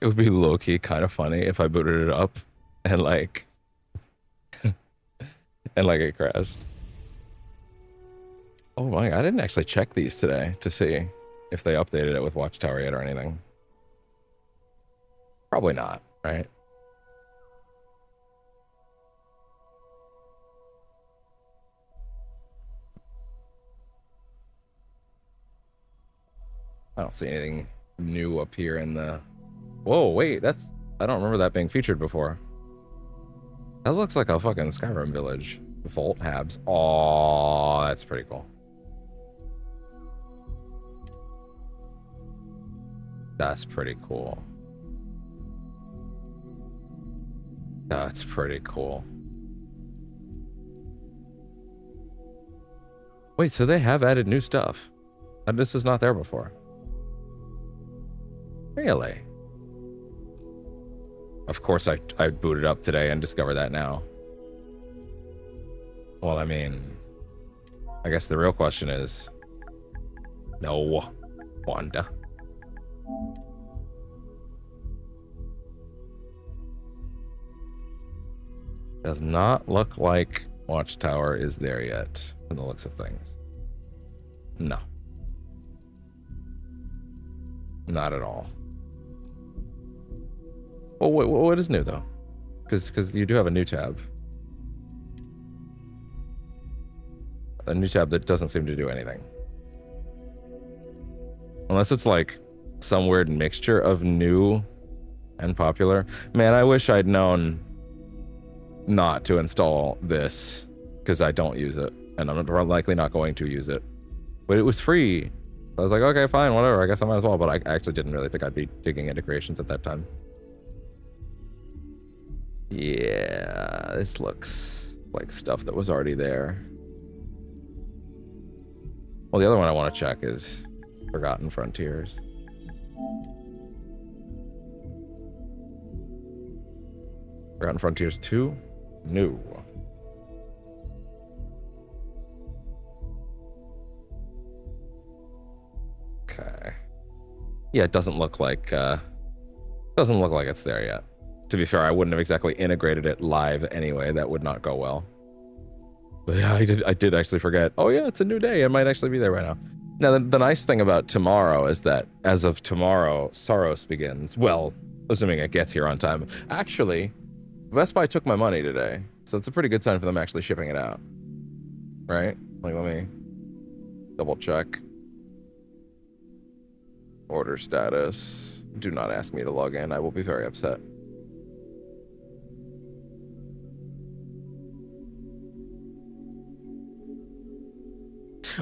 It would be low-key kind of funny if I booted it up and like and like it crashed. Oh my, I didn't actually check these today to see if they updated it with Watchtower yet or anything. Probably not, right? I don't see anything new up here in the... Whoa, wait, that's... I don't remember that being featured before. That looks like a fucking Skyrim village. Vault Habs. Oh, that's pretty cool. That's pretty cool. That's pretty cool. Wait, so they have added new stuff. And this was not there before. Really? Of course I booted up today and discovered that now. Well, I mean, I guess the real question is, no, Wanda. Does not look like Watchtower is there yet, from the looks of things. No. Not at all. Well, what is new, though? Because you do have a new tab. A new tab that doesn't seem to do anything. Unless it's like some weird mixture of new and popular. Man, I wish I'd known not to install this, because I don't use it, and I'm likely not going to use it. But it was free. I was like, okay, fine, whatever, I guess I might as well, but I actually didn't really think I'd be digging into creations at that time. Yeah, this looks like stuff that was already there. Well, the other one I want to check is Forgotten Frontiers. Forgotten Frontiers 2? New. Okay. Yeah, it doesn't look like it's there yet. To be fair, I wouldn't have exactly integrated it live anyway. That would not go well. But yeah, I did actually forget. Oh yeah, it's a new day. It might actually be there right now. Now, the nice thing about tomorrow is that as of tomorrow, Saros begins. Well, assuming it gets here on time. Actually, Best Buy took my money today, so it's a pretty good sign for them actually shipping it out. Right? Like, let me double check. Order status. Do not ask me to log in. I will be very upset.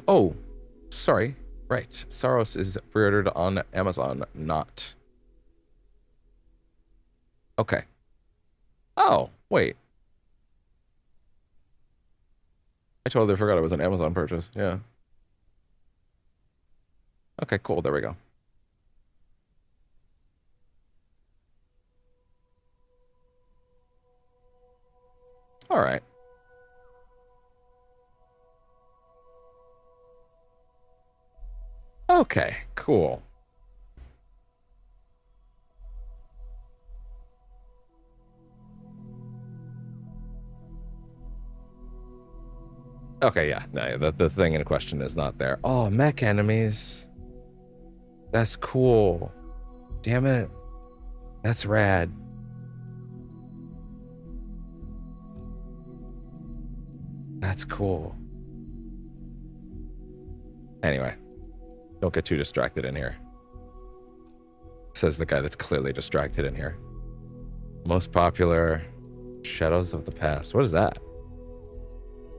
Oh, sorry. Right. Saros is pre-ordered on Amazon, not. Okay. Oh, wait. I totally forgot it was an Amazon purchase. Yeah. Okay, cool. There we go. All right. Okay, cool. Okay, yeah, no, the thing in question is not there. Oh, mech enemies. That's cool. Damn it. That's rad. That's cool. Anyway, don't get too distracted in here. Says the guy that's clearly distracted in here. Most popular Shadows of the Past. What is that?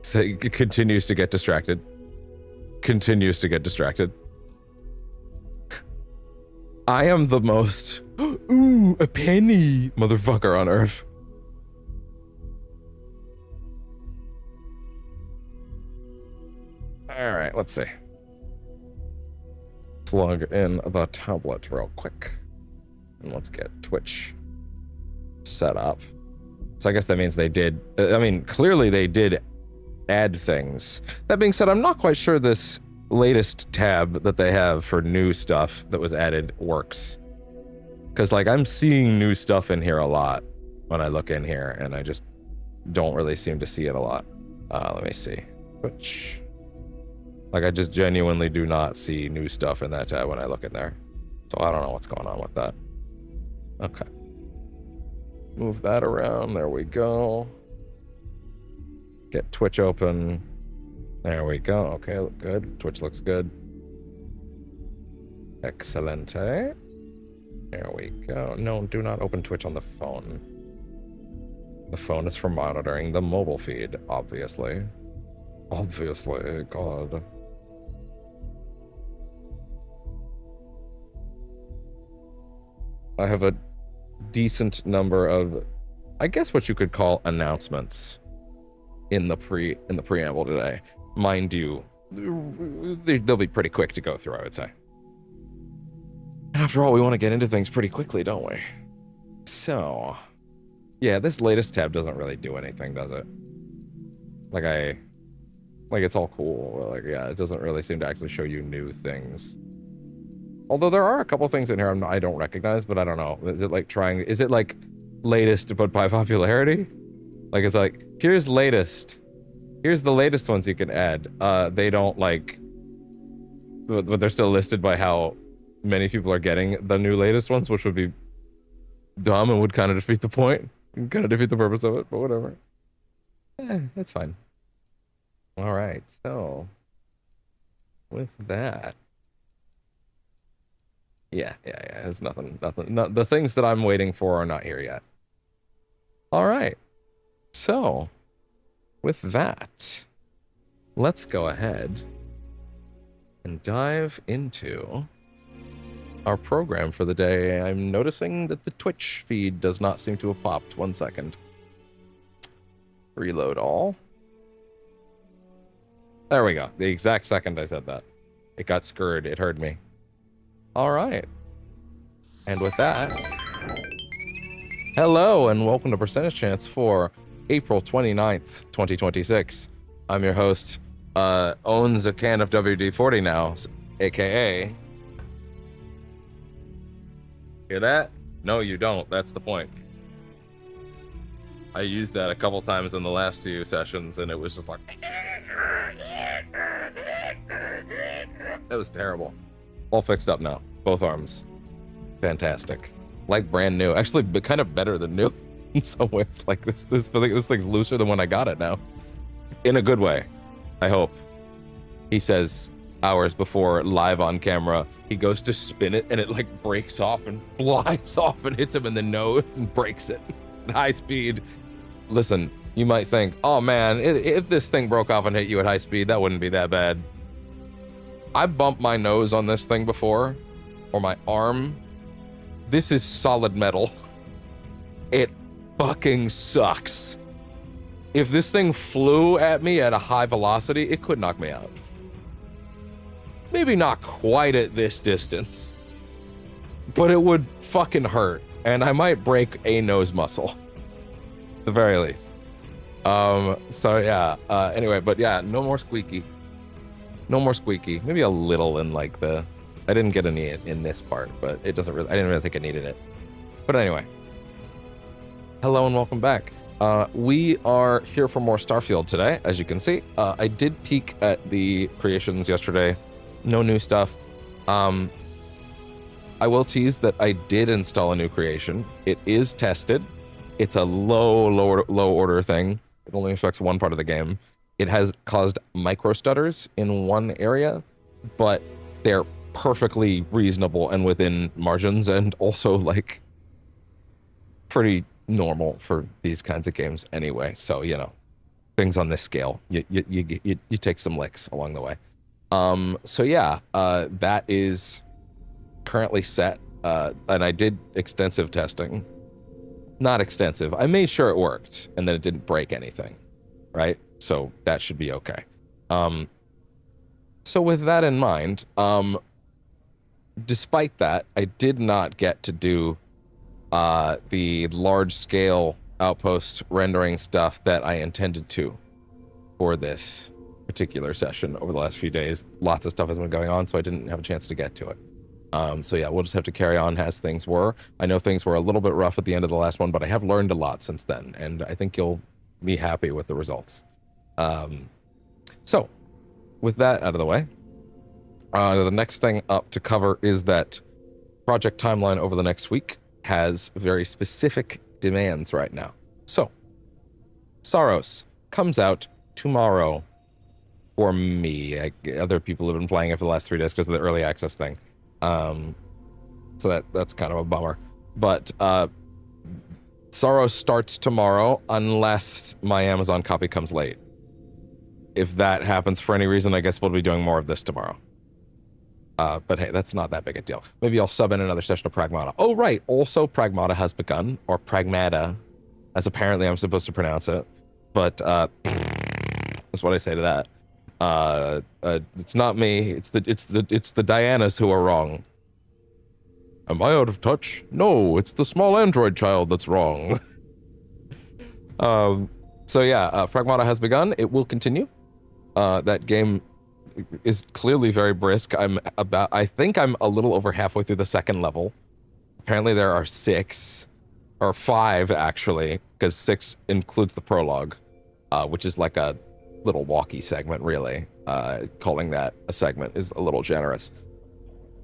So it continues to get distracted. Continues to get distracted. I am the most ooh, a penny motherfucker on earth. All right, let's see. Plug in the tablet real quick. And let's get Twitch set up. So I guess that means they did, I mean, clearly they did add things. That being said, I'm not quite sure this latest tab that they have for new stuff that was added works. Because, like, I'm seeing new stuff in here a lot when I look in here, and I just don't really seem to see it a lot. Let me see. Which... Like, I just genuinely do not see new stuff in that tab when I look in there. So I don't know what's going on with that. Okay. Move that around. There we go. Get Twitch open. There we go. Okay, look good. Twitch looks good. Excelente. There we go. No, do not open Twitch on the phone. The phone is for monitoring the mobile feed, obviously. Obviously, God. I have a decent number of, I guess what you could call announcements in the preamble today. Mind you, they'll be pretty quick to go through, I would say. After all, we want to get into things pretty quickly, don't we? So, yeah, this latest tab doesn't really do anything, does it? Like it's all cool. Like, yeah, it doesn't really seem to actually show you new things. Although there are a couple things in here I don't recognize, but I don't know. Is it like latest but by popularity? Like, it's like, here's latest. Here's the latest ones you can add. They don't like, but they're still listed by how many people are getting the new latest ones, which would be dumb and would kind of defeat the point. Kind of defeat the purpose of it, but whatever. It's fine. All right, so with that. Yeah, it's nothing. The things that I'm waiting for are not here yet. All right. So, with that, let's go ahead and dive into our program for the day. I'm noticing that the Twitch feed does not seem to have popped. 1 second. Reload all. There we go. The exact second I said that. It got scurred. It heard me. All right. And with that, hello and welcome to Percentage Chance for April 29th, 2026. I'm your host, owns a can of WD-40 now, aka... Hear that? No, you don't. That's the point. I used that a couple times in the last few sessions, and it was just like... That was terrible. All fixed up now. Both arms. Fantastic. Like brand new. Actually, kind of better than new in some ways. Like this thing's looser than when I got it now. In a good way. I hope. He says hours before, live on camera, he goes to spin it and it like breaks off and flies off and hits him in the nose and breaks it. At high speed. Listen, you might think, oh man, if this thing broke off and hit you at high speed, that wouldn't be that bad. I bumped my nose on this thing before, or my arm. This is solid metal. It fucking sucks. If this thing flew at me at a high velocity, it could knock me out. Maybe not quite at this distance, but it would fucking hurt, and I might break a nose muscle, at the very least. So yeah, anyway, but yeah, no more squeaky. No more squeaky. Maybe a little in like the... I didn't get any in this part, but it doesn't really... I didn't really think I needed it. But anyway. Hello and welcome back. We are here for more Starfield today, as you can see. I did peek at the creations yesterday. No new stuff. I will tease that I did install a new creation. It is tested. It's a low order thing. It only affects one part of the game. It has caused micro stutters in one area, but they're perfectly reasonable and within margins, and also like pretty normal for these kinds of games anyway. So, you know, things on this scale, you take some licks along the way. So yeah, that is currently set, and I did extensive testing. Not extensive. I made sure it worked and that it didn't break anything, right? So that should be okay. So with that in mind, despite that, I did not get to do the large-scale outpost rendering stuff that I intended to for this particular session over the last few days. Lots of stuff has been going on, so I didn't have a chance to get to it. So yeah, we'll just have to carry on as things were. I know things were a little bit rough at the end of the last one, but I have learned a lot since then, and I think you'll be happy with the results. So with that out of the way, the next thing up to cover is that project timeline over the next week has very specific demands right now. So Saros comes out tomorrow for me. Other people have been playing it for the last 3 days because of the early access thing. So that's kind of a bummer. But Saros starts tomorrow unless my Amazon copy comes late. If that happens for any reason, I guess we'll be doing more of this tomorrow. But hey, that's not that big a deal. Maybe I'll sub in another session of Pragmata. Oh, right. Also, Pragmata has begun, or Pragmata, as apparently I'm supposed to pronounce it. But that's what I say to that. It's not me. It's the Dianas who are wrong. Am I out of touch? No, it's the small android child that's wrong. So yeah, Pragmata has begun. It will continue. That game is clearly very brisk. I think I'm a little over halfway through the second level. Apparently there are 6, or 5 actually, because 6 includes the prologue, which is like a little walkie segment, really. Calling that a segment is a little generous.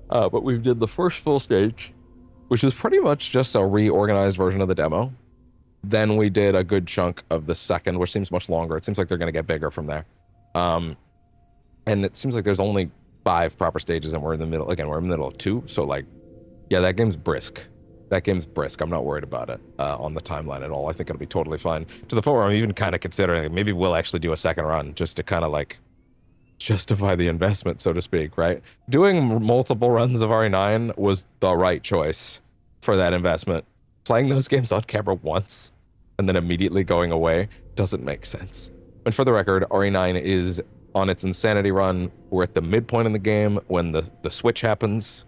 But we did the first full stage, which is pretty much just a reorganized version of the demo. Then we did a good chunk of the second, which seems much longer. It seems like they're going to get bigger from there. And it seems like there's only 5 proper stages, and we're in the middle. Again, we're in the middle of 2. So, like, yeah, that game's brisk. I'm not worried about it on the timeline at all. I think it'll be totally fine. To the point where I'm even kind of considering maybe we'll actually do a second run just to kind of, like, justify the investment, so to speak, right? Doing multiple runs of RE9 was the right choice for that investment. Playing those games on camera once and then immediately going away doesn't make sense. And for the record, RE9 is on its insanity run. We're at the midpoint in the game when the switch happens.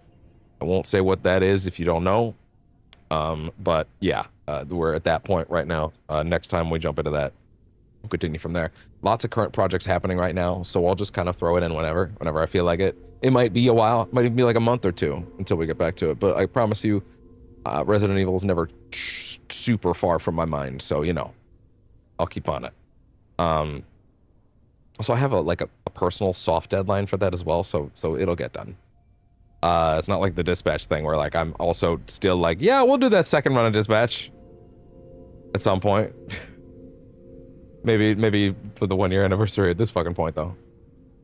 I won't say what that is if you don't know. But yeah, we're at that point right now. Next time we jump into that, we'll continue from there. Lots of current projects happening right now, so I'll just kind of throw it in whenever I feel like it. It might be a while, it might even be like a month or 2 until we get back to it, but I promise you, Resident Evil is never super far from my mind, so, you know, I'll keep on it. So I have a personal soft deadline for that as well, so it'll get done. It's not like the Dispatch thing where, like, I'm also still like, yeah, we'll do that second run of Dispatch at some point. Maybe for the 1-year anniversary at this fucking point, though.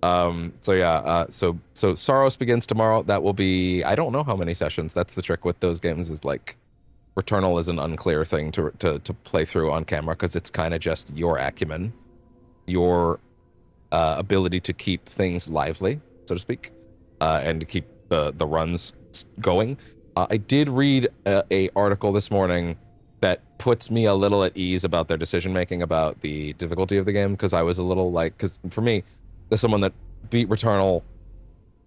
So yeah, so Saros begins tomorrow. That will be, I don't know how many sessions. That's the trick with those games, is like, Returnal is an unclear thing to play through on camera, because it's kind of just your acumen, your ability to keep things lively, so to speak, and to keep the runs going. I did read a article this morning that puts me a little at ease about their decision making about the difficulty of the game, because I was a little like, because for me, there's someone that beat Returnal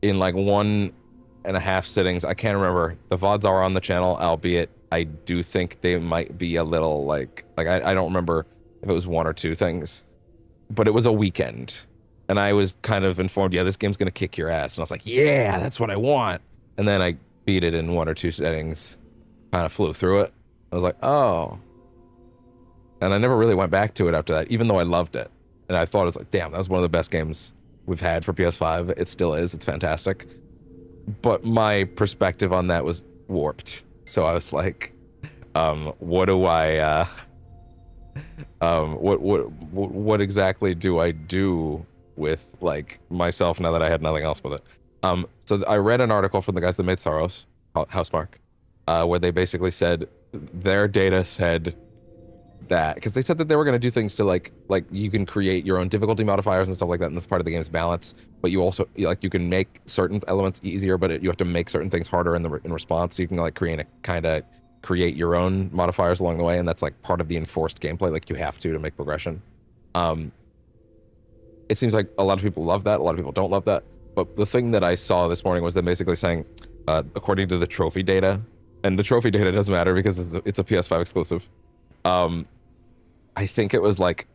in like 1.5 sittings. I can't remember. The VODs are on the channel, albeit I do think they might be a little like I don't remember if it was 1 or 2 things, but it was a weekend, and I was kind of informed, yeah, this game's gonna kick your ass, and I was like, yeah, that's what I want. And then I beat it in 1 or 2 settings, kind of flew through it. I was like, oh. And I never really went back to it after that, even though I loved it. And I thought, it was like, damn, that was one of the best games we've had for PS5. It still is. It's fantastic. But my perspective on that was warped. So I was like, what do I, what exactly do I do with, like, myself now that I had nothing else with it? So I read an article from the guys that made Saros, Housemark, where they basically said their data said that, because they said that they were going to do things to like you can create your own difficulty modifiers and stuff like that, and that's part of the game's balance, but you also, like, you can make certain elements easier, but you have to make certain things harder in response, so you can like create your own modifiers along the way, and that's like part of the enforced gameplay, like you have to make progression. It seems like a lot of people love that, a lot of people don't love that, but the thing that I saw this morning was them basically saying, according to the trophy data, and the trophy data doesn't matter because it's a PS5 exclusive, I think it was like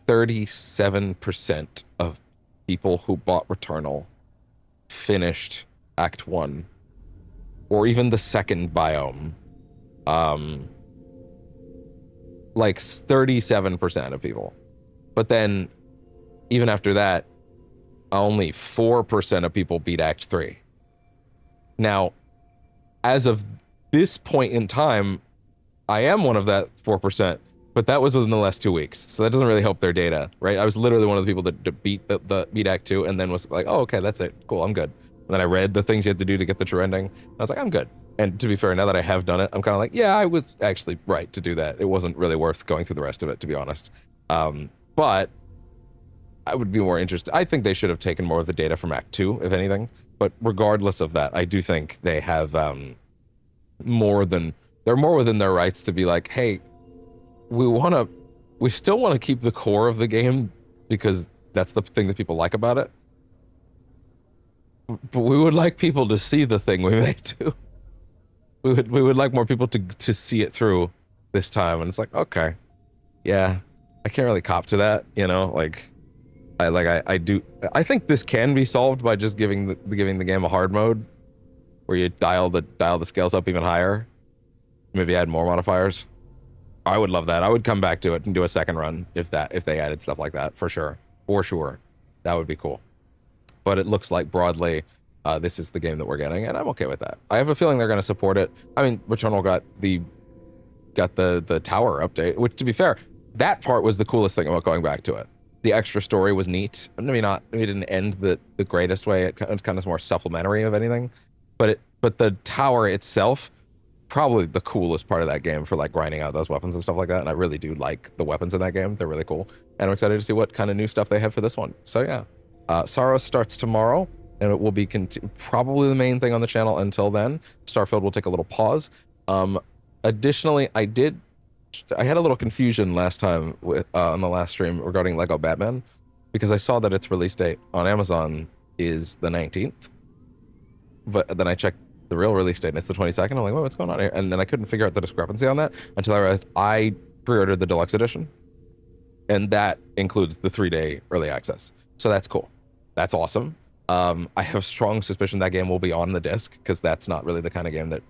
37% of people who bought Returnal finished Act 1 or even the second biome, like 37% of people. But then even after that, only 4% of people beat Act 3. Now, as of this point in time, I am one of that 4%, but that was within the last 2 weeks. So that doesn't really help their data, right? I was literally one of the people that beat beat Act 2 and then was like, oh, okay, that's it. Cool, I'm good. And then I read the things you had to do to get the true ending. I was like, I'm good. And to be fair, now that I have done it, I'm kind of like, yeah, I was actually right to do that. It wasn't really worth going through the rest of it, to be honest. But I would be more interested. I think they should have taken more of the data from Act 2, if anything. But regardless of that, I do think they have they're more within their rights to be like, hey, we still want to keep the core of the game because that's the thing that people like about it. But we would like people to see the thing we made too. We would like more people to see it through this time. And it's like, okay, yeah, I can't really cop to that, you know, like I think this can be solved by just giving the game a hard mode where you dial the scales up even higher, maybe add more modifiers. I would love that. I would come back to it and do a second run if they added stuff like that, for sure. That would be cool. But it looks like broadly this is the game that we're getting, and I'm okay with that. I have a feeling they're going to support it. I mean, Returnal got the tower update, which, to be fair, that part was the coolest thing about going back to it. The extra story was neat. Maybe it didn't end the greatest way. It's kind of more supplementary of anything, but the tower itself, probably the coolest part of that game for like grinding out those weapons and stuff like that. And I really do like the weapons in that game. They're really cool, and I'm excited to see what kind of new stuff they have for this one. So yeah, Sorrow starts tomorrow, and it will be probably the main thing on the channel until then. Starfield will take a little pause. Additionally, I had a little confusion last time on the last stream regarding Lego Batman, because I saw that its release date on Amazon is the 19th, but then I checked the real release date and it's the 22nd. I'm like, what's going on here? And then I couldn't figure out the discrepancy on that until I realized I pre-ordered the deluxe edition, and that includes the 3-day early access. So that's cool. That's awesome. I have strong suspicion that game will be on the disc, because that's not really the kind of game that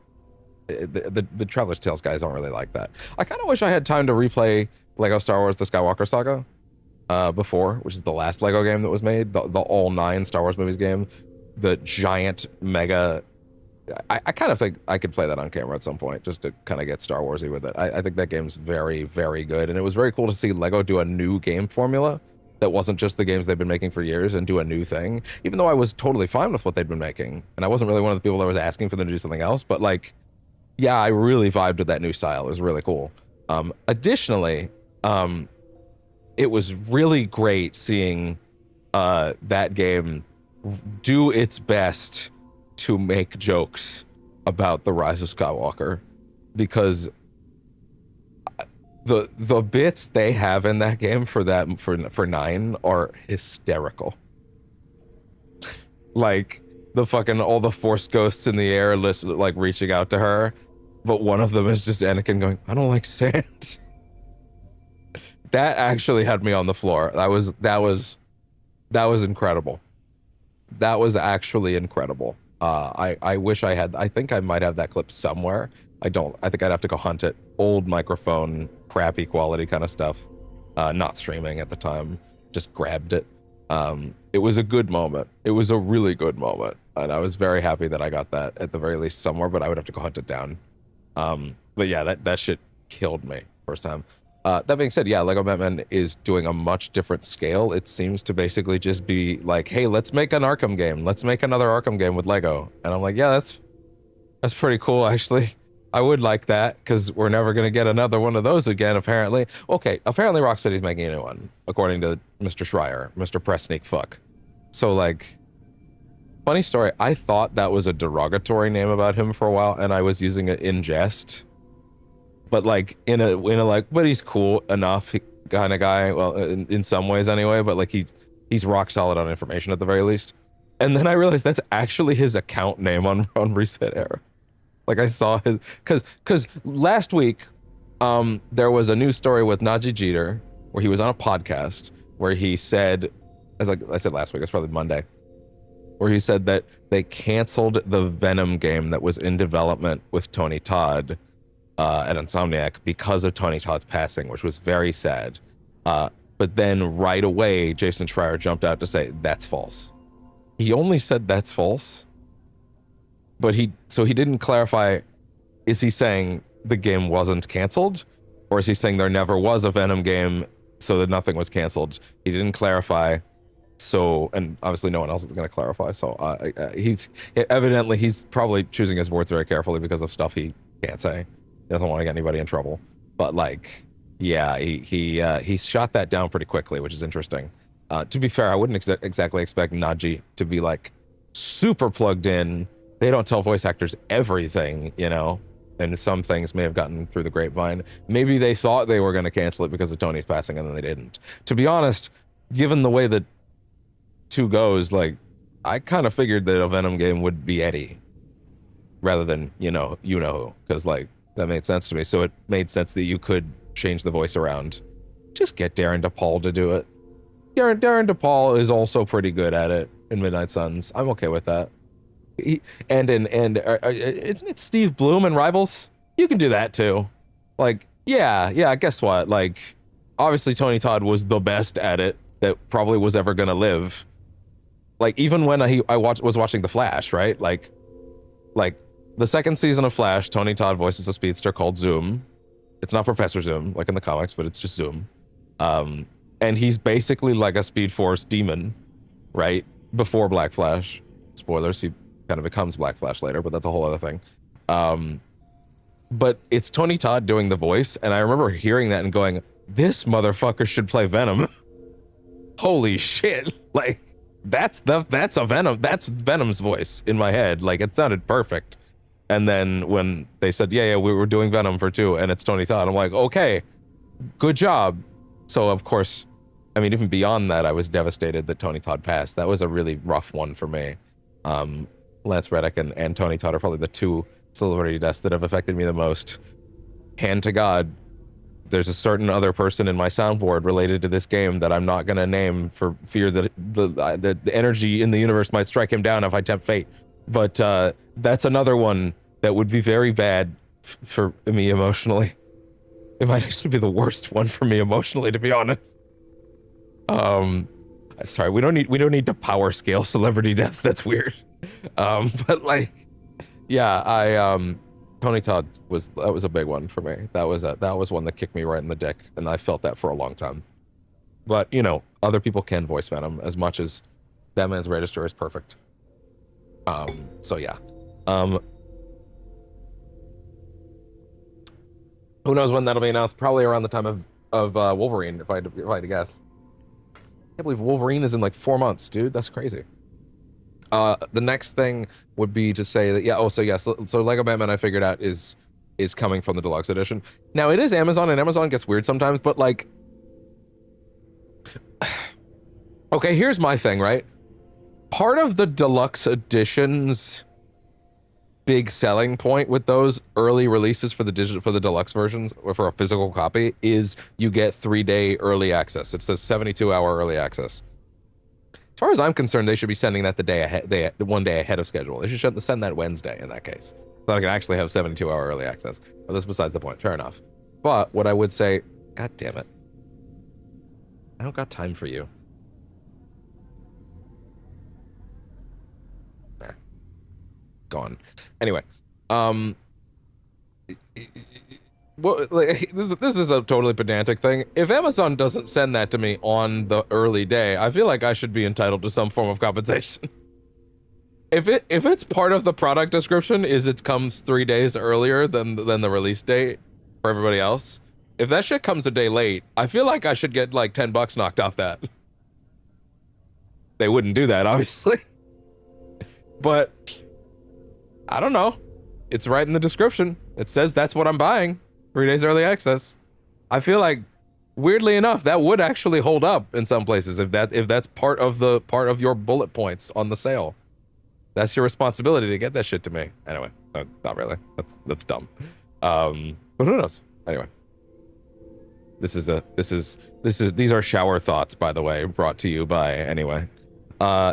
the Traveler's Tales guys don't really like that. I kind of wish I had time to replay Lego Star Wars The Skywalker Saga before, which is the last Lego game that was made, the all 9 Star Wars movies game, the giant mega. I kind of think I could play that on camera at some point just to kind of get Star Warsy with it. I think that game's very, very good, and it was very cool to see Lego do a new game formula that wasn't just the games they've been making for years and do a new thing, even though I was totally fine with what they'd been making, and I wasn't really one of the people that was asking for them to do something else, but like, yeah, I really vibed with that new style. It was really cool. Additionally, it was really great seeing that game do its best to make jokes about the Rise of Skywalker, because the bits they have in that game for 9 are hysterical. Like the fucking all the Force ghosts in the air, like reaching out to her, but one of them is just Anakin going, "I don't like sand." That actually had me on the floor. That was incredible. That was actually incredible. I wish I had. I think I might have that clip somewhere. I don't. I think I'd have to go hunt it. Old microphone, crappy quality kind of stuff. Not streaming at the time. Just grabbed it. It was a good moment. It was a really good moment, and I was very happy that I got that at the very least somewhere. But I would have to go hunt it down. But yeah, that shit killed me first time. That being said, yeah, Lego Batman is doing a much different scale. It seems to basically just be like, hey, let's make an Arkham game. Let's make another Arkham game with Lego. And I'm like, yeah, that's pretty cool, actually. I would like that, because we're never going to get another one of those again, apparently. Okay, apparently Rocksteady's making a new one, according to Mr. Schreier, Mr. Press Sneak Fuck. So, like, funny story, I thought that was a derogatory name about him for a while, and I was using it in jest. But like in a like, but he's cool enough kind of guy. Well, in some ways anyway. But like he's rock solid on information at the very least. And then I realized that's actually his account name on Reset Era. Like I saw his because last week there was a news story with Najee Jeter where he was on a podcast where he said, as like I said last week, it's probably Monday. where he said that they canceled the Venom game that was in development with Tony Todd at Insomniac because of Tony Todd's passing, which was very sad. But then right away, Jason Schreier jumped out to say, that's false. He only said that's false, but he didn't clarify, is he saying the game wasn't canceled? Or is he saying there never was a Venom game so that nothing was canceled? He didn't clarify. So, and obviously no one else is going to clarify. So he's probably choosing his words very carefully because of stuff he can't say. He doesn't want to get anybody in trouble. But like, yeah, he shot that down pretty quickly, which is interesting. To be fair, I wouldn't exactly expect Naji to be like super plugged in. They don't tell voice actors everything, you know, and some things may have gotten through the grapevine. Maybe they thought they were going to cancel it because of Tony's passing and then they didn't. To be honest, given the way that 2 goes, like, I kind of figured that a Venom game would be Eddie rather than, you know who, because like that made sense to me. So it made sense that you could change the voice around. Just get Darren DePaul to do it. Darren DePaul is also pretty good at it in Midnight Suns. I'm okay with that. Isn't it Steve Bloom in Rivals? You can do that too. Like, yeah, guess what? Like, obviously Tony Todd was the best at it that probably was ever gonna live. Like, even when I was watching The Flash, right? Like the second season of Flash, Tony Todd voices a speedster called Zoom. It's not Professor Zoom, like in the comics, but it's just Zoom. And he's basically like a Speed Force demon, right? Before Black Flash. Spoilers, he kind of becomes Black Flash later, but that's a whole other thing. But it's Tony Todd doing the voice, and I remember hearing that and going, this motherfucker should play Venom. Holy shit. Like, that's Venom's voice in my head. Like, it sounded perfect. And then when they said, yeah, we were doing Venom for 2, and it's Tony Todd, I'm like, okay, good job. So, of course, I mean, even beyond that, I was devastated that Tony Todd passed. That was a really rough one for me. Lance Reddick and Tony Todd are probably the 2 celebrity deaths that have affected me the most. Hand to God, there's a certain other person in my soundboard related to this game that I'm not going to name for fear that the energy in the universe might strike him down if I tempt fate. But that's another one that would be very bad for me emotionally. It might actually be the worst one for me emotionally, to be honest. Sorry, we don't need to power scale celebrity deaths. That's weird. But like, yeah, Tony Todd was a big one for me. That was one that kicked me right in the dick, and I felt that for a long time. But you know, other people can voice Venom as much as Batman's Register is perfect. So yeah. Who knows when that'll be announced? Probably around the time of Wolverine, if I had to guess. I can't believe Wolverine is in like 4 months, dude. That's crazy. The next thing would be to say that, so Lego Batman, I figured out, is coming from the deluxe edition. Now, it is Amazon, and Amazon gets weird sometimes, but like, okay, here's my thing, right? Part of the deluxe edition's big selling point with those early releases for the deluxe versions or for a physical copy is you get 3-day early access. It says 72-hour early access. As far as I'm concerned, they should be sending that the day ahead, one day ahead of schedule. They should send that Wednesday in that case, so I can actually have 72-hour early access. But that's besides the point. Fair enough. But what I would say, God damn it, I don't got time for you. Gone. Anyway, well, like, this is a totally pedantic thing. If Amazon doesn't send that to me on the early day, I feel like I should be entitled to some form of compensation. If it's part of the product description is it comes 3 days earlier than the release date for everybody else, if that shit comes a day late, I feel like I should get like $10 knocked off that. They wouldn't do that, obviously, but I don't know. It's right in the description. It says that's what I'm buying. 3 days early access. I feel like, weirdly enough, that would actually hold up in some places if that's part of your bullet points on the sale. That's your responsibility to get that shit to me. Anyway, not really. That's dumb. But who knows? Anyway. These are shower thoughts, by the way, brought to you by anyway.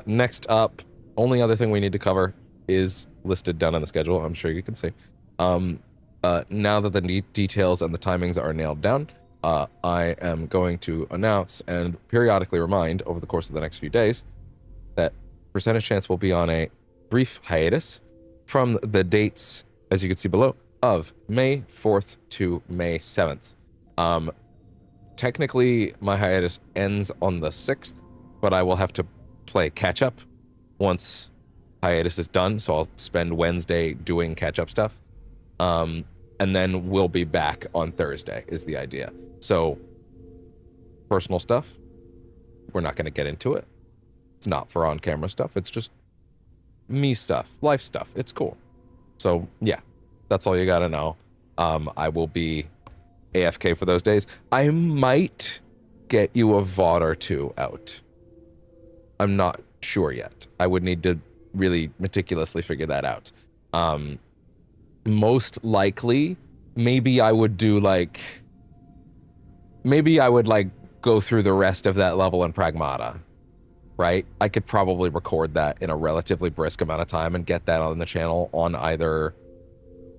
Next up, only other thing we need to cover is listed down on the schedule. I'm sure you can see. Now that the details and the timings are nailed down, I am going to announce and periodically remind over the course of the next few days that Percentage Chance will be on a brief hiatus from the dates, as you can see below, of May 4th to May 7th. Technically, my hiatus ends on the 6th, but I will have to play catch-up once hiatus is done, so I'll spend Wednesday doing catch-up stuff. And then we'll be back on Thursday, is the idea. So, personal stuff, we're not going to get into it. It's not for on-camera stuff, it's just me stuff, life stuff. It's cool. So, yeah, that's all you got to know. I will be AFK for those days. I might get you a VOD or two out. I'm not sure yet. I would need to really meticulously figure that out. Most likely, maybe I would do like... Maybe I would like go through the rest of that level in Pragmata, right? I could probably record that in a relatively brisk amount of time and get that on the channel on either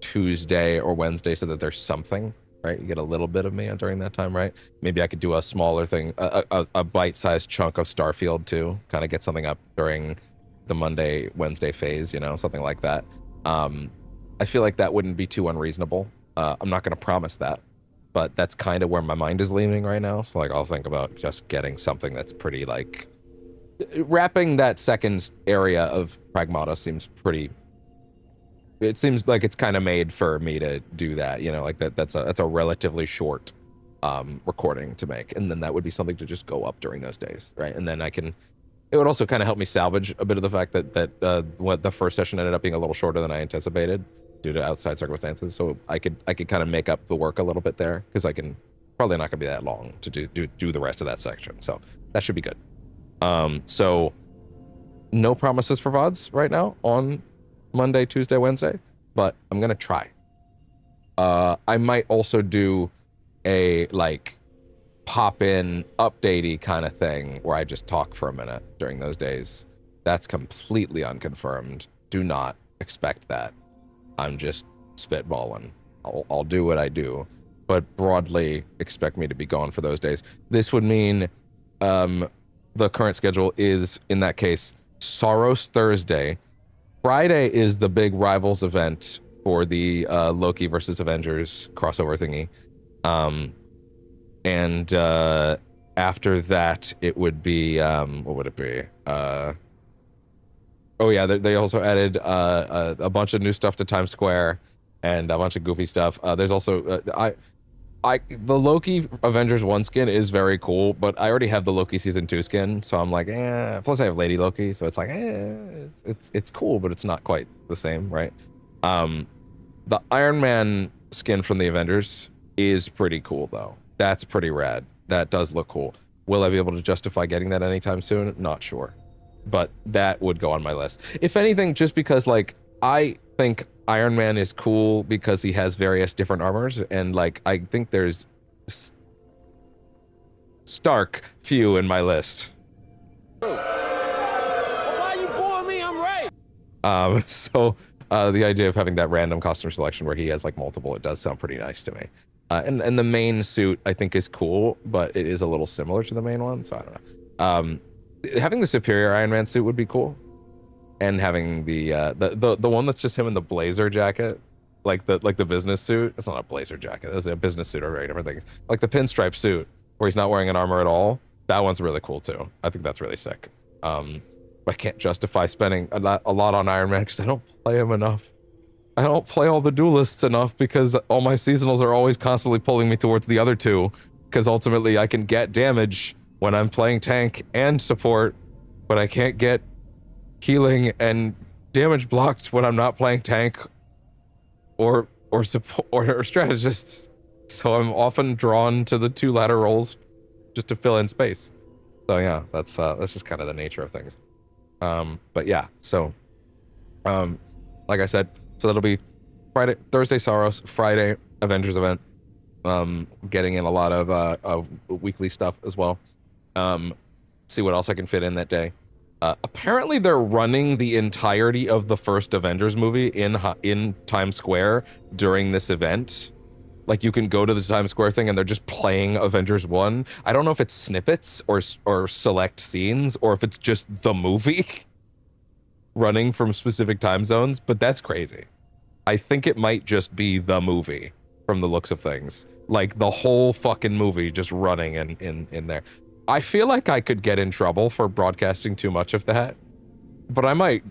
Tuesday or Wednesday so that there's something, right? You get a little bit of me during that time, right? Maybe I could do a smaller thing, a bite-sized chunk of Starfield too, kind of get something up during the Monday, Wednesday phase, you know, something like that. I feel like that wouldn't be too unreasonable. I'm not going to promise that, but that's kind of where my mind is leaning right now. So like, I'll think about just getting something that's pretty like, wrapping that second area of Pragmata seems pretty, it seems like it's kind of made for me to do that, you know, like that's a relatively short recording to make, and then that would be something to just go up during those days, right? And then I can, it would also kind of help me salvage a bit of the fact that what the first session ended up being a little shorter than I anticipated due to outside circumstances, so I could kind of make up the work a little bit there, because I can probably not gonna be that long to do the rest of that section, so that should be good. So no promises for VODs right now on Monday, Tuesday, Wednesday, but I'm gonna try. I might also do a like pop-in updatey kind of thing where I just talk for a minute during those days. That's completely unconfirmed. Do not expect that. I'm just spitballing. I'll do what I do, but broadly expect me to be gone for those days. This would mean the current schedule is, in that case, Soros Thursday. Friday is the big Rivals event for the Loki versus Avengers crossover thingy. And after that, it would be, what would it be? Oh yeah, they also added a bunch of new stuff to Times Square and a bunch of goofy stuff. There's also, the Loki Avengers 1 skin is very cool, but I already have the Loki Season 2 skin, so I'm like, eh. Plus I have Lady Loki, so it's like, eh, it's cool, but it's not quite the same, right? The Iron Man skin from the Avengers is pretty cool, though. That's pretty rad. That does look cool. Will I be able to justify getting that anytime soon? Not sure. But that would go on my list. If anything, just because, like, I think Iron Man is cool because he has various different armors, and, like, I think there's stark few in my list. Well, why you boring me? I'm right. So the idea of having that random costume selection where he has, like, multiple, it does sound pretty nice to me. And the main suit, I think, is cool, but it is a little similar to the main one, so I don't know. Having the superior Iron Man suit would be cool, and having the one that's just him in the blazer jacket, like the business suit. It's not a blazer jacket. It's a business suit or very different things. Like the pinstripe suit where he's not wearing an armor at all. That one's really cool too. I think that's really sick. But I can't justify spending a lot on Iron Man because I don't play him enough. I don't play all the duelists enough because all my seasonals are always constantly pulling me towards the other two, because ultimately I can get damage when I'm playing tank and support, but I can't get healing and damage blocked when I'm not playing tank or support or strategists. So I'm often drawn to the two latter roles just to fill in space. So yeah, that's just kind of the nature of things. But yeah, so like I said, so that'll be Thursday Soros, Friday Avengers event. Getting in a lot of weekly stuff as well. See what else I can fit in that day. Apparently they're running the entirety of the first Avengers movie in Times Square during this event. Like, you can go to the Times Square thing and they're just playing Avengers 1. I don't know if it's snippets or select scenes, or if it's just the movie running from specific time zones, but that's crazy. I think it might just be the movie from the looks of things. Like, the whole fucking movie just running in there. I feel like I could get in trouble for broadcasting too much of that, but I might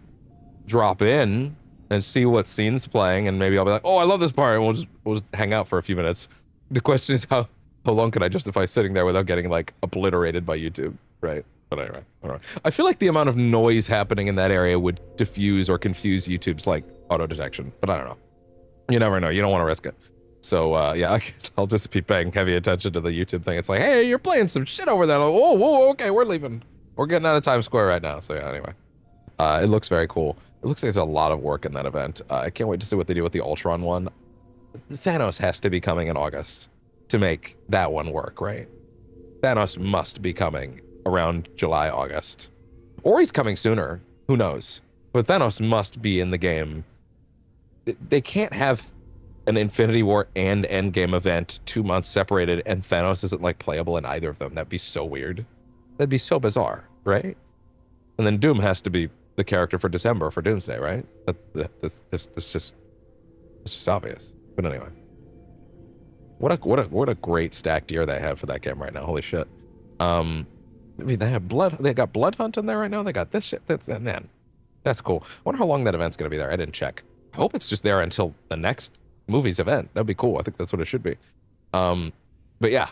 drop in and see what scene's playing, and maybe I'll be like, oh, I love this part, and we'll just hang out for a few minutes. The question is how long can I justify sitting there without getting, like, obliterated by YouTube, right? But anyway, I don't know. I feel like the amount of noise happening in that area would diffuse or confuse YouTube's, like, auto detection, but I don't know. You never know. You don't want to risk it. So, yeah, I guess I'll just be paying heavy attention to the YouTube thing. It's like, hey, you're playing some shit over there. Like, whoa, okay, we're leaving. We're getting out of Times Square right now. So, yeah, anyway. It looks very cool. It looks like there's a lot of work in that event. I can't wait to see what they do with the Ultron one. Thanos has to be coming in August to make that one work, right? Thanos must be coming around July, August. Or he's coming sooner. Who knows? But Thanos must be in the game. They can't have an Infinity War and Endgame event 2 months separated and Thanos isn't, like, playable in either of them. That'd be so weird. That'd be so bizarre, right? And then Doom has to be the character for December for Doomsday, right? That's just obvious. But anyway, what a great stacked year they have for that game right now. Holy shit. I mean, they got Blood Hunt in there right now. They got this shit. That's cool. I wonder how long that event's gonna be there. I didn't check. I hope it's just there until the next movie's event. That'd be cool. I think that's what it should be. But yeah.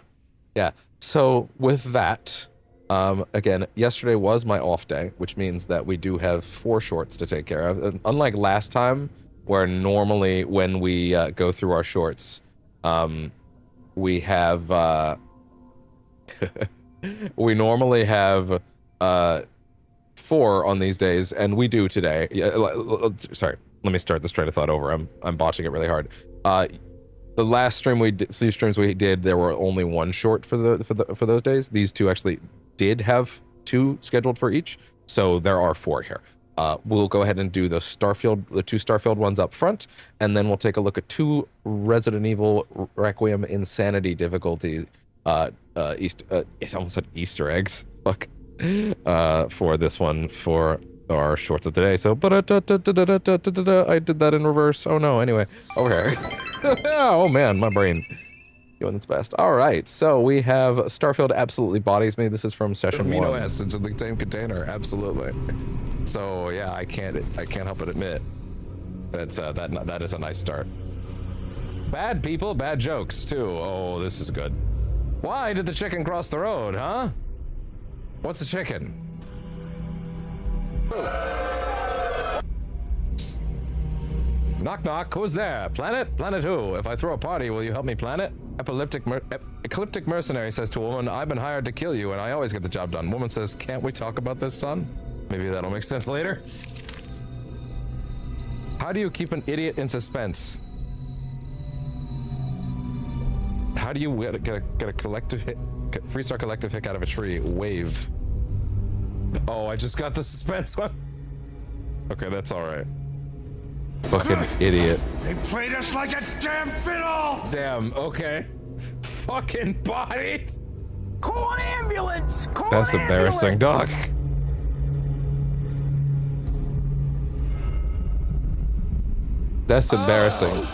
So with that, again, yesterday was my off day, which means that we do have 4 shorts to take care of. And unlike last time, where normally when we go through our shorts, we have we normally have 4 on these days, and we do today. Sorry, let me start this train of thought over. I'm botching it really hard. The last stream we did, 3 streams we did, there were only 1 short for those days. These 2 actually did have 2 scheduled for each, so there are 4 here. We'll go ahead and do the 2 Starfield ones up front, and then we'll take a look at 2 Resident Evil Requiem Insanity difficulty. It almost said Easter eggs. Fuck. For this one, for our shorts of today. So, I did that in reverse. Oh no. Anyway, over here. Oh man, my brain doing its best. All right, so we have Starfield absolutely bodies me. This is from session 1. Amino acids in the same container. Absolutely. So yeah, I can't help but admit that's that is a nice start. Bad people, bad jokes too. Oh, this is good. Why did the chicken cross the road, huh? What's a chicken? Knock knock, who's there? Planet? Planet who? If I throw a party, will you help me plan it? Ecliptic mercenary says to a woman, I've been hired to kill you and I always get the job done. Woman says, can't we talk about this, son? Maybe that'll make sense later. How do you keep an idiot in suspense? How do you get a collective hit, Freestar collective hit out of a tree? Wave. Oh, I just got the suspense one. Okay, that's all right. Fucking idiot. They played us like a damn fiddle! Damn, okay. Fucking body! Call an ambulance! Call That's an embarrassing, ambulance. Doc. That's embarrassing.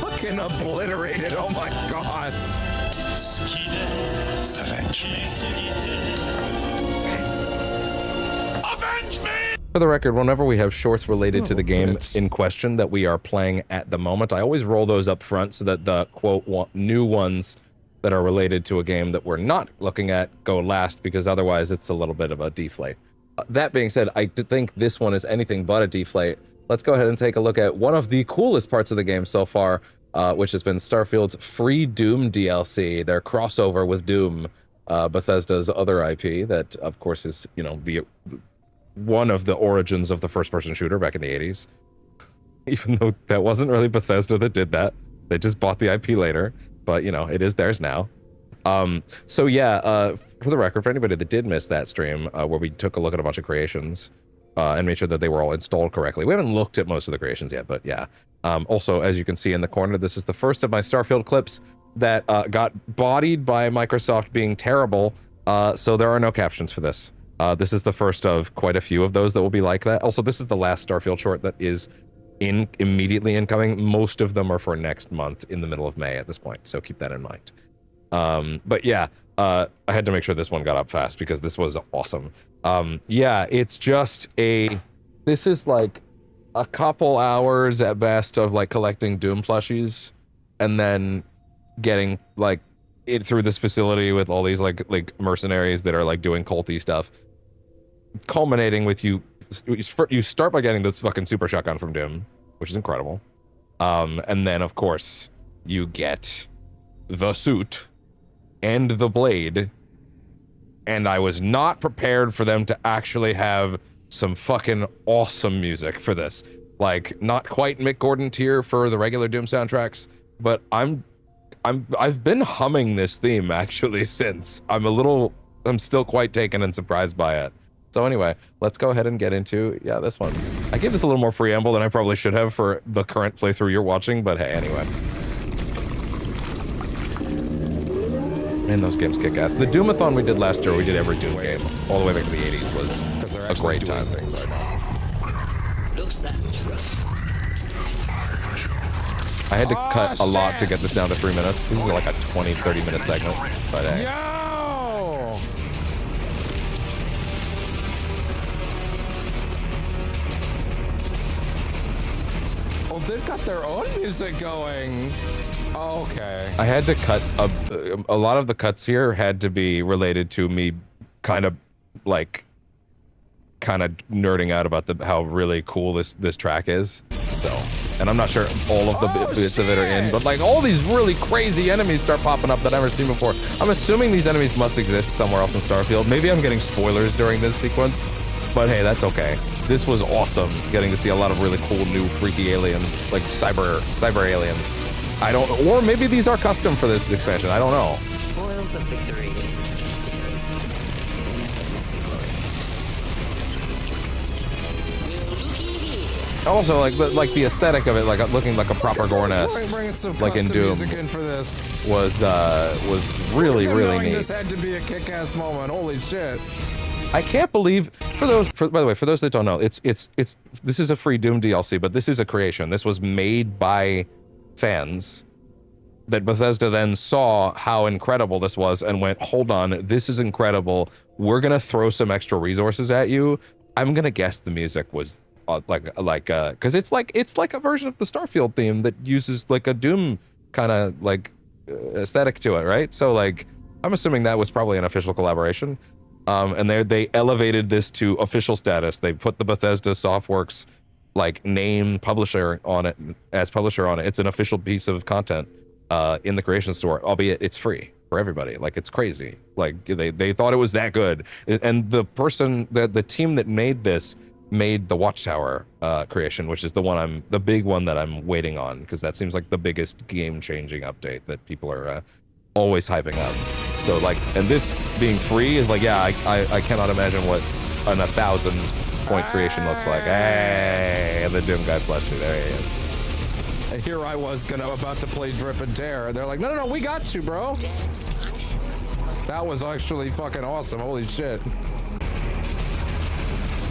Fucking obliterated, oh my god. Avenge me! For the record, whenever we have shorts related to the game in question that we are playing at the moment, I always roll those up front so that the, quote, new ones that are related to a game that we're not looking at go last, because otherwise it's a little bit of a deflate. That being said, I think this one is anything but a deflate. Let's go ahead and take a look at one of the coolest parts of the game so far, which has been Starfield's free Doom DLC, their crossover with Doom, Bethesda's other IP that, of course, is, you know, one of the origins of the first-person shooter back in the 80s. Even though that wasn't really Bethesda that did that. They just bought the IP later, but, you know, it is theirs now. So yeah, for the record, for anybody that did miss that stream, where we took a look at a bunch of creations, and made sure that they were all installed correctly. We haven't looked at most of the creations yet, but yeah. Also, as you can see in the corner, this is the first of my Starfield clips that got bodied by Microsoft being terrible, so there are no captions for this. This is the first of quite a few of those that will be like that. Also, this is the last Starfield short that is immediately incoming. Most of them are for next month in the middle of May at this point, so keep that in mind. But yeah, I had to make sure this one got up fast because this was awesome. Yeah, it's just this is like a couple hours at best of like collecting Doom plushies and then getting like it through this facility with all these like mercenaries that are like doing culty stuff, culminating with you start by getting this fucking super shotgun from Doom, which is incredible. And then of course you get the suit and the blade, and I was not prepared for them to actually have some fucking awesome music for this. Like, not quite Mick Gordon tier for the regular Doom soundtracks, but I've been humming this theme actually since. I'm still quite taken and surprised by it. So anyway, let's go ahead and get into, yeah, this one. I gave this a little more preamble than I probably should have for the current playthrough you're watching, but hey, anyway. Man, those games kick ass. The Doomathon we did last year, we did every Doom game, all the way back to the 80s, was a great time. I had to cut a lot to get this down to 3 minutes. This is like a 20-30 minute segment, but hey. Yo! Oh, they've got their own music going. Okay. I had to cut a lot of the cuts here had to be related to me kind of nerding out about how really cool this track is. So, and I'm not sure all of the bits of it are in, but like all these really crazy enemies start popping up that I've never seen before. I'm assuming these enemies must exist somewhere else in Starfield. Maybe I'm getting spoilers during this sequence, but hey, that's okay. This was awesome, getting to see a lot of really cool new freaky aliens, like cyber aliens. Or maybe these are custom for this expansion. I don't know. Spoils of victory. Also, like the aesthetic of it, like looking like a proper gore nest, like in Doom, in for this. was really neat. This had to be a kick-ass moment. Holy shit! I can't believe by the way, for those that don't know, this is a free Doom DLC, but this is a creation. This was made by fans that Bethesda then saw how incredible this was and went, hold on, this is incredible. We're gonna throw some extra resources at you. I'm gonna guess the music was because it's like a version of the Starfield theme that uses like a Doom kind of like aesthetic to it, right? So like I'm assuming that was probably an official collaboration. And they elevated this to official status. They put the Bethesda Softworks like name publisher on it as publisher on it. It's an official piece of content in the creation store, albeit it's free for everybody. Like, it's crazy. Like they thought it was that good. And the team that made this made the Watchtower creation, which is the big one that I'm waiting on, because that seems like the biggest game-changing update that people are always hyping up. So like, and this being free is like, yeah, I cannot imagine what an 1,000-point creation looks like. Hey, and the Doom guy plushie, there he is. And here I was about to play Drip and Tear. They're like, no, we got you, bro. That was actually fucking awesome. Holy shit.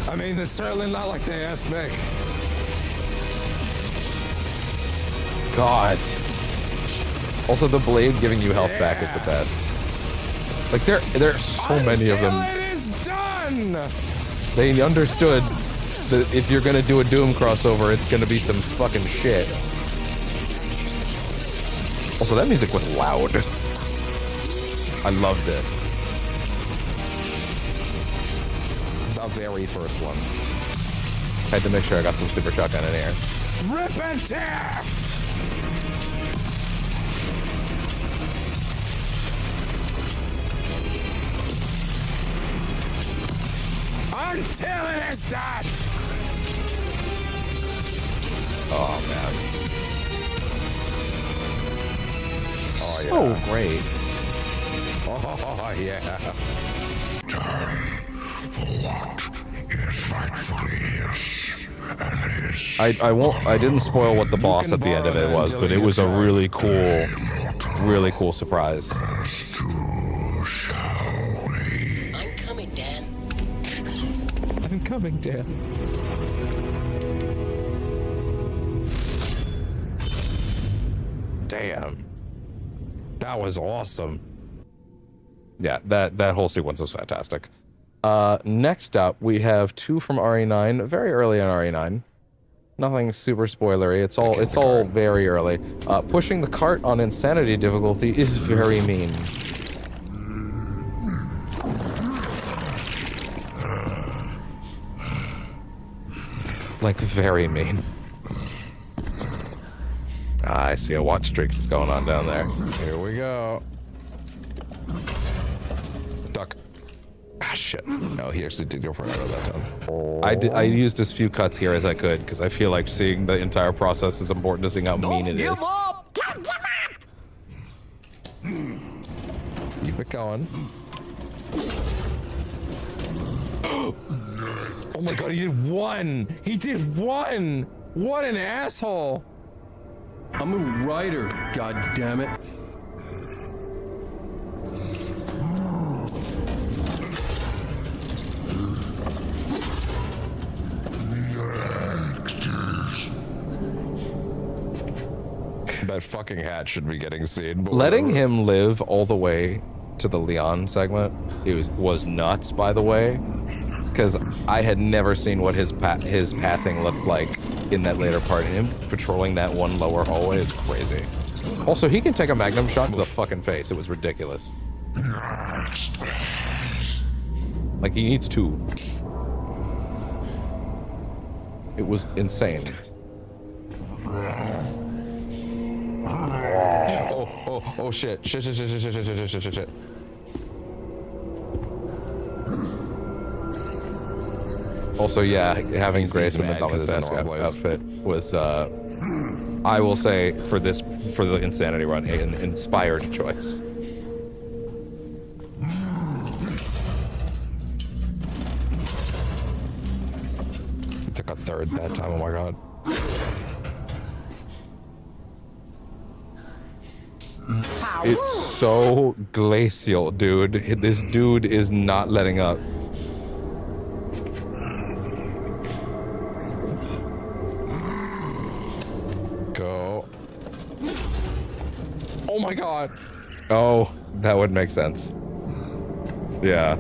I mean, it's certainly not like they asked Mick. God. Also, the blade giving you health back is the best. Like, there are so many of them. It is done! They understood that if you're gonna do a Doom crossover, it's gonna be some fucking shit. Also, that music was loud. I loved it. The very first one. Had to make sure I got some super shotgun in here. Rip and tear! Until it is done! Oh, man. Oh, So great. Oh, yeah. Time for what is rightfully his and his. I didn't spoil what the boss can at the end of borrow it that was, until but you it was a get really cool surprise. As to shall we? I'm coming, Dan. I'm coming, Dan. Damn. That was awesome. Yeah, that whole sequence was fantastic. Next up, we have 2 from RE9, very early in RE9. Nothing super spoilery. It's all very early. Pushing the cart on insanity difficulty is very mean. Like, very mean. Ah, I see a watch streak that's going on down there. Here we go. Duck. Ah, shit. No, he actually did go for another that time. I used as few cuts here as I could, because I feel like seeing the entire process is important to seeing how mean it is. Keep it going. Oh my god, he did 1! He did 1! What an asshole! I'm a writer, god damn it. That fucking hat should be getting seen. But Letting whatever. him live all the way to the Leon segment was nuts, by the way, because I had never seen what his pathing looked like in that later part. Him patrolling that one lower hallway is crazy. Also, he can take a magnum shot to the fucking face. It was ridiculous. Like, he needs 2. It was insane. Oh shit. Shit. Also, yeah, having Grace in the mad 'cause it's Dominus in our place. outfit was, I will say, for the Insanity run, an inspired choice. He took a 3rd that time, oh my god. It's so glacial, dude. This dude is not letting up. Go. Oh my god. Oh, that would make sense. Yeah.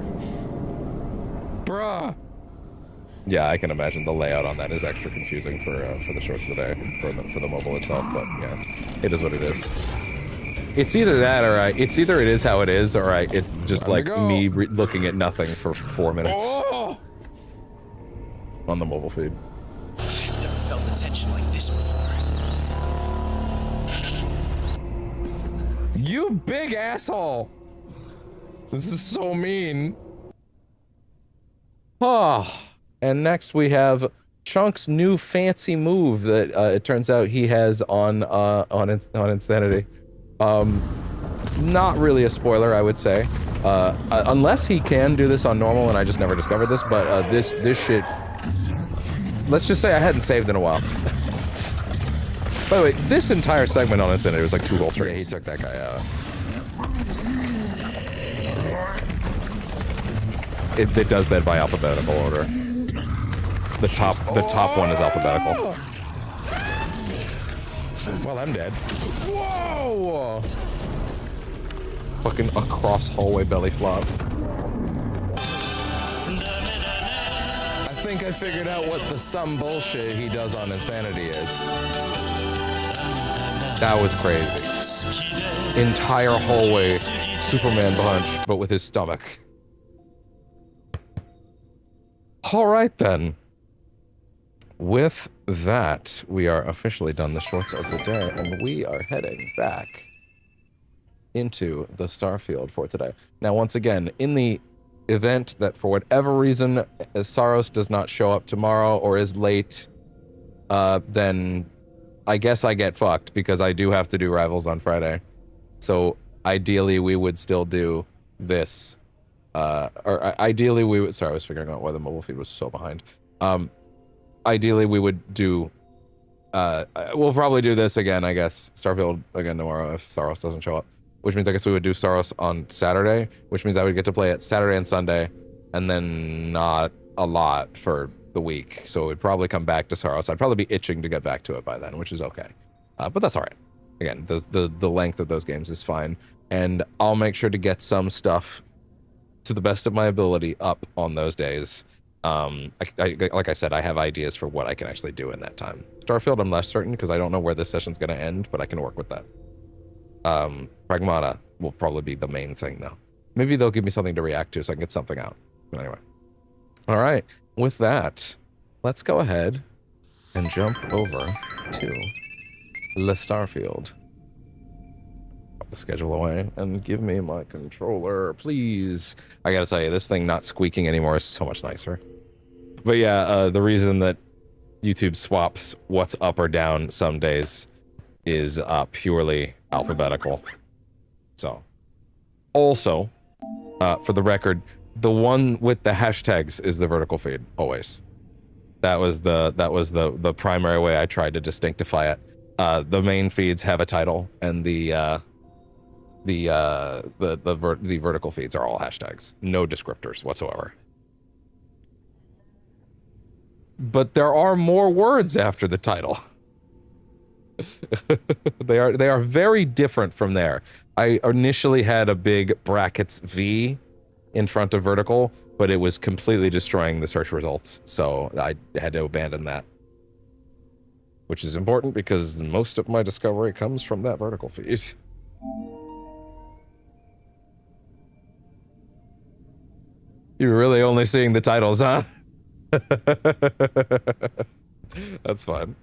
Bruh. Yeah, I can imagine the layout on that is extra confusing for the shorts today, for the mobile itself, but yeah, it is what it is. It's either that or it's either it is how it is, or it's just Time like to go. me looking at nothing for 4 minutes Oh! on the mobile feed. I've never felt a tension like this before. You big asshole! This is so mean. Ah, and next we have Chunk's new fancy move that it turns out he has on Insanity. Not really a spoiler, I would say, unless he can do this on normal, and I just never discovered this. But this shit. Let's just say I hadn't saved in a while. By the way, this entire segment on Insanity was like 2 whole Yeah, streams. he took that guy out. It does that by alphabetical order. The top one is alphabetical. Well, I'm dead. Whoa! Fucking across hallway belly flop. I think I figured out what the some bullshit he does on Insanity is. That was crazy. Entire hallway Superman punch, but with his stomach. All right then. With that, we are officially done the shorts of the day, and we are heading back into the Starfield for today. Now, once again, in the event that for whatever reason Saros does not show up tomorrow or is late, then I guess I get fucked because I do have to do Rivals on Friday. So ideally, we would still do this, ideally we would, sorry, I was figuring out why the mobile feed was so behind. Ideally we would do, we'll probably do this again, I guess, Starfield again tomorrow if Saros doesn't show up, which means I guess we would do Saros on Saturday, which means I would get to play it Saturday and Sunday, and then not a lot for the week, so it would probably come back to Saros. I'd probably be itching to get back to it by then, which is okay, but that's all right. Again, the length of those games is fine, and I'll make sure to get some stuff to the best of my ability up on those days. Like I said, I have ideas for what I can actually do in that time. Starfield, I'm less certain because I don't know where this session's going to end, but I can work with that. Pragmata will probably be the main thing, though. Maybe they'll give me something to react to so I can get something out. But anyway. All right. With that, let's go ahead and jump over to the Starfield. Pop the schedule away and give me my controller, please. I gotta tell you, this thing not squeaking anymore is so much nicer. But yeah, the reason that YouTube swaps what's up or down some days is purely alphabetical. So, also, for the record, the one with the hashtags is the vertical feed always. That was the primary way I tried to distinctify it. The main feeds have a title, and the vertical feeds are all hashtags, no descriptors whatsoever. But there are more words after the title. they are very different from there. I initially had a big brackets V in front of vertical, but it was completely destroying the search results, so I had to abandon that. Which is important because most of my discovery comes from that vertical feed. You're really only seeing the titles, huh? That's fun.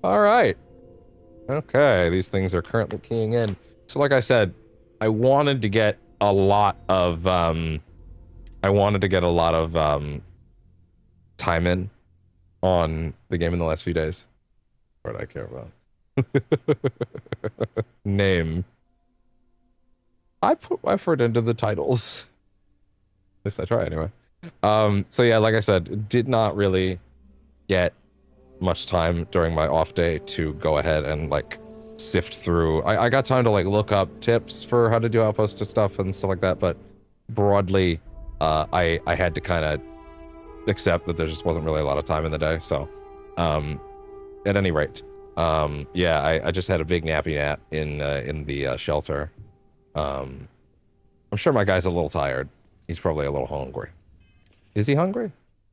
All right. Okay, these things are currently keying in. So like I said, I wanted to get a lot of time in on the game in the last few days. What do I care about? Name. I put effort into the titles. At least I try anyway. So yeah, like I said, did not really get much time during my off day to go ahead and like sift through. I got time to like look up tips for how to do outposts and stuff and stuff like that, but broadly, I had to kind of accept that there just wasn't really a lot of time in the day. So, at any rate, yeah, I just had a big nappy nap in the shelter. I'm sure my guy's a little tired. He's probably a little hungry. Is he hungry?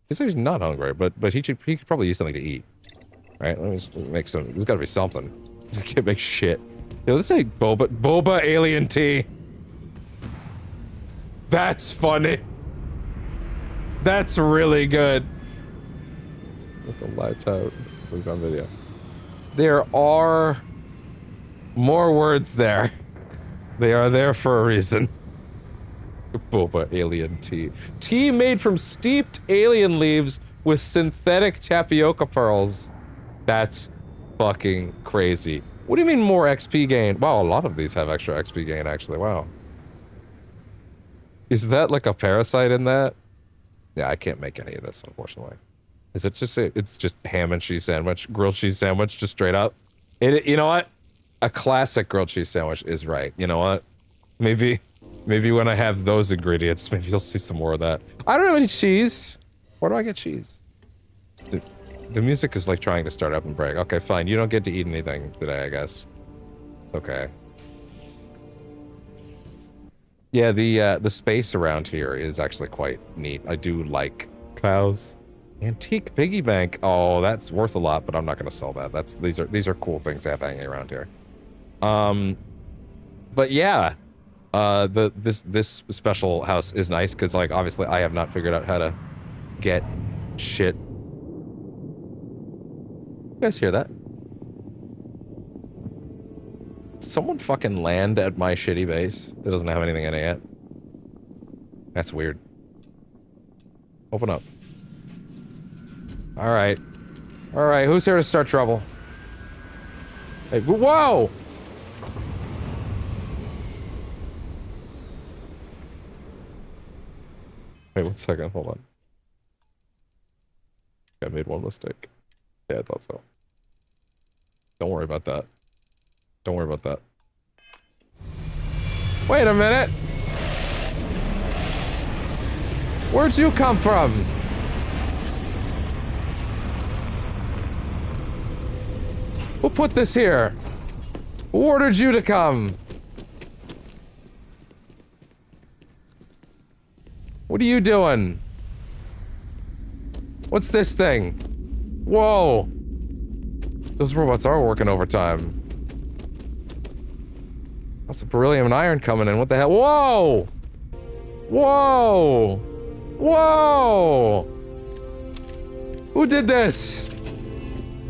He said he's not hungry, but he could probably use something to eat. Right? Let me just make some. There's got to be something. I can't make shit. Yo, let's say boba alien tea. That's funny. That's really good. Let the lights out. We've on video. There are more words there. They are there for a reason. Boba alien tea. Tea made from steeped alien leaves with synthetic tapioca pearls. That's fucking crazy. What do you mean more XP gain? Wow, a lot of these have extra XP gain actually. Wow. Is that like a parasite in that? Yeah, I can't make any of this, unfortunately. Is it just it's just ham and cheese sandwich, grilled cheese sandwich, just straight up? You know what? A classic grilled cheese sandwich is right. You know what? Maybe when I have those ingredients, maybe you'll see some more of that. I don't have any cheese. Where do I get cheese? The music is like trying to start up and break. Okay, fine. You don't get to eat anything today, I guess. Okay. Yeah, the space around here is actually quite neat. I do like cows. Antique piggy bank. Oh, that's worth a lot, but I'm not going to sell that. These are cool things to have hanging around here. But yeah, this special house is nice because like obviously I have not figured out how to get shit. You guys hear that? Did someone fucking land at my shitty base that doesn't have anything in it yet? That's weird. Open up. Alright. Alright, who's here to start trouble? Hey, whoa! Wait 1 second, hold on. I made one mistake. Yeah, I thought so. Don't worry about that. Don't worry about that. Wait a minute! Where'd you come from? Who put this here? Who ordered you to come? What are you doing? What's this thing? Whoa! Those robots are working overtime. Lots of beryllium and iron coming in. What the hell? Whoa! Whoa! Whoa! Who did this?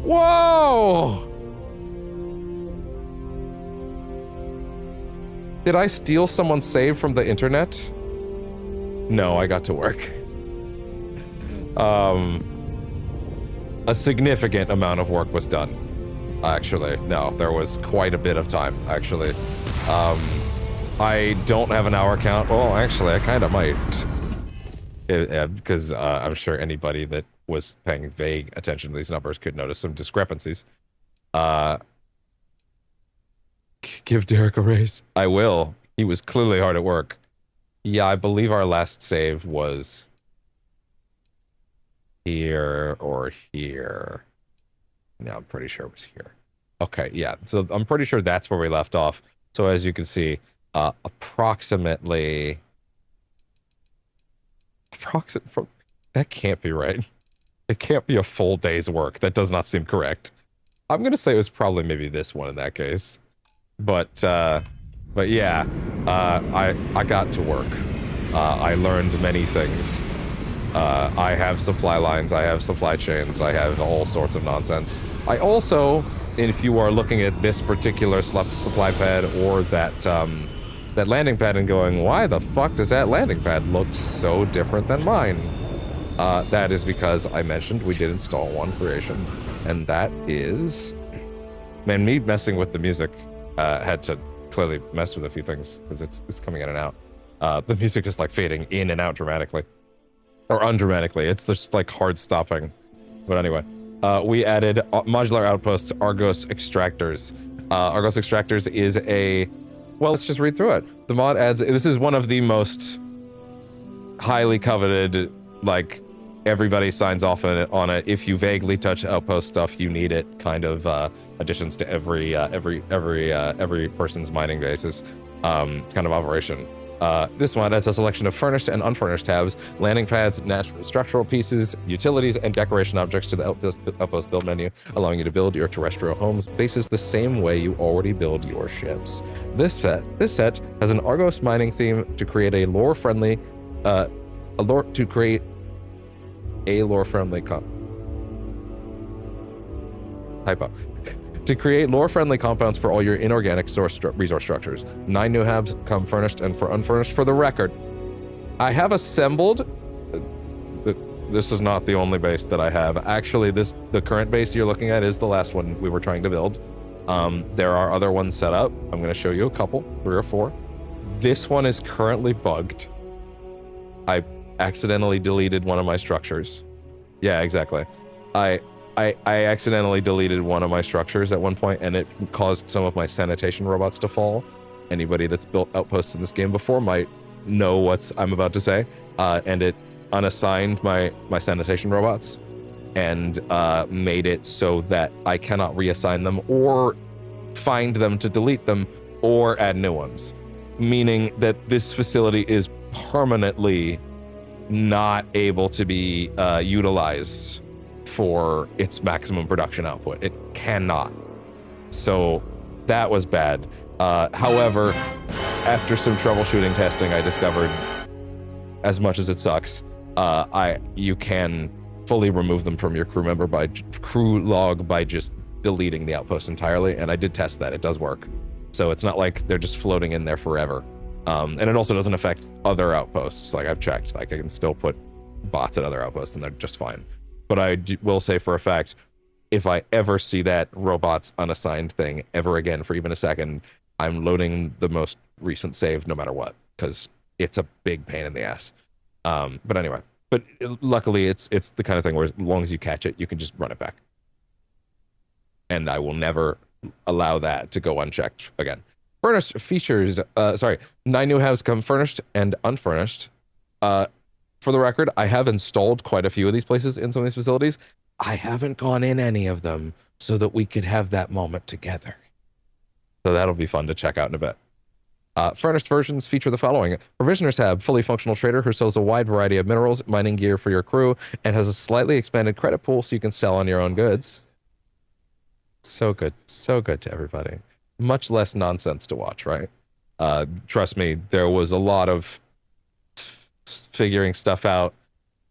Whoa! Did I steal someone's save from the internet? No, I got to work. A significant amount of work was done. Actually, no, there was quite a bit of time, actually. I don't have an hour count. Well, actually, I kind of might. Because I'm sure anybody that was paying vague attention to these numbers could notice some discrepancies. Give Derek a raise. I will. He was clearly hard at work. Yeah, I believe our last save was here or here. No, I'm pretty sure it was here. Okay, yeah. So I'm pretty sure that's where we left off. So as you can see, approximately... That can't be right. It can't be a full day's work. That does not seem correct. I'm gonna say it was probably maybe this one in that case. But yeah, I got to work. I learned many things. I have supply lines, I have supply chains, I have all sorts of nonsense. I also, if you are looking at this particular supply pad or that that landing pad and going, why the fuck does that landing pad look so different than mine? That is because I mentioned we did install one creation, and that is... Man, me messing with the music had to clearly mess with a few things, because it's coming in and out. The music is like fading in and out dramatically. Or undramatically, it's just like hard stopping. But anyway, we added modular outposts, Argos Extractors. Argos Extractors is a... Well, let's just read through it. The mod adds... This is one of the most highly coveted, like, everybody signs off on it. If you vaguely touch outpost stuff, you need it kind of additions to every person's mining basis kind of operation. This mod adds a selection of furnished and unfurnished tabs, landing pads, structural pieces, utilities, and decoration objects to the outpost build menu, allowing you to build your terrestrial homes bases the same way you already build your ships. This set has an Argos mining theme to create a lore-friendly To create lore-friendly compounds for all your inorganic resource structures. 9 new habs come furnished and for unfurnished. For the record, I have assembled... This is not the only base that I have. Actually, the current base you're looking at is the last one we were trying to build. There are other ones set up. I'm going to show you a couple, 3 or 4. This one is currently bugged. I accidentally deleted one of my structures. Yeah, exactly. I accidentally deleted one of my structures at one point, and it caused some of my sanitation robots to fall. Anybody that's built outposts in this game before might know what I'm about to say. And it unassigned my sanitation robots and made it so that I cannot reassign them or find them to delete them or add new ones. Meaning that this facility is permanently not able to be utilized for its maximum production output. It cannot. So that was bad. However, after some troubleshooting testing, I discovered, as much as it sucks, you can fully remove them from your crew log by just deleting the outpost entirely, and I did test that. It does work. So it's not like they're just floating in there forever. And it also doesn't affect other outposts. Like, I've checked. Like, I can still put bots at other outposts, and they're just fine. But I will say for a fact, if I ever see that robots unassigned thing ever again for even a second, I'm loading the most recent save no matter what, because it's a big pain in the ass. But anyway, but luckily it's the kind of thing where as long as you catch it, you can just run it back. And I will never allow that to go unchecked again. Furnished features, 9 new halves come furnished and unfurnished. For the record, I have installed quite a few of these places in some of these facilities. I haven't gone in any of them so that we could have that moment together. So that'll be fun to check out in a bit. Furnished versions feature the following. Provisioners tab, fully functional trader who sells a wide variety of minerals, mining gear for your crew, and has a slightly expanded credit pool so you can sell on your own goods. So good to everybody. Much less nonsense to watch, right? Trust me, there was a lot of figuring stuff out,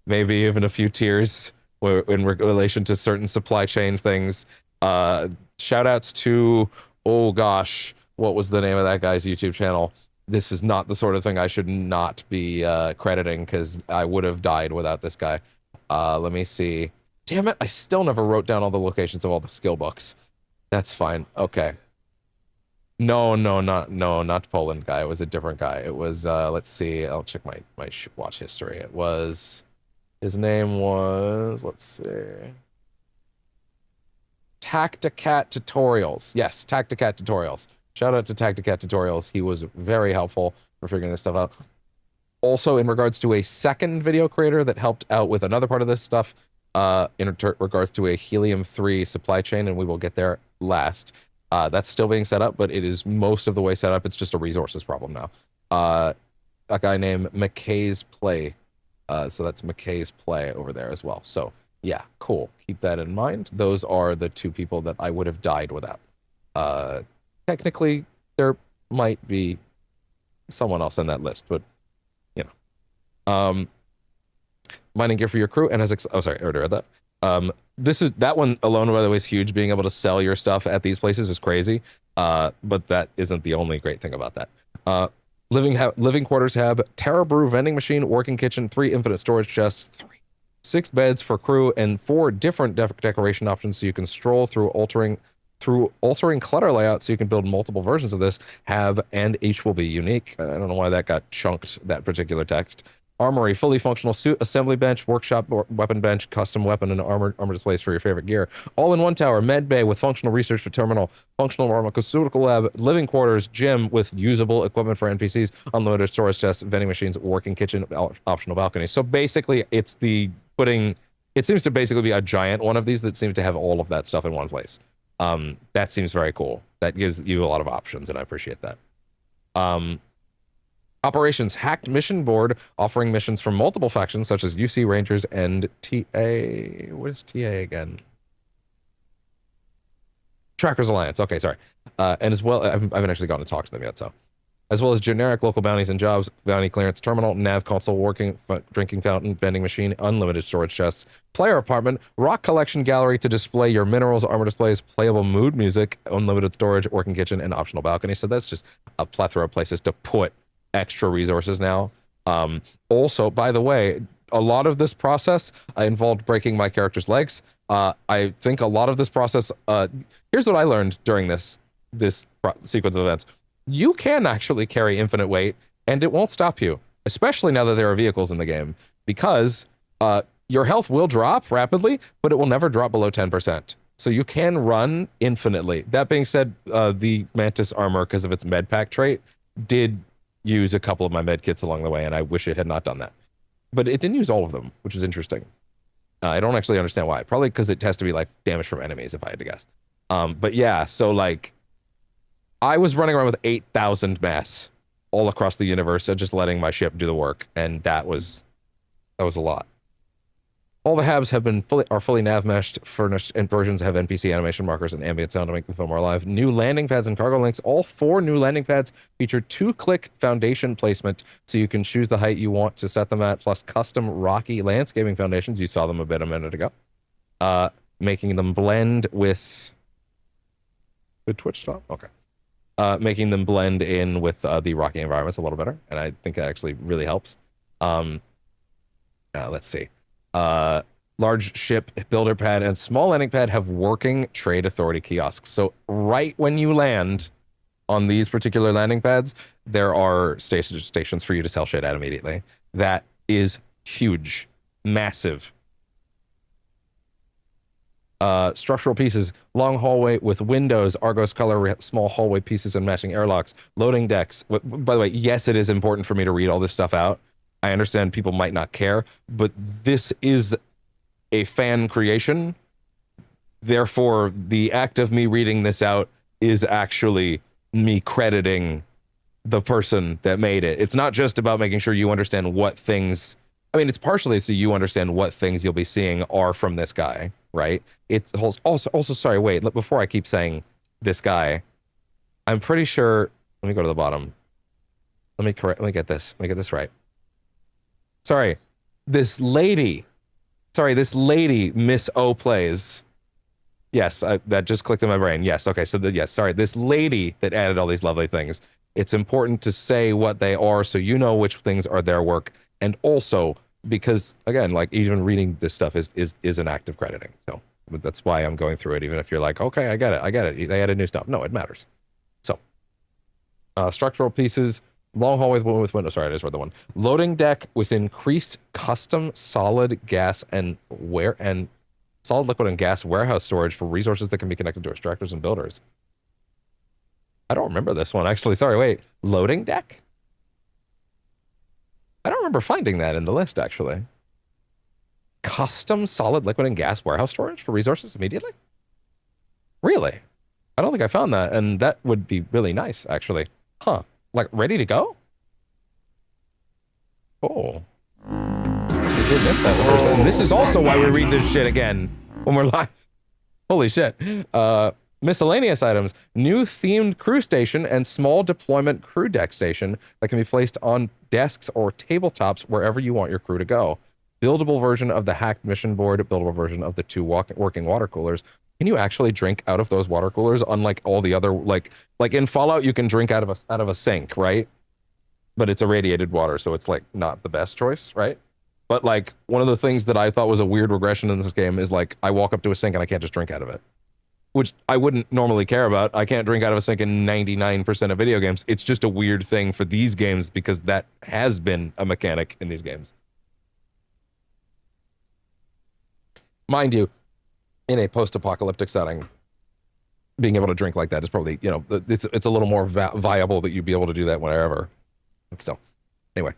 maybe even a few tears in relation to certain supply chain things. Shout outs to, oh gosh, what was the name of that guy's YouTube channel? This is not the sort of thing I should not be crediting, because I would have died without this guy. Let me see. Damn it, I still never wrote down all the locations of all the skill books. That's fine. Okay. No, not Poland guy. It was a different guy. It was, let's see. I'll check my watch history. It was, his name was, let's see. Tacticat Tutorials. Yes, Tacticat Tutorials. Shout out to Tacticat Tutorials. He was very helpful for figuring this stuff out. Also, in regards to a second video creator that helped out with another part of this stuff, in regards to a helium-3 supply chain, and we will get there last. That's still being set up, but it is most of the way set up. It's just a resources problem now. A guy named McKay's Play. So that's McKay's Play over there as well. So yeah, cool. Keep that in mind. Those are the two people that I would have died without. Technically, there might be someone else in that list, but you know. Mining gear for your crew and has oh sorry, I already read that. That one alone, by the way, is huge. Being able to sell your stuff at these places is crazy. But that isn't the only great thing about that. Living quarters have Terra Brew vending machine, working kitchen, 3 infinite storage chests, 6 beds for crew, and 4 different decoration options so you can stroll through altering clutter layout so you can build multiple versions of this. And each will be unique. I don't know why that got chunked, that particular text. Armory, fully functional suit, assembly bench, workshop, weapon bench, custom weapon, and armor displays for your favorite gear. All in one tower, med bay with functional research for terminal, functional pharmaceutical lab, living quarters, gym with usable equipment for NPCs, unlimited storage chests, vending machines, working kitchen, optional balcony. So basically, it seems to basically be a giant one of these that seems to have all of that stuff in one place. That seems very cool. That gives you a lot of options, and I appreciate that. Operations, hacked mission board offering missions from multiple factions such as UC Rangers and TA. What is TA again? Trackers Alliance. Okay, sorry. And as well, I haven't actually gotten to talk to them yet, so. As well as generic local bounties and jobs, bounty clearance terminal, nav console, working drinking fountain, vending machine, unlimited storage chests, player apartment, rock collection gallery to display your minerals, armor displays, playable mood music, unlimited storage, working kitchen, and optional balcony. So that's just a plethora of places to put extra resources now. Also, by the way, a lot of this process involved breaking my character's legs. I think a lot of this process, here's what I learned during this sequence of events. You can actually carry infinite weight and it won't stop you, especially now that there are vehicles in the game, because your health will drop rapidly, but it will never drop below 10%. So you can run infinitely. That being said, the Mantis armor, because of its med pack trait, did use a couple of my med kits along the way, and I wish it had not done that. But it didn't use all of them, which is interesting. I don't actually understand why. Probably because it has to be like damage from enemies, if I had to guess. But yeah, so like I was running around with 8,000 mass all across the universe, just letting my ship do the work, and that was a lot. All the habs have been fully nav meshed, furnished, and versions have NPC animation markers and ambient sound to make them feel more alive. New landing pads and cargo links. All 4 new landing pads feature 2-click foundation placement, so you can choose the height you want to set them at, plus custom rocky landscaping foundations. You saw them a minute ago. Making them blend with... Did Twitch stop? Okay. Making them blend in with the rocky environments a little better, and I think that actually really helps. Let's see. Large ship builder pad and small landing pad have working trade authority kiosks. So right when you land on these particular landing pads, there are stations for you to sell shit at immediately. That is huge, massive. Structural pieces, long hallway with windows, Argos color, small hallway pieces and matching airlocks, loading decks. By the way, yes, it is important for me to read all this stuff out. I understand people might not care, but this is a fan creation. Therefore, the act of me reading this out is actually me crediting the person that made it. It's not just about making sure you understand what things, I mean, it's partially so you understand what things you'll be seeing are from this guy, right? It's also, sorry, wait, before I keep saying this guy, I'm pretty sure, let me go to the bottom. Let me get this right. Sorry, this lady, Miss O Plays. Yes, that just clicked in my brain. Yes, okay, so yes, sorry, this lady that added all these lovely things. It's important to say what they are so you know which things are their work, and also because, again, like even reading this stuff is an act of crediting. So that's why I'm going through it, even if you're like, okay, I get it. They added new stuff. No, it matters. So, structural pieces, long hallway with windows. Sorry, I just read the one. Loading deck with increased custom solid gas and solid liquid and gas warehouse storage for resources that can be connected to extractors and builders. I don't remember this one, actually. Sorry, wait. Loading deck? I don't remember finding that in the list, actually. Custom solid liquid and gas warehouse storage for resources immediately? Really? I don't think I found that, and that would be really nice, actually. Huh. Like, ready to go? Oh. Actually did miss that the first time. This is also why we read this shit again when we're live. Holy shit. Miscellaneous items, new themed crew station and small deployment crew deck station that can be placed on desks or tabletops wherever you want your crew to go. Buildable version of the hacked mission board, buildable version of the 2 working water coolers. Can you actually drink out of those water coolers? Unlike all the other, like in Fallout, you can drink out of a sink, right? But it's irradiated water, so it's like not the best choice, right? But like one of the things that I thought was a weird regression in this game is like I walk up to a sink and I can't just drink out of it. Which I wouldn't normally care about. I can't drink out of a sink in 99% of video games. It's just a weird thing for these games because that has been a mechanic in these games. Mind you, in a post-apocalyptic setting, being able to drink like that is probably, you know, it's a little more viable that you'd be able to do that wherever. But still. Anyway.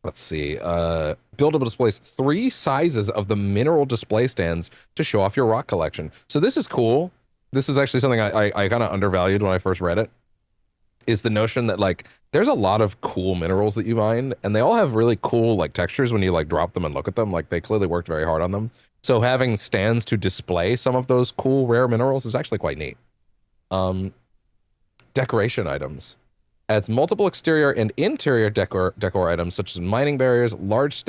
Let's see. Buildable displays 3 sizes of the mineral display stands to show off your rock collection. So this is cool. This is actually something I kind of undervalued when I first read it. Is the notion that like there's a lot of cool minerals that you mine, and they all have really cool like textures when you like drop them and look at them. Like they clearly worked very hard on them. So having stands to display some of those cool rare minerals is actually quite neat. Decoration items. Adds multiple exterior and interior decor items such as mining barriers, large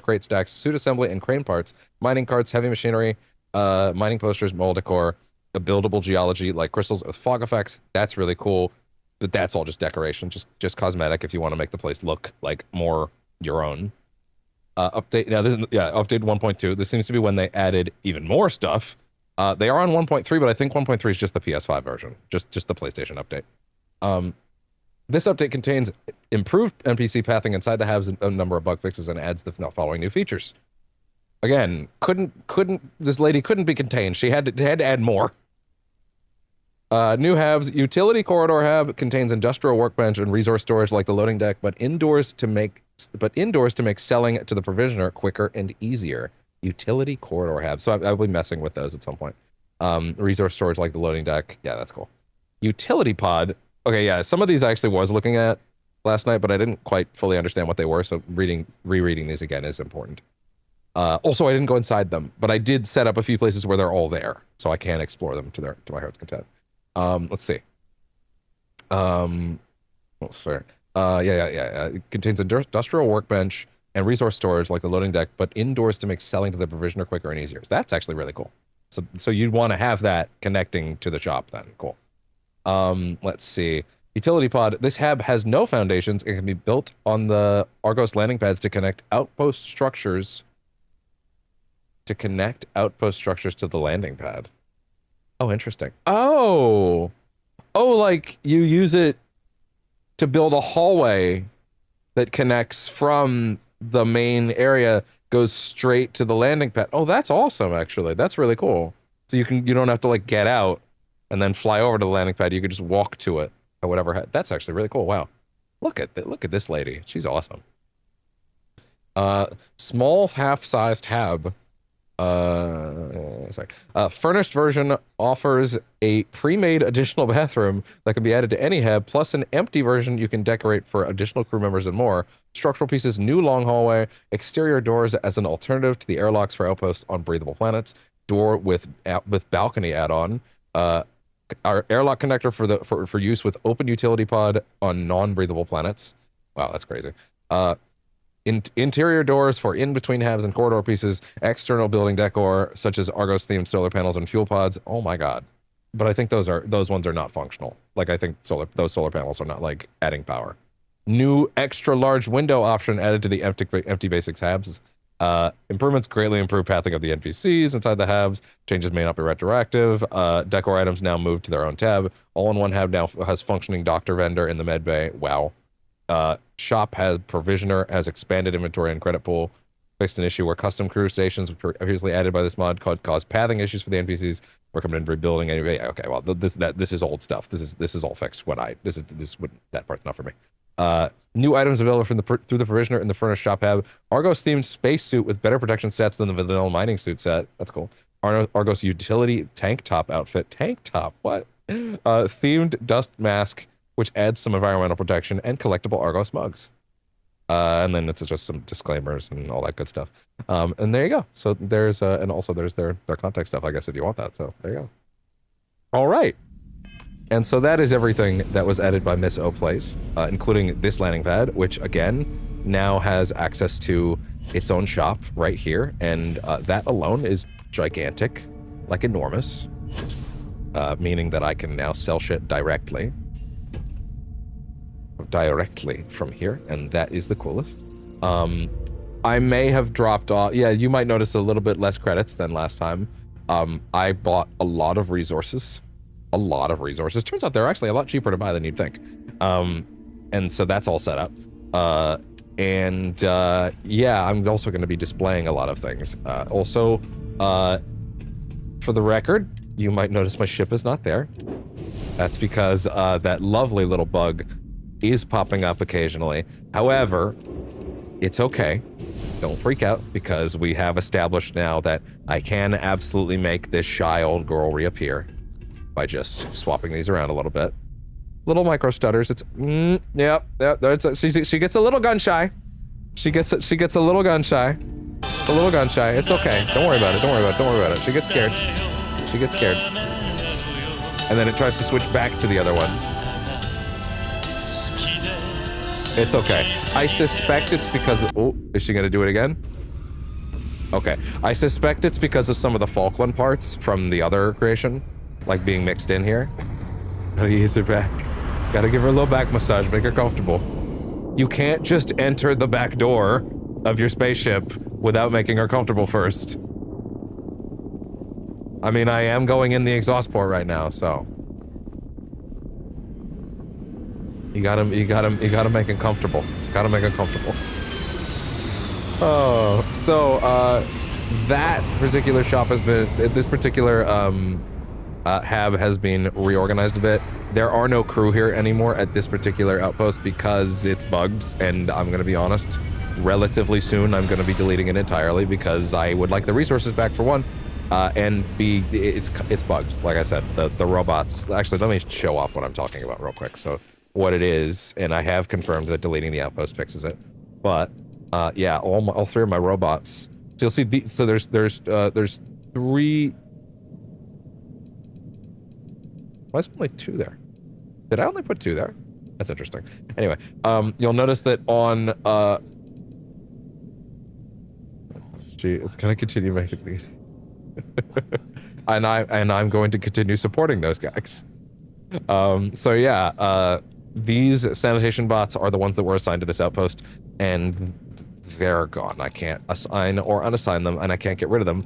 crate stacks, suit assembly, and crane parts, mining carts, heavy machinery, mining posters, mold decor, a buildable geology like crystals with fog effects. That's really cool, but that's all just decoration, just cosmetic if you want to make the place look like more your own. Update now. This is update 1.2. This seems to be when they added even more stuff. They are on 1.3, but I think 1.3 is just the PS5 version, just the PlayStation update. This update contains improved NPC pathing inside the halves, a number of bug fixes, and adds the following new features. Again, this lady couldn't be contained. She had to add more. New halves, utility corridor hab contains industrial workbench and resource storage like the loading deck, but indoors to make selling to the provisioner quicker and easier. Utility corridor hab. So I'll be messing with those at some point. Resource storage like the loading deck. Yeah, that's cool. Utility pod. Okay, yeah, some of these I actually was looking at last night, but I didn't quite fully understand what they were, so rereading these again is important. Also, I didn't go inside them, but I did set up a few places where they're all there, so I can explore them to my heart's content. Let's see. That's fair. It contains industrial workbench and resource storage like the loading deck, but indoors to make selling to the provisioner quicker and easier. So that's actually really cool. So you'd want to have that connecting to the shop then. Cool. Let's see. Utility pod. This hab has no foundations and can be built on the Argos landing pads to connect outpost structures to the landing pad. Oh, interesting. Oh, like you use it to build a hallway that connects from the main area goes straight to the landing pad. Oh, that's awesome, actually. That's really cool. So you don't have to like get out and then fly over to the landing pad. You could just walk to it or whatever. That's actually really cool. Wow. Look at this lady. She's awesome. Small half-sized hab. Furnished version offers a pre-made additional bathroom that can be added to any hab, plus an empty version you can decorate for additional crew members and more. Structural pieces, new long hallway, exterior doors as an alternative to the airlocks for outposts on breathable planets, door with balcony add-on, our airlock connector for use with open utility pod on non-breathable planets. Wow, that's crazy. Interior doors for in-between habs and corridor pieces, external building decor, such as Argos-themed solar panels and fuel pods. Oh my god. But I think those ones are not functional. Like, I think those solar panels are not, like, adding power. New extra-large window option added to the empty basics habs. Improvements greatly improve pathing of the NPCs inside the habs. Changes may not be retroactive. Decor items now move to their own tab. All-in-one hab now has functioning doctor vendor in the med bay. Wow. Shop has provisioner, has expanded inventory and credit pool. Fixed an issue where custom crew stations, which were previously added by this mod, caused pathing issues for the NPCs. We're coming in rebuilding anyway. Okay, well, this is old stuff. This is all fixed. That part's not for me. New items available through the provisioner in the furnished shop hab. Argos themed space suit with better protection stats than the vanilla mining suit set. That's cool. Argos utility tank top outfit. Tank top. What? Themed dust mask, which adds some environmental protection, and collectible Argos mugs. And then it's just some disclaimers and all that good stuff. And there you go. So there's and also there's their contact stuff, I guess, if you want that. So there you go. All right. And so that is everything that was added by Miss O Place, including this landing pad, which again now has access to its own shop right here, and that alone is gigantic, like enormous, meaning that I can now sell shit directly from here, and that is the coolest. I may have dropped off. Yeah, you might notice a little bit less credits than last time. I bought a lot of resources. Turns out they're actually a lot cheaper to buy than you'd think. And so that's all set up. Yeah, I'm also going to be displaying a lot of things. Also, for the record, you might notice my ship is not there. That's because that lovely little bug is popping up occasionally. However, it's okay. Don't freak out, because we have established now that I can absolutely make this shy old girl reappear by just swapping these around a little bit. Little micro stutters. It's she gets a little gun shy. She gets a little gun shy. Just a little gun shy. It's okay. Don't worry about it. She gets scared. And then it tries to switch back to the other one. It's okay. I suspect it's because of, oh, is she gonna do it again? Okay. I suspect it's because of some of the Falkland parts from the other creation, like being mixed in here. Gotta ease her back. Gotta give her a little back massage, make her comfortable. You can't just enter the back door of your spaceship without making her comfortable first. I mean, I am going in the exhaust port right now, so. You gotta make it comfortable. Gotta make it comfortable. Oh, so, that particular shop has been, this particular, hab has been reorganized a bit. There are no crew here anymore at this particular outpost because it's bugged, and I'm gonna be honest, relatively soon I'm gonna be deleting it entirely because I would like the resources back for one, and B, it's bugged. Like I said, the robots, actually let me show off what I'm talking about real quick. So what it is, and I have confirmed that deleting the outpost fixes it, but yeah, all three of my robots. So you'll see so there's three. Why is only two there? Did I only put two there? That's interesting. Anyway, you'll notice that on it's gonna continue making these. and I'm going to continue supporting those guys. So yeah, these sanitation bots are the ones that were assigned to this outpost, and they're gone. I can't assign or unassign them, and I can't get rid of them.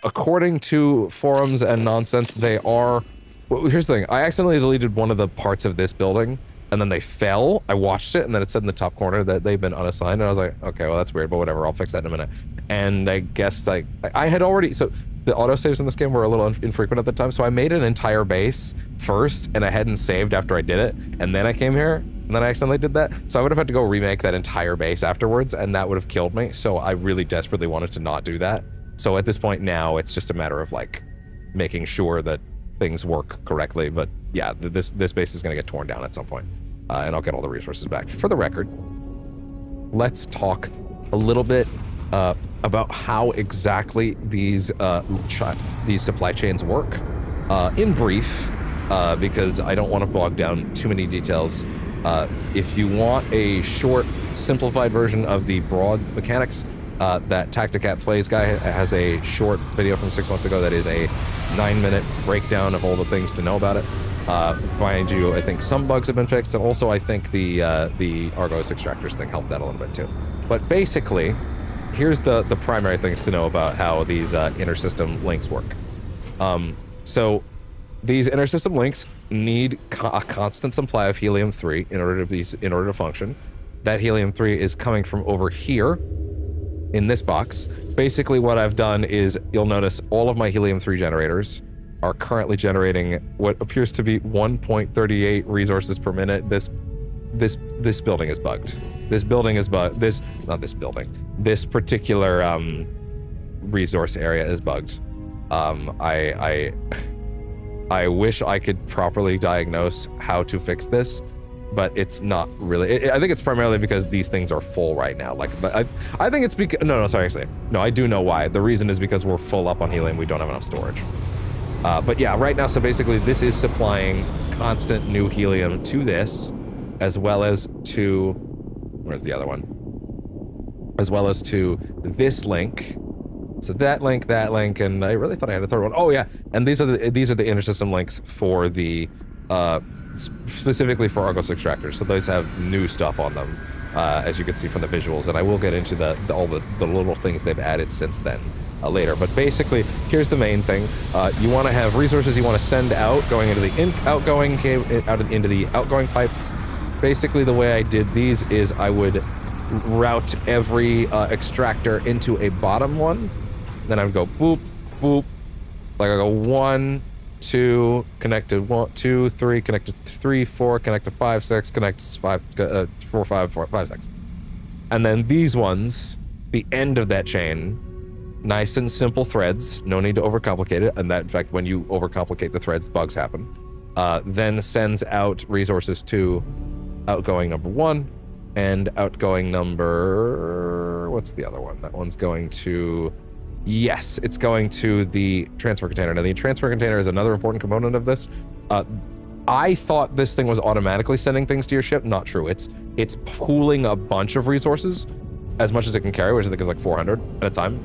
According to forums and nonsense, they are. Well, here's the thing. I accidentally deleted one of the parts of this building, and then they fell. I watched it, and then it said in the top corner that they've been unassigned, and I was like, okay, well, that's weird, but whatever, I'll fix that in a minute. And I guess, like, I had already, so the autosaves in this game were a little infrequent at the time, so I made an entire base first, and I hadn't saved after I did it, and then I came here, and then I accidentally did that, so I would have had to go remake that entire base afterwards, and that would have killed me, so I really desperately wanted to not do that. So at this point now, it's just a matter of, like, making sure that things work correctly, but yeah, this base is going to get torn down at some point, and I'll get all the resources back. For the record, let's talk a little bit about how exactly these supply chains work. In brief, because I don't want to bog down too many details. If you want a short, simplified version of the broad mechanics, that Tacticat Plays guy has a short video from 6 months ago that is a 9-minute breakdown of all the things to know about it. Mind you, I think some bugs have been fixed, and also I think the Argos extractors thing helped that a little bit too. But basically, here's the primary things to know about how these intersystem links work. So these intersystem links need a constant supply of helium-3 in order to function. That helium-3 is coming from over here in this box. Basically what I've done is, you'll notice all of my helium-3 generators are currently generating what appears to be 1.38 resources per minute. This building is bugged. This particular resource area is bugged. I wish I could properly diagnose how to fix this, but it's not really. I think it's primarily because these things are full right now. Like, but I think it's because no, I do know why. The reason is because we're full up on helium. We don't have enough storage. But yeah, right now, so basically this is supplying constant new helium to this, as well as to, where's the other one? As well as to this link. So that link, and I really thought I had a third one. Oh yeah, and these are the intersystem links for the specifically for Argos extractors. So those have new stuff on them, as you can see from the visuals, and I will get into all the little things they've added since then later. But basically, here's the main thing: you want to have resources you want to send out, going into the into the outgoing pipe. Basically, the way I did these is I would route every extractor into a bottom one. Then I would go boop, boop, like I go 1, 2, connect to 1, 2, 3, connect to 3, 4, connect to 5, 6, connect to 4, 5, 6. And then these ones, the end of that chain, nice and simple threads, no need to overcomplicate it. And that, in fact, when you overcomplicate the threads, bugs happen. Then sends out resources to outgoing number 1 and outgoing number, what's the other one? That one's going to, yes, it's going to the transfer container. Now the transfer container is another important component of this. I thought this thing was automatically sending things to your ship. Not true. It's pooling a bunch of resources, as much as it can carry, which I think is like 400 at a time.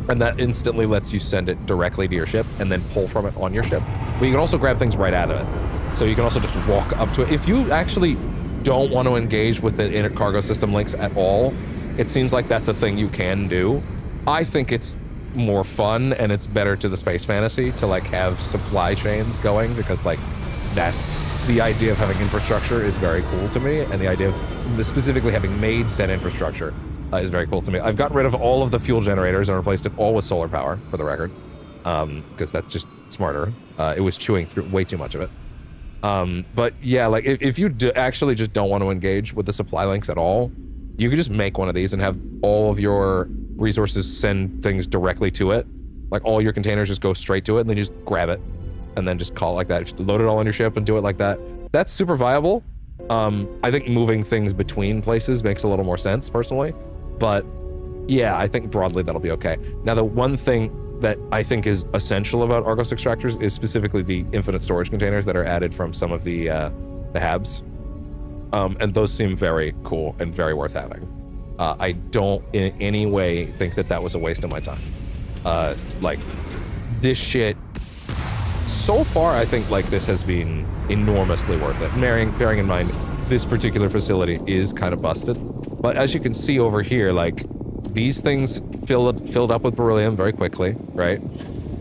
And that instantly lets you send it directly to your ship and then pull from it on your ship. But you can also grab things right out of it. So you can also just walk up to it. If you actually don't want to engage with the intercargo system links at all, it seems like that's a thing you can do. I think it's more fun and it's better to the space fantasy to like have supply chains going, because like that's the idea of having infrastructure is very cool to me, and the idea of specifically having made said infrastructure is very cool to me. I've gotten rid of all of the fuel generators and replaced it all with solar power, for the record, because that's just smarter. It was chewing through way too much of it. But yeah, like if you actually just don't want to engage with the supply links at all, you could just make one of these and have all of your resources send things directly to it. Like all your containers just go straight to it, and then you just grab it and then just call it like that. If you load it all on your ship and do it like that, that's super viable. I think moving things between places makes a little more sense personally, but yeah, I think broadly that'll be okay. Now, the one thing that I think is essential about Argos extractors is specifically the infinite storage containers that are added from some of the HABs. And those seem very cool and very worth having. I don't in any way think that was a waste of my time. Like, this shit, so far, I think like this has been enormously worth it. Bearing in mind, this particular facility is kind of busted. But as you can see over here, like, these things filled up with beryllium very quickly, right?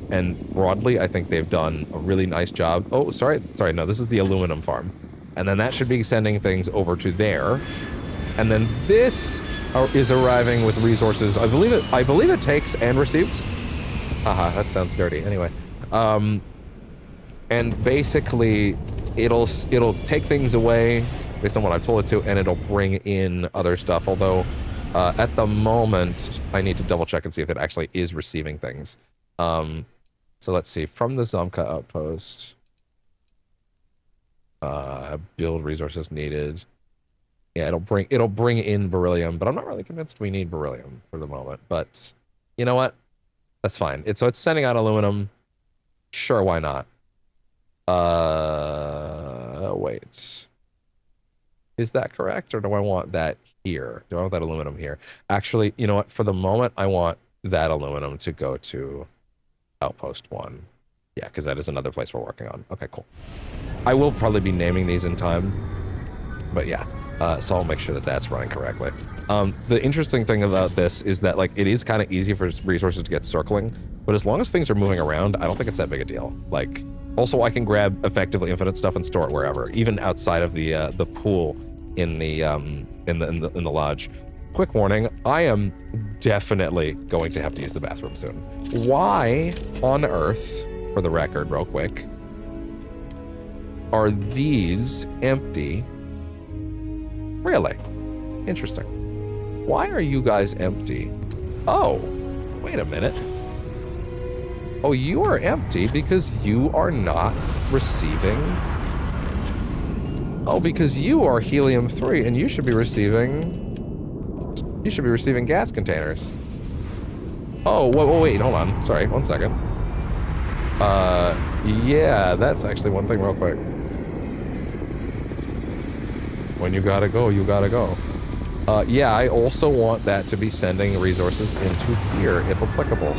And broadly, I think they've done a really nice job. Oh, sorry, no, this is the aluminum farm. and then that should be sending things over to there. And then this is arriving with resources. I believe it takes and receives. Haha, that sounds dirty. Anyway, and basically it'll take things away based on what I've told it to, and it'll bring in other stuff. Although at the moment I need to double check and see if it actually is receiving things. So let's see, from the Zomka outpost, build resources needed. Yeah, it'll bring in beryllium, but I'm not really convinced we need beryllium for the moment. But you know what? That's fine. So it's sending out aluminum. Sure, why not? Wait. Is that correct, or do I want that here? Do I want that aluminum here? Actually, you know what? For the moment, I want that aluminum to go to Outpost 1. Yeah, because that is another place we're working on. Okay, cool. I will probably be naming these in time, but yeah. So I'll make sure that that's running correctly. The interesting thing about this is that, like, it is kind of easy for resources to get circling, but as long as things are moving around, I don't think it's that big a deal. Like, also I can grab effectively infinite stuff and store it wherever, even outside of the pool in the lodge. Quick warning, I am definitely going to have to use the bathroom soon. Why on earth, for the record, real quick, are these empty? Really? Interesting. Why are you guys empty? Oh, wait a minute. Oh, you are empty because you are not receiving... Oh, because you are helium-3 and you should be receiving... You should be receiving gas containers. Oh, wait, hold on. Sorry, 1 second. Yeah, that's actually one thing real quick. When you gotta go, you gotta go. Yeah, I also want that to be sending resources into here, if applicable.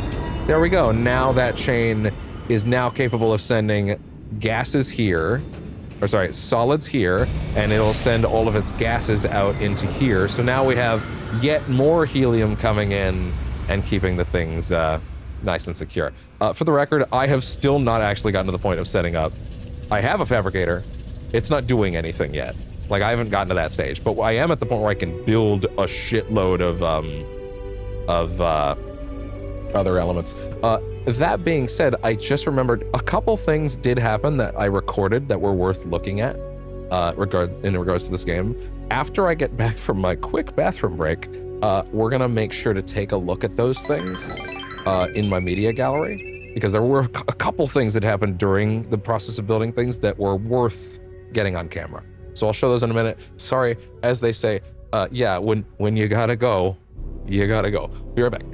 There we go. Now that chain is now capable of sending gases here, or sorry, solids here, and it'll send all of its gases out into here. So now we have yet more helium coming in and keeping the things nice and secure. For the record, I have still not actually gotten to the point of setting up. I have a fabricator. It's not doing anything yet. Like, I haven't gotten to that stage, but I am at the point where I can build a shitload of other elements. That being said, I just remembered a couple things did happen that I recorded that were worth looking at in regards to this game. After I get back from my quick bathroom break, we're gonna make sure to take a look at those things in my media gallery, because there were a couple things that happened during the process of building things that were worth getting on camera. So I'll show those in a minute. Sorry, as they say, yeah, when you gotta go, you gotta go. Be right back.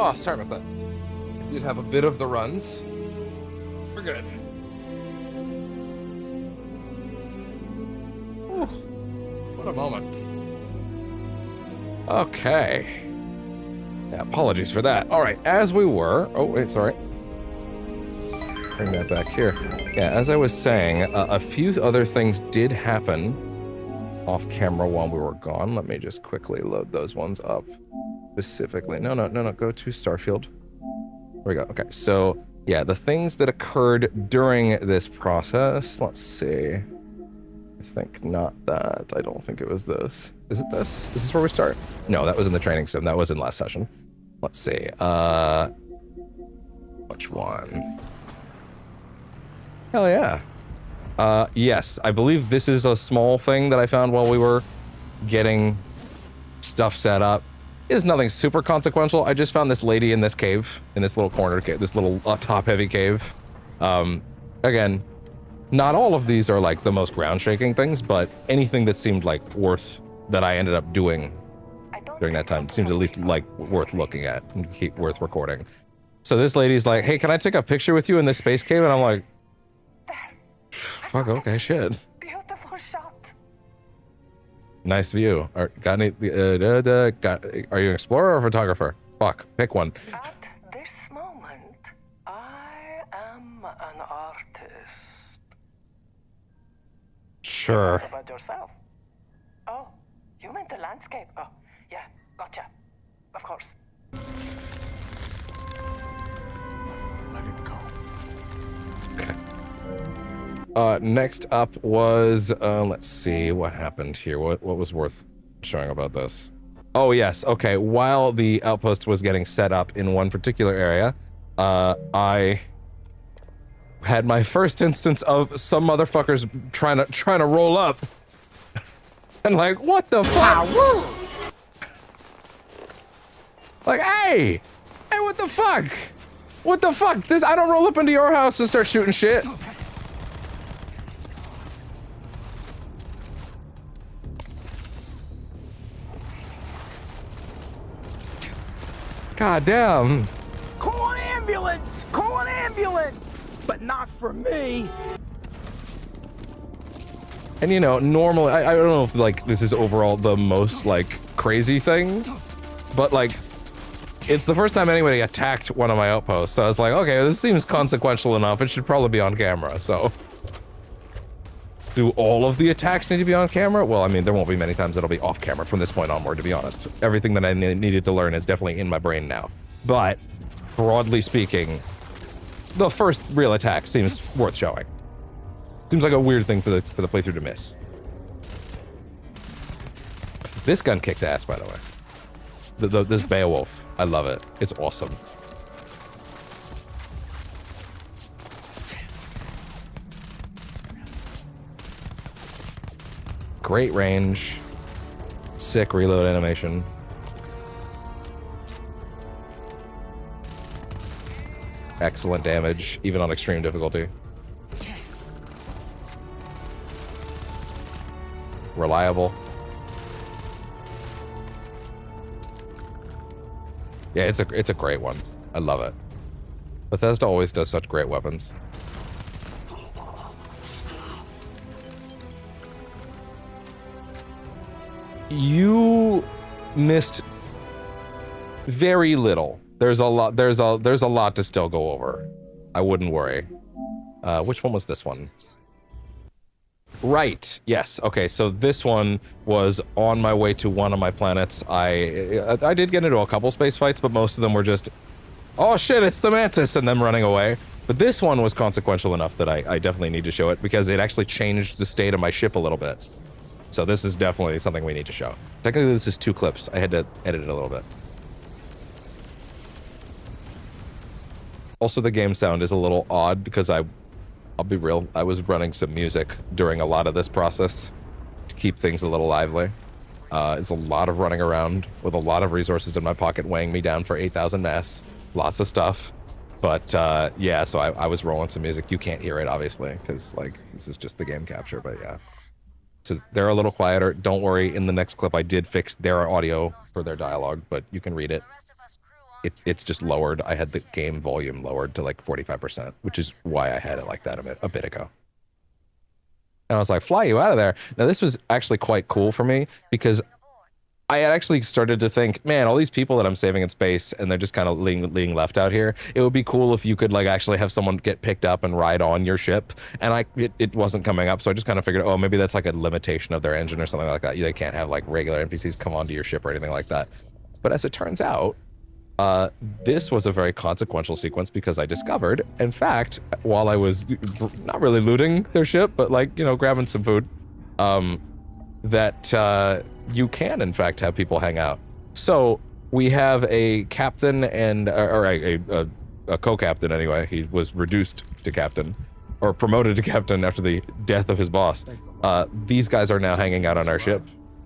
Oh, sorry about that. I did have a bit of the runs. We're good. Whew. What a moment. Okay. Yeah, apologies for that. All right, as we were... Oh, wait, sorry. Bring that back here. Yeah, as I was saying, a few other things did happen off camera while we were gone. Let me just quickly load those ones up. Specifically. No, go to Starfield. There we go. Okay, so, yeah, the things that occurred during this process. Let's see. I think not that. I don't think it was this. Is it this? Is this where we start? No, that was in the training sim. That was in last session. Let's see. Which one? Hell yeah. Yes, I believe this is a small thing that I found while we were getting stuff set up. It is nothing super consequential. I just found this lady in this cave, in this little corner cave, this little top-heavy cave. Again, not all of these are like the most ground-shaking things, but anything that seemed like worth that I ended up doing during that time seemed at least like worth looking at and keep worth recording. So this lady's like, "Hey, can I take a picture with you in this space cave?" And I'm like, "Fuck, okay, shit." Beautiful shot. Nice view. Are you an explorer or a photographer? Fuck, pick one. At this moment, I am an artist. Sure. What about yourself? Oh, you meant the landscape. Oh, yeah, gotcha. Of course. Let it go. Okay. Next up was, let's see, what happened here? What was worth showing about this? Oh, yes, okay. While the outpost was getting set up in one particular area, I had my first instance of some motherfuckers trying to roll up. And like, what the fuck? Like, hey! Hey, what the fuck? What the fuck? I don't roll up into your house and start shooting shit. God damn. Call an ambulance! Call an ambulance! But not for me! And you know, normally, I don't know if like this is overall the most like crazy thing, but like, it's the first time anybody attacked one of my outposts, so I was like, okay, this seems consequential enough, it should probably be on camera, so. Do all of the attacks need to be on camera? Well, I mean, there won't be many times it'll be off camera from this point onward, to be honest. Everything that I needed to learn is definitely in my brain now. But, broadly speaking, the first real attack seems worth showing. Seems like a weird thing for the playthrough to miss. This gun kicks ass, by the way. This Beowulf, I love it. It's awesome. Great range. Sick reload animation. Excellent damage, even on extreme difficulty. Reliable. Yeah, it's a great one. I love it. Bethesda always does such great weapons. You missed very little. There's a lot to still go over. I wouldn't worry. Which one was this one? Right. Yes. Okay. So this one was on my way to one of my planets. I did get into a couple space fights, but most of them were just, oh shit, it's the Mantis, and them running away. But this one was consequential enough that I definitely need to show it because it actually changed the state of my ship a little bit. So this is definitely something we need to show. Technically, this is 2 clips. I had to edit it a little bit. Also, the game sound is a little odd because I'll be real, I was running some music during a lot of this process to keep things a little lively. It's a lot of running around with a lot of resources in my pocket weighing me down for 8,000 mass. Lots of stuff. But yeah, so I was rolling some music. You can't hear it, obviously, because like this is just the game capture, but yeah. So they're a little quieter. Don't worry, in the next clip I did fix their audio for their dialogue, but you can read it. it's just lowered. I had the game volume lowered to like 45%, which is why I had it like that a bit ago. And I was like, fly you out of there. Now this was actually quite cool for me because I had actually started to think, man, all these people that I'm saving in space and they're just kind of being left out here. It would be cool if you could like actually have someone get picked up and ride on your ship. And it wasn't coming up. So I just kind of figured, oh, maybe that's like a limitation of their engine or something like that. They can't have like regular NPCs come onto your ship or anything like that. But as it turns out, this was a very consequential sequence because I discovered, in fact, while I was not really looting their ship, but like, you know, grabbing some food, that you can, in fact, have people hang out. So we have a captain and, or a co-captain anyway. He was reduced to captain, or promoted to captain after the death of his boss. These guys are now hanging out on our ship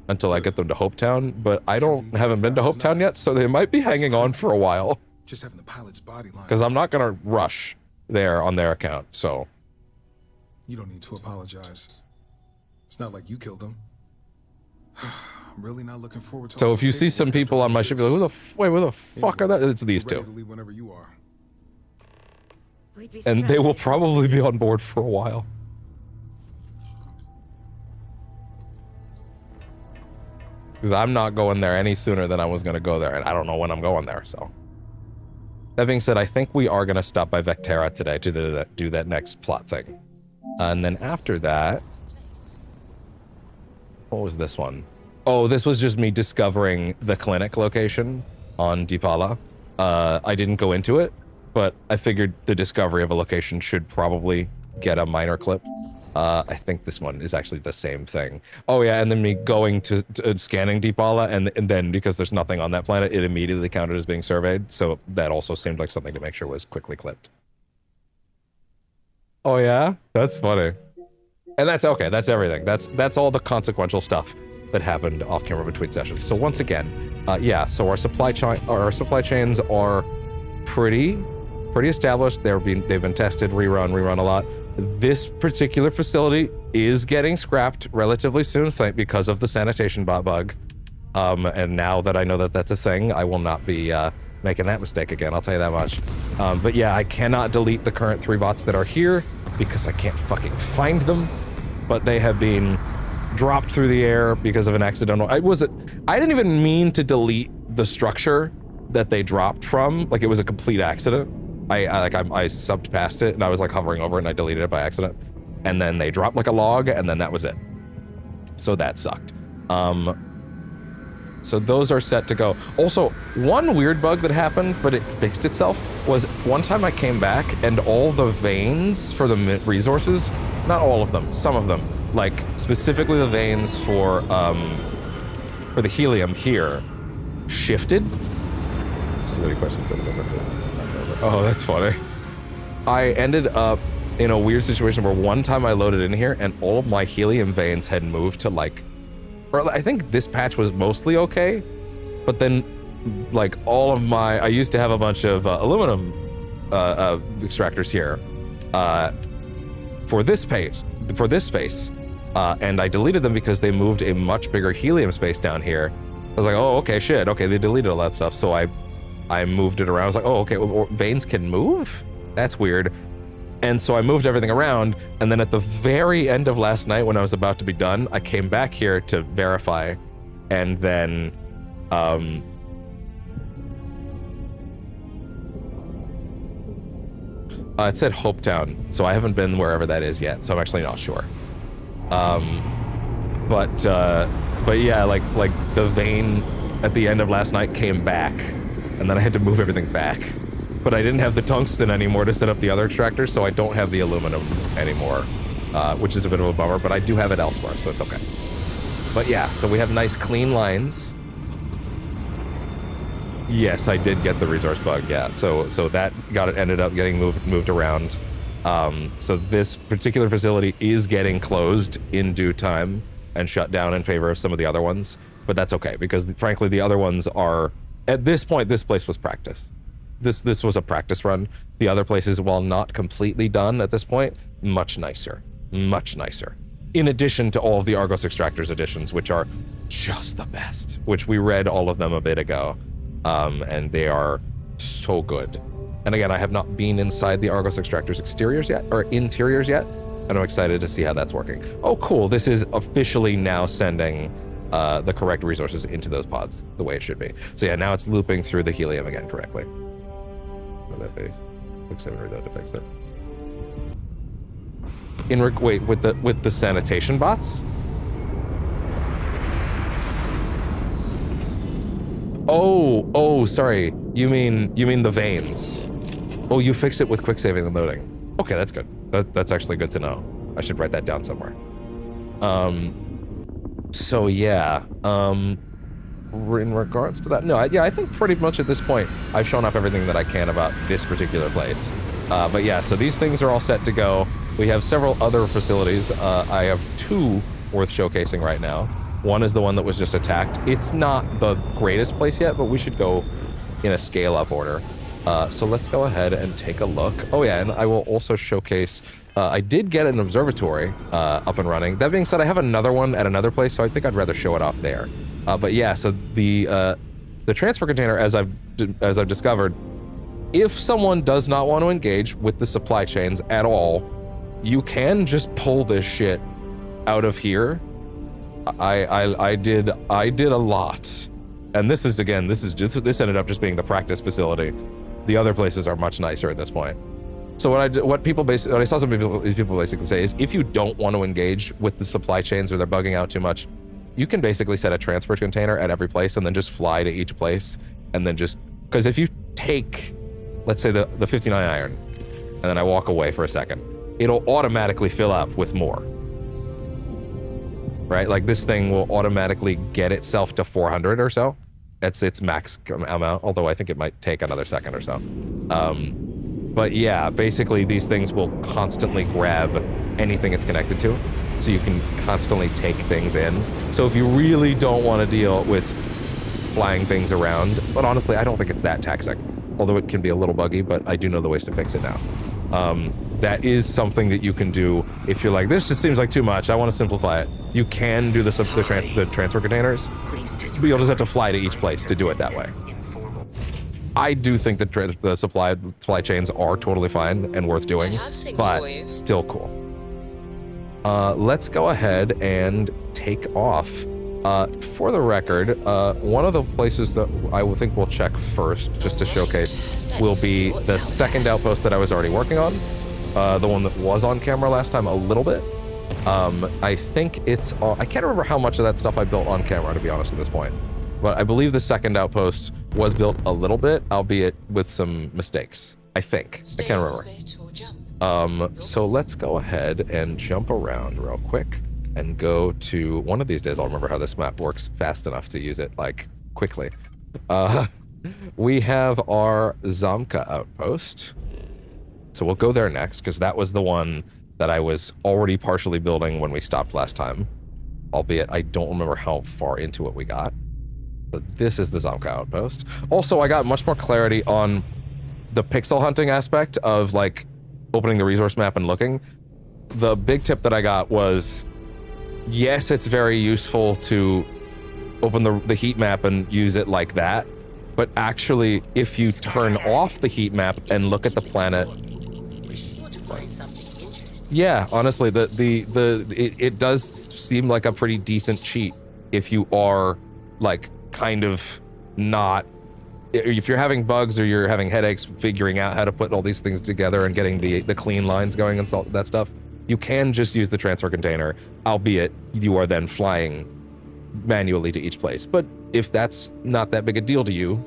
until I get them to Hopetown, but I haven't been to Hopetown yet, so they might be hanging on for a while. Just having the pilot's body line. Because I'm not gonna rush there on their account, so. You don't need to apologize. It's not like you killed them. I'm really not looking forward to. So if you see some people on my ship, you're like, who the fuck are that? It's these two. Leave whenever you are. And they will probably be on board for a while. Because I'm not going there any sooner than I was going to go there, and I don't know when I'm going there, so. That being said, I think we are going to stop by Vectera today to do that next plot thing. And then after that... What was this one? Oh, this was just me discovering the clinic location on Deepala. I didn't go into it, but I figured the discovery of a location should probably get a minor clip. I think this one is actually the same thing. Oh yeah, and then me going to scanning Deepala, and then because there's nothing on that planet, it immediately counted as being surveyed, so that also seemed like something to make sure was quickly clipped. Oh yeah? That's funny. And that's okay, that's everything. That's all the consequential stuff that happened off camera between sessions. So once again, yeah, so our supply chains are pretty established. They've been tested, rerun a lot. This particular facility is getting scrapped relatively soon because of the sanitation bot bug. And now that I know that that's a thing, I will not be making that mistake again, I'll tell you that much. But yeah, I cannot delete the current 3 bots that are here because I can't fucking find them. But they have been dropped through the air because of an accidental... I didn't even mean to delete the structure that they dropped from. Like, it was a complete accident. I subbed past it, and I was like hovering over it, and I deleted it by accident. And then they dropped like a log, and then that was it. So that sucked. So those are set to go. Also, one weird bug that happened, but it fixed itself, was one time I came back and all the veins for the resources, not all of them, some of them, like specifically the veins for the helium here, shifted. So many questions. Oh, that's funny. I ended up in a weird situation where one time I loaded in here and all of my helium veins had moved to like, or I think this patch was mostly okay, but then like all of my, I used to have a bunch of aluminum extractors here for this space, and I deleted them because they moved a much bigger helium space down here. I was like, oh, okay, shit, okay, they deleted all that stuff, so I moved it around. I was like, oh, okay, well, veins can move? That's weird. And so I moved everything around, and then at the very end of last night when I was about to be done, I came back here to verify, and then it said Hopetown, so I haven't been wherever that is yet, so I'm actually not sure. But yeah, like the vein at the end of last night came back, and then I had to move everything back. But I didn't have the tungsten anymore to set up the other extractor, so I don't have the aluminum anymore, which is a bit of a bummer, but I do have it elsewhere, so it's okay. But yeah, so we have nice clean lines. Yes, I did get the resource bug, yeah. So that ended up getting moved around. So this particular facility is getting closed in due time and shut down in favor of some of the other ones, but that's okay, because frankly, the other ones are, at this point, this place was practice. This was a practice run. The other places, while not completely done at this point, much nicer. Much nicer. In addition to all of the Argos Extractors editions, which are just the best, which we read all of them a bit ago. And they are so good. And again, I have not been inside the Argos extractor's exteriors yet, or interiors yet, and I'm excited to see how that's working. Oh, cool. This is officially now sending the correct resources into those pods the way it should be. So yeah, now it's looping through the helium again correctly. Would that be? Looks like to fix it. Wait, with the sanitation bots? Oh, sorry. You mean the veins? Oh, you fix it with quick saving and loading. Okay, that's good. That's actually good to know. I should write that down somewhere. So yeah. In regards to that, no, I think pretty much at this point I've shown off everything that I can about this particular place. But yeah, so these things are all set to go. We have several other facilities. I have 2 worth showcasing right now. One is the one that was just attacked. It's not the greatest place yet, but we should go in a scale-up order. So let's go ahead and take a look. Oh yeah, and I will also showcase, I did get an observatory up and running. That being said, I have another one at another place, so I think I'd rather show it off there. But yeah, so the transfer container, as I've discovered, if someone does not want to engage with the supply chains at all, you can just pull this shit out of here. I did a lot, and this ended up just being the practice facility. The other places are much nicer at this point. So what I saw some people basically say is, if you don't want to engage with the supply chains or they're bugging out too much, you can basically set a transfer container at every place and then just fly to each place, and then just, because if you take, let's say the 59 iron, and then I walk away for a second, it'll automatically fill up with more. Right? Like this thing will automatically get itself to 400 or so. That's its max amount, although I think it might take another second or so. But yeah, basically these things will constantly grab anything it's connected to, so you can constantly take things in. So if you really don't want to deal with flying things around, but honestly, I don't think it's that taxing, although it can be a little buggy, but I do know the ways to fix it now. That is something that you can do if you're like, this just seems like too much, I want to simplify it. You can do the transfer containers, but you'll just have to fly to each place to do it that way. I do think that the supply chains are totally fine and worth doing, but still cool. Let's go ahead and take off. For the record, one of the places that I think we'll check first, just to showcase, will be the second outpost that I was already working on. The one that was on camera last time a little bit. I think it's, I can't remember how much of that stuff I built on camera, to be honest, at this point. But I believe the second outpost was built a little bit, albeit with some mistakes, I think. I can't remember. So let's go ahead and jump around real quick and go to, one of these days I'll remember how this map works fast enough to use it, like, quickly. We have our Zamka outpost. So we'll go there next, because that was the one that I was already partially building when we stopped last time. Albeit I don't remember how far into it we got. But this is the Zamka outpost. Also, I got much more clarity on the pixel hunting aspect of, like, opening the resource map and looking. The big tip that I got was, yes, it's very useful to open the heat map and use it like that, but actually, if you turn off the heat map and look at the planet, yeah, honestly, it does seem like a pretty decent cheat if you are, like, kind of not, if you're having bugs or you're having headaches figuring out how to put all these things together and getting the clean lines going and that stuff, you can just use the transfer container, albeit you are then flying manually to each place. But if that's not that big a deal to you,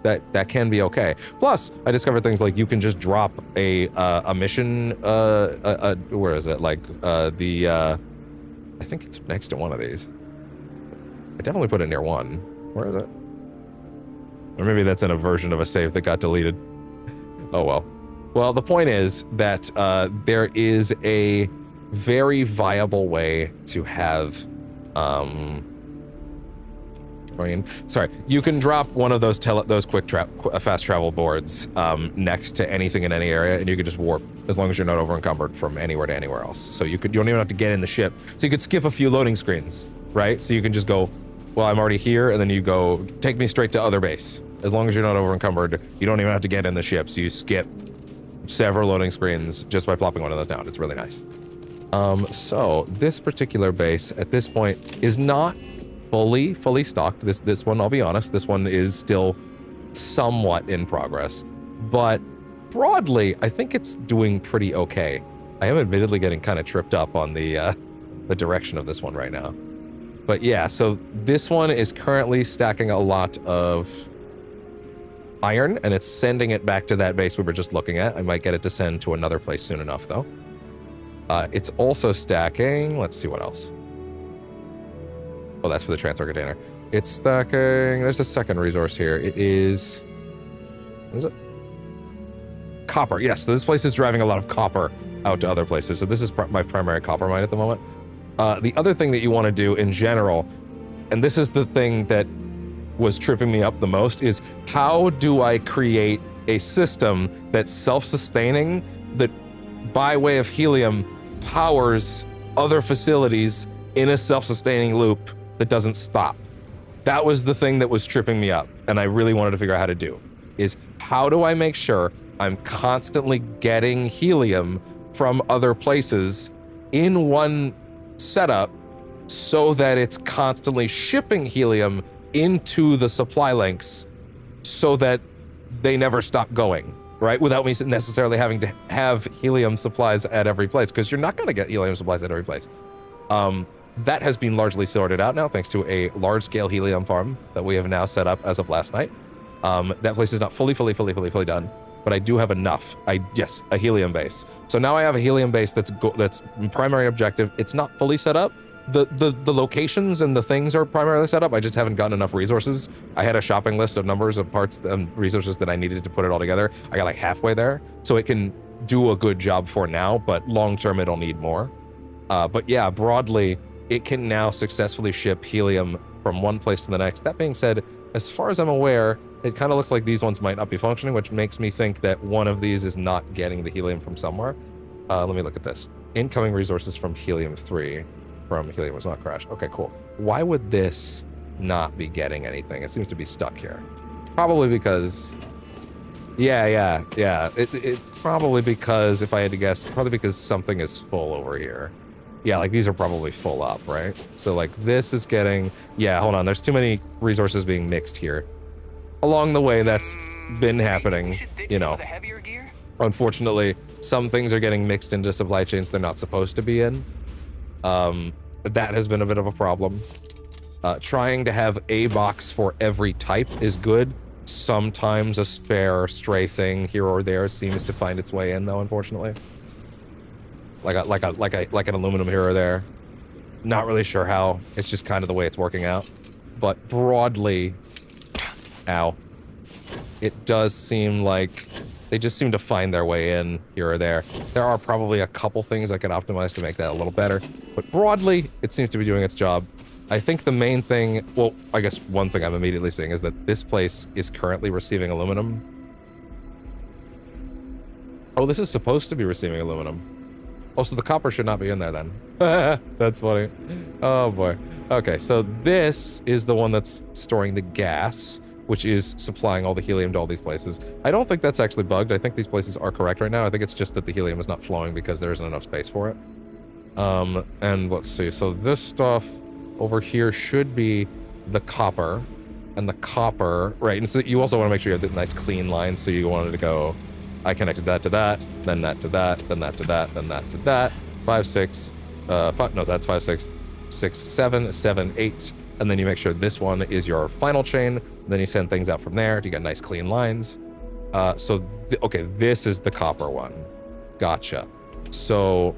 that can be okay. Plus, I discovered things like you can just drop a mission, where is it? Like, I think it's next to one of these. I definitely put it near one. Where is it? Or maybe that's in a version of a save that got deleted. Oh well. Well, the point is that there is a very viable way to have, you can drop one of those fast travel boards next to anything in any area, and you can just warp as long as you're not over encumbered from anywhere to anywhere else. So you don't even have to get in the ship. So you could skip a few loading screens, right? So you can just go, well, I'm already here, and then you go, take me straight to other base, As long as you're not over encumbered, you don't even have to get in the ships. You skip several loading screens just by plopping one of those down. It's really nice. So this particular base at this point is not fully stocked. This one, I'll be honest, this one is still somewhat in progress, but broadly, I think it's doing pretty okay. I am admittedly getting kind of tripped up on the direction of this one right now. But yeah, so this one is currently stacking a lot of iron, and it's sending it back to that base we were just looking at. I might get it to send to another place soon enough, though. It's also stacking, let's see what else. Oh, that's for the transfer container. It's stacking, there's a second resource here. It is, what is it? Copper, yes, so this place is driving a lot of copper out to other places. So this is my primary copper mine at the moment. The other thing that you want to do in general, and this is the thing that was tripping me up the most, is how do I create a system that's self-sustaining, that by way of helium powers other facilities in a self-sustaining loop that doesn't stop. That was the thing that was tripping me up, and I really wanted to figure out how to do, is how do I make sure I'm constantly getting helium from other places in one setup so that it's constantly shipping helium into the supply links so that they never stop going, right? Without me necessarily having to have helium supplies at every place, because you're not going to get helium supplies at every place. That has been largely sorted out now, thanks to a large-scale helium farm that we have now set up as of last night. That place is not fully done, but I do have enough. Yes, a helium base. So now I have a helium base that's primary objective. It's not fully set up. The locations and the things are primarily set up. I just haven't gotten enough resources. I had a shopping list of numbers of parts and resources that I needed to put it all together. I got like halfway there, so it can do a good job for now, but long term it'll need more. But yeah, broadly, it can now successfully ship helium from one place to the next. That being said, as far as I'm aware, it kind of looks like these ones might not be functioning, which makes me think that one of these is not getting the helium from somewhere. Let me look at this. Incoming resources from Helium 3. From Helium was not crashed. Okay, cool. Why would this not be getting anything? It seems to be stuck here. Probably because... Yeah. It's probably because, if I had to guess, probably because something is full over here. Yeah, like these are probably full up, right? So like this is getting... Yeah, hold on. There's too many resources being mixed here. Along the way, that's been happening, you know. Unfortunately, some things are getting mixed into supply chains they're not supposed to be in. That has been a bit of a problem. Trying to have a box for every type is good. Sometimes a spare stray thing here or there seems to find its way in, though, unfortunately. Like an aluminum here or there. Not really sure how. It's just kind of the way it's working out. But broadly, ow. It does seem like they just seem to find their way in here or there. There are probably a couple things I could optimize to make that a little better, but broadly, it seems to be doing its job. I think the main thing, well, I guess one thing I'm immediately seeing is that this place is currently receiving aluminum. Oh, this is supposed to be receiving aluminum. Oh, so the copper should not be in there then. That's funny. Oh boy. Okay, so this is the one that's storing the gas, which is supplying all the helium to all these places. I don't think that's actually bugged. I think these places are correct right now. I think it's just that the helium is not flowing because there isn't enough space for it. And let's see. So this stuff over here should be the copper. And the copper, right, and so you also want to make sure you have the nice clean lines, so you wanted to go, I connected that to that, then that to that, then that to that, then that to that, 5, 6, 5, no, that's 5, 6, 6, 7, 7, 8, and then you make sure this one is your final chain, then you send things out from there to get nice clean lines. Okay, this is the copper one. Gotcha. So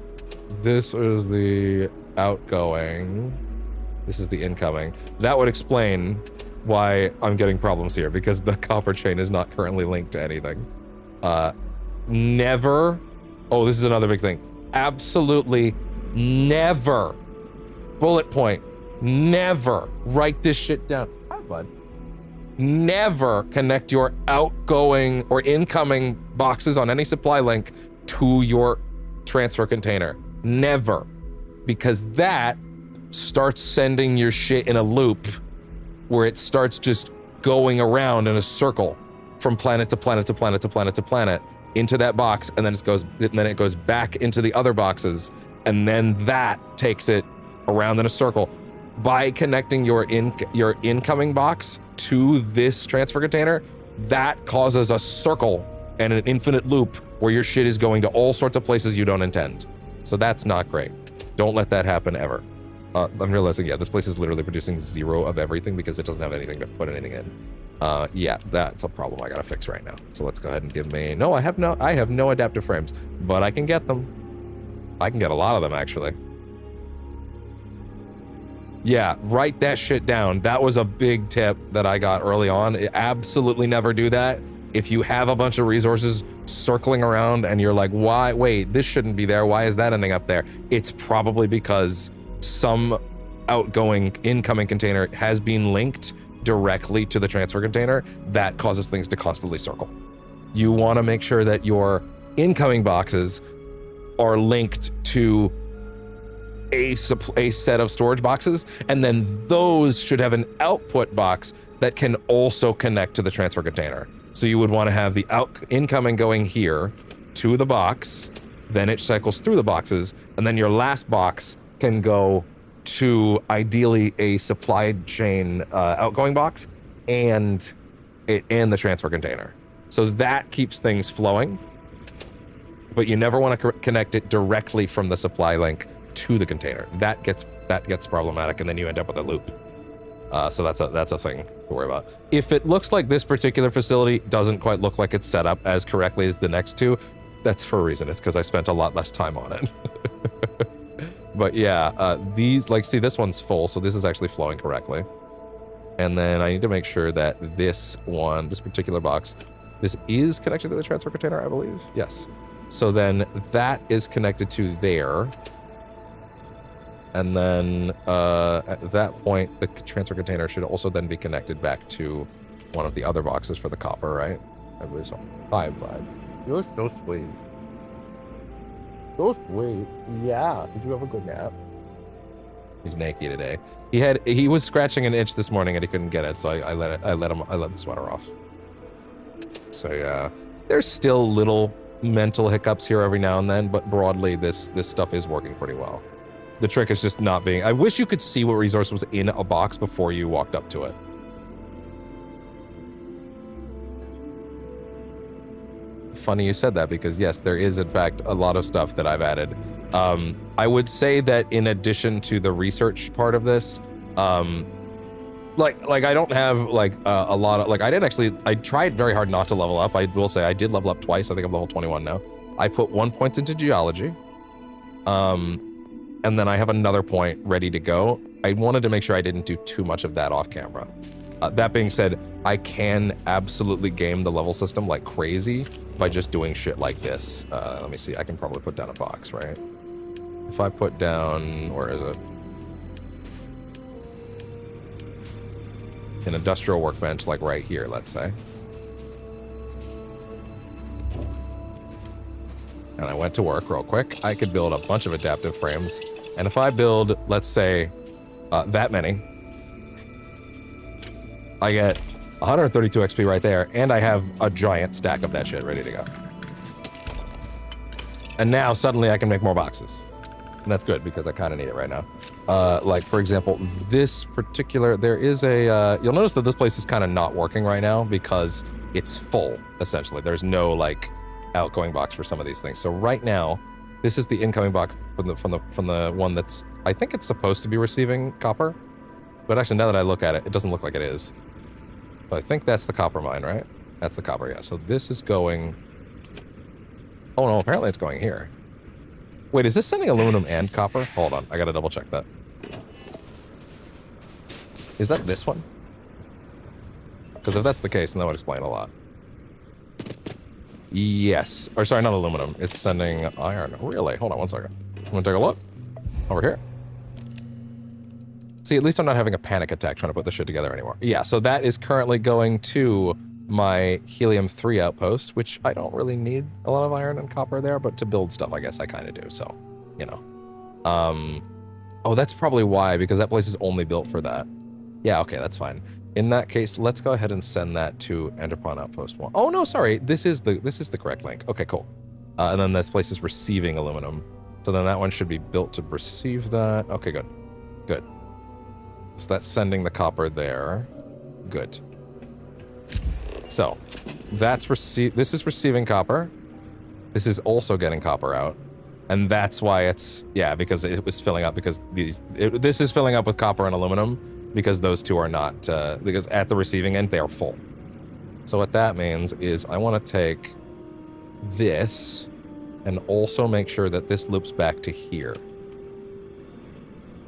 this is the outgoing, this is the incoming. That would explain why I'm getting problems here, because the copper chain is not currently linked to anything. Never, oh, this is another big thing. Absolutely never, bullet point, never write this shit down. Hi, bud. Never connect your outgoing or incoming boxes on any supply link to your transfer container. Never. Because that starts sending your shit in a loop where it starts just going around in a circle from planet to planet to planet to planet to planet into that box, and then it goes back into the other boxes, and then that takes it around in a circle. By connecting your incoming box to this transfer container, that causes a circle and an infinite loop where your shit is going to all sorts of places you don't intend. So that's not great. Don't let that happen ever. I'm realizing, yeah, this place is literally producing 0 of everything because it doesn't have anything to put anything in. Yeah, that's a problem I gotta fix right now. So let's go ahead and give me, no, I have no adaptive frames, but I can get them. I can get a lot of them, actually. Yeah, write that shit down. That was a big tip that I got early on. Absolutely never do that. If you have a bunch of resources circling around and you're like, why, wait, this shouldn't be there. Why is that ending up there? It's probably because some incoming container has been linked directly to the transfer container. That causes things to constantly circle. You want to make sure that your incoming boxes are linked to a set of storage boxes, and then those should have an output box that can also connect to the transfer container. So you would want to have the incoming going here to the box, then it cycles through the boxes, and then your last box can go to ideally a supply chain outgoing box and the transfer container. So that keeps things flowing, but you never want to connect it directly from the supply link to the container. That gets problematic, and then you end up with a loop. So that's a thing to worry about. If it looks like this particular facility doesn't quite look like it's set up as correctly as the next two, that's for a reason. It's because I spent a lot less time on it. But yeah, these, like, see, this one's full, so this is actually flowing correctly. And then I need to make sure that this particular box, this is connected to the transfer container, I believe. Yes. So then that is connected to there. And then at that point, the transfer container should also then be connected back to one of the other boxes for the copper, right? I believe so. 5. You're so sweet. So sweet. Yeah. Did you have a good nap? He's naked today. He was scratching an itch this morning and he couldn't get it, so I let the sweater off. So yeah, there's still little mental hiccups here every now and then, but broadly this stuff is working pretty well. The trick is just not being... I wish you could see what resource was in a box before you walked up to it. Funny you said that, because yes, there is in fact a lot of stuff that I've added. I would say that in addition to the research part of this, like I don't have like a lot of... Like I tried very hard not to level up. I will say I did level up twice. I think I'm level 21 now. I put 1 point into geology. And then I have another point ready to go. I wanted to make sure I didn't do too much of that off camera. That being said, I can absolutely game the level system like crazy by just doing shit like this. Let me see, I can probably put down a box, right? If I put down, where is it? An industrial workbench, like right here, let's say. And I went to work real quick. I could build a bunch of adaptive frames. And if I build, let's say, that many, I get 132 XP right there, and I have a giant stack of that shit ready to go. And now suddenly I can make more boxes. And that's good, because I kind of need it right now. Like, for example, this particular, there is a, you'll notice that this place is kind of not working right now because it's full, essentially. There's no, like, outgoing box for some of these things. So right now, this is the incoming box from the one that's, I think it's supposed to be receiving copper, but actually now that I look at it, it doesn't look like it is. But I think that's the copper mine, right? That's the copper, yeah. So this is going, oh no, apparently it's going here. Wait, is this sending aluminum and copper? Hold on, I gotta double check that. Is that this one? Because if that's the case, then that would explain a lot. Yes. Or sorry, not aluminum. It's sending iron. Really? Hold on one second. I'm gonna take a look. Over here. See, at least I'm not having a panic attack trying to put this shit together anymore. Yeah, so that is currently going to my helium-3 outpost, which I don't really need a lot of iron and copper there, but to build stuff, I guess I kind of do, so, you know. Oh, that's probably why, because that place is only built for that. Yeah, okay, that's fine. In that case, let's go ahead and send that to Enderpon Outpost 1. Oh no, sorry, this is the correct link. Okay, cool. And then this place is receiving aluminum. So then that one should be built to receive that. Okay, good. Good. So that's sending the copper there. Good. So that's this is receiving copper. This is also getting copper out. And that's why it's, yeah, because it was filling up because this is filling up with copper and aluminum because those two are not, because at the receiving end, they are full. So what that means is I want to take this and also make sure that this loops back to here.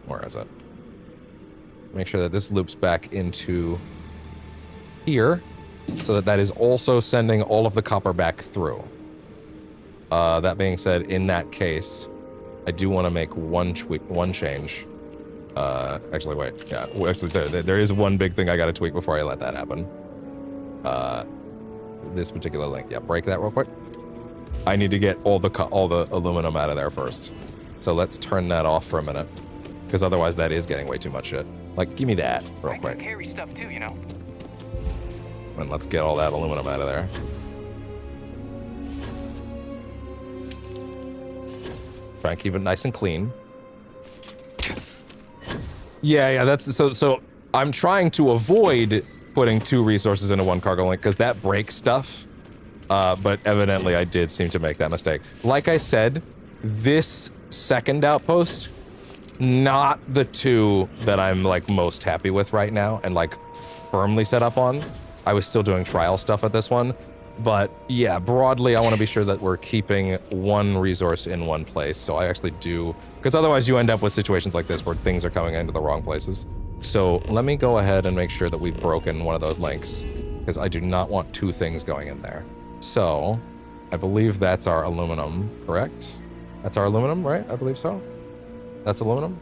Where is it? Make sure that this loops back into here so that that is also sending all of the copper back through. That being said, in that case, I do want to make one change. Actually, wait. Yeah, actually, there is one big thing I got to tweak before I let that happen. This particular link. Yeah, break that real quick. I need to get all the aluminum out of there first. So let's turn that off for a minute, because otherwise that is getting way too much shit. Like, give me that real quick. I can carry stuff too, you know. And let's get all that aluminum out of there. Try and keep it nice and clean. Yeah, that's so I'm trying to avoid putting 2 resources into 1 cargo link because that breaks stuff. But evidently I did seem to make that mistake. Like I said, this second outpost, not the 2 that I'm like most happy with right now and like firmly set up on. I was still doing trial stuff at this one. But yeah, broadly, I want to be sure that we're keeping 1 resource in 1 place. So I actually do, because otherwise you end up with situations like this where things are coming into the wrong places. So let me go ahead and make sure that we've broken one of those links, because I do not want 2 things going in there. So I believe that's our aluminum, correct? That's our aluminum, right? I believe so. That's aluminum?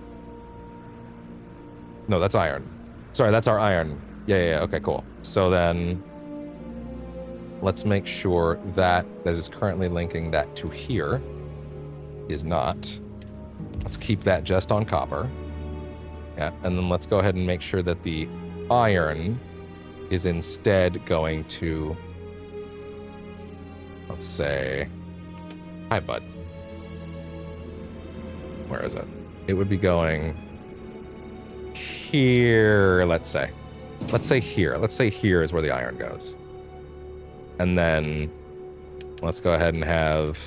No, that's iron. Sorry, that's our iron. Yeah, okay, cool. So then let's make sure that is currently linking that to here is not. Let's keep that just on copper. Yeah, and then let's go ahead and make sure that the iron is instead going to, let's say, hi bud. Where is it? It would be going here, let's say. Let's say here. Let's say here is where the iron goes. And then let's go ahead and have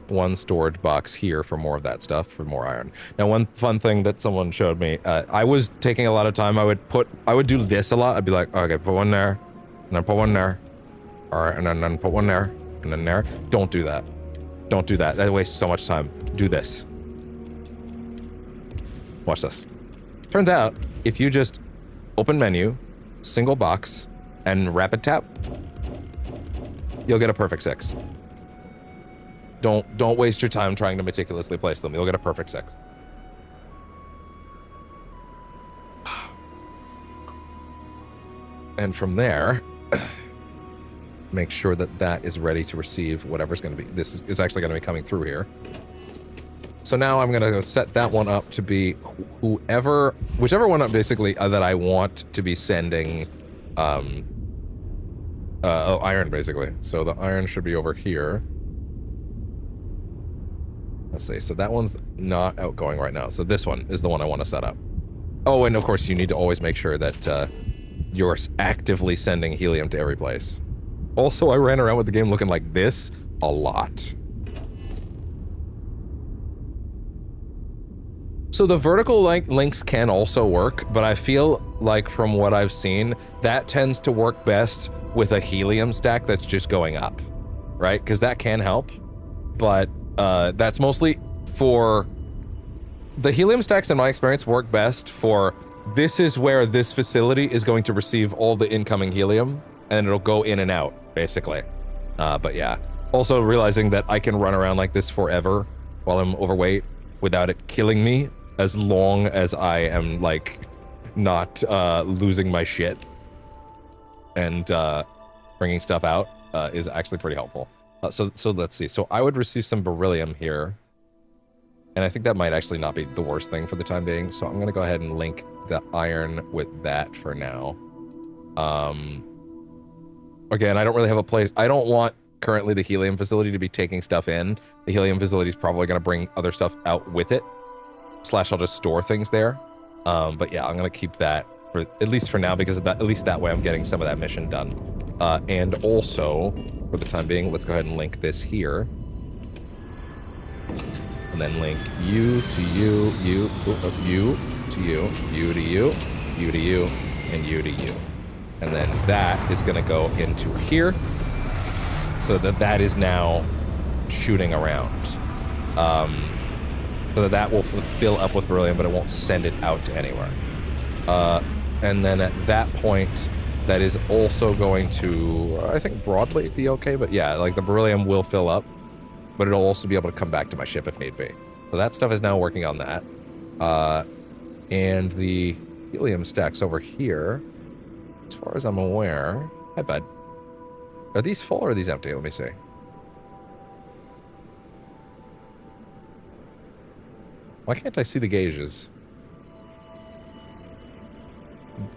1 storage box here for more of that stuff, for more iron. Now, one fun thing that someone showed me, I was taking a lot of time. I would do this a lot. I'd be like, okay, put 1 there, and then put 1 there, all right, and then put 1 there, and then there. Don't do that. Don't do that. That wastes so much time. Do this. Watch this. Turns out, if you just open menu, single box, and rapid tap, you'll get a perfect 6. Don't waste your time trying to meticulously place them. You'll get a perfect 6. And from there, make sure that that is ready to receive whatever's going to be. This is actually going to be coming through here. So now I'm going to set that one up to be whichever one up basically that I want to be sending iron, basically. So the iron should be over here. Let's see. So that one's not outgoing right now. So this one is the one I want to set up. Oh, and of course you need to always make sure that you're actively sending helium to every place. Also, I ran around with the game looking like this a lot. So the vertical links can also work, but I feel like from what I've seen, that tends to work best with a helium stack that's just going up, right? Because that can help, but that's mostly for... The helium stacks, in my experience, work best for this is where this facility is going to receive all the incoming helium, and it'll go in and out, basically. But yeah. Also realizing that I can run around like this forever while I'm overweight without it killing me, as long as I am, like, not losing my shit and bringing stuff out is actually pretty helpful. So let's see. So I would receive some beryllium here. And I think that might actually not be the worst thing for the time being. So I'm going to go ahead and link the iron with that for now. Again, I don't really have a place. I don't want currently the helium facility to be taking stuff in. The helium facility is probably going to bring other stuff out with it. / I'll just store things there. But yeah, I'm going to keep that for at least for now, because of that, at least that way I'm getting some of that mission done. And also, for the time being, let's go ahead and link this here. And then link you to you, you to you, you to you, you to you, and you to you. And then that is going to go into here, so that is now shooting around. So that will fill up with beryllium, but it won't send it out to anywhere. And then at that point, that is also going to, I think, broadly be okay. But yeah, like the beryllium will fill up, but it'll also be able to come back to my ship if need be. So that stuff is now working on that. And the helium stacks over here, as far as I'm aware. Hi, bud. Are these full or are these empty? Let me see. Why can't I see the gauges?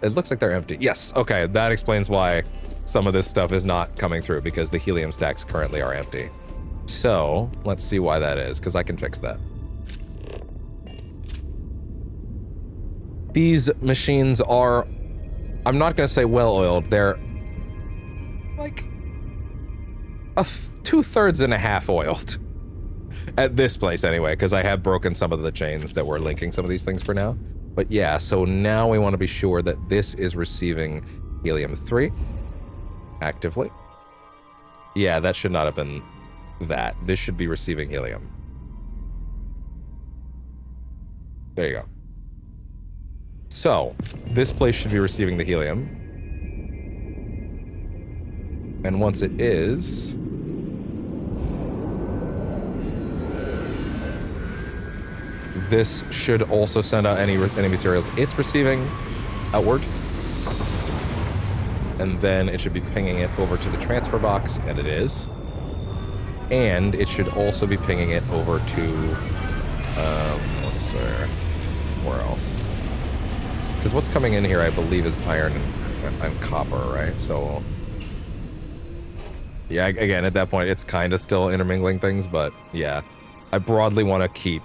It looks like they're empty. Yes, okay, that explains why some of this stuff is not coming through, because the helium stacks currently are empty. So, let's see why that is, because I can fix that. These machines are, I'm not going to say well-oiled, they're like 2/3 and a half oiled. At this place anyway, because I have broken some of the chains that were linking some of these things for now. But yeah, so now we want to be sure that this is receiving helium-3 actively. Yeah, that should not have been that. This should be receiving helium. There you go. So, this place should be receiving the helium. And once it is, this should also send out any materials it's receiving outward. And then it should be pinging it over to the transfer box, and it is. And it should also be pinging it over to, let's see, where else? Because what's coming in here, I believe, is iron and copper, right? So, yeah, again, at that point, it's kind of still intermingling things, but yeah. I broadly want to keep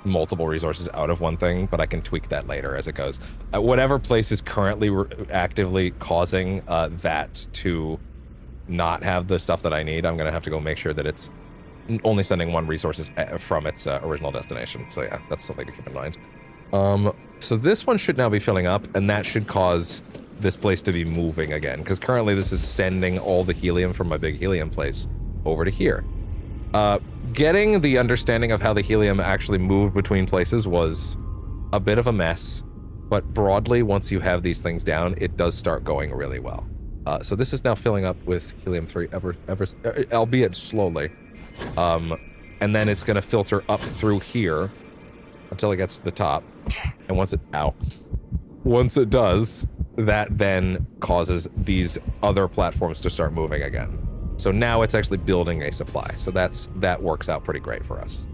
multiple resources out of one thing, but I can tweak that later as it goes. Whatever place is currently actively causing that to not have the stuff that I need, I'm going to have to go make sure that it's only sending one resources from its original destination. So yeah, that's something to keep in mind. So this one should now be filling up, and that should cause this place to be moving again, because currently this is sending all the helium from my big helium place over to here. Getting the understanding of how the helium actually moved between places was a bit of a mess, but broadly, once you have these things down, it does start going really well. So this is now filling up with helium-3, albeit slowly. And then it's going to filter up through here until it gets to the top. And once it does, that then causes these other platforms to start moving again. So now it's actually building a supply. So that works out pretty great for us.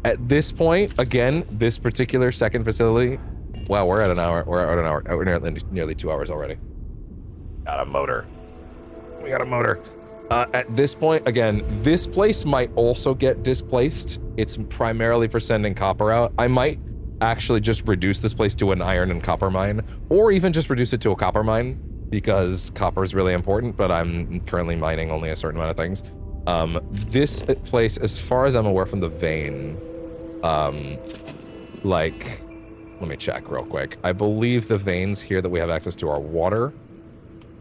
At this point, again, this particular second facility, wow, we're at an hour. We're nearly 2 hours already. Got a motor. We got a motor. At this point, again, this place might also get displaced. It's primarily for sending copper out. I might actually just reduce this place to an iron and copper mine, or even just reduce it to a copper mine, because copper is really important, but I'm currently mining only a certain amount of things. This place, as far as I'm aware from the vein, like, let me check real quick. I believe the veins here that we have access to are water.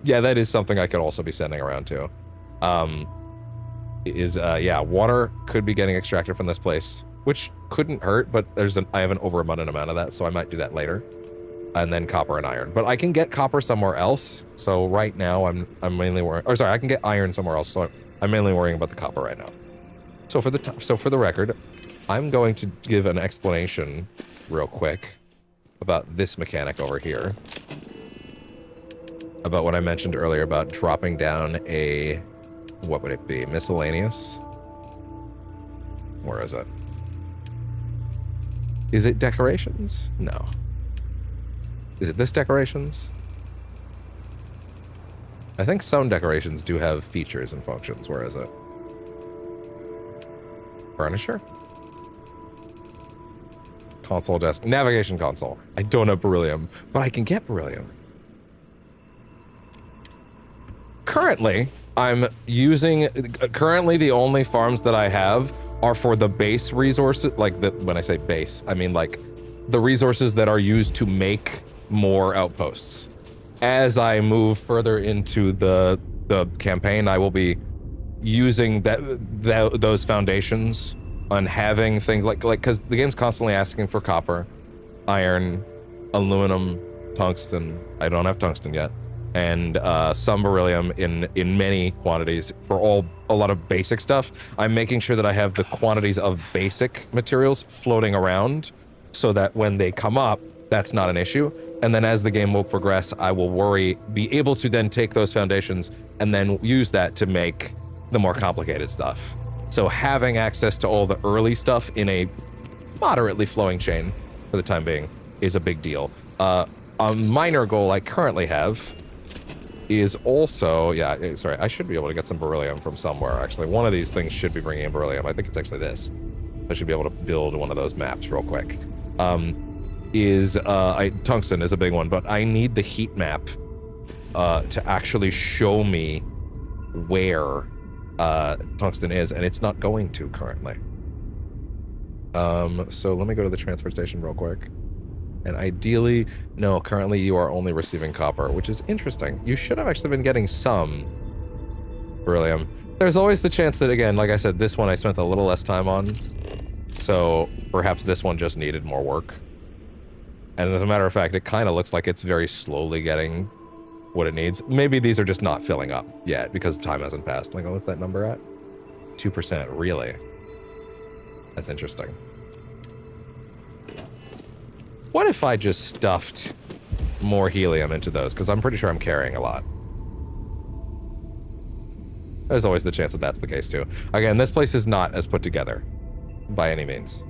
Yeah, that is something I could also be sending around to. Yeah, water could be getting extracted from this place, which couldn't hurt, but I have an overabundant amount of that, so I might do that later. And then copper and iron. But I can get copper somewhere else, so right now I'm mainly worrying, or sorry, I can get iron somewhere else, so I'm mainly worrying about the copper right now. So for the record, I'm going to give an explanation real quick about this mechanic over here. About what I mentioned earlier about dropping down a, what would it be? Miscellaneous? Where is it? Is it decorations? No. Is it this decorations? I think some decorations do have features and functions. Where is it? Furniture? Console desk. Navigation console. I don't have beryllium, but I can get beryllium. Currently, I'm using... Currently, the only farms that I have are for the base resources. Like, when I say base, I mean, like, the resources that are used to make more outposts. As I move further into the campaign, I will be using those foundations on having things like because the game's constantly asking for copper, iron, aluminum, tungsten. I don't have tungsten yet, and some beryllium in many quantities for a lot of basic stuff. I'm making sure that I have the quantities of basic materials floating around so that when they come up, that's not an issue. And then as the game will progress, I will be able to then take those foundations and then use that to make the more complicated stuff. So having access to all the early stuff in a moderately flowing chain for the time being is a big deal. A minor goal I currently have is also, sorry, I should be able to get some beryllium from somewhere, actually. One of these things should be bringing in beryllium. I think it's actually this. I should be able to build one of those maps real quick. Tungsten is a big one, but I need the heat map to actually show me where tungsten is, and it's not going to currently. So let me go to the transfer station real quick. And ideally, no, currently you are only receiving copper, which is interesting. You should have actually been getting some beryllium. There's always the chance that, again, like I said, this one I spent a little less time on. So perhaps this one just needed more work. And as a matter of fact, it kind of looks like it's very slowly getting what it needs. Maybe these are just not filling up yet because time hasn't passed. Like, what's that number at? 2%, really? That's interesting. What if I just stuffed more helium into those? Because I'm pretty sure I'm carrying a lot. There's always the chance that that's the case too. Again, this place is not as put together by any means.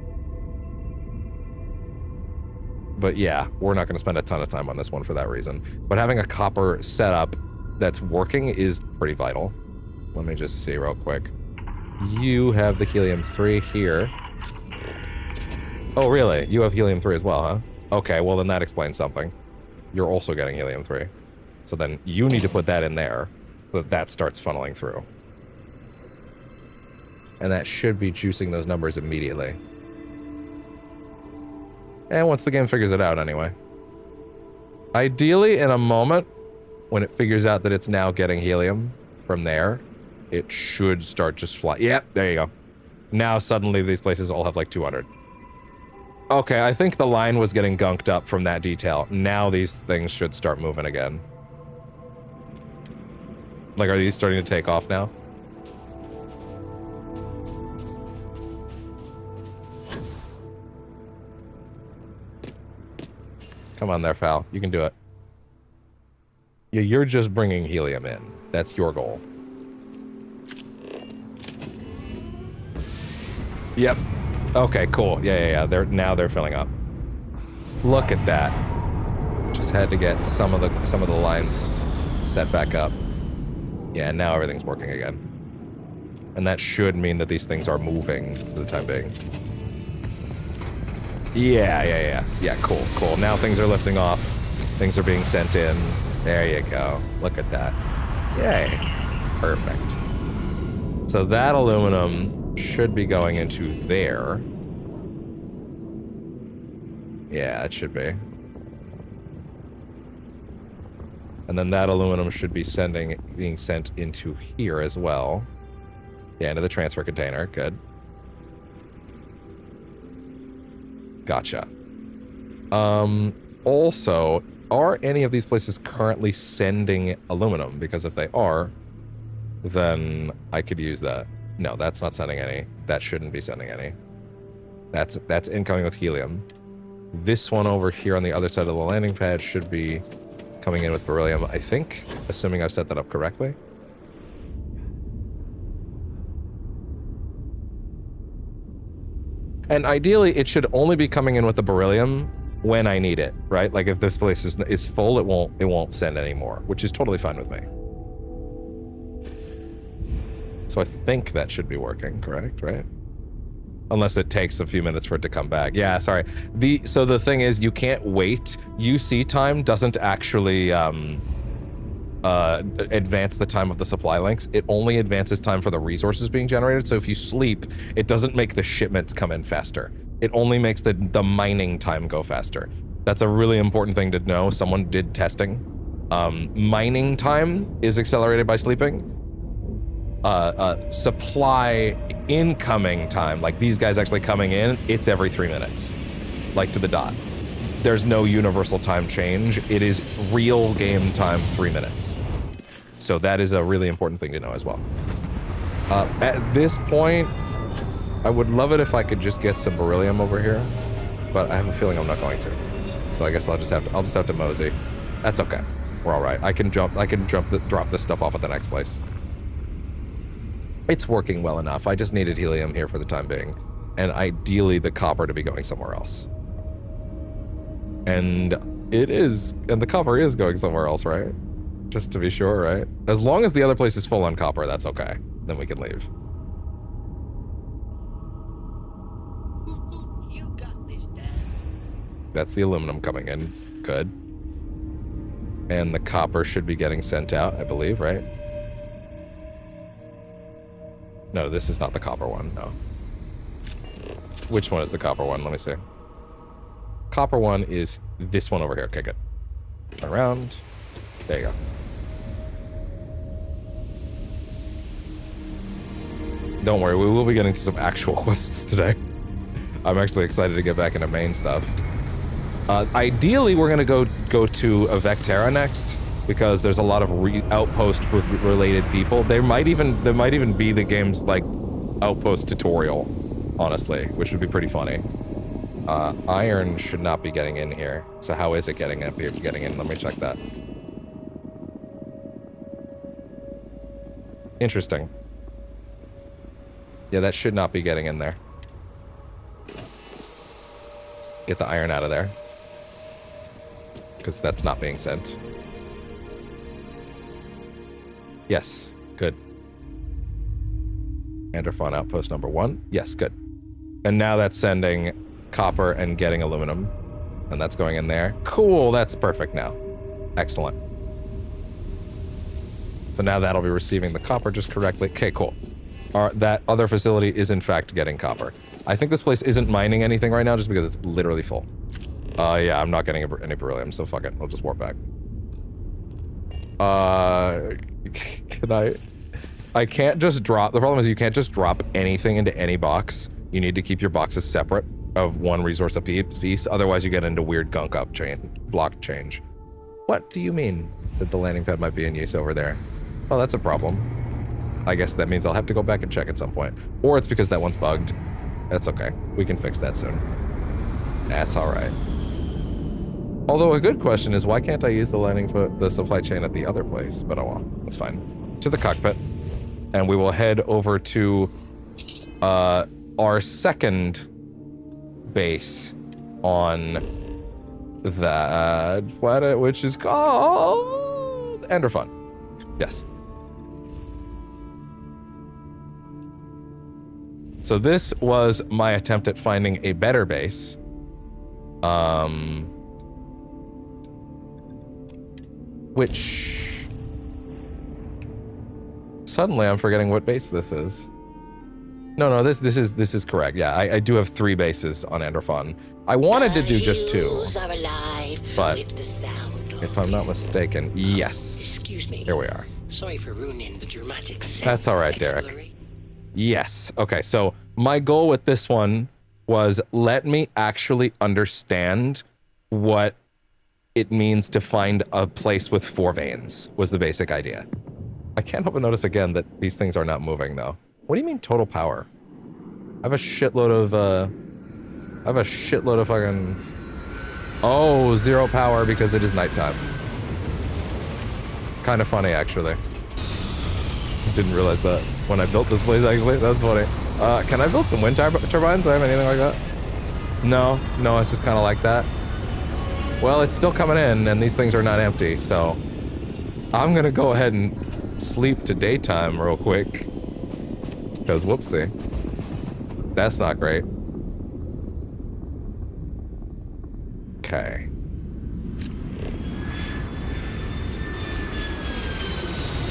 But yeah, we're not going to spend a ton of time on this one for that reason. But having a copper setup that's working is pretty vital. Let me just see real quick. You have the helium-3 here. Oh, really? You have helium-3 as well, huh? Okay, well then that explains something. You're also getting helium-3. So then you need to put that in there so that starts funneling through. And that should be juicing those numbers immediately. And once the game figures it out, anyway. Ideally, in a moment, when it figures out that it's now getting helium from there, it should start just flying. Yep, there you go. Now suddenly these places all have like 200. Okay, I think the line was getting gunked up from that detail. Now these things should start moving again. Like, are these starting to take off now? Come on there, Fal. You can do it. You're just bringing helium in. That's your goal. Yep. Okay, cool. Yeah. Now they're filling up. Look at that. Just had to get some of the lines set back up. Yeah, now everything's working again. And that should mean that these things are moving for the time being. Yeah, cool. Now things are lifting off. Things are being sent in. There you go. Look at that. Yay. Perfect. So that aluminum should be going into there. Yeah, it should be. And then that aluminum should be being sent into here as well. Yeah, into the transfer container. Good. Gotcha. Also, are any of these places currently sending aluminum? Because if they are, then I could use that. No, that's not sending any. That shouldn't be sending any. That's incoming with helium. This one over here on the other side of the landing pad should be coming in with beryllium, I think, assuming I've set that up correctly. And ideally, it should only be coming in with the beryllium when I need it, right? Like if this place is full, it won't send anymore, which is totally fine with me. So I think that should be working, correct, right? Unless it takes a few minutes for it to come back. Yeah, sorry. So the thing is, you can't wait. UC time doesn't actually advance the time of the supply links. It only advances time for the resources being generated. So if you sleep, it doesn't make the shipments come in faster. It only makes the mining time go faster. That's a really important thing to know. Someone did testing. Mining time is accelerated by sleeping. Supply incoming time, like these guys actually coming in, it's every 3 minutes, like to the dot. There's no universal time change. It is real game time 3 minutes. So that is a really important thing to know as well. At this point, I would love it if I could just get some beryllium over here, but I have a feeling I'm not going to. So I guess I'll just have to mosey. That's okay. We're all right. I can drop this stuff off at the next place. It's working well enough. I just needed helium here for the time being, and ideally the copper to be going somewhere else. And it is, and the copper is going somewhere else, right? Just to be sure, right? As long as the other place is full on copper, that's okay. Then we can leave. You got this, Dad. That's the aluminum coming in. Good. And the copper should be getting sent out, I believe, right? No, this is not the copper one, no. Which one is the copper one? Let me see. Copper one is this one over here. Okay, good. Turn around. There you go. Don't worry, we will be getting to some actual quests today. I'm actually excited to get back into main stuff. Ideally, we're gonna go to Vectera next, because there's a lot of outpost related people. There might even be the game's like outpost tutorial, honestly, which would be pretty funny. Iron should not be getting in here. So how is it getting in? Let me check that. Interesting. Yeah, that should not be getting in there. Get the iron out of there, because that's not being sent. Yes, good. Anderfon outpost number 1. Yes, good. And now that's sending copper and getting aluminum. And that's going in there. Cool, that's perfect now. Excellent. So now that'll be receiving the copper just correctly. Okay, cool. That other facility is in fact getting copper. I think this place isn't mining anything right now just because it's literally full. Yeah, I'm not getting any beryllium, so fuck it. We'll just warp back. Can I can't just drop, the problem is you can't just drop anything into any box. You need to keep your boxes separate of one resource a piece, otherwise you get into weird gunk up block change. What do you mean that the landing pad might be in use over there? Oh, that's a problem. I guess that means I'll have to go back and check at some point. Or it's because that one's bugged. That's okay. We can fix that soon. That's alright. Although a good question is, why can't I use the supply chain at the other place? But oh well, that's fine. To the cockpit. And we will head over to our second base on that planet, which is called Enderfun. Yes. So this was my attempt at finding a better base. Which suddenly I'm forgetting what base this is. No, this is correct. Yeah, I do have 3 bases on Enderfun. I wanted to do just 2, but if I'm not mistaken, yes. Excuse me. Here we are. Sorry for ruining the dramatic sense. That's all right, Derek. Yes. Okay, so my goal with this one was let me actually understand what it means to find a place with 4 veins, was the basic idea. I can't help but notice again that these things are not moving though. What do you mean total power? I have a shitload of fucking... Oh, 0 power because it is nighttime. Kind of funny, actually. Didn't realize that when I built this place, actually. That's funny. Can I build some wind turbines? Do I have anything like that? No, it's just kind of like that. Well, it's still coming in, and these things are not empty, so I'm gonna go ahead and sleep to daytime real quick. Because whoopsie. That's not great. Okay.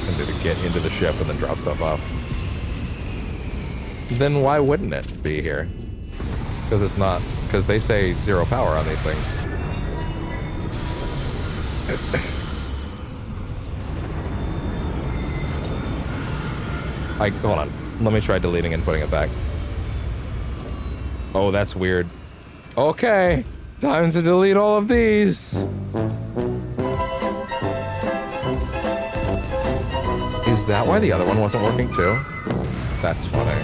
And did it get into the ship and then drop stuff off? Then why wouldn't it be here? Because it's not. Because they say 0 power on these things. Hold on. Let me try deleting and putting it back. Oh, that's weird. Okay. Time to delete all of these. Is that why the other one wasn't working too? That's funny.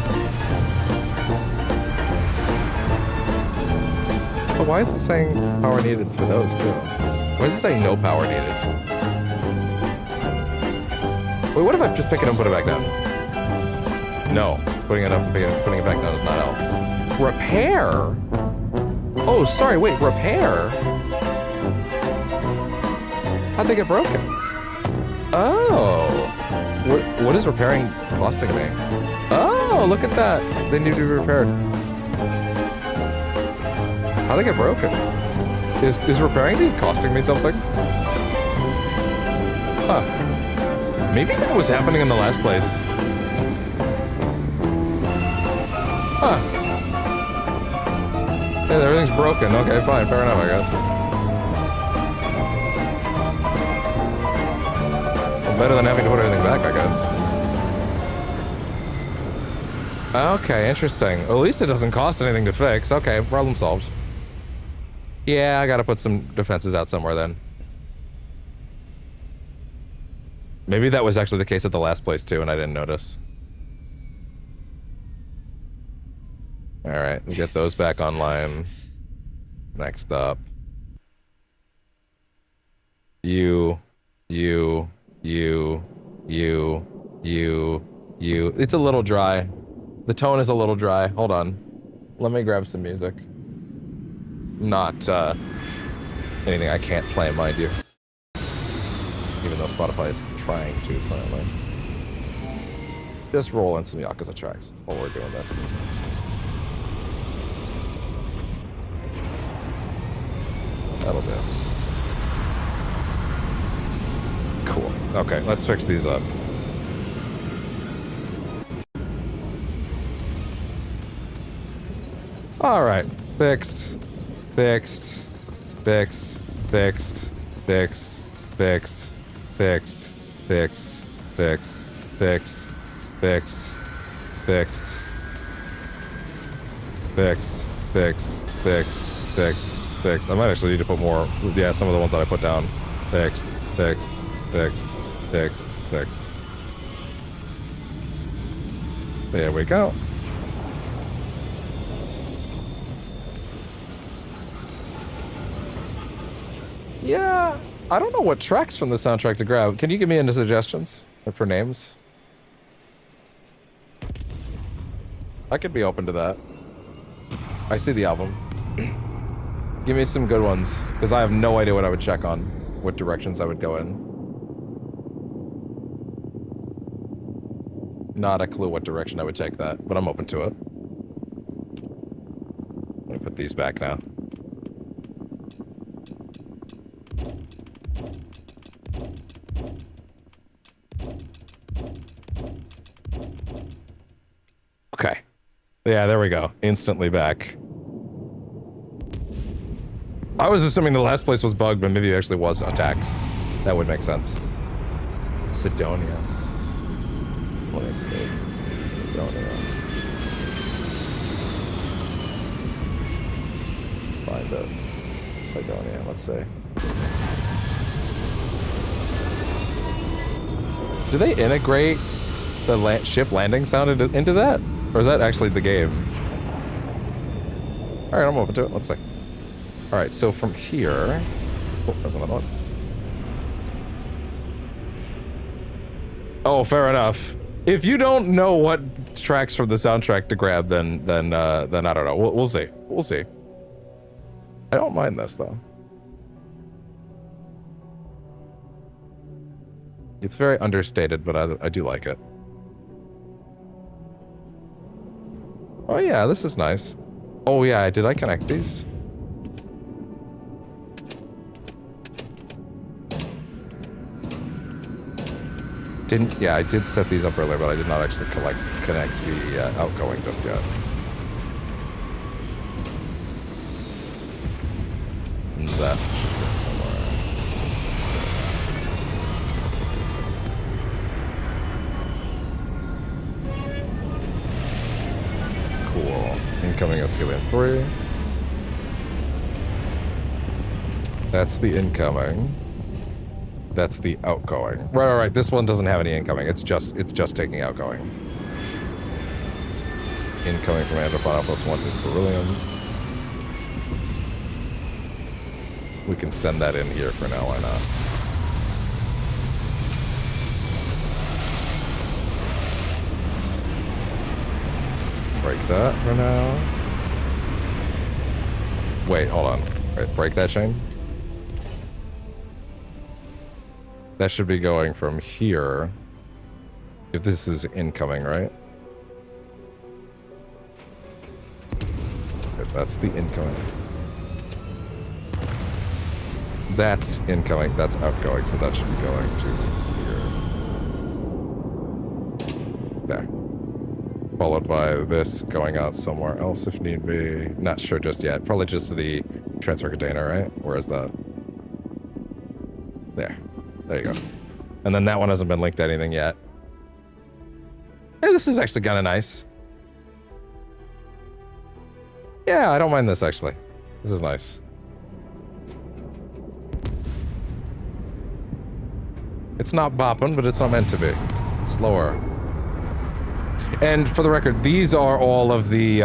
So why is it saying power needed for those too? Why is it saying no power needed? Wait, what if I just pick it up and put it back down? No. Putting it up and putting it back down is not L. Repair? Oh, sorry, wait, repair? How'd they get broken? Oh. What is repairing costing me? Oh, look at that. They need to be repaired. How'd they get broken? Is repairing these costing me something? Huh. Maybe that was happening in the last place. Huh. Yeah, everything's broken. Okay, fine. Fair enough, I guess. Well, better than having to put everything back, I guess. Okay, interesting. Well, at least it doesn't cost anything to fix. Okay, problem solved. Yeah, I gotta put some defenses out somewhere then. Maybe that was actually the case at the last place too, and I didn't notice. Alright, we get those back online. Next up. You. It's a little dry. The tone is a little dry. Hold on. Let me grab some music. Not, anything I can't play, mind you. Even though Spotify is trying to, currently. Just roll in some Yakuza tracks while we're doing this. That'll do. Cool. Okay, let's fix these up. Alright. Fixed. Fixed. Fixed. Fixed. Fixed. Fixed. Fixed. Fixed. Fixed. Fixed. Fixed. Fixed. Fixed. Fixed. Fixed. Fixed. Fixed. I might actually need to put more. Yeah, some of the ones that I put down. Fixed. Fixed. Fixed. Fixed. Fixed. There we go. Yeah, I don't know what tracks from the soundtrack to grab. Can you give me any suggestions for names? I could be open to that. I see the album. Give me some good ones, because I have no idea what I would check on, what directions I would go in. Not a clue what direction I would take that, but I'm open to it. Let me put these back now. Okay. Yeah, there we go. Instantly back. I was assuming the last place was bugged, but maybe it actually was attacks. That would make sense. Sidonia. Let me see. Sidonia. Find it. Sidonia, let's see. Do they integrate the ship landing sound into that? Or is that actually the game? Alright, I'm open to it. Let's see. Alright, so from here... Oh, there's another one. Oh, fair enough. If you don't know what tracks from the soundtrack to grab, then I don't know. We'll see. We'll see. I don't mind this, though. It's very understated, but I do like it. Oh yeah, this is nice. Oh yeah, did I connect these? Yeah, I did set these up earlier, but I did not actually connect the outgoing just yet. That should go somewhere. Let's see. Cool. Incoming is helium-3. That's the incoming. That's the outgoing. Right. This one doesn't have any incoming. It's just taking outgoing. Incoming from Androphile +1 is beryllium. We can send that in here for now. Why not? Break that for now. Wait, hold on. Wait, break that chain. That should be going from here. If this is incoming, right? That's the incoming. That's incoming. That's outgoing, so that should be going to here. There. Followed by this going out somewhere else if need be. Not sure just yet. Probably just the transfer container, right? Where is that? There. There you go. And then that one hasn't been linked to anything yet. Hey, this is actually kind of nice. Yeah, I don't mind this, actually. This is nice. It's not bopping, but it's not meant to be. Slower. And for the record, these are all of the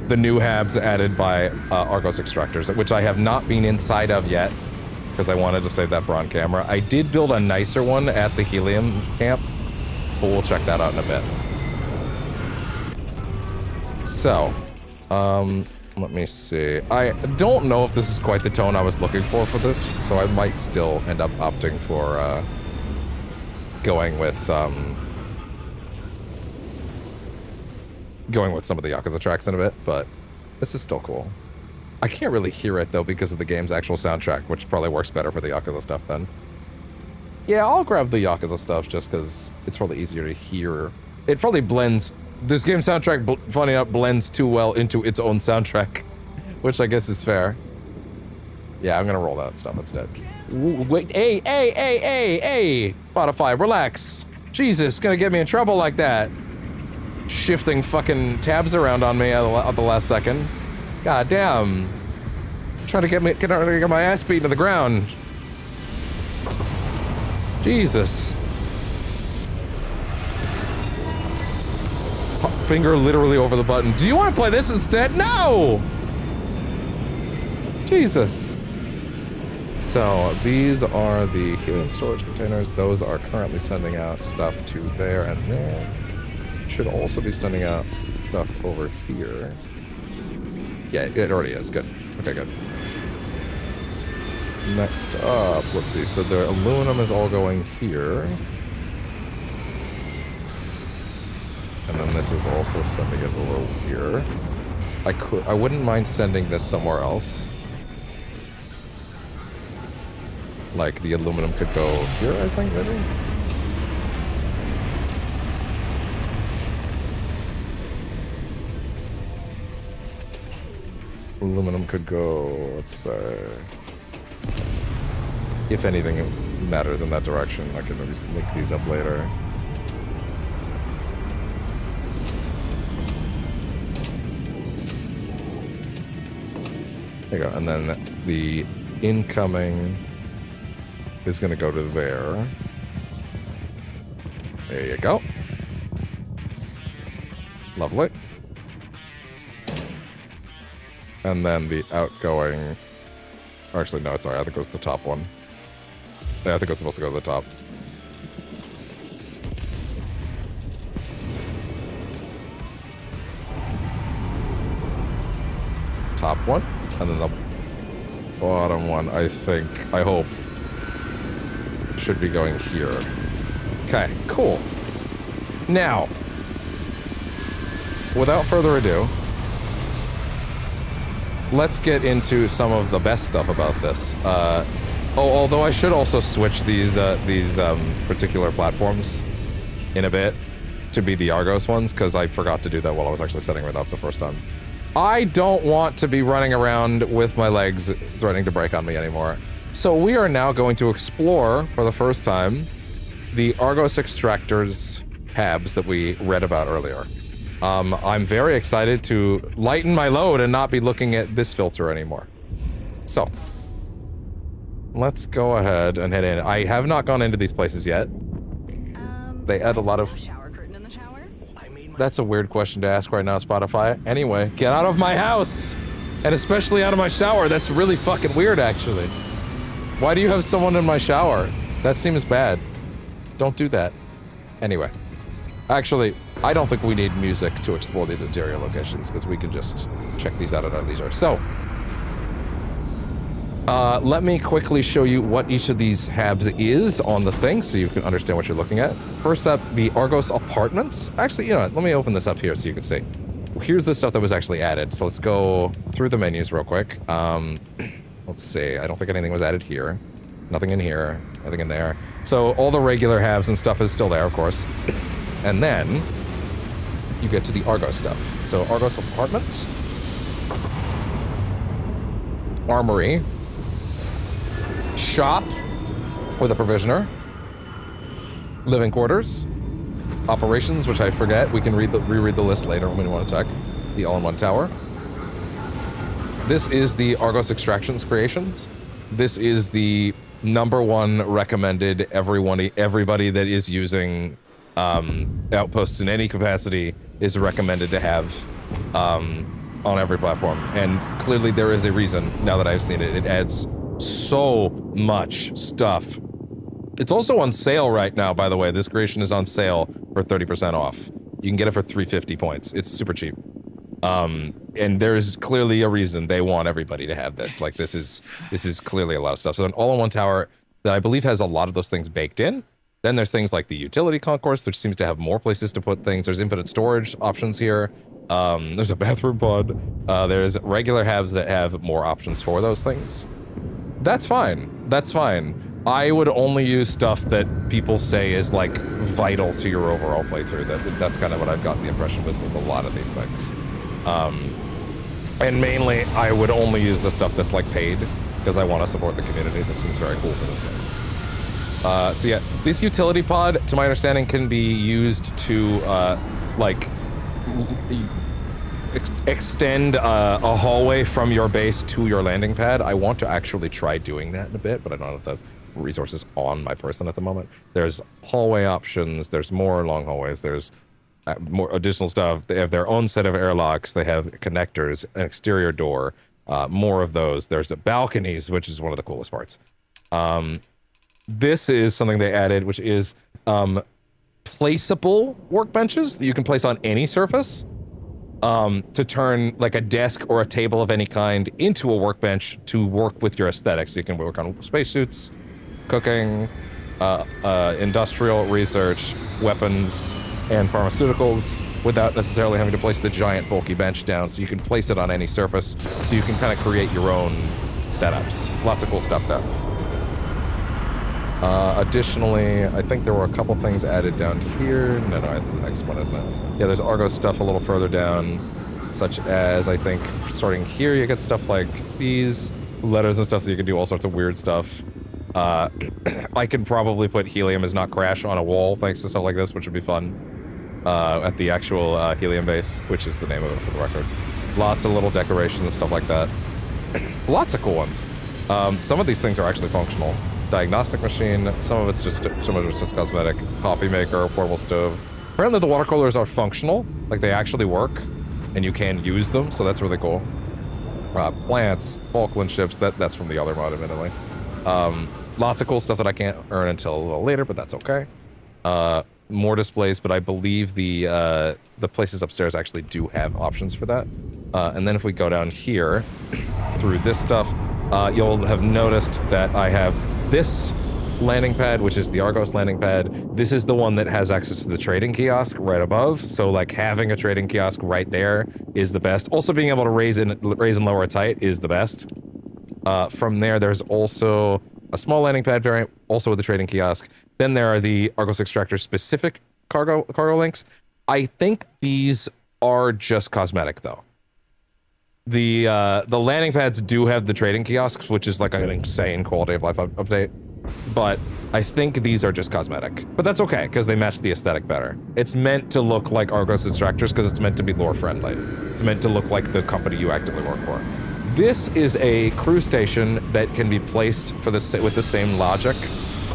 new habs added by Argos Extractors, which I have not been inside of yet, because I wanted to save that for on camera. I did build a nicer one at the Helium camp, but we'll check that out in a bit. So, let me see. I don't know if this is quite the tone I was looking for this, so I might still end up opting for going with some of the Yakuza tracks in a bit, but this is still cool. I can't really hear it, though, because of the game's actual soundtrack, which probably works better for the Yakuza stuff, then. Yeah, I'll grab the Yakuza stuff, just because it's probably easier to hear. It probably blends... This game's soundtrack, funny enough, blends too well into its own soundtrack, which I guess is fair. Yeah, I'm gonna roll that stuff instead. Wait, hey! Spotify, relax. Jesus, gonna get me in trouble like that. Shifting fucking tabs around on me at the last second. God damn. Trying to get my ass beat to the ground. Jesus. Finger literally over the button. Do you want to play this instead? No! Jesus. So, these are the helium storage containers. Those are currently sending out stuff to there and there. Should also be sending out stuff over here. Yeah, it already is. Good. Okay, good. Next up, let's see. So the aluminum is all going here. And then this is also sending it over here. I wouldn't mind sending this somewhere else. Like the aluminum could go here, I think, maybe? Aluminum could go, let's say... If anything matters in that direction, I can maybe link these up later. There you go, and then the incoming is going to go to there. There you go. Lovely. And then the outgoing... Actually, no, sorry, I think it was the top one. Yeah, I think it was supposed to go to the top. Top one, and then the bottom one, I hope, should be going here. Okay, cool. Now, without further ado, let's get into some of the best stuff about this. Although I should also switch these particular platforms in a bit to be the Argos ones, because I forgot to do that while I was actually setting it up the first time. I don't want to be running around with my legs threatening to break on me anymore. So we are now going to explore, for the first time, the Argos Extractor's habs that we read about earlier. I'm very excited to lighten my load and not be looking at this filter anymore. So, let's go ahead and head in. I have not gone into these places yet. They add a lot of... Shower curtain in the shower? That's a weird question to ask right now, Spotify. Anyway, get out of my house! And especially out of my shower. That's really fucking weird, actually. Why do you have someone in my shower? That seems bad. Don't do that. Anyway. Actually, I don't think we need music to explore these interior locations, because we can just check these out at our leisure. So, let me quickly show you what each of these habs is on the thing, so you can understand what you're looking at. First up, the Argos Apartments. Actually, you know what, let me open this up here so you can see. Here's the stuff that was actually added. So let's go through the menus real quick. Let's see, I don't think anything was added here. Nothing in here, nothing in there. So all the regular habs and stuff is still there, of course. And then you get to the Argos stuff. So Argos Apartments, Armory, Shop with a Provisioner, Living Quarters, Operations, which I forget. We can reread the list later when we want to check. The All-in-One Tower. This is the Argos Extractions Creations. This is the #1 recommended everybody that is using outposts in any capacity is recommended to have on every platform. And clearly there is a reason now that I've seen it. It adds so much stuff. It's also on sale right now, by the way. This creation is on sale for 30% off. You can get it for 350 points. It's super cheap. And there's clearly a reason they want everybody to have this. Like, this is clearly a lot of stuff. So an all-in-one tower that I believe has a lot of those things baked in. Then there's things like the utility concourse, which seems to have more places to put things. There's infinite storage options here. There's a bathroom pod. There's regular habs that have more options for those things. That's fine. That's fine. I would only use stuff that people say is, like, vital to your overall playthrough. That's kind of what I've gotten the impression with a lot of these things. And mainly, I would only use the stuff that's, like, paid, because I want to support the community. This seems very cool for this game. So yeah, this utility pod, to my understanding, can be used to, like, extend a hallway from your base to your landing pad. I want to actually try doing that in a bit, but I don't have the resources on my person at the moment. There's hallway options, there's more long hallways, there's more additional stuff. They have their own set of airlocks, they have connectors, an exterior door, more of those. There's balconies, which is one of the coolest parts. This is something they added, which is placeable workbenches that you can place on any surface to turn like a desk or a table of any kind into a workbench to work with your aesthetics. You can work on spacesuits, cooking, industrial research, weapons, and pharmaceuticals without necessarily having to place the giant bulky bench down. So you can place it on any surface, so you can kind of create your own setups. Lots of cool stuff there. Additionally, I think there were a couple things added down here. No, it's the next one, isn't it? Yeah, there's Argos stuff a little further down, such as, I think, starting here, you get stuff like these letters and stuff, so you can do all sorts of weird stuff. I could probably put helium as not crash on a wall, thanks to stuff like this, which would be fun. At the actual helium base, which is the name of it for the record. Lots of little decorations and stuff like that. Lots of cool ones. Some of these things are actually functional. Diagnostic machine, some of it's just cosmetic. Coffee maker, portable stove. Apparently the water coolers are functional, like they actually work, and you can use them, so that's really cool. Plants, Falkland ships, that's from the other mod, admittedly. Lots of cool stuff that I can't earn until a little later, but that's okay. More displays, but I believe the places upstairs actually do have options for that. And then if we go down here, through this stuff, you'll have noticed that I have this landing pad, which is the Argos landing pad. This is the one that has access to the trading kiosk right above. So like having a trading kiosk right there is the best. Also being able to raise and lower its height is the best. From there, there's also a small landing pad variant, also with the trading kiosk. Then there are the Argos Extractor specific cargo links. I think these are just cosmetic though. The landing pads do have the trading kiosks, which is like an insane quality of life update. But I think these are just cosmetic. But that's okay, because they match the aesthetic better. It's meant to look like Argos Extractors because it's meant to be lore friendly. It's meant to look like the company you actively work for. This is a crew station that can be placed for with the same logic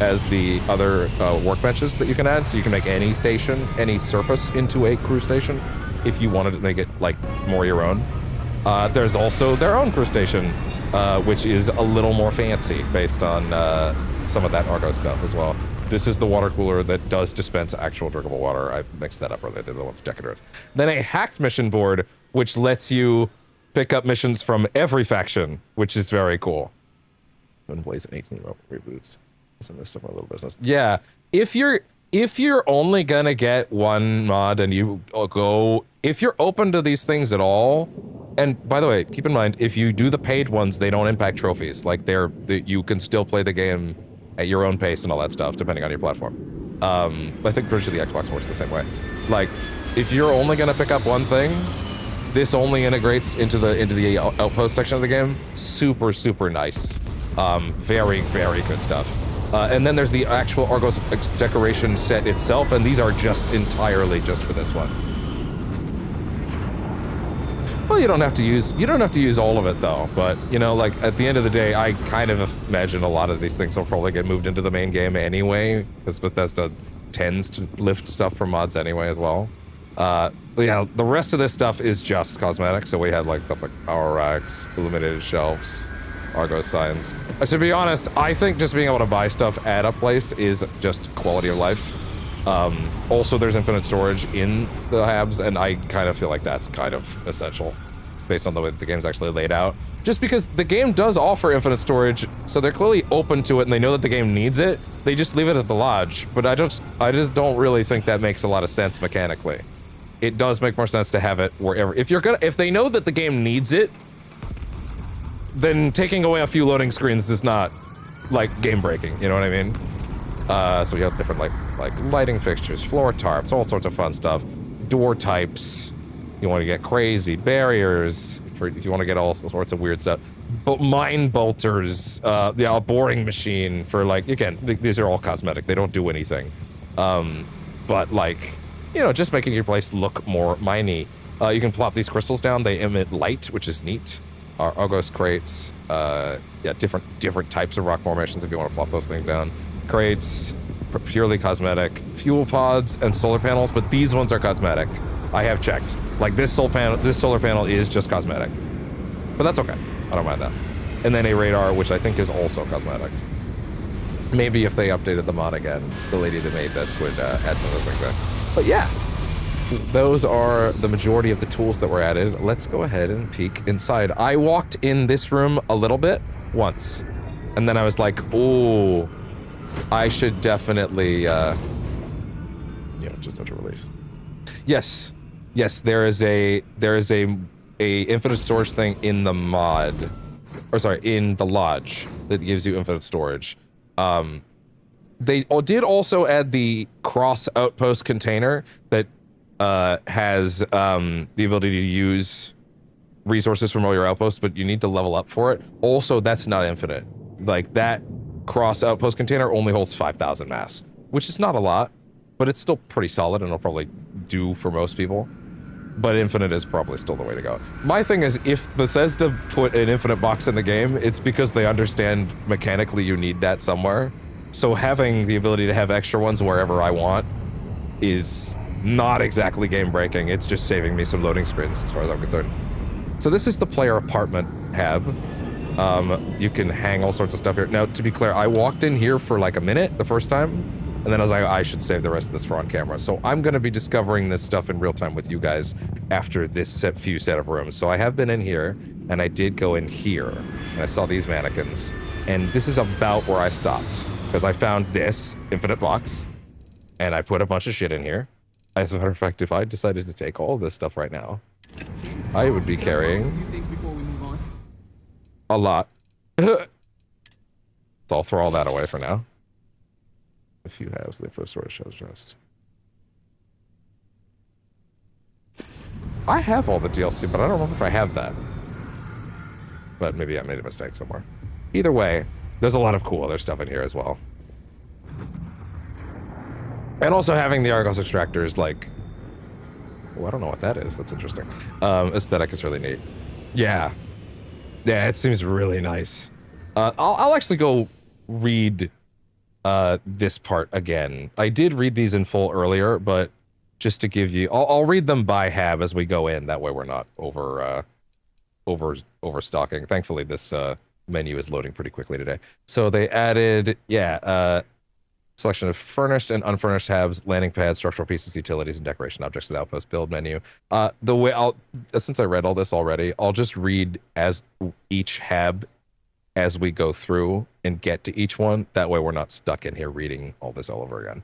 as the other workbenches that you can add. So you can make any station, any surface into a crew station if you wanted to make it like more your own. There's also their own crew station, which is a little more fancy based on some of that Argo stuff as well. This is the water cooler that does dispense actual drinkable water. I mixed that up earlier. They're the ones decorative. Then a hacked mission board, which lets you pick up missions from every faction, which is very cool. Been blazing 18 reboots. Isn't this stuff my little business? Yeah, if you're only gonna get one mod and if you're open to these things at all, and by the way, keep in mind, if you do the paid ones, they don't impact trophies. Like you can still play the game at your own pace and all that stuff, depending on your platform. I think pretty sure the Xbox works the same way. Like, if you're only gonna pick up one thing, this only integrates into the outpost section of the game. Super, super nice. Very, very good stuff. And then there's the actual Argos decoration set itself, and these are just entirely just for this one. Well, you don't have to use all of it though, but you know, like at the end of the day, I kind of imagine a lot of these things will probably get moved into the main game anyway, because Bethesda tends to lift stuff from mods anyway as well. Yeah, the rest of this stuff is just cosmetic, so we had like stuff like power racks, illuminated shelves, Argos signs. To be honest, I think just being able to buy stuff at a place is just quality of life. Also, there's infinite storage in the Habs, and I kind of feel like that's kind of essential based on the way that the game's actually laid out. Just because the game does offer infinite storage, so they're clearly open to it and they know that the game needs it, they just leave it at the lodge. But I just don't really think that makes a lot of sense mechanically. It does make more sense to have it wherever. If they know that the game needs it, then taking away a few loading screens is not like game breaking, you know what I mean? So we have different like lighting fixtures, floor tarps, all sorts of fun stuff. Door types, you want to get crazy, barriers, if you want to get all sorts of weird stuff. But mine bolters, a boring machine for like, again, these are all cosmetic, they don't do anything. But like, you know, just making your place look more miney. You can plop these crystals down, they emit light, which is neat. Argos crates, yeah, different types of rock formations if you want to plop those things down. Crates, purely cosmetic. Fuel pods and solar panels, but these ones are cosmetic. I have checked. Like this solar panel is just cosmetic. But that's okay. I don't mind that. And then a radar, which I think is also cosmetic. Maybe if they updated the mod again, the lady that made this would add something like that. But yeah, those are the majority of the tools that were added. Let's go ahead and peek inside. I walked in this room a little bit once, and then I was like, oh, I should definitely, just have to release. Yes, there is a infinite storage thing in the mod, or sorry, in the lodge that gives you infinite storage. They did also add the cross outpost container that has the ability to use resources from all your outposts, but you need to level up for it. Also, that's not infinite. Like that cross outpost container only holds 5,000 mass, which is not a lot, but it's still pretty solid and it'll probably do for most people. But infinite is probably still the way to go. My thing is, if Bethesda put an infinite box in the game, it's because they understand mechanically you need that somewhere. So having the ability to have extra ones wherever I want is not exactly game breaking. It's just saving me some loading screens as far as I'm concerned. So this is the player apartment hab. You can hang all sorts of stuff here. Now, to be clear, I walked in here for like a minute the first time, and then I was like, I should save the rest of this for on camera. So I'm going to be discovering this stuff in real time with you guys after this few set of rooms. So I have been in here, and I did go in here, and I saw these mannequins, and this is about where I stopped. because I found this infinite box, and I put a bunch of shit in here. As a matter of fact, if I decided to take all of this stuff right now, I would be carrying a lot. So I'll throw all that away for now. A few halves, the first order shows just. I have all the DLC, but I don't remember if I have that. But maybe I made a mistake somewhere. Either way, there's a lot of cool other stuff in here as well. And also having the Argos extractor is like... Oh, I don't know what that is. That's interesting. Aesthetic is really neat. Yeah. Yeah, it seems really nice. I'll actually go read this part again. I did read these in full earlier, but just to give you... I'll read them by hab as we go in. That way we're not overstocking. Thankfully, this menu is loading pretty quickly today. So they added, selection of furnished and unfurnished tabs, landing pads, structural pieces, utilities, and decoration objects to the outpost build menu. The way since I read all this already, I'll just read as each hab as we go through and get to each one. That way we're not stuck in here reading all this all over again.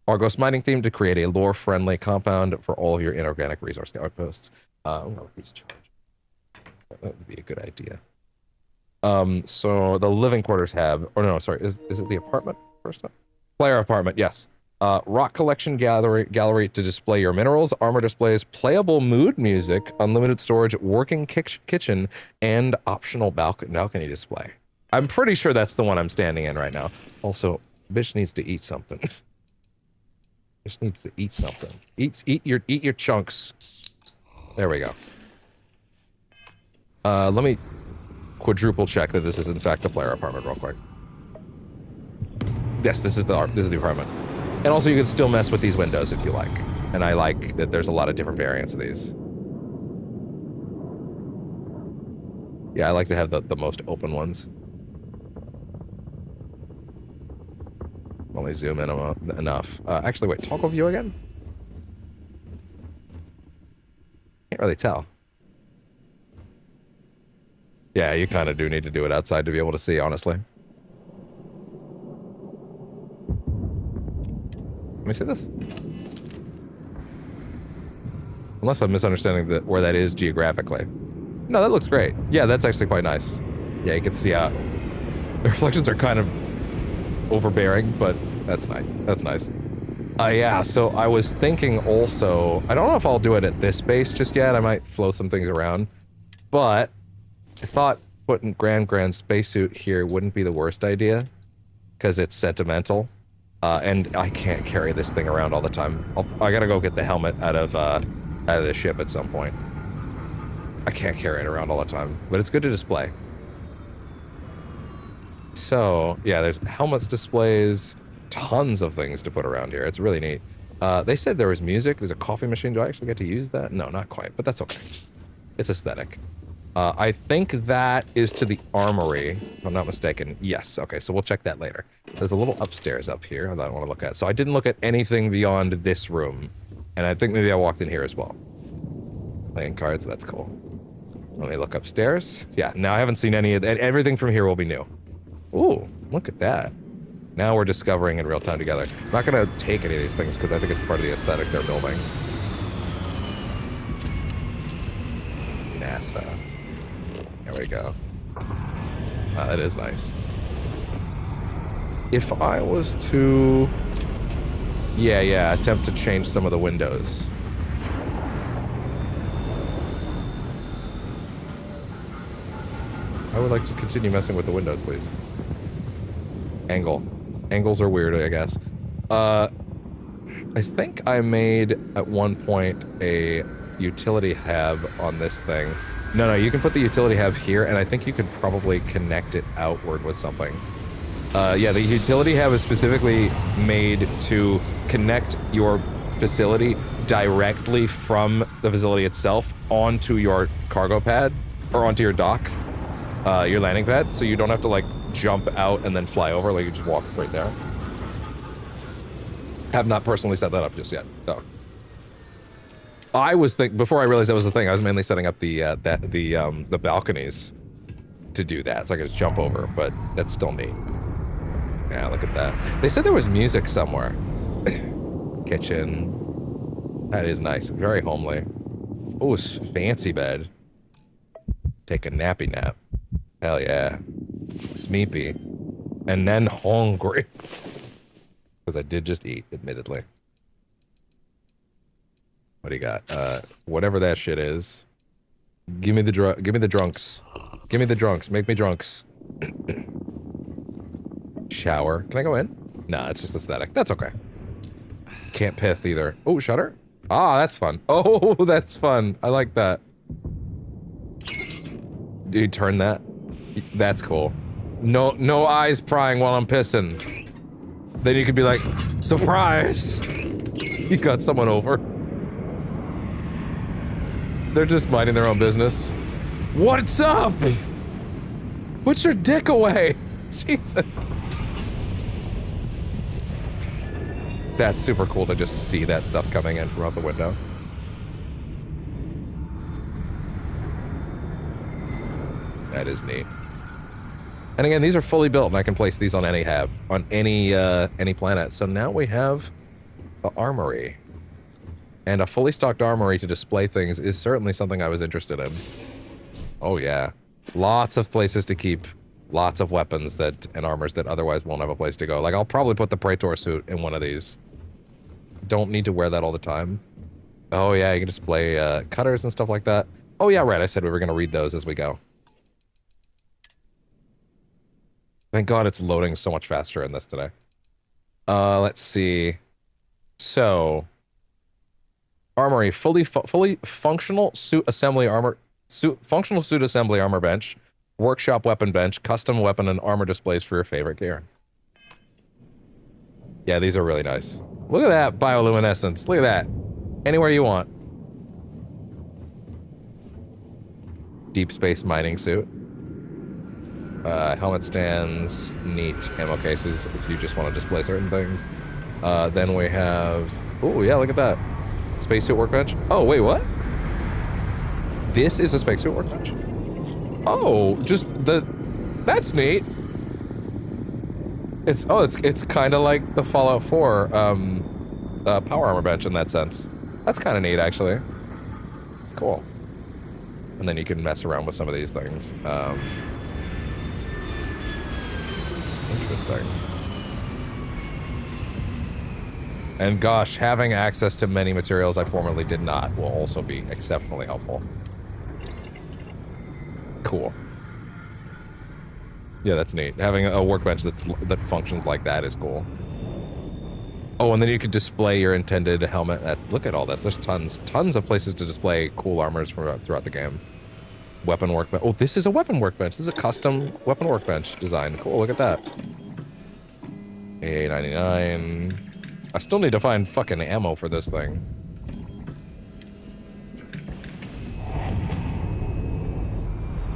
Argos mining theme to create a lore-friendly compound for all of your inorganic resource outposts. I'm gonna let these charge. That would be a good idea. So the living quarters tab, or no, sorry, is it the apartment first up? Player apartment, yes. Rock collection gallery to display your minerals, armor displays, playable mood music, unlimited storage, working kitchen, and optional balcony display. I'm pretty sure that's the one I'm standing in right now. Also, bitch needs to eat something. Bitch needs to eat something. Eat your chunks. There we go. Let me quadruple check that this is in fact a player apartment real quick. Yes, this is the apartment. And also you can still mess with these windows if you like. And I like that there's a lot of different variants of these. Yeah, I like to have the most open ones. Only zoom in enough. Actually, wait, toggle view again? Can't really tell. Yeah, you kind of do need to do it outside to be able to see, honestly. Let me see this. Unless I'm misunderstanding where that is geographically. No, that looks great. Yeah, that's actually quite nice. Yeah, you can see out. The reflections are kind of overbearing, but that's nice. That's nice. Yeah, so I was thinking also, I don't know if I'll do it at this base just yet. I might flow some things around, but I thought putting Grand spacesuit here wouldn't be the worst idea because it's sentimental, and I can't carry this thing around all the time. I gotta go get the helmet out of the ship at some point. I can't carry it around all the time, but it's good to display. So yeah, there's helmets, displays, tons of things to put around here. It's really neat. They said there was music. There's a coffee machine. Do I actually get to use that? No, not quite, but that's okay. It's aesthetic. I think that is to the armory, if I'm not mistaken. Yes, okay, so we'll check that later. There's a little upstairs up here that I want to look at. So I didn't look at anything beyond this room, and I think maybe I walked in here as well. Playing cards, that's cool. Let me look upstairs. Yeah, now I haven't seen any of that. Everything from here will be new. Ooh, look at that. Now we're discovering in real time together. I'm not gonna take any of these things because I think it's part of the aesthetic they're building. NASA. There we go. That is nice. If I was to... Yeah, attempt to change some of the windows. I would like to continue messing with the windows, please. Angles are weird, I guess. I think I made, at one point, a utility hab on this thing. No, you can put the utility hab here, and I think you could probably connect it outward with something. Yeah, the utility hab is specifically made to connect your facility directly from the facility itself onto your cargo pad, or onto your dock, your landing pad, so you don't have to, like, jump out and then fly over, like you just walk right there. Have not personally set that up just yet, though. I was before I realized that was the thing, I was mainly setting up the balconies to do that, so I could just jump over, but that's still neat. Yeah, look at that. They said there was music somewhere. Kitchen. That is nice. Very homely. Oh, fancy bed. Take a nappy nap. Hell yeah. Sleepy. And then hungry. Because I did just eat, admittedly. What do you got? Whatever that shit is. Give me the drunks. Give me the drunks. Make me drunks. Shower. Can I go in? Nah, it's just aesthetic. That's okay. Can't pith either. Oh, shutter? Ah, that's fun. Oh, that's fun. I like that. Do you turn that? That's cool. No eyes prying while I'm pissing. Then you could be like, surprise! You got someone over. They're just minding their own business. What's up? Put your dick away. Jesus. That's super cool to just see that stuff coming in from out the window. That is neat. And again, these are fully built, and I can place these on any hab, on any planet. So now we have the armory. And a fully stocked armory to display things is certainly something I was interested in. Oh yeah. Lots of places to keep lots of weapons that and armors that otherwise won't have a place to go. Like, I'll probably put the Praetor suit in one of these. Don't need to wear that all the time. Oh yeah, you can display cutters and stuff like that. Oh yeah, right, I said we were going to read those as we go. Thank God it's loading so much faster in this today. Let's see. So, armory, fully functional suit assembly armor, functional suit assembly armor bench, workshop weapon bench, custom weapon and armor displays for your favorite gear. Yeah, these are really nice. Look at that bioluminescence. Look at that. Anywhere you want. Deep space mining suit. Helmet stands, neat ammo cases if you just want to display certain things. Then we have, oh yeah, look at that. Spacesuit workbench. Oh, wait, what? This is a spacesuit workbench? Oh, just that's neat. It's kind of like the Fallout 4 power armor bench in that sense. That's kind of neat, actually. Cool. And then you can mess around with some of these things. Interesting. And gosh, having access to many materials I formerly did not will also be exceptionally helpful. Cool. Yeah, that's neat. Having a workbench that functions like that is cool. Oh, and then you could display your intended helmet. Look at all this. There's tons of places to display cool armors throughout the game. Weapon workbench. Oh, this is a weapon workbench. This is a custom weapon workbench design. Cool, look at that. $8.99. I still need to find fucking ammo for this thing.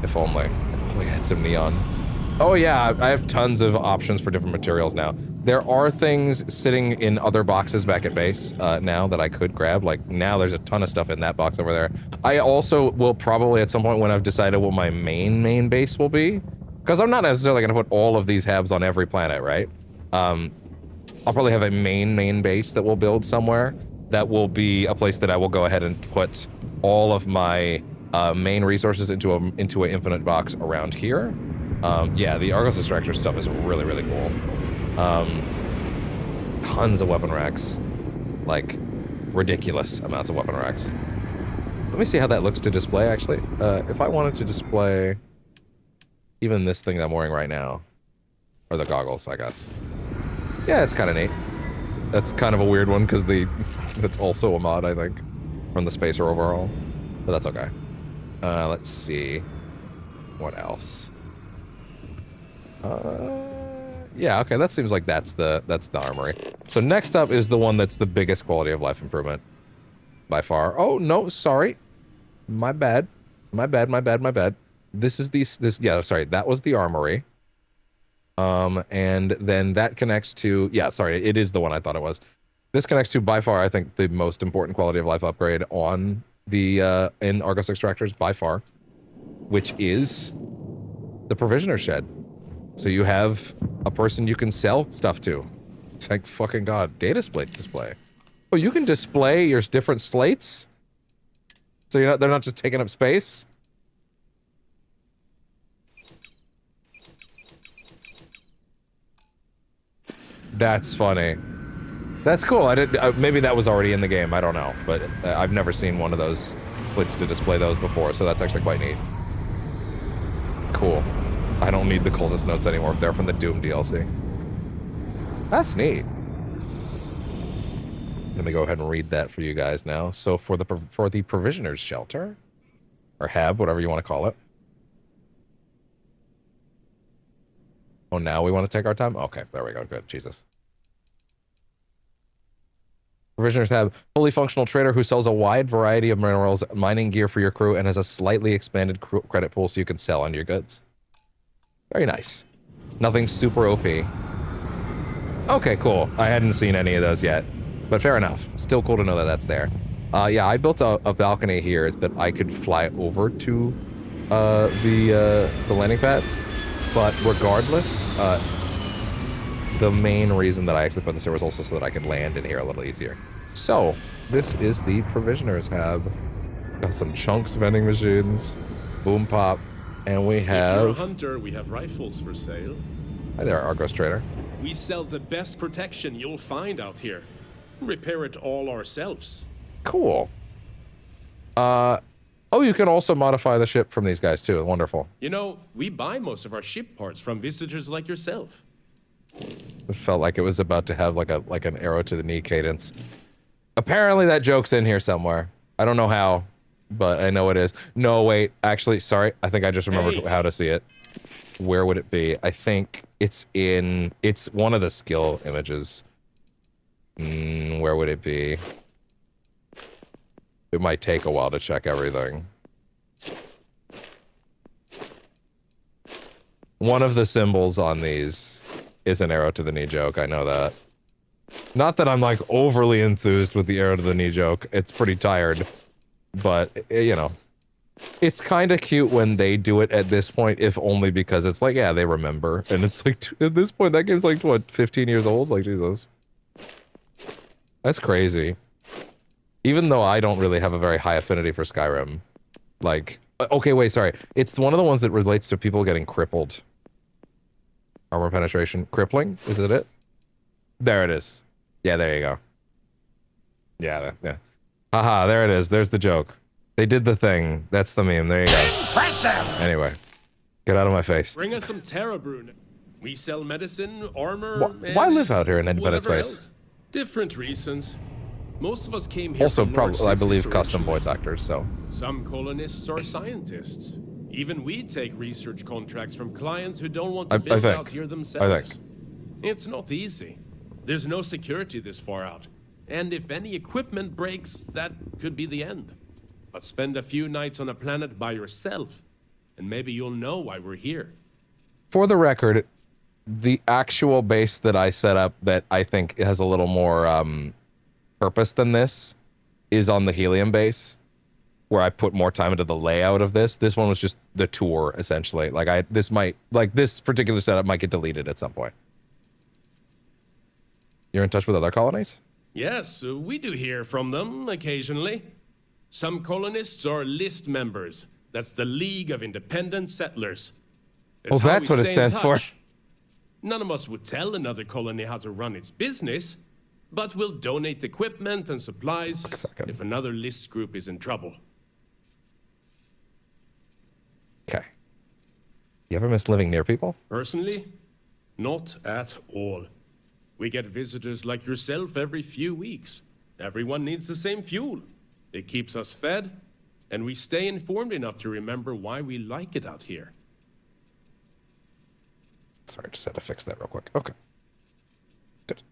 If only. If only I had some neon. Oh yeah, I have tons of options for different materials now. There are things sitting in other boxes back at base now that I could grab. Like, now there's a ton of stuff in that box over there. I also will probably at some point when I've decided what my main base will be, because I'm not necessarily going to put all of these habs on every planet, right? I'll probably have a main base that we'll build somewhere. That will be a place that I will go ahead and put all of my main resources into an infinite box around here. Yeah, the Argos Extractor stuff is really, really cool. Tons of weapon racks. Like, ridiculous amounts of weapon racks. Let me see how that looks to display, actually. If I wanted to display even this thing that I'm wearing right now, or the goggles, I guess. Yeah, it's kind of neat. That's kind of a weird one, because that's also a mod, I think, from the Spacer overall. But that's okay. Let's see. What else? Yeah, okay, that seems like that's the armory. So next up is the one that's the biggest quality of life improvement by far. Oh, no, sorry. My bad. My bad. This is yeah, sorry, that was the armory. And then that connects to, yeah, sorry, it is the one I thought it was. This connects to, by far, I think, the most important quality of life upgrade on the, in Argos Extractors, by far, which is the Provisioner Shed. So you have a person you can sell stuff to. Thank fucking God. Data display. Oh, you can display your different slates? So they're not just taking up space? That's funny. That's cool. I didn't. Maybe that was already in the game. I don't know, but I've never seen one of those lists to display those before, so that's actually quite neat. Cool. I don't need the coldest notes anymore if they're from the Doom DLC. That's neat. Let me go ahead and read that for you guys now. So for the provisioners shelter, or HAB, whatever you want to call it. Oh, now we want to take our time? Okay, there we go. Good. Jesus. Provisioners have fully functional trader who sells a wide variety of minerals, mining gear for your crew, and has a slightly expanded credit pool so you can sell on your goods. Very nice. Nothing super OP. Okay, cool. I hadn't seen any of those yet, but fair enough. Still cool to know that that's there. Yeah, I built a balcony here that I could fly over to the landing pad, but regardless, the main reason that I actually put this here was also so that I could land in here a little easier. So, this is the Provisioners Hub. Got some chunks vending machines, boom pop, and we have... If you're a hunter, we have rifles for sale. Hi there, Argos Trader. We sell the best protection you'll find out here. Repair it all ourselves. Cool. Oh, you can also modify the ship from these guys too. Wonderful. You know, we buy most of our ship parts from visitors like yourself. It felt like it was about to have like an arrow to the knee cadence. Apparently that joke's in here somewhere. I don't know how, but I know it is. No, wait. Actually, sorry. I think I just remembered how to see it. Where would it be? I think it's one of the skill images. Where would it be? It might take a while to check everything. One of the symbols on these is an arrow to the knee joke. I know that. Not that I'm like overly enthused with the arrow to the knee joke. It's pretty tired, but you know, it's kind of cute when they do it at this point, if only because it's like, yeah, they remember. And it's like, at this point, that game's like, what, 15 years old? Like, Jesus. That's crazy. Even though I don't really have a very high affinity for Skyrim. Like, okay, wait, sorry. It's one of the ones that relates to people getting crippled. Armor penetration. Crippling? Is it? There it is. Yeah, there you go. Yeah, yeah. Haha, there it is. There's the joke. They did the thing. That's the meme. There you go. Impressive! Anyway, get out of my face. Bring us some Terra Brune. We sell medicine, armor, why live out here in independent whatever space? else. Different reasons. Most of us came here Also, from probably, North I believe, Cities custom originally. voice actors, so. Some colonists are scientists. Even we take research contracts from clients who don't want to build out here themselves. It's not easy. There's no security this far out. And if any equipment breaks, that could be the end. But spend a few nights on a planet by yourself, and maybe you'll know why we're here. For the record, the actual base that I set up that I think has a little more purpose than this is on the Helium base, where I put more time into the layout of this. This one was just the tour, essentially. Like this particular setup might get deleted at some point. You're in touch with other colonies? Yes, we do hear from them occasionally. Some colonists are list members. That's the League of Independent Settlers. Oh, that's what it stands for. None of us would tell another colony how to run its business, but we'll donate equipment and supplies if another list group is in trouble. Okay. You ever miss living near people? Personally, not at all. We get visitors like yourself every few weeks. Everyone needs the same fuel. It keeps us fed, and we stay informed enough to remember why we like it out here. Sorry, just had to fix that real quick. Okay. Good.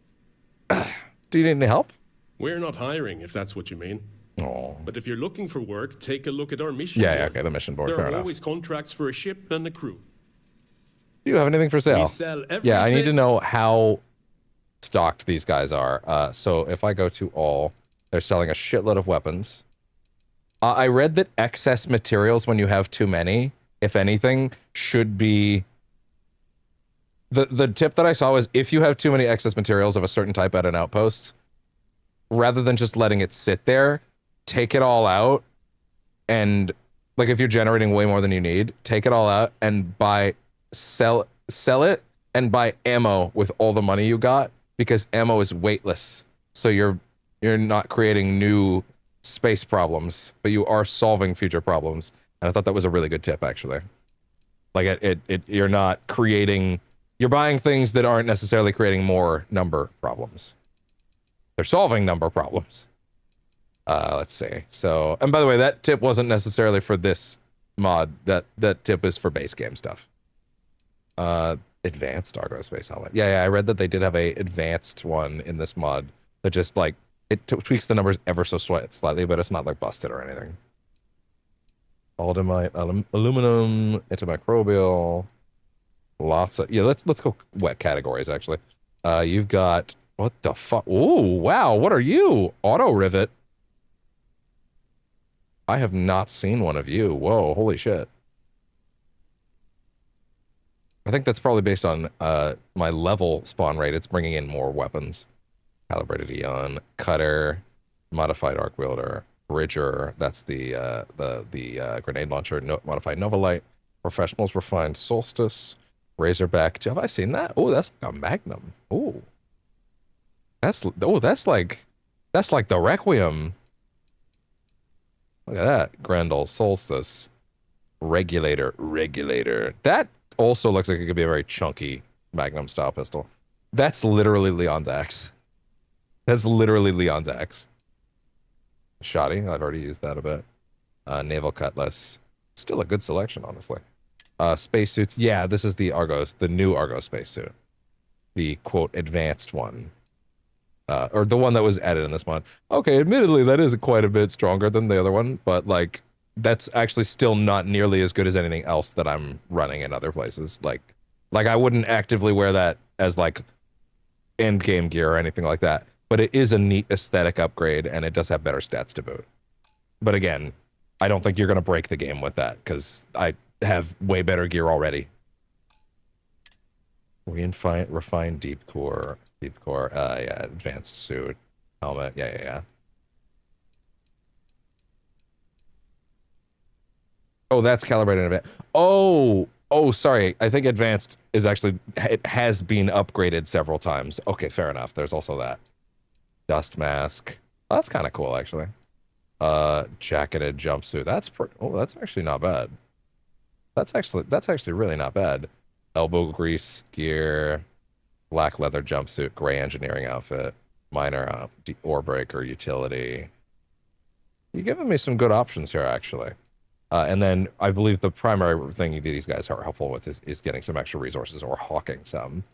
Do you need any help? We're not hiring, if that's what you mean. Oh. But if you're looking for work, take a look at our mission Yeah, board. okay, the mission board, There fair are enough. always contracts for a ship and a crew. Do you have anything for sale? We sell Yeah, I need to everything. know how stocked these guys are. So if I go to all, they're selling a shitload of weapons. I read that excess materials, when you have too many, if anything, should be The tip that I saw was if you have too many excess materials of a certain type at an outpost, rather than just letting it sit there, take it all out and like if you're generating way more than you need, take it all out and sell it and buy ammo with all the money you got because ammo is weightless. So you're not creating new space problems, but you are solving future problems. And I thought that was a really good tip actually. Like you're not creating, you're buying things that aren't necessarily creating more number problems. They're solving number problems. Let's see. So, and by the way, that tip wasn't necessarily for this mod. That tip is for base game stuff. Advanced Argo Space Helmet. Yeah, I read that they did have a advanced one in this mod that just like, it tweaks the numbers ever so slightly, but it's not like busted or anything. Aldemite, aluminum, antimicrobial, lots of, yeah, let's go wet categories actually. You've got, what the fuck? Ooh, wow, what are you? Auto rivet. I have not seen one of you. Whoa, holy shit. I think that's probably based on my level spawn rate. It's bringing in more weapons. Calibrated Eon, Cutter, Modified Arc Wielder, Bridger, that's the grenade launcher, Modified Novalite, Professionals Refined Solstice, Razorback. Have I seen that? Oh, that's like a Magnum. Oh. That's like the Requiem. Look at that. Grendel, Solstice, Regulator. That also looks like it could be a very chunky Magnum style pistol. That's literally Leon's axe. That's literally Leon's axe. Shoddy, I've already used that a bit. Naval Cutlass. Still a good selection, honestly. Spacesuits. Yeah, this is the Argos, the new Argo spacesuit. The, quote, advanced one. Or the one that was added in this mod. Okay, admittedly, that is quite a bit stronger than the other one, but, like, that's actually still not nearly as good as anything else that I'm running in other places. Like I wouldn't actively wear that as, like, end-game gear or anything like that. But it is a neat aesthetic upgrade, and it does have better stats to boot. But again, I don't think you're going to break the game with that, because I have way better gear already. Refined deep core, yeah, advanced suit, helmet, yeah. Oh, that's calibrated a bit. Oh, sorry. I think advanced is actually, it has been upgraded several times. Okay, fair enough. There's also that. Dust mask. Oh, that's kind of cool, actually. Jacketed jumpsuit. That's actually not bad. That's actually really not bad. Elbow grease gear, black leather jumpsuit, gray engineering outfit, minor ore breaker utility. You're giving me some good options here, actually. And then I believe the primary thing these guys are helpful with is getting some extra resources or hawking some.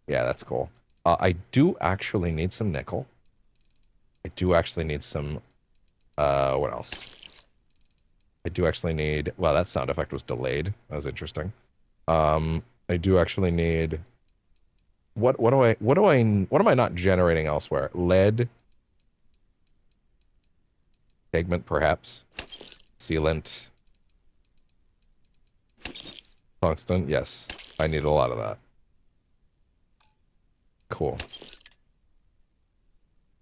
Yeah, that's cool. I do actually need some nickel. I do actually need some, what else? I do actually need, well, that sound effect was delayed. That was interesting. I do actually need, what am I not generating elsewhere? Lead, pigment, perhaps, sealant, tungsten. Yes, I need a lot of that. Cool.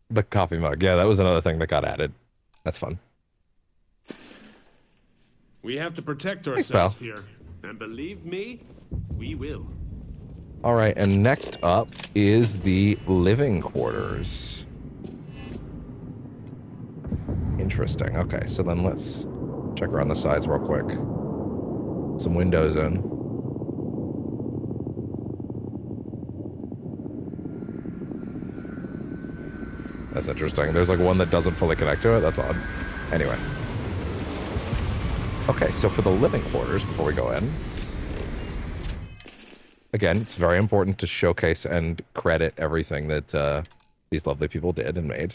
The coffee mug. Yeah, that was another thing that got added. That's fun. We have to protect ourselves here. And believe me, we will. All right, and next up is the living quarters. Interesting. Okay, so then let's check around the sides real quick. Some windows in. That's interesting. There's like one that doesn't fully connect to it. That's odd. Anyway. Okay, so for the living quarters, before we go in, again, it's very important to showcase and credit everything that these lovely people did and made.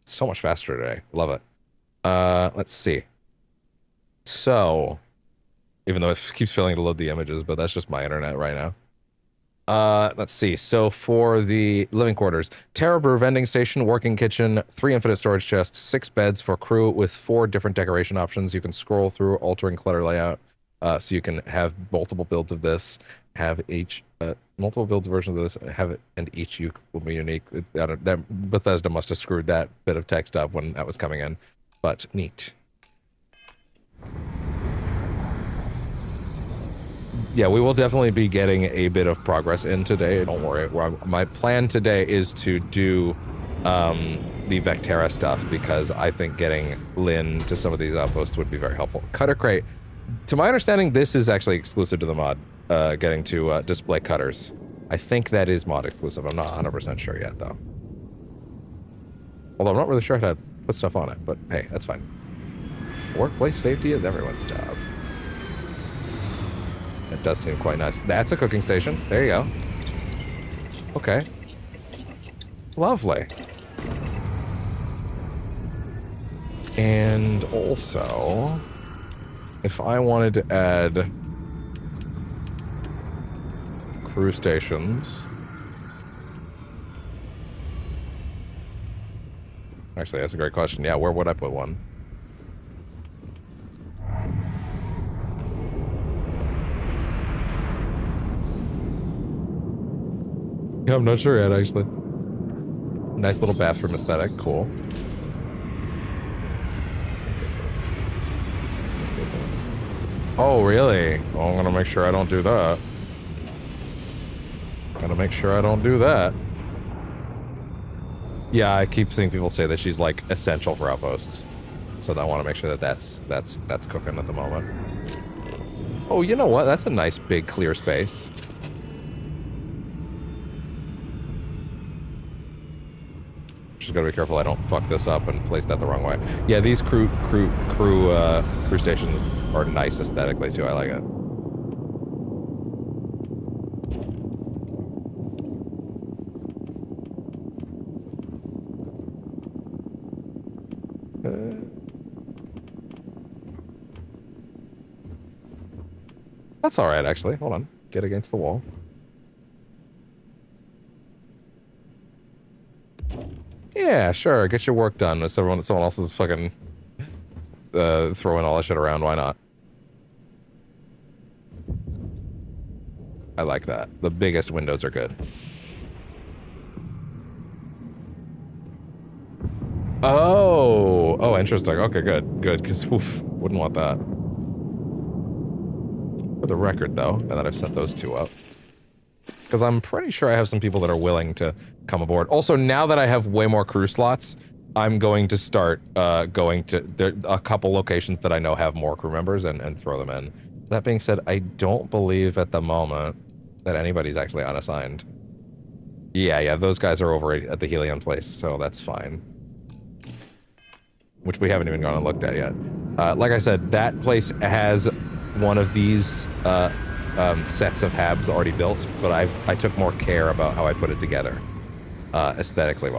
So much faster today. Love it. Let's see. So, even though it keeps failing to load the images, but that's just my internet right now. Let's see. So for the living quarters, Terra Brew vending station, working kitchen, 3 infinite storage chests, 6 beds for crew with 4 different decoration options. You can scroll through altering clutter layout. So you can have multiple builds of this, have each multiple builds versions of this, have it, and each will be unique. That Bethesda must have screwed that bit of text up when that was coming in, but neat. Yeah, we will definitely be getting a bit of progress in today. Don't worry. My plan today is to do the Vectera stuff because I think getting Lynn to some of these outposts would be very helpful. Cutter crate. To my understanding, this is actually exclusive to the mod, getting to display cutters. I think that is mod exclusive. I'm not 100% sure yet, though. Although I'm not really sure how to put stuff on it, but hey, that's fine. Workplace safety is everyone's job. It does seem quite nice. That's a cooking station. There you go. Okay. Lovely. And also, if I wanted to add crew stations. Actually, that's a great question. Yeah, where would I put one? Yeah, I'm not sure yet, actually. Nice little bathroom aesthetic. Cool. Oh, really? Well, I'm gonna make sure I don't do that. Gotta make sure I don't do that. Yeah, I keep seeing people say that she's like essential for outposts, so I want to make sure that that's cooking at the moment. Oh, you know what? That's a nice big clear space. Just gotta be careful I don't fuck this up and place that the wrong way. Yeah, these crew stations are nice aesthetically too. I like it. That's all right, actually. Hold on. Get against the wall. Yeah, sure. Get your work done. If someone else is fucking throwing all that shit around, why not? I like that. The biggest windows are good. Oh, interesting. Okay, good, because wouldn't want that. For the record, though, now that I've set those two up. Because I'm pretty sure I have some people that are willing to come aboard. Also, now that I have way more crew slots, I'm going to start going to a couple locations that I know have more crew members and throw them in. That being said, I don't believe at the moment that anybody's actually unassigned. Yeah, those guys are over at the Helion place, so that's fine. Which we haven't even gone and looked at yet. Like I said, that place has one of these sets of habs already built, but I took more care about how I put it together. Aesthetically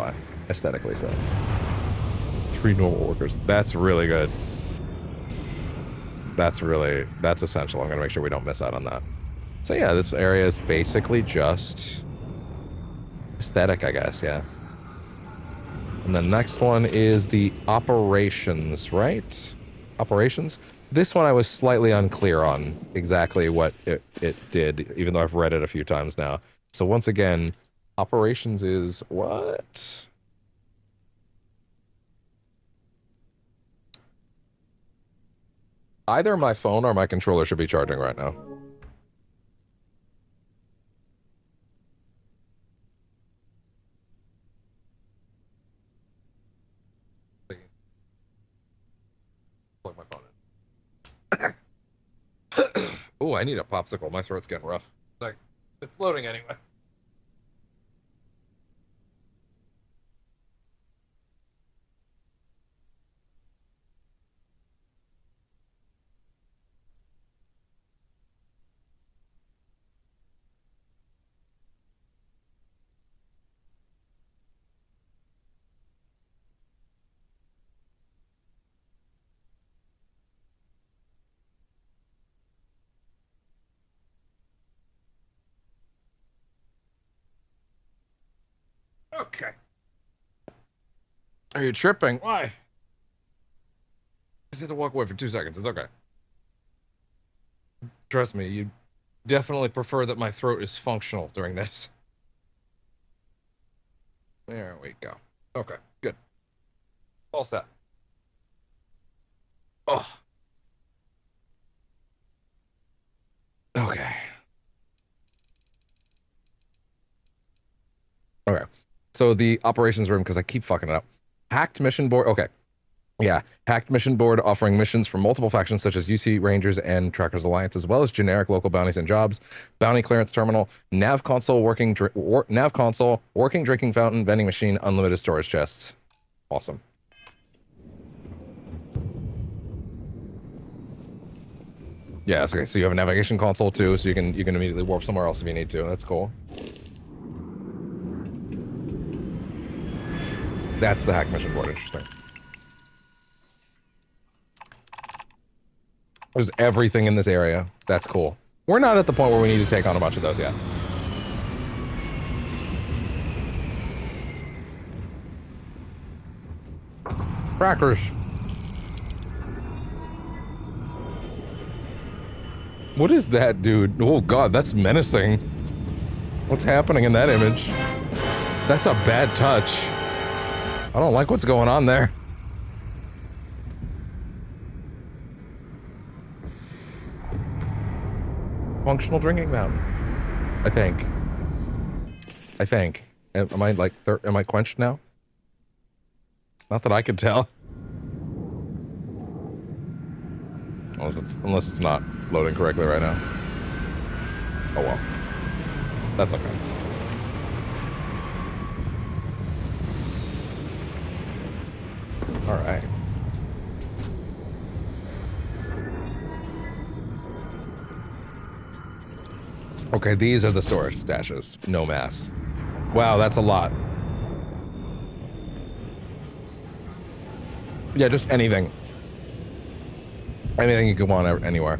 so. 3 normal workers. That's really good. That's essential. I'm gonna make sure we don't miss out on that. So yeah, this area is basically just aesthetic, I guess, yeah. And the next one is the operations, right? Operations? This one I was slightly unclear on exactly what it did, even though I've read it a few times now. So once again, operations is what? Either my phone or my controller should be charging right now. Plug my phone in. Oh, I need a popsicle. My throat's getting rough. It's floating anyway. Okay. Are you tripping? Why? I just had to walk away for 2 seconds. It's okay. Trust me, you definitely prefer that my throat is functional during this. There we go. Okay, good. All set. Oh. Okay. Okay. So the operations room, because I keep fucking it up. Hacked mission board. Okay. Yeah. Hacked mission board offering missions from multiple factions such as UC Rangers and Trackers Alliance, as well as generic local bounties and jobs. Bounty clearance terminal, nav console, working drinking fountain, vending machine, unlimited storage chests. Awesome. Yeah, okay. So you have a navigation console too, so you can immediately warp somewhere else if you need to. That's cool. That's the hack mission board. Interesting. There's everything in this area. That's cool. We're not at the point where we need to take on a bunch of those yet. Crackers. What is that, dude? Oh god, that's menacing. What's happening in that image? That's a bad touch. I don't like what's going on there. Functional drinking fountain. I think. Am I like, am I quenched now? Not that I could tell. Unless it's not loading correctly right now. Oh well. That's okay. All right. Okay, these are the storage stashes. No mass. Wow, that's a lot. Yeah, just anything. Anything you could want anywhere.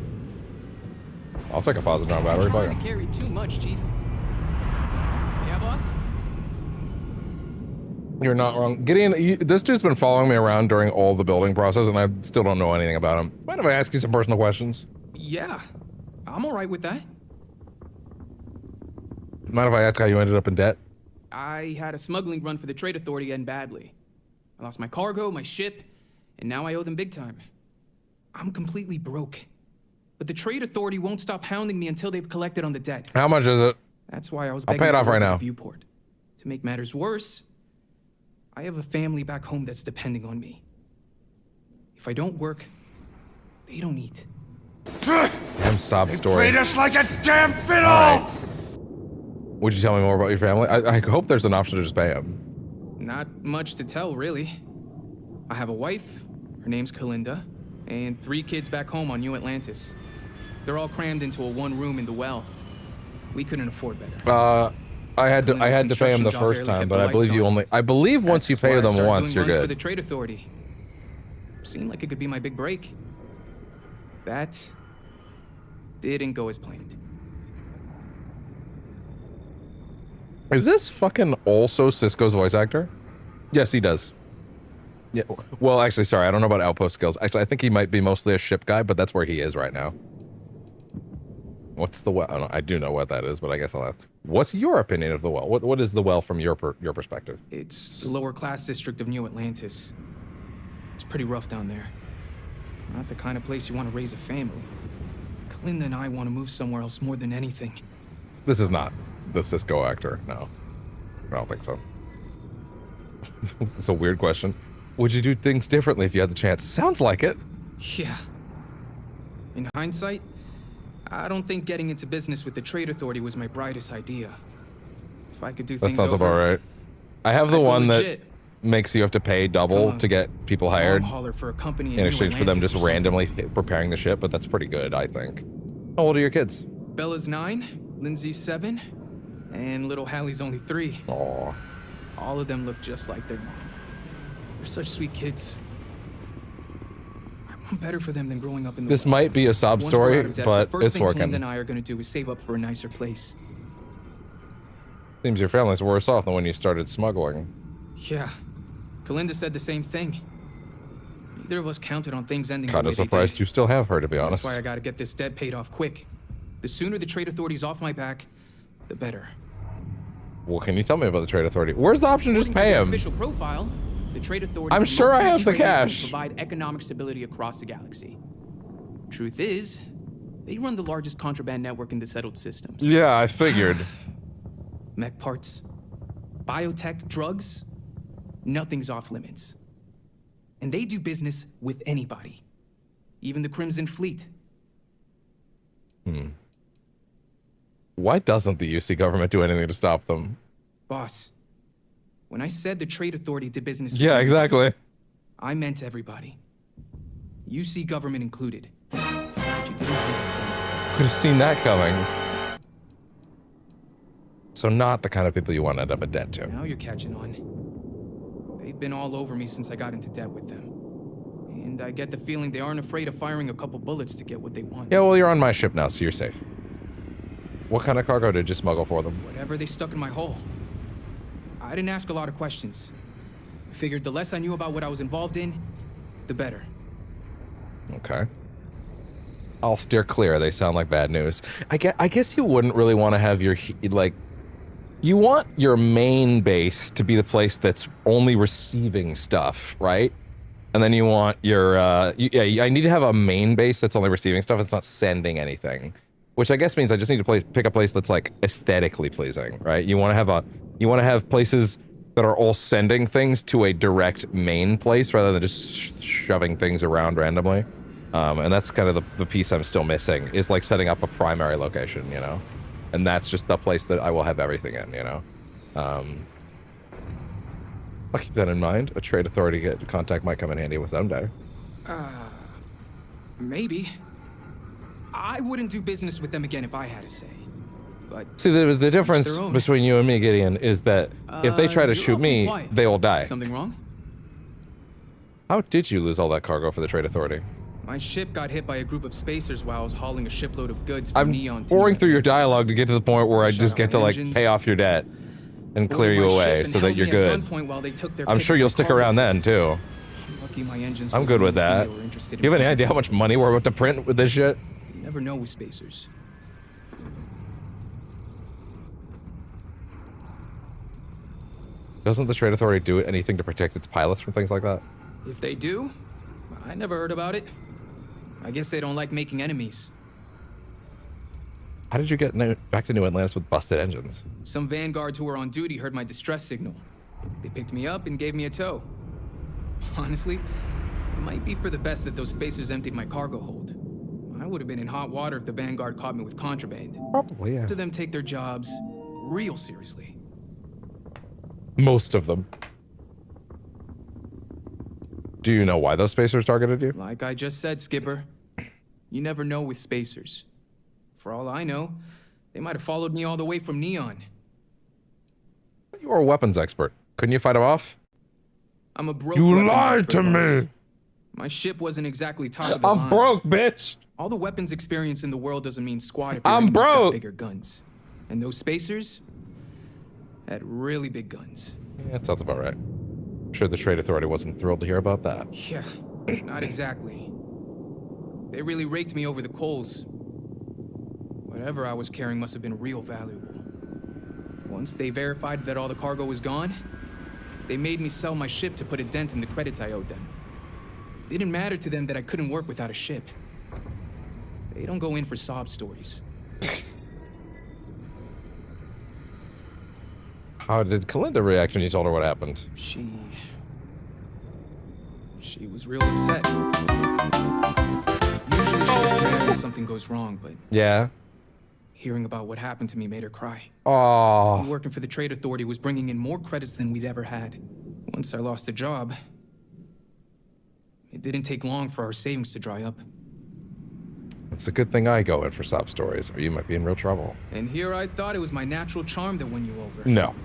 I'll take a positive round battery. I'm trying to carry too much, Chief. Yeah, boss? You're not wrong. Gideon, this dude's been following me around during all the building process, and I still don't know anything about him. Mind if I ask you some personal questions? Yeah, I'm all right with that. Mind if I ask how you ended up in debt? I had a smuggling run for the Trade Authority end badly. I lost my cargo, my ship, and now I owe them big time. I'm completely broke. But the Trade Authority won't stop hounding me until they've collected on the debt. How much is it? That's why I was I'll begging pay it off for right a now. Viewport. To make matters worse, I have a family back home that's depending on me. If I don't work, they don't eat. Damn sob story. Treat us like a damn fiddle! All right. Would you tell me more about your family? I hope there's an option to just pay him. Not much to tell, really. I have a wife, her name's Kalinda, and 3 kids back home on New Atlantis. They're all crammed into a 1 room in the well. We couldn't afford better. I had to pay him the first time, but I believe once you pay them once, you're good. For the Trade Authority. Seemed like it could be my big break. That didn't go as planned. Is this fucking also Cisco's voice actor? Yes, he does. Yeah. Well, actually, sorry, I don't know about outpost skills. Actually, I think he might be mostly a ship guy, but that's where he is right now. What's the well? I do know what that is, but I guess I'll ask. What's your opinion of the well? What is the well from your perspective? It's the lower class district of New Atlantis. It's pretty rough down there. Not the kind of place you want to raise a family. Kalinda and I want to move somewhere else more than anything. This is not the Cisco actor, no. I don't think so. It's a weird question. Would you do things differently if you had the chance? Sounds like it. Yeah. In hindsight, I don't think getting into business with the Trade Authority was my brightest idea. If I could do things that sounds about right. I have the one that makes you have to pay double to get people hired for a company in exchange for them just randomly preparing the ship, but that's pretty good, I think. How old are your kids? Bella's 9, Lindsay's 7, and little Hallie's only 3. Aww. All of them look just like their mom. They're such sweet kids. I want better for them than growing up in the This might be a sob story, but it's working. First thing Kalinda and I are going to do is save up for a nicer place. Seems your family's worse off than when you started smuggling. Yeah. Kalinda said the same thing. Neither of us counted on things ending Kinda surprised you still have her, to be honest. That's why I gotta get this debt paid off quick. The sooner the trade authority's off my back, the better. Well, can you tell me about the trade authority? Where's the option to just pay him? Official profile, the trade authority. I'm sure I have the cash. Provide economic stability across the galaxy. Truth is, they run the largest contraband network in the settled systems. Yeah, I figured. Mech parts, biotech, drugs, nothing's off limits. And they do business with anybody, even the Crimson Fleet. Why doesn't the UC government do anything to stop them? Boss, when I said the trade authority did business with Yeah, anybody, exactly. I meant everybody. UC government included. But you didn't hear it. Could have seen that coming. So not the kind of people you want to end up in debt to. Now you're catching on. They've been all over me since I got into debt with them. And I get the feeling they aren't afraid of firing a couple bullets to get what they want. Yeah, well, you're on my ship now, so you're safe. What kind of cargo did you smuggle for them? Whatever they stuck in my hull. I didn't ask a lot of questions. I figured the less I knew about what I was involved in, the better. Okay. I'll steer clear. They sound like bad news. I guess you wouldn't really want to have your, like, you want your main base to be the place that's only receiving stuff, right? And then you want your, I need to have a main base that's only receiving stuff. It's not sending anything, which I guess means I just need to pick a place that's like aesthetically pleasing, right? You want to have places that are all sending things to a direct main place rather than just shoving things around randomly. And that's kind of the piece I'm still missing, is like setting up a primary location, you know? And that's just the place that I will have everything in, you know? I'll keep that in mind. A trade authority contact might come in handy with someday. Maybe. I wouldn't do business with them again if I had a say. But see, the difference between you and me, Gideon, is that if they try to shoot me, quiet. they will die. Something wrong? How did you lose all that cargo for the trade authority? My ship got hit by a group of spacers while I was hauling a shipload of goods from Neon. I'm pouring through your dialogue to get to the point where I just get to like pay off your debt and clear you away so that you're good. I'm sure you'll stick around then too. Lucky my engines. I'm good with that. Do you have any idea how much money we're about to print with this shit? You never know with spacers. Doesn't the trade authority do anything to protect its pilots from things like that? If they do, I never heard about it. I guess they don't like making enemies. How did you get back to New Atlantis with busted engines? Some vanguards who were on duty heard my distress signal. They picked me up and gave me a tow. Honestly, it might be for the best that those spacers emptied my cargo hold. I would have been in hot water if the vanguard caught me with contraband. Probably, yeah. To them take their jobs real seriously. Most of them. Do you know why those spacers targeted you? Like I just said, Skipper, you never know with spacers. For all I know, they might have followed me all the way from Neon. You were a weapons expert. Couldn't you fight them off? I'm a broke You weapons lied expert, to boss. me! My ship wasn't exactly top of the I'm line. broke, bitch! All the weapons experience in the world doesn't mean squat if I'm you've got broke! bigger guns. And those spacers had really big guns. Yeah, that sounds about right. I'm sure the trade authority wasn't thrilled to hear about that. Yeah, not exactly. They really raked me over the coals. Whatever I was carrying must have been real valuable. Once they verified that all the cargo was gone, they made me sell my ship to put a dent in the credits I owed them. Didn't matter to them that I couldn't work without a ship. They don't go in for sob stories. How did Kalinda react when you told her what happened? She was real upset. Usually she gets mad when something goes wrong, but yeah, hearing about what happened to me made her cry. Oh. Working for the trade authority was bringing in more credits than we'd ever had. Once I lost the job, it didn't take long for our savings to dry up. It's a good thing I go in for sob stories, or you might be in real trouble. And here I thought it was my natural charm that won you over. No.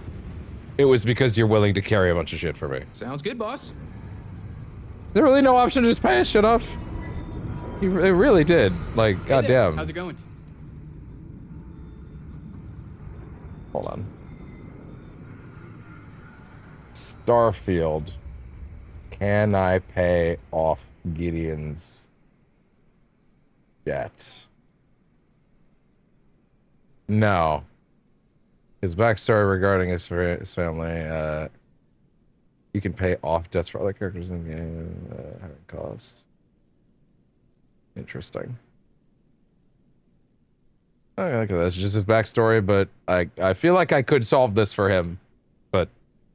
It was because you're willing to carry a bunch of shit for me. Sounds good, boss. There really no option to just pay his shit off? They really did. Like, Hey goddamn. there. How's it going? Hold on. Starfield. Can I pay off Gideon's debt? No. His backstory regarding his family. You can pay off debts for other characters in the game. Having costs. Interesting. Okay, look at this. Just his backstory, but I feel like I could solve this for him, but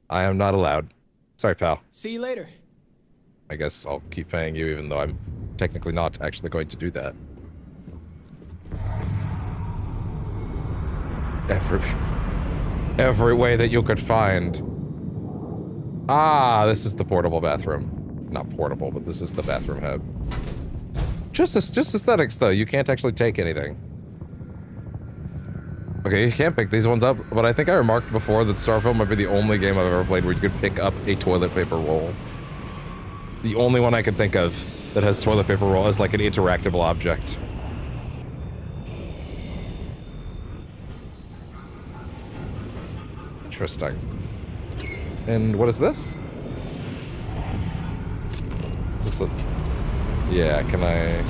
I am not allowed. Sorry, pal. See you later. I guess I'll keep paying you, even though I'm technically not actually going to do that. Every way that you could find. Ah, this is the portable bathroom. Not portable, but this is the bathroom hub. Just aesthetics, though. You can't actually take anything. Okay, you can't pick these ones up, but I think I remarked before that Starfield might be the only game I've ever played where you could pick up a toilet paper roll. The only one I can think of that has toilet paper roll as like an interactable object. Interesting. And what is this? Is this a... Yeah, can I...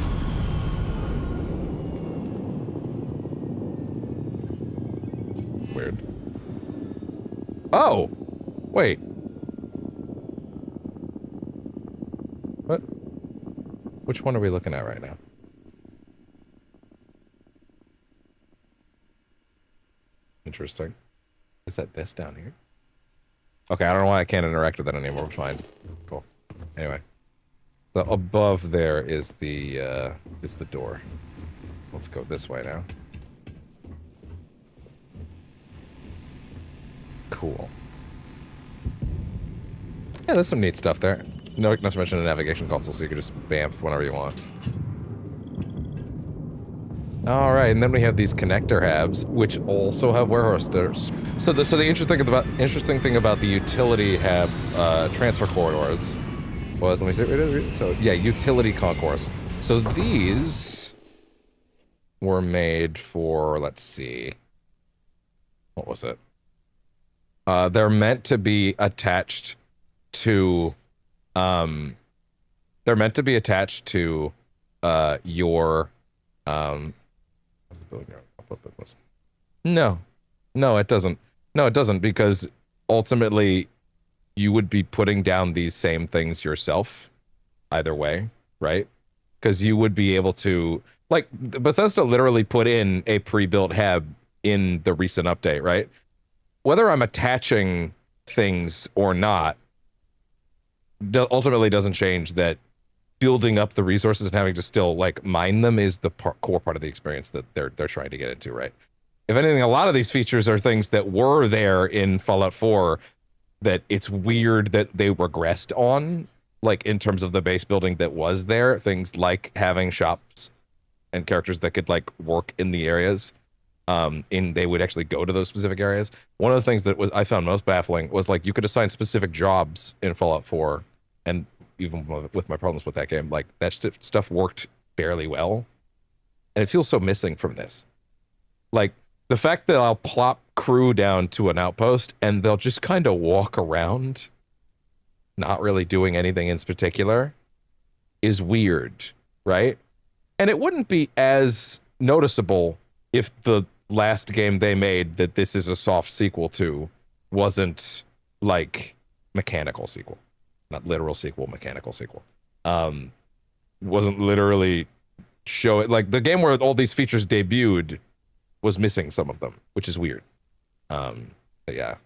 Weird. Oh! Wait. What? Which one are we looking at right now? Interesting. Is that this down here? Okay, I don't know why I can't interact with that anymore, but fine. Cool. Anyway. So above there is the door. Let's go this way now. Cool. Yeah, there's some neat stuff there. No, not to mention a navigation console, so you can just bamf whenever you want. All right, and then we have these connector hubs, which also have warehouse doors. So the interesting thing about the utility hub transfer corridors was, let me see. So yeah, utility concourse. So these were made for, let's see, what was it? They're meant to be attached to, your, no, it doesn't. No, it doesn't, because ultimately you would be putting down these same things yourself either way, right? Because you would be able to, like, Bethesda literally put in a pre-built hub in the recent update, right? Whether I'm attaching things or not ultimately doesn't change that building up the resources and having to still like mine them is the core part of the experience that they're trying to get into, right? If anything, a lot of these features are things that were there in Fallout 4 that it's weird that they regressed on, like in terms of the base building that was there. Things like having shops and characters that could like work in the areas. They would actually go to those specific areas. One of the things that I found most baffling was like you could assign specific jobs in Fallout 4, and even with my problems with that game, like that stuff worked fairly well, and it feels so missing from this. Like the fact that I'll plop crew down to an outpost and they'll just kind of walk around, not really doing anything in particular, is weird, right? And it wouldn't be as noticeable if the last game they made that this is a soft sequel to wasn't like mechanical sequel, not literal sequel, mechanical sequel. Wasn't literally show it, like the game where all these features debuted was missing some of them, which is weird. But yeah,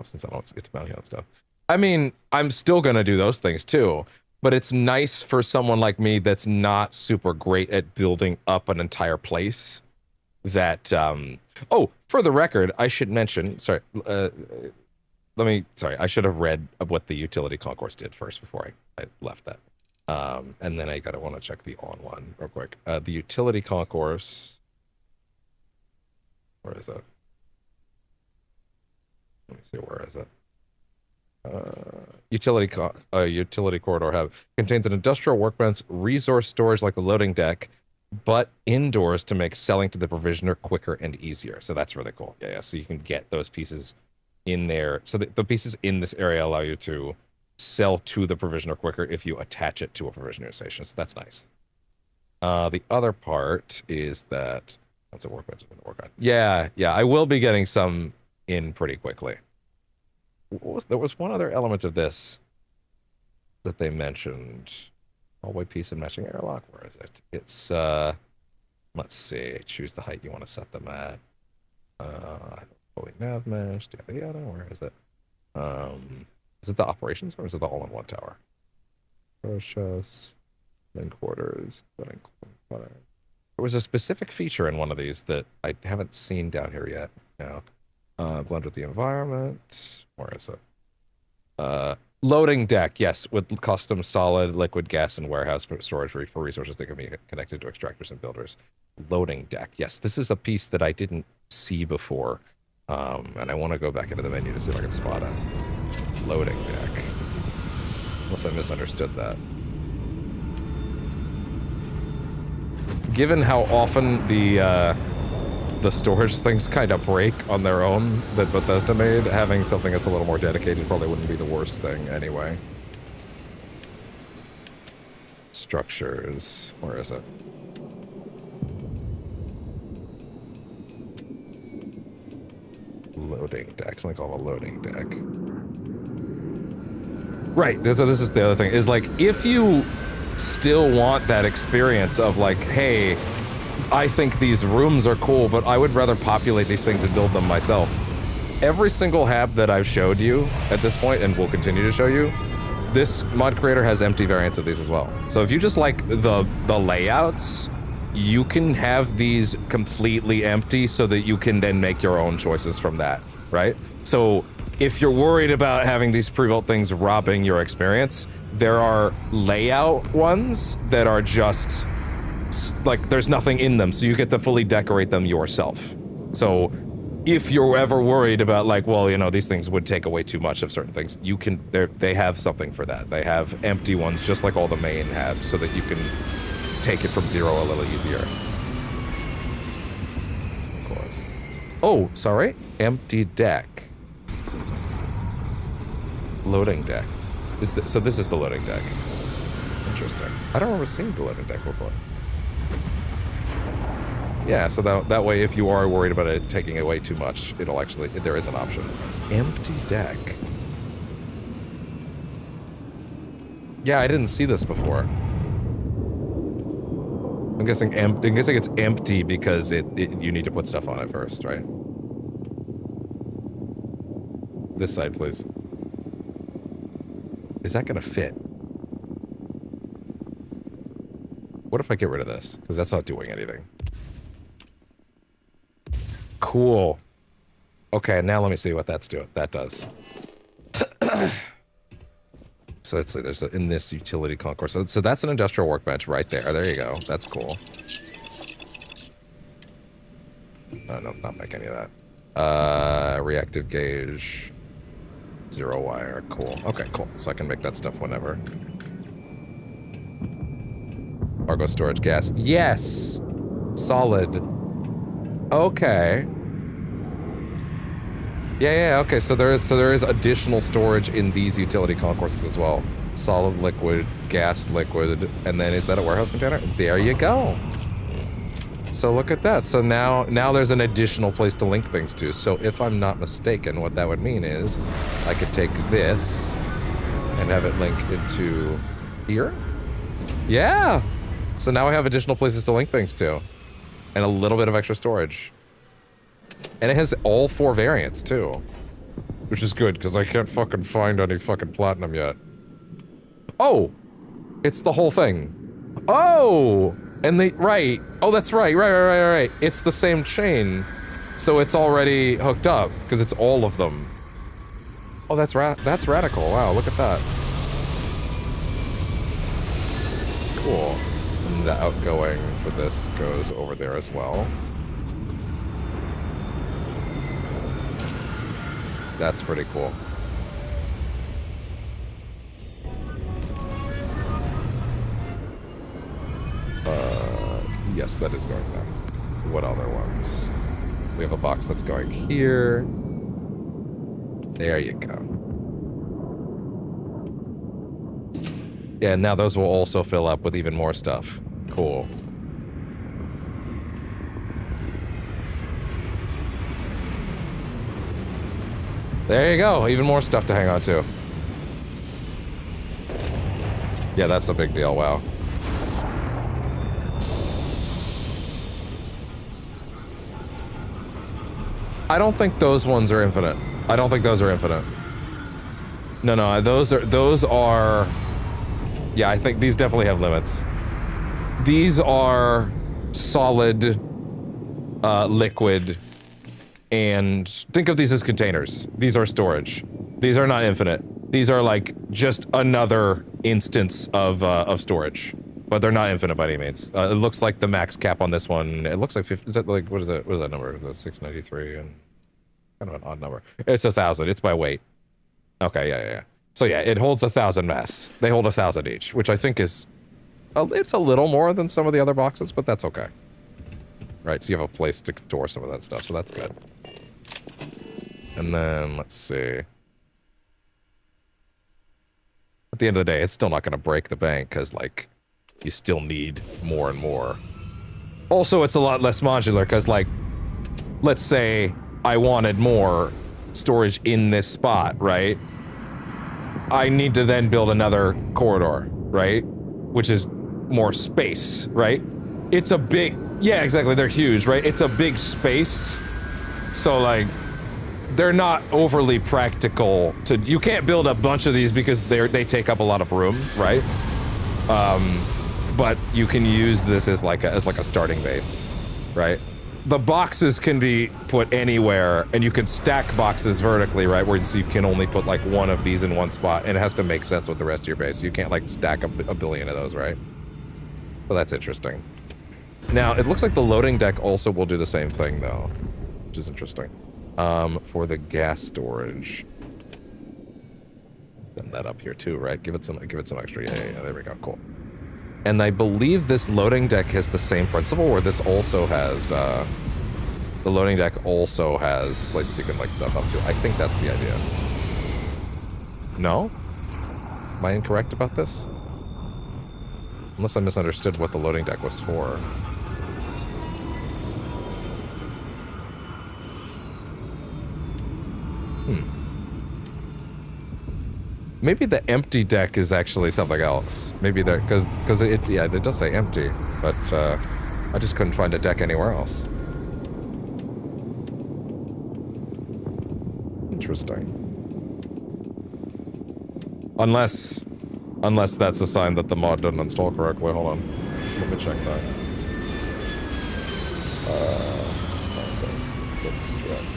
since I don't get to bounty on stuff, I mean, I'm still gonna do those things too, but it's nice for someone like me that's not super great at building up an entire place. That oh, for the record, I should mention, sorry, I should have read what the utility concourse did first before I left that. And then I want to check the on one real quick. The utility concourse, where is it? Let me see, where is it? Utility corridor hub contains an industrial workbench, resource storage like the loading deck, but indoors to make selling to the provisioner quicker and easier. So that's really cool. Yeah, so you can get those pieces in there. So the pieces in this area allow you to sell to the provisioner quicker if you attach it to a provisioner station. So that's nice. The other part is that That's a workbench I'm gonna work on. Yeah, yeah, I will be getting some in pretty quickly. There was one other element of this that they mentioned. Hallway piece and matching airlock. Where is it? It's let's see. Choose the height you want to set them at. Fully nav mesh. Yada yada. Where is it? Is it the operations or is it the all-in-one tower? Process, then quarters, then include. There was a specific feature in one of these that I haven't seen down here yet. Blend with the environment. Where is it? Loading deck, yes, with custom solid, liquid, gas, and warehouse storage for resources that can be connected to extractors and builders. Loading deck, yes, this is a piece that I didn't see before, and I want to go back into the menu to see if I can spot it. Loading deck. Unless I misunderstood that. Given how often the storage things kind of break on their own that Bethesda made, having something that's a little more dedicated probably wouldn't be the worst thing anyway. Structures. Where is it? Loading deck. Something called a loading deck. Right. So this is the other thing. Is like, if you still want that experience of like, hey, I think these rooms are cool, but I would rather populate these things and build them myself. Every single hab that I've showed you at this point, and will continue to show you, this mod creator has empty variants of these as well. So if you just like the layouts, you can have these completely empty so that you can then make your own choices from that, right? So if you're worried about having these pre-built things robbing your experience, there are layout ones that are just like there's nothing in them, so you get to fully decorate them yourself. So if you're ever worried about like, well, you know, these things would take away too much of certain things, you can, they have something for that. They have empty ones just like all the main have, so that you can take it from zero a little easier. Of course. Oh, sorry. Empty deck. Loading deck. So this is the loading deck. Interesting. I don't remember seeing the loading deck before. Yeah, so that way, if you are worried about it taking away too much, it'll actually, there is an option. Empty deck. Yeah, I didn't see this before. I'm guessing it's empty because you need to put stuff on it first, right? This side, please. Is that gonna fit? What if I get rid of this? Because that's not doing anything. Cool. Okay, now let me see what that's doing. That does. So let's see, there's in this utility concourse. So that's an industrial workbench right there. There you go. That's cool. Oh, no, it's not making any of that. Reactive gauge. Zero wire. Cool. Okay, cool. So I can make that stuff whenever. Cargo storage gas. Yes! Solid. Okay. Yeah, okay, so there is additional storage in these utility concourses as well. Solid liquid, gas liquid, and then is that a warehouse container? There you go. So look at that. So now there's an additional place to link things to. So if I'm not mistaken, what that would mean is I could take this and have it link into here. Yeah. So now I have additional places to link things to. And a little bit of extra storage. And it has all 4 variants, too. Which is good, because I can't fucking find any fucking platinum yet. Oh! It's the whole thing. Oh! And right. Oh, that's right. Right. It's the same chain. So it's already hooked up, because it's all of them. Oh, that's radical. Wow, look at that. Cool. And the outgoing for this goes over there as well. That's pretty cool. Yes, that is going there. What other ones? We have a box that's going here. There you go. Yeah, now those will also fill up with even more stuff. Cool. There you go. Even more stuff to hang on to. Yeah, that's a big deal. Wow. I don't think those ones are infinite. I don't think those are infinite. No, those are... Yeah, I think these definitely have limits. These are solid, liquid, and think of these as containers. These are storage. These are not infinite. These are like just another instance of storage, but they're not infinite by any means. It looks like the max cap on this one. It looks like 50, is that like what is that? What is that number? The 693 and kind of an odd number. It's 1,000. It's by weight. Okay, yeah. So yeah, it holds 1,000 mass. They hold 1,000 each, which I think is, it's a little more than some of the other boxes, but that's okay. Right, so you have a place to store some of that stuff, so that's good. And then, let's see. At the end of the day, it's still not going to break the bank, because, like, you still need more and more. Also, it's a lot less modular, because, like, let's say I wanted more storage in this spot, right? I need to then build another corridor, right? Which is more space, right? It's a big... Yeah, exactly, they're huge, right? It's a big space, so, like... They're not overly practical to... You can't build a bunch of these because they take up a lot of room, right? But you can use this as like a starting base, right? The boxes can be put anywhere, and you can stack boxes vertically, right? Where you can only put like one of these in one spot, and it has to make sense with the rest of your base. You can't like stack a billion of those, right? Well, that's interesting. Now, it looks like the loading deck also will do the same thing, though, which is interesting. For the gas storage. Send that up here too, right? Give it some extra. Yeah, there we go, cool. And I believe this loading deck has the same principle, where this also has, the loading deck also has places you can like stuff up to. I think that's the idea. No? Am I incorrect about this? Unless I misunderstood what the loading deck was for. Maybe the empty deck is actually something else. Maybe there, because it does say empty, but I just couldn't find a deck anywhere else. Interesting. Unless that's a sign that the mod didn't install correctly. Hold on, let me check that. Extract.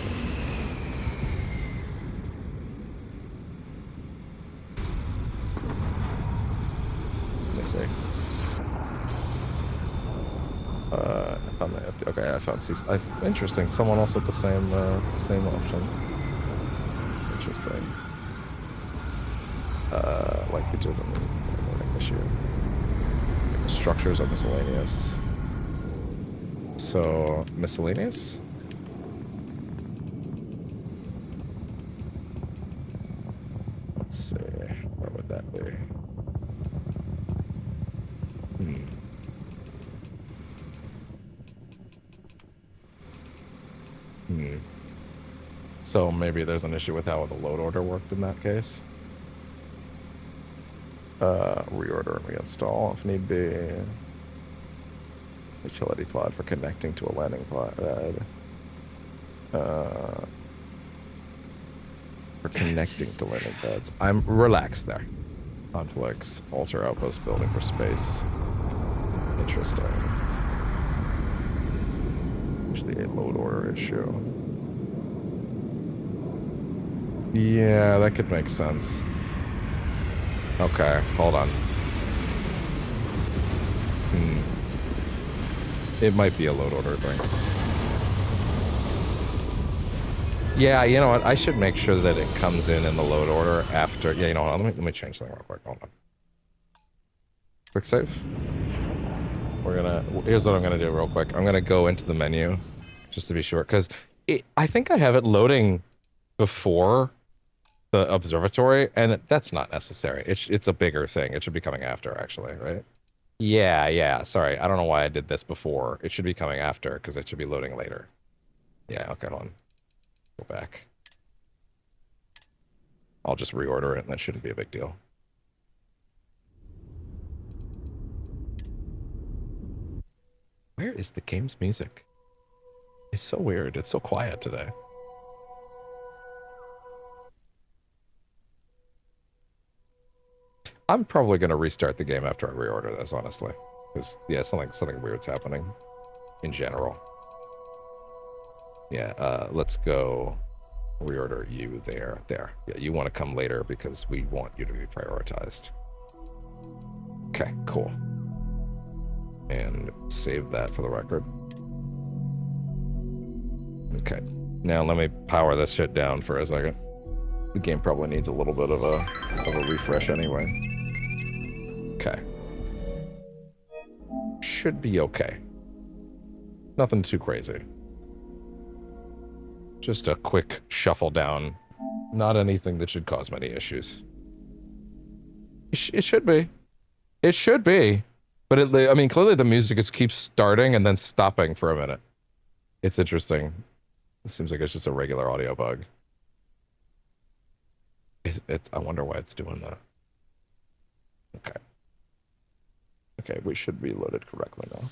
See. I found that. Okay, I found. Interesting. Someone else with the same option. Interesting. Like we did in the morning issue. The structures are miscellaneous. So miscellaneous. Let's see. Where would that be? So maybe there's an issue with how the load order worked in that case. Reorder and reinstall if need be. Utility pod for connecting to a landing pod. For connecting to landing pads. I'm relaxed there. Conflicts. Alter outpost building for space. Interesting. Usually a load order issue. Yeah, that could make sense. Okay, hold on. It might be a load order thing. Yeah, you know what? I should make sure that it comes in the load order after. Yeah, you know what? Let me change something real quick. Hold on. Quick save. Here's what I'm gonna do real quick. I'm gonna go into the menu just to be sure, because I think I have it loading before the observatory, and that's not necessary. It's a bigger thing. It should be coming after, actually, right? Yeah. Sorry, I don't know why I did this before. It should be coming after, because it should be loading later. Yeah, okay, hold on. Go back. I'll just reorder it, and that shouldn't be a big deal. Where is the game's music? It's so weird. It's so quiet today. I'm probably going to restart the game after I reorder this, honestly. Because, yeah, something weird's happening in general. Yeah, let's go reorder you there. There. Yeah, you want to come later because we want you to be prioritized. Okay, cool. And save that for the record. Okay. Now let me power this shit down for a second. The game probably needs a little bit of a refresh anyway. Okay. Should be okay. Nothing too crazy. Just a quick shuffle down. Not anything that should cause many issues. It should be. It should be. But I mean, clearly the music just keeps starting and then stopping for a minute. It's interesting. It seems like it's just a regular audio bug. I wonder why it's doing that. Okay. Okay, we should be loaded correctly now.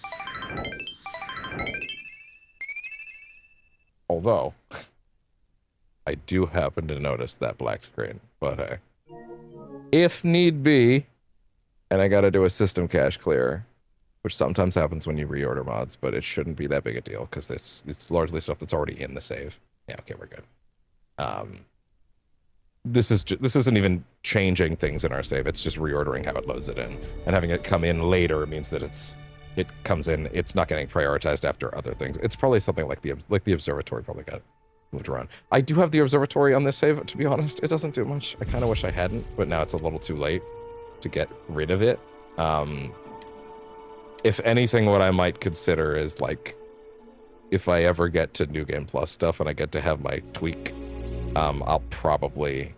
Although, I do happen to notice that black screen, but hey. If need be, and I gotta do a system cache clear, which sometimes happens when you reorder mods, but it shouldn't be that big a deal, because it's largely stuff that's already in the save. Yeah, okay, we're good. This isn't even changing things in our save, it's just reordering how it loads it in. And having it come in later means that it comes in, it's not getting prioritized after other things. It's probably something like the observatory probably got moved around. I do have the observatory on this save, to be honest. It doesn't do much. I kind of wish I hadn't, but now it's a little too late to get rid of it. If anything, what I might consider is, like, if I ever get to New Game Plus stuff and I get to have my tweak, I'll probably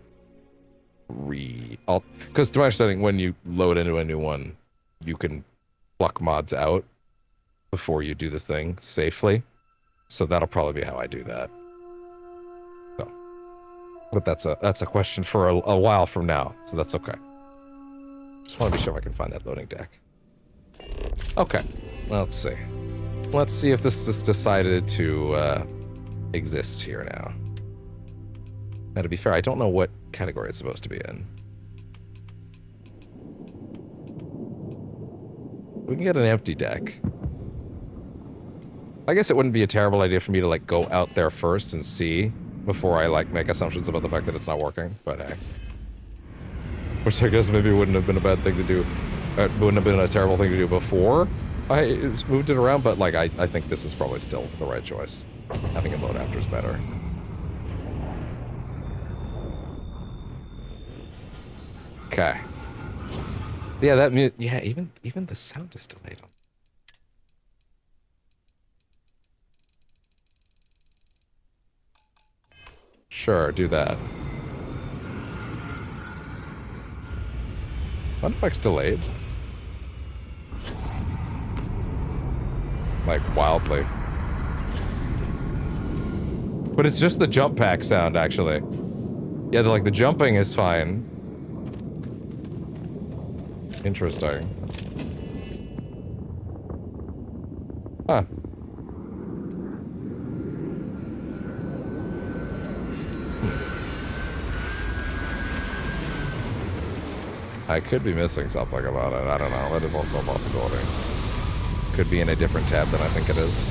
because to my understanding, when you load into a new one, you can pluck mods out before you do the thing safely. So that'll probably be how I do that. So, but that's a question for a while from now, so that's okay. Just want to be sure I can find that loading deck. Okay, let's see. Let's see if this is decided to exist here now. Now, to be fair, I don't know what category it's supposed to be in. We can get an empty deck. I guess it wouldn't be a terrible idea for me to, like, go out there first and see before I, like, make assumptions about the fact that it's not working, but hey. Which I guess maybe wouldn't have been a bad thing to do. It wouldn't have been a terrible thing to do before I moved it around, but, like, I think this is probably still the right choice. Having it load after is better. Okay. Yeah, yeah, even the sound is delayed. Sure, do that. Sound effects delayed. Like, wildly. But it's just the jump pack sound, actually. Yeah, the jumping is fine. Interesting. Huh. I could be missing something about it. I don't know. That is also a possibility. Could be in a different tab than I think it is.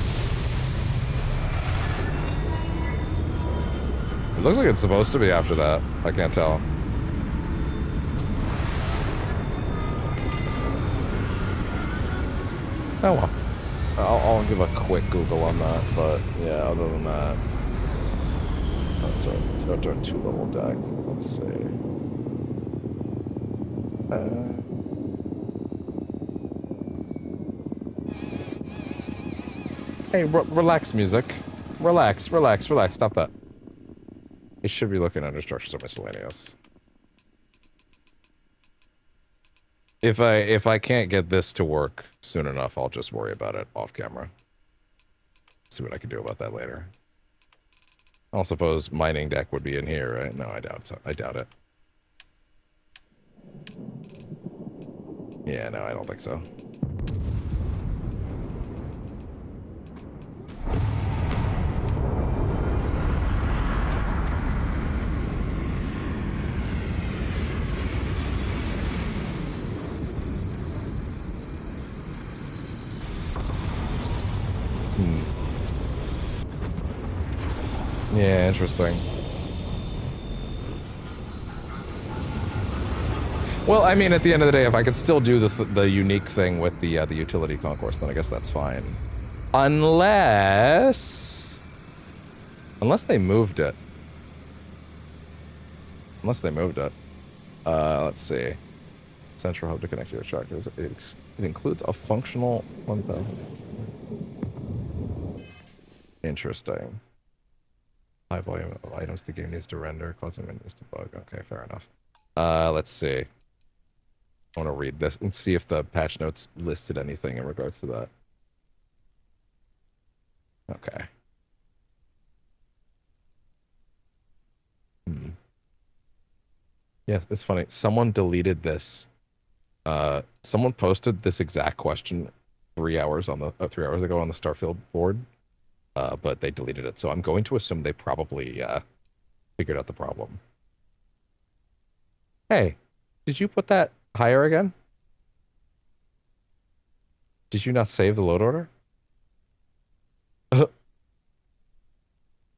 It looks like it's supposed to be after that. I can't tell. Oh well. I'll give a quick Google on that, but yeah, other than that. So our 2-level deck. Let's see. Hey, relax, music. Relax. Stop that. It should be looking under structures or miscellaneous. If I can't get this to work soon enough, I'll just worry about it off camera. See what I can do about that later. I suppose mining deck would be in here, right? No, I doubt it. Yeah, no, I don't think so. Yeah, interesting. Well, I mean, at the end of the day, if I could still do the unique thing with the utility concourse, then I guess that's fine. Unless they moved it. Unless they moved it. Let's see. Central hub to connect your tractors. It includes a functional 1000. Interesting. High volume of items the game needs to render, causing menus to bug. Okay, fair enough. Let's see. I want to read this and see if the patch notes listed anything in regards to that. Okay. Yes, it's funny. Someone deleted this. Someone posted this exact question 3 hours ago on the Starfield board, but they deleted it. So I'm going to assume they probably figured out the problem. Hey, did you put that higher again? Did you not save the load order?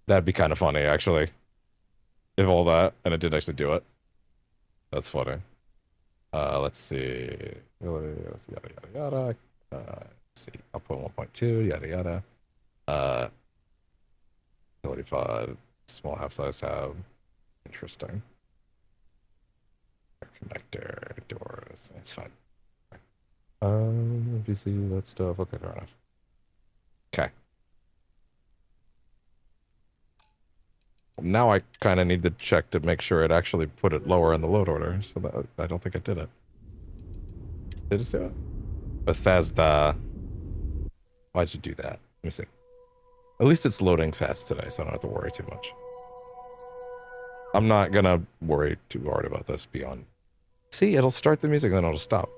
That'd be kind of funny, actually. If all that, and it did actually do it. That's funny. Let's see. Yada, yada, yada. Let's see. Output 1.2, yada, yada. Utility pod, small half-size hub. Interesting. Connector, doors. It's fine. PC, that stuff. Okay, fair enough. Okay. Now I kind of need to check to make sure it actually put it lower in the load order. So that, I don't think it did it. Did it do it? Bethesda. Why'd you do that? Let me see. At least it's loading fast today, so I don't have to worry too much. I'm not gonna worry too hard about this beyond. See, it'll start the music, then it'll stop.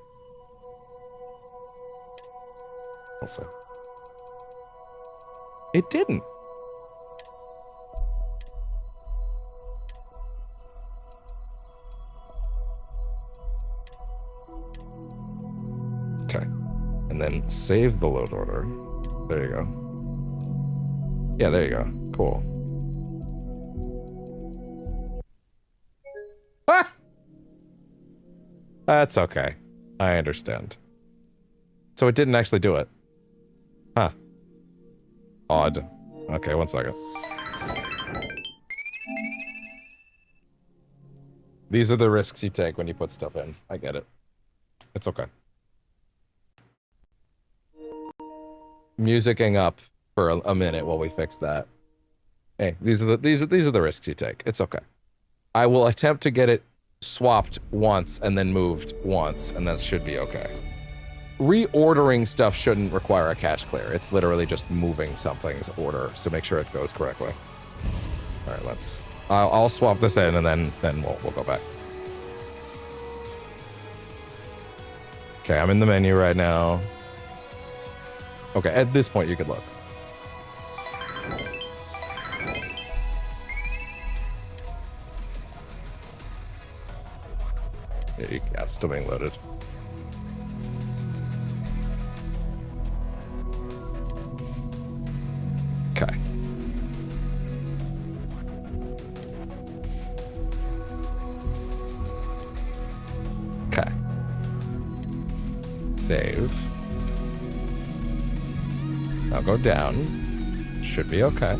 We'll see. It didn't. Okay. And then save the load order. There you go. Yeah, there you go. Cool. Ah! That's okay. I understand. So it didn't actually do it. Huh. Odd. Okay, 1 second. These are the risks you take when you put stuff in. I get it. It's okay. Musicking up for a minute while we fix that. Hey, these are the risks you take. It's okay. I will attempt to get it swapped once and then moved once, and that should be okay. Reordering stuff shouldn't require a cache clear. It's literally just moving something's order to make sure it goes correctly. All right, let's. I'll swap this in and then we'll go back. Okay, I'm in the menu right now. Okay, at this point you could look. Yeah, still being loaded. Okay. Okay. Save. Now go down. Should be okay.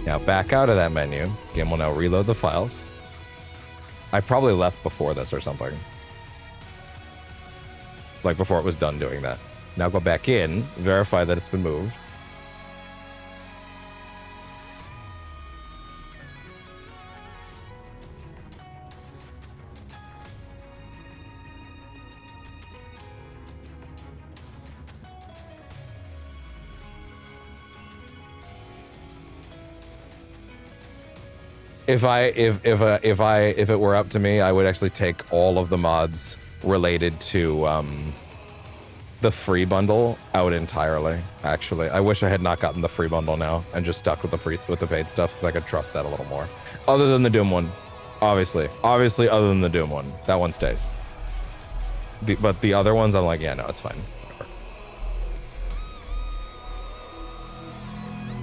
Now back out of that menu. Game will now reload the files. I probably left before this or something. Like before it was done doing that. Now go back in, verify that it's been moved. If it were up to me, I would actually take all of the mods related to the free bundle out entirely. Actually, I wish I had not gotten the free bundle now and just stuck with the paid stuff because I could trust that a little more. Other than the Doom one, obviously, other than the Doom one, that one stays. But the other ones, I'm like, yeah, no, it's fine. Whatever.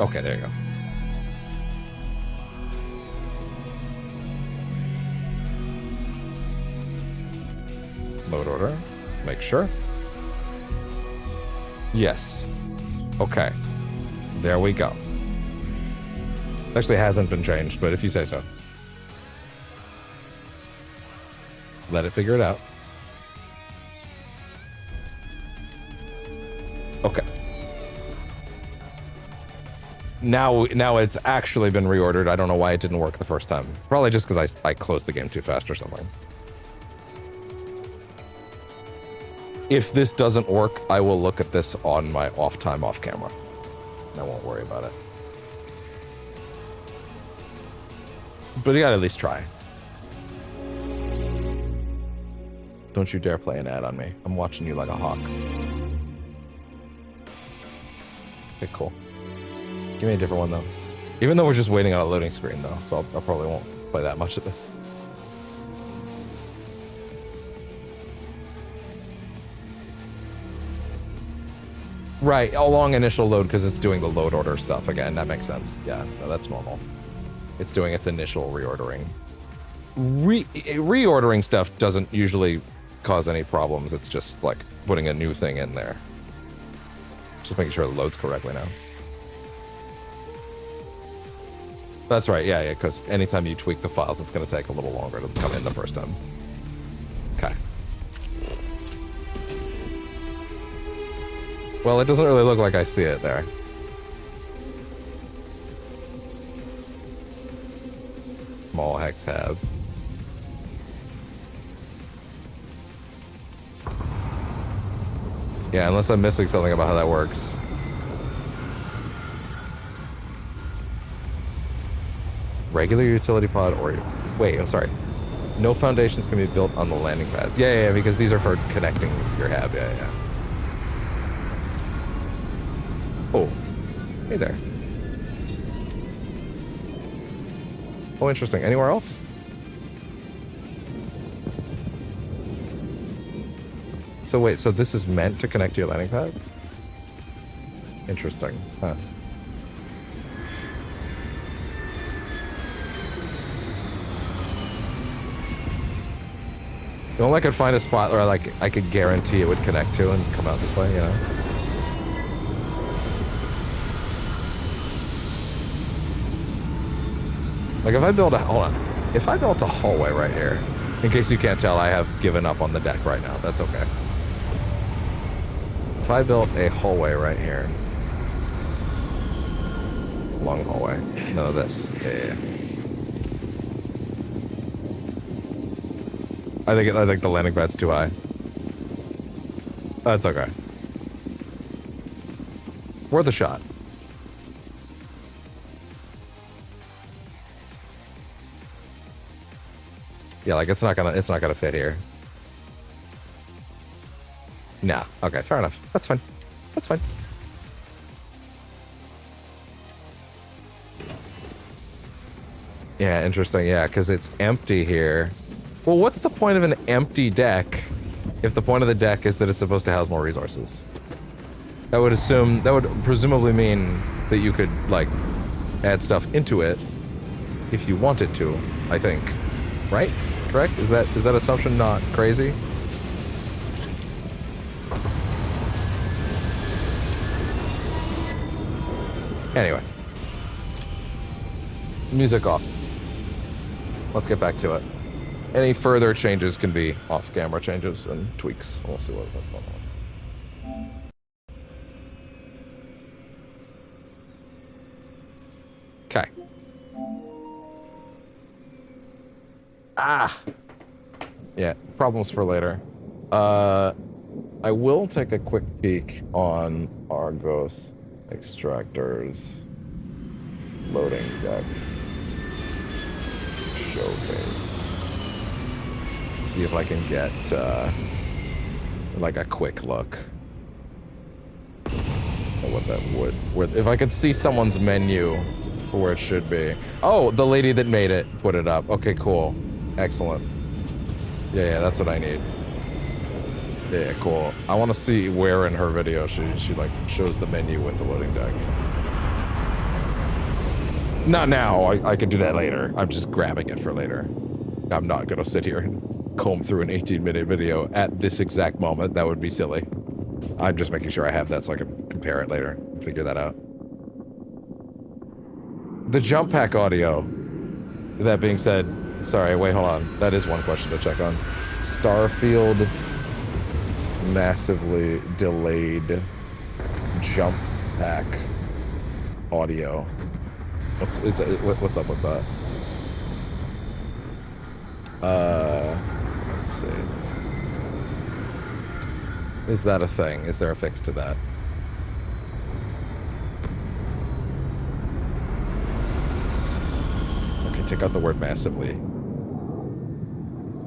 Okay, there you go. Load order. Make sure. Yes. Okay. There we go. It actually hasn't been changed, but if you say so. Let it figure it out. Okay. Now it's actually been reordered. I don't know why it didn't work the first time. Probably just because I closed the game too fast or something. If this doesn't work, I will look at this on my off time, off camera. I won't worry about it. But you gotta at least try. Don't you dare play an ad on me. I'm watching you like a hawk. Okay, cool. Give me a different one though. Even though we're just waiting on a loading screen though, so I probably won't play that much of this. Right, a long initial load because it's doing the load order stuff again. That makes sense. Yeah, no, that's normal. It's doing its initial reordering. Reordering stuff doesn't usually cause any problems. It's just like putting a new thing in there. Just making sure it loads correctly now. That's right, yeah, because anytime you tweak the files, it's going to take a little longer to come in the first time. Okay. Well, it doesn't really look like I see it there. Small hex tab. Yeah, unless I'm missing something about how that works. Regular utility pod or... Wait, I'm sorry. No foundations can be built on the landing pads. Yeah, because these are for connecting your hab. Yeah. Oh, hey there. Oh, interesting. Anywhere else? So wait, so this is meant to connect to your landing pad? Interesting. Huh. You know, I could find a spot where like I could guarantee it would connect to and come out this way, you know? Like if I build a, hold on. If I built a hallway right here, in case you can't tell, I have given up on the deck right now. That's okay. If I built a hallway right here, long hallway, none of this. Yeah. I think the landing pad's too high. That's okay. Worth a shot. Yeah, like it's not gonna fit here. Nah. Okay, fair enough. That's fine. That's fine. Yeah, interesting. Yeah, because it's empty here. Well, what's the point of an empty deck if the point of the deck is that it's supposed to house more resources? That would presumably mean that you could like add stuff into it if you wanted to, I think. Right? Correct? Is that assumption not crazy? Anyway. Music off. Let's get back to it. Any further changes can be off-camera changes and tweaks. We'll see what's going on. Okay. Yeah, problems for later. I will take a quick peek on Argos extractors loading deck. Showcase. See if I can get like a quick look at what that would. If I could see someone's menu where it should be. Oh, the lady that made it put it up. Okay, cool. Excellent. Yeah, that's what I need. Yeah, cool. I want to see where in her video she like shows the menu with the loading deck. Not now. I could do that later. I'm just grabbing it for later. I'm not gonna sit here and comb through an 18-minute video at this exact moment. That would be silly. I'm just making sure I have that so I can compare it later and figure that out. The jump pack audio. That being said, sorry, wait, hold on. That is one question to check on. STARFIELD massively delayed jump pack audio. What's up with that? Let's see. Is that a thing? Is there a fix to that? Okay, take out the word massively.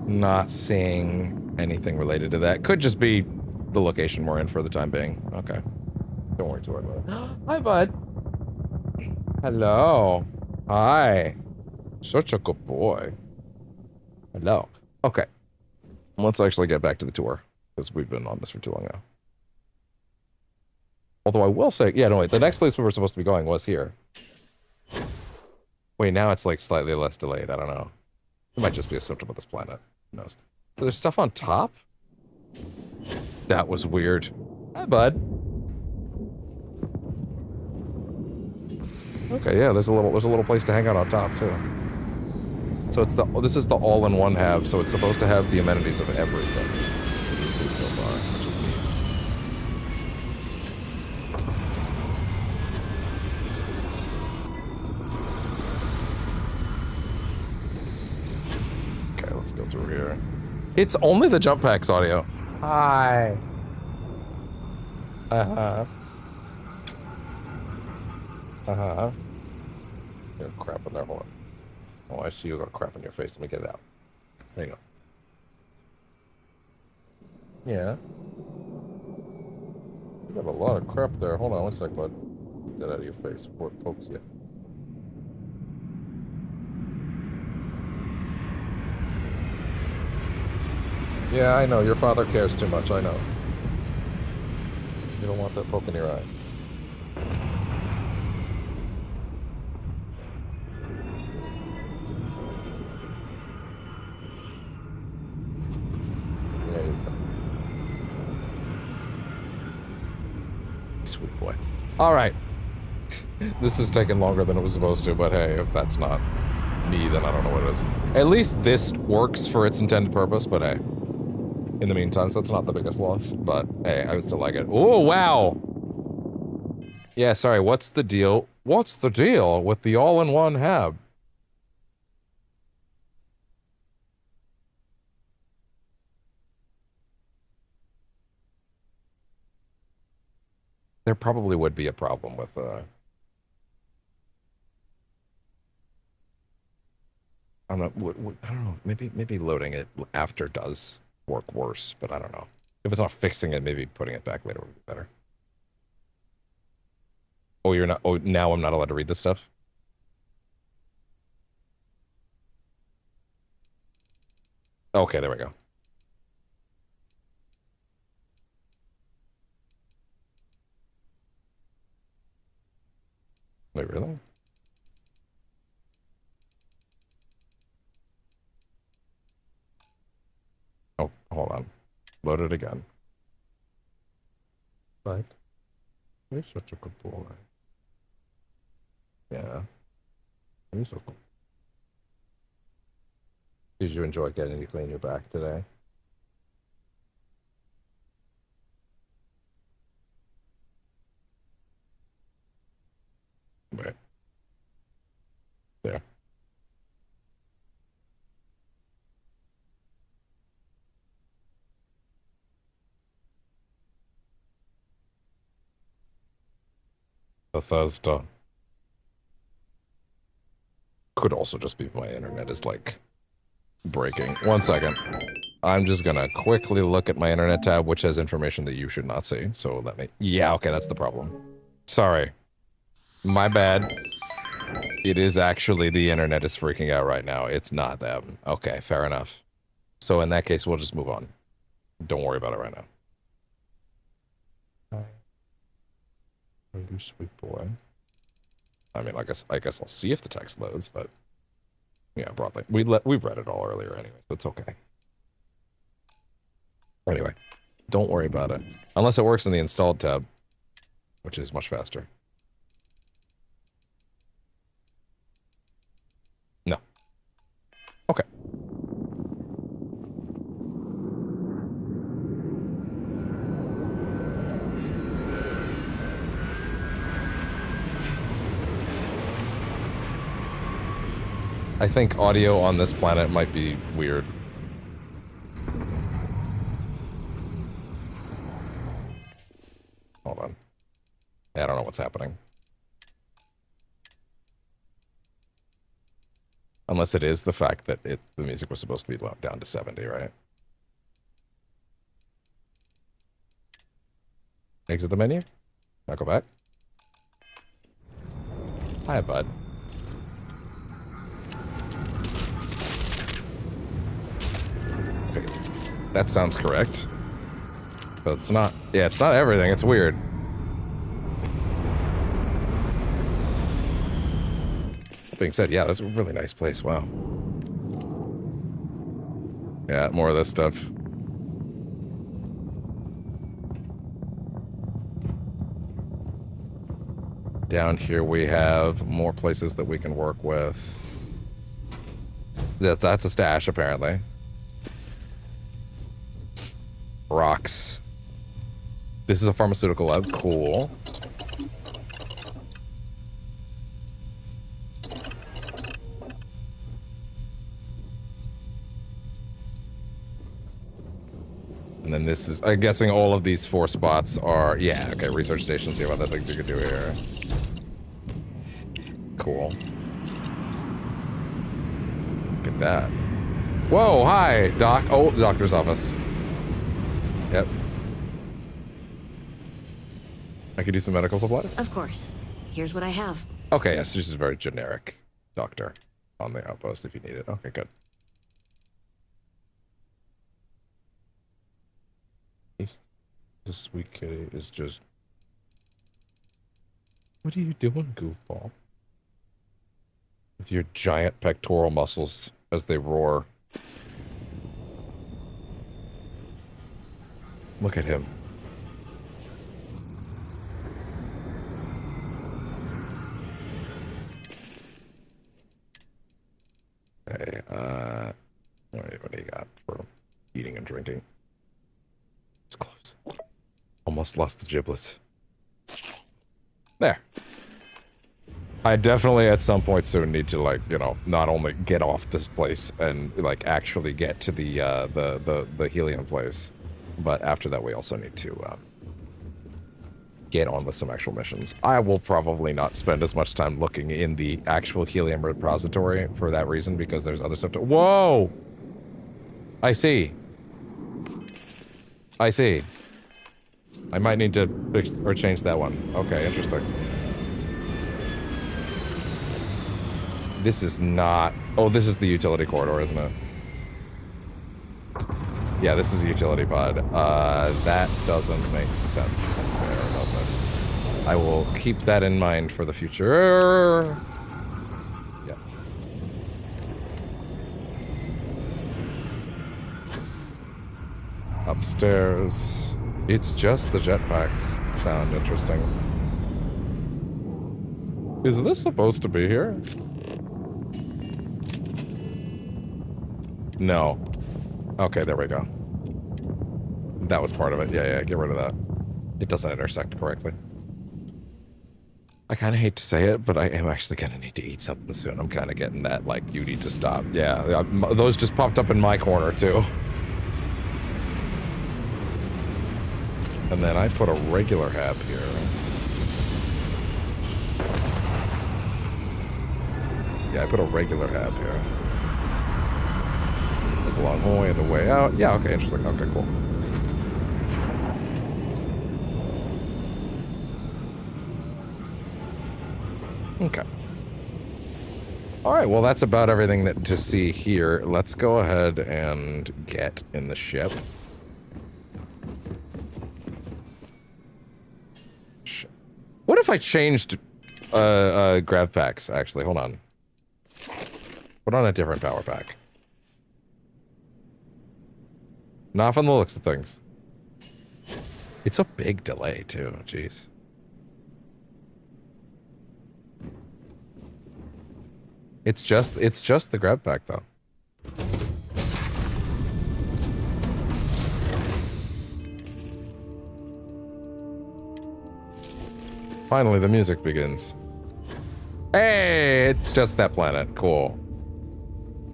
Not seeing anything related to that. Could just be the location we're in for the time being. Okay. Don't worry too hard about it. Hi, bud. Hello. Hi. Such a good boy. Hello. Okay. Let's actually get back to the tour, because we've been on this for too long now. Although I will say, yeah, no, wait, the next place we were supposed to be going was here. Wait, now it's like slightly less delayed. I don't know. It might just be a symptom of this planet. Who knows? There's stuff on top? That was weird. Hi, bud. Okay, yeah, there's a little place to hang out on top too. So this is the all-in-one hab, so it's supposed to have the amenities of everything that we've seen so far, which is neat. Okay, let's go through here. It's only the jump packs audio. Hi. Uh-huh. Uh-huh. You got crap in there, hold on. Oh, I see you got crap in your face. Let me get it out. There you go. Yeah. You got a lot of crap there. Hold on one sec, bud. Get that out of your face before it pokes you. Yeah, I know. Your father cares too much. I know. You don't want that poke in your eye. There you go. Sweet boy. All right. This is taking longer than it was supposed to, but hey, if that's not me, then I don't know what it is. At least this works for its intended purpose, but hey. In the meantime, so it's not the biggest loss, but hey, I would still like it. Oh, wow! Yeah, sorry, what's the deal? What's the deal with the all-in-one hab? There probably would be a problem with, I don't know, maybe loading it after does work worse, but I don't know. If it's not fixing it, maybe putting it back later would be better. Oh, you're not, oh, now I'm not allowed to read this stuff? Okay, there we go. Wait, really? Oh, hold on. Load it again. Right. You're such a good boy. Yeah. You're so cool. Did you enjoy getting to clean your back today? Right. There. Bethesda. Could also just be my internet is like breaking. 1 second. I'm just gonna quickly look at my internet tab, which has information that you should not see. So let me. Yeah, okay, that's the problem. Sorry. My bad. It is actually the internet is freaking out right now. It's not them. Okay, fair enough. So in that case, we'll just move on. Don't worry about it right now. You sweet boy. I mean, I guess I'll see if the text loads, but yeah, broadly, we've read it all earlier anyway, so it's okay. Anyway, don't worry about it unless it works in the installed tab, which is much faster. No. Okay. I think audio on this planet might be weird. Hold on. Yeah, I don't know what's happening. Unless it is the fact that the music was supposed to be locked down to 70, right? Exit the menu. Now go back. Hi, bud. Okay. That sounds correct. But it's not. Yeah, it's not everything. It's weird. That being said, yeah, that's a really nice place. Wow. Yeah, more of this stuff. Down here we have more places that we can work with. That's a stash, apparently. Rocks. This is a pharmaceutical lab. Cool. And then this is, I'm guessing all of these 4 spots are, yeah, okay, research stations, see what other things you can do here. Cool. Look at that. Whoa, hi, Doc. Oh, the doctor's office. Yep. I could use some medical supplies? Of course. Here's what I have. Okay, yes, this is a very generic doctor on the outpost if you need it. Okay, good. This sweet kitty is just... What are you doing, goofball? With your giant pectoral muscles as they roar. Look at him. Okay, what do you got for eating and drinking? It's close. Almost lost the giblets. There. I definitely at some point soon need to, like, you know, not only get off this place and like actually get to the helium place, but after that we also need to get on with some actual missions. I will probably not spend as much time looking in the actual helium repository for that reason, because there's other stuff to— Whoa! I see. I see. I might need to fix or change that one. Okay, interesting. This is not... Oh, this is the utility corridor, isn't it? Yeah, this is a utility pod. That doesn't make sense. There, does it? I will keep that in mind for the future. Yeah. Upstairs. It's just the jetpacks. Sound interesting. Is this supposed to be here? No. Okay, there we go. That was part of it. Yeah, get rid of that. It doesn't intersect correctly. I kind of hate to say it, but I am actually going to need to eat something soon. I'm kind of getting that, like, you need to stop. Yeah, those just popped up in my corner, too. And then I put a regular hab here. Yeah, I put a regular hab here. There's a long hallway and the way out. Yeah, okay, interesting. Okay, cool. Okay. All right, well, that's about everything that to see here. Let's go ahead and get in the ship. What if I changed grav packs, actually? Hold on. Put on a different power pack. Not from the looks of things. It's a big delay, too. Jeez. It's just the grab pack, though. Finally, the music begins. Hey, it's just that planet. Cool.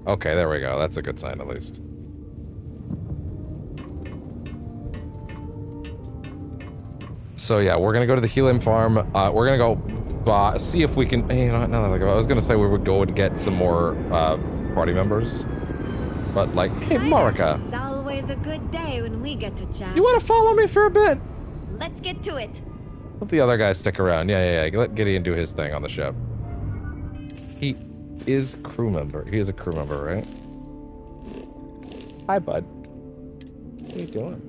Okay, there we go. That's a good sign, at least. So yeah, we're gonna go to the helium farm. We're gonna go see if we can. You know, now that I think about it, I was gonna say we would go and get some more party members, but like, hey, Marika. It's always a good day when we get to chat. You want to follow me for a bit? Let's get to it. Let the other guys stick around. Yeah. Let Gideon do his thing on the ship. He is crew member. He is a crew member, right? Hi, bud. What are you doing?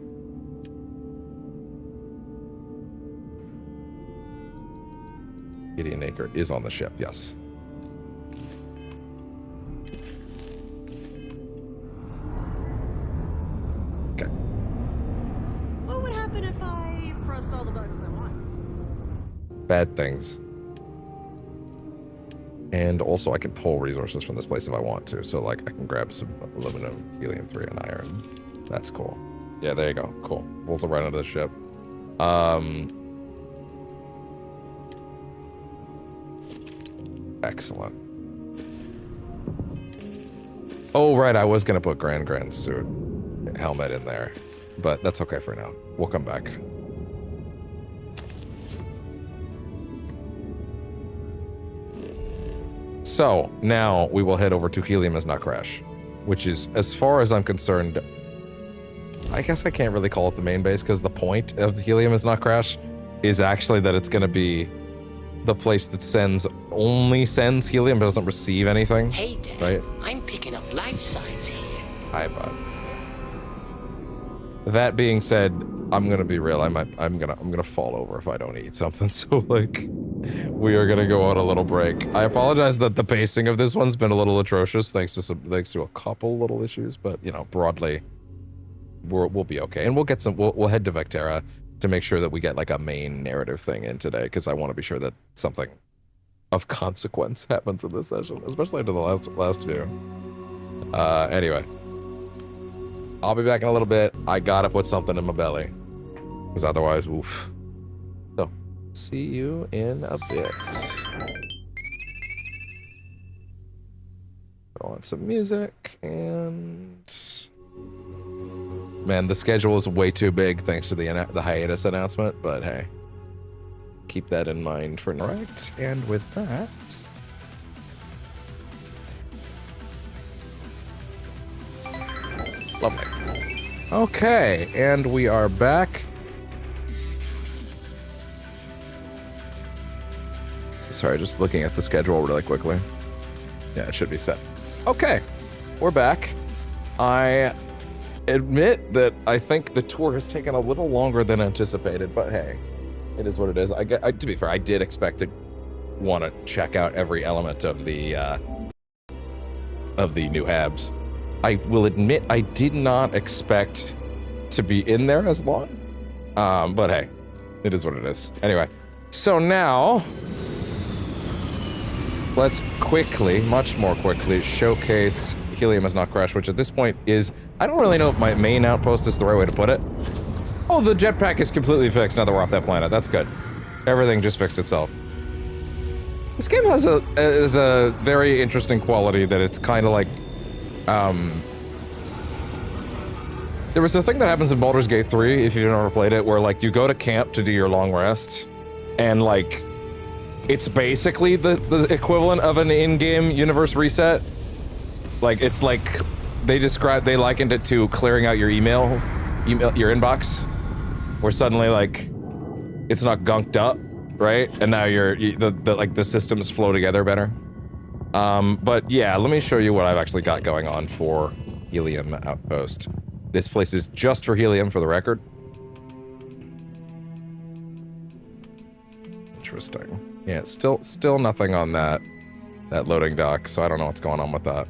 Gideon Acre is on the ship, yes. Okay. What would happen if I pressed all the buttons at once? Bad things. And also I can pull resources from this place if I want to. So like I can grab some aluminum, helium-3, and iron. That's cool. Yeah, there you go. Cool. Pulls it right onto the ship. Excellent. Oh, right, I was gonna put Grand's suit helmet in there, but that's okay for now. We'll come back. So, now we will head over to Helium Is Not Crash, which is, as far as I'm concerned, I guess I can't really call it the main base, because the point of Helium Is Not Crash is actually that it's gonna be the place that only sends helium but doesn't receive anything. Hey, Dad. Right? I'm picking up life signs here. Hi, bud. That being said, I'm gonna be real. I'm gonna fall over if I don't eat something. So like, we are gonna go on a little break. I apologize that the pacing of this one's been a little atrocious, thanks to a couple little issues, but you know, broadly, we'll be okay, and we'll get some. We'll head to Vectera to make sure that we get like a main narrative thing in today, because I want to be sure that something of consequence happens in this session, especially after the last few. Anyway, I'll be back in a little bit. I gotta put something in my belly, because otherwise, oof. So, see you in a bit. Put on some music and. Man, the schedule is way too big thanks to the hiatus announcement, but hey, keep that in mind for now. Right, and with that, lovely. Okay, and we are back. Sorry, just looking at the schedule really quickly. Yeah, it should be set. Okay, we're back. I admit that I think the tour has taken a little longer than anticipated, but hey, it is what it is. To be fair, I did expect to want to check out every element of the new Habs. I will admit I did not expect to be in there as long, but hey, it is what it is. Anyway, so now let's quickly, much more quickly, showcase Helium Is Not Crash, which at this point is, I don't really know if my main outpost is the right way to put it. Oh, the jetpack is completely fixed now that we're off that planet. That's good. Everything just fixed itself. This game has a very interesting quality that it's kind of like, there was a thing that happens in Baldur's Gate 3, if you've never played it, where like you go to camp to do your long rest, and like, it's basically the equivalent of an in-game universe reset. Like, it's like they likened it to clearing out your email your inbox, where suddenly like it's not gunked up, right? And now the systems flow together better. But yeah, let me show you what I've actually got going on for Helium Outpost. This place is just for helium, for the record. Interesting. Yeah, still nothing on that loading dock, so I don't know what's going on with that.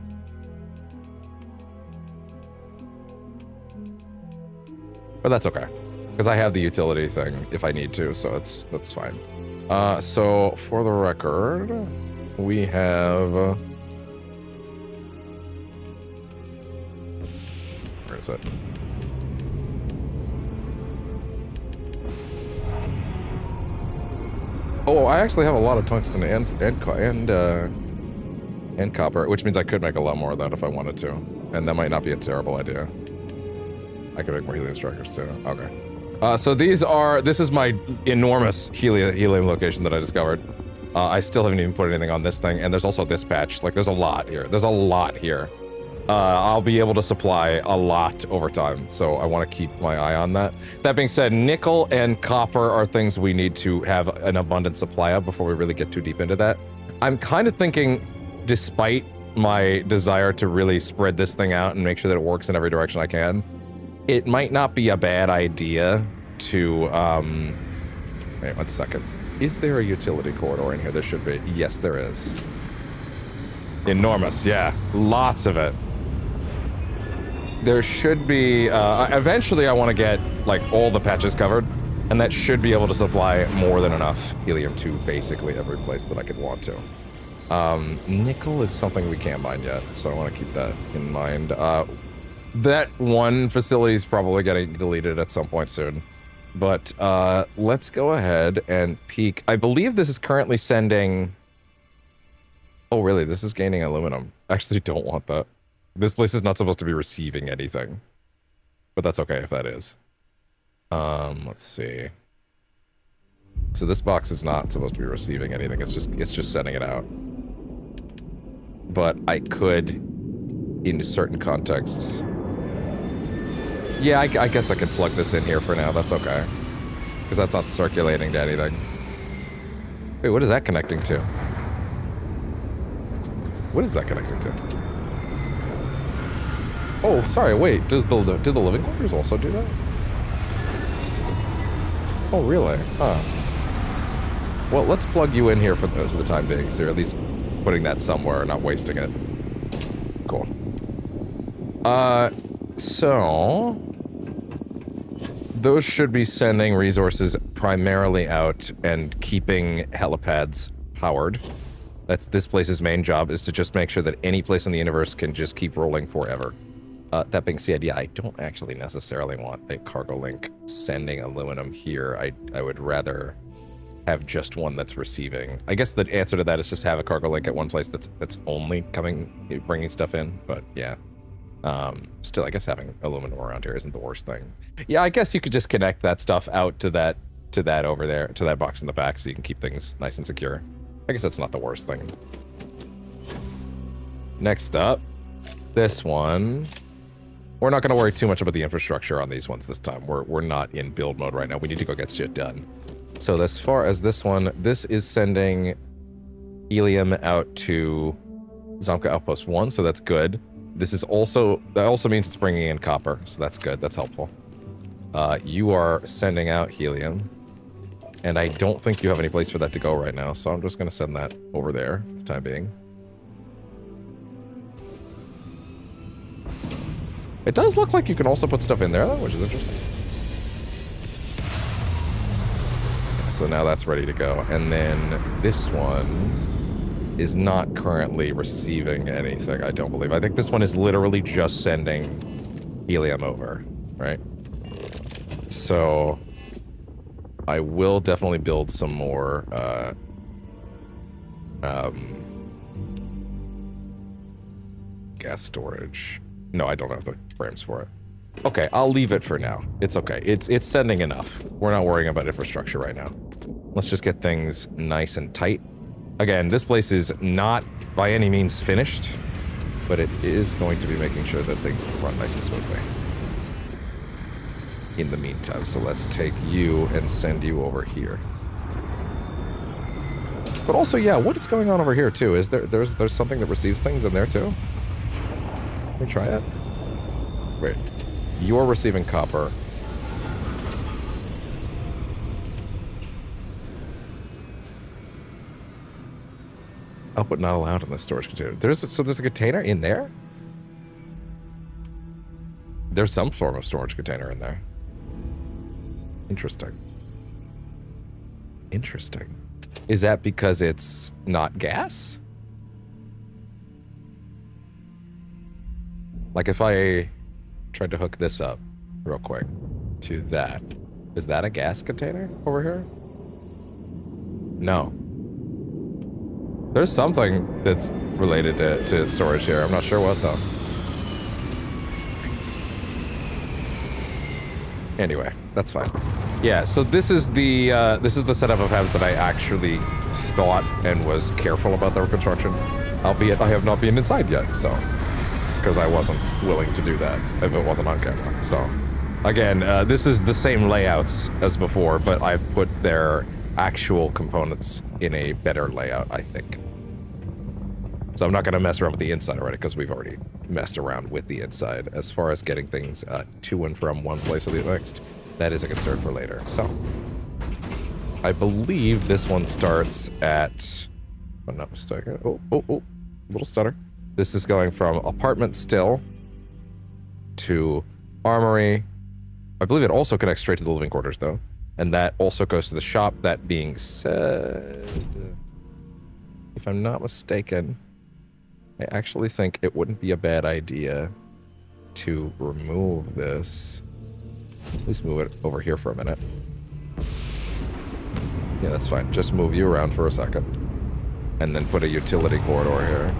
But that's okay, because I have the utility thing if I need to, so that's fine. So for the record, we have where is it? Oh, I actually have a lot of tungsten and copper, which means I could make a lot more of that if I wanted to, and that might not be a terrible idea. I could make more helium structures too. Okay. So this is my enormous helium location that I discovered. I still haven't even put anything on this thing, and there's also this patch. Like, there's a lot here. There's a lot here. I'll be able to supply a lot over time, so I want to keep my eye on that. That being said, nickel and copper are things we need to have an abundant supply of before we really get too deep into that. I'm kind of thinking, despite my desire to really spread this thing out and make sure that it works in every direction I can, it might not be a bad idea to, wait 1 second. Is there a utility corridor in here? There should be. Yes, there is. Enormous, yeah. Lots of it. There should be, eventually I want to get, like, all the patches covered, and that should be able to supply more than enough helium to basically every place that I could want to. Nickel is something we can't mine yet, so I want to keep that in mind. That one facility is probably getting deleted at some point soon. But let's go ahead and peek. I believe this is currently sending... Oh, really? This is gaining aluminum. I actually don't want that. This place is not supposed to be receiving anything. But that's okay if that is. Let's see. So this box is not supposed to be receiving anything. It's just sending it out. But I could, in certain contexts... Yeah, I guess I could plug this in here for now. That's okay. Because that's not circulating to anything. Wait, what is that connecting to? What is that connecting to? Oh, sorry, wait. Do the living quarters also do that? Oh, really? Huh. Well, let's plug you in here for the time being, so you're at least putting that somewhere and not wasting it. Cool. So... Those should be sending resources primarily out and keeping helipads powered. That's this place's main job, is to just make sure that any place in the universe can just keep rolling forever. That being said, yeah, I don't actually necessarily want a cargo link sending aluminum here. I would rather have just one that's receiving. I guess the answer to that is just have a cargo link at one place that's only bringing stuff in, but yeah. Still, I guess having aluminum around here isn't the worst thing. Yeah, I guess you could just connect that stuff out to that over there, to that box in the back, so you can keep things nice and secure. I guess that's not the worst thing. Next up, this one. We're not going to worry too much about the infrastructure on these ones this time. We're not in build mode right now. We need to go get shit done. So as far as this one, this is sending helium out to Zamka Outpost 1, so that's good. This is also, that also means it's bringing in copper, so that's good, that's helpful. You are sending out helium, and I don't think you have any place for that to go right now, so I'm just going to send that over there for the time being. It does look like you can also put stuff in there, though, which is interesting. So now that's ready to go, and then this one is not currently receiving anything, I don't believe. I think this one is literally just sending helium over, right? So I will definitely build some more gas storage. No, I don't have the frames for it. Okay, I'll leave it for now. It's okay. It's sending enough. We're not worrying about infrastructure right now. Let's just get things nice and tight. Again, this place is not by any means finished, but it is going to be making sure that things run nice and smoothly. In the meantime, so let's take you and send you over here. But also, yeah, what is going on over here too? Is there's something that receives things in there too? Let me try it. Wait, you're receiving copper. Output not allowed in the storage container. There's a container in there? There's some form of storage container in there. Interesting. Interesting. Is that because it's not gas? Like if I tried to hook this up real quick to that, is that a gas container over here? No. There's something that's related to storage here. I'm not sure what though. Anyway, that's fine. Yeah, so this is the setup of habs that I actually thought and was careful about their construction. Albeit I have not been inside yet, so because I wasn't willing to do that if it wasn't on camera. So again, this is the same layouts as before, but I've put their actual components in a better layout, I think. So I'm not going to mess around with the inside already, because we've already messed around with the inside. As far as getting things to and from one place or the next, that is a concern for later. So I believe this one starts at, if I'm not mistaken, little stutter. This is going from apartment still to armory. I believe it also connects straight to the living quarters though. And that also goes to the shop. That being said, if I'm not mistaken, I actually think it wouldn't be a bad idea to remove this. At least move it over here for a minute. Yeah, that's fine. Just move you around for a second. And then put a utility corridor here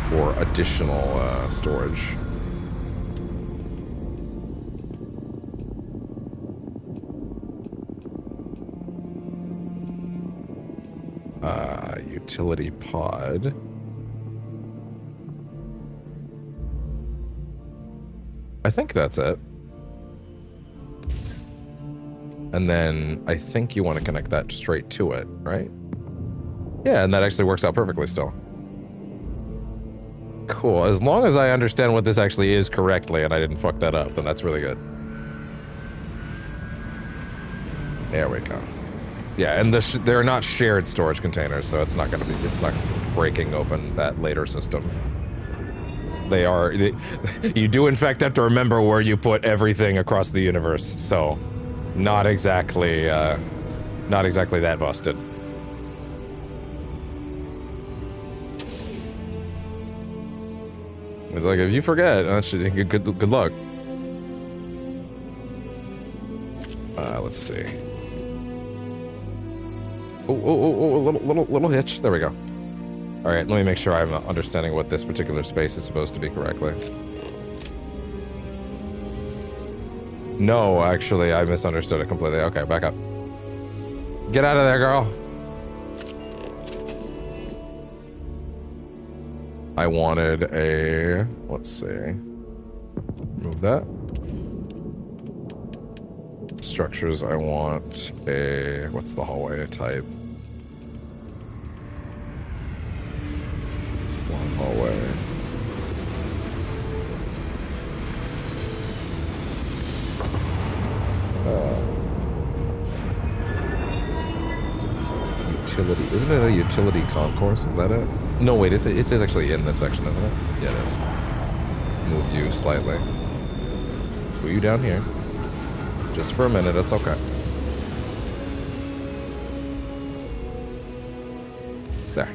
for additional storage. Utility pod. I think that's it. And then I think you want to connect that straight to it, right? Yeah, and that actually works out perfectly still. Cool. As long as I understand what this actually is correctly and I didn't fuck that up, then that's really good. There we go. Yeah, and they're not shared storage containers, so it's not breaking open that later system. You do in fact have to remember where you put everything across the universe, so not exactly that busted. It's like, if you forget, good luck. Let's see. A little hitch. There we go. All right, let me make sure I'm understanding what this particular space is supposed to be correctly. No, actually, I misunderstood it completely. Okay, back up. Get out of there, girl. I wanted a... Let's see. Move that. Structures, I want a... What's the hallway type? One hallway. Utility. Isn't it a utility concourse? Is that it? No, wait, it's actually in this section, isn't it? Yeah, it is. Move you slightly. Put you down here. Just for a minute, it's okay. There.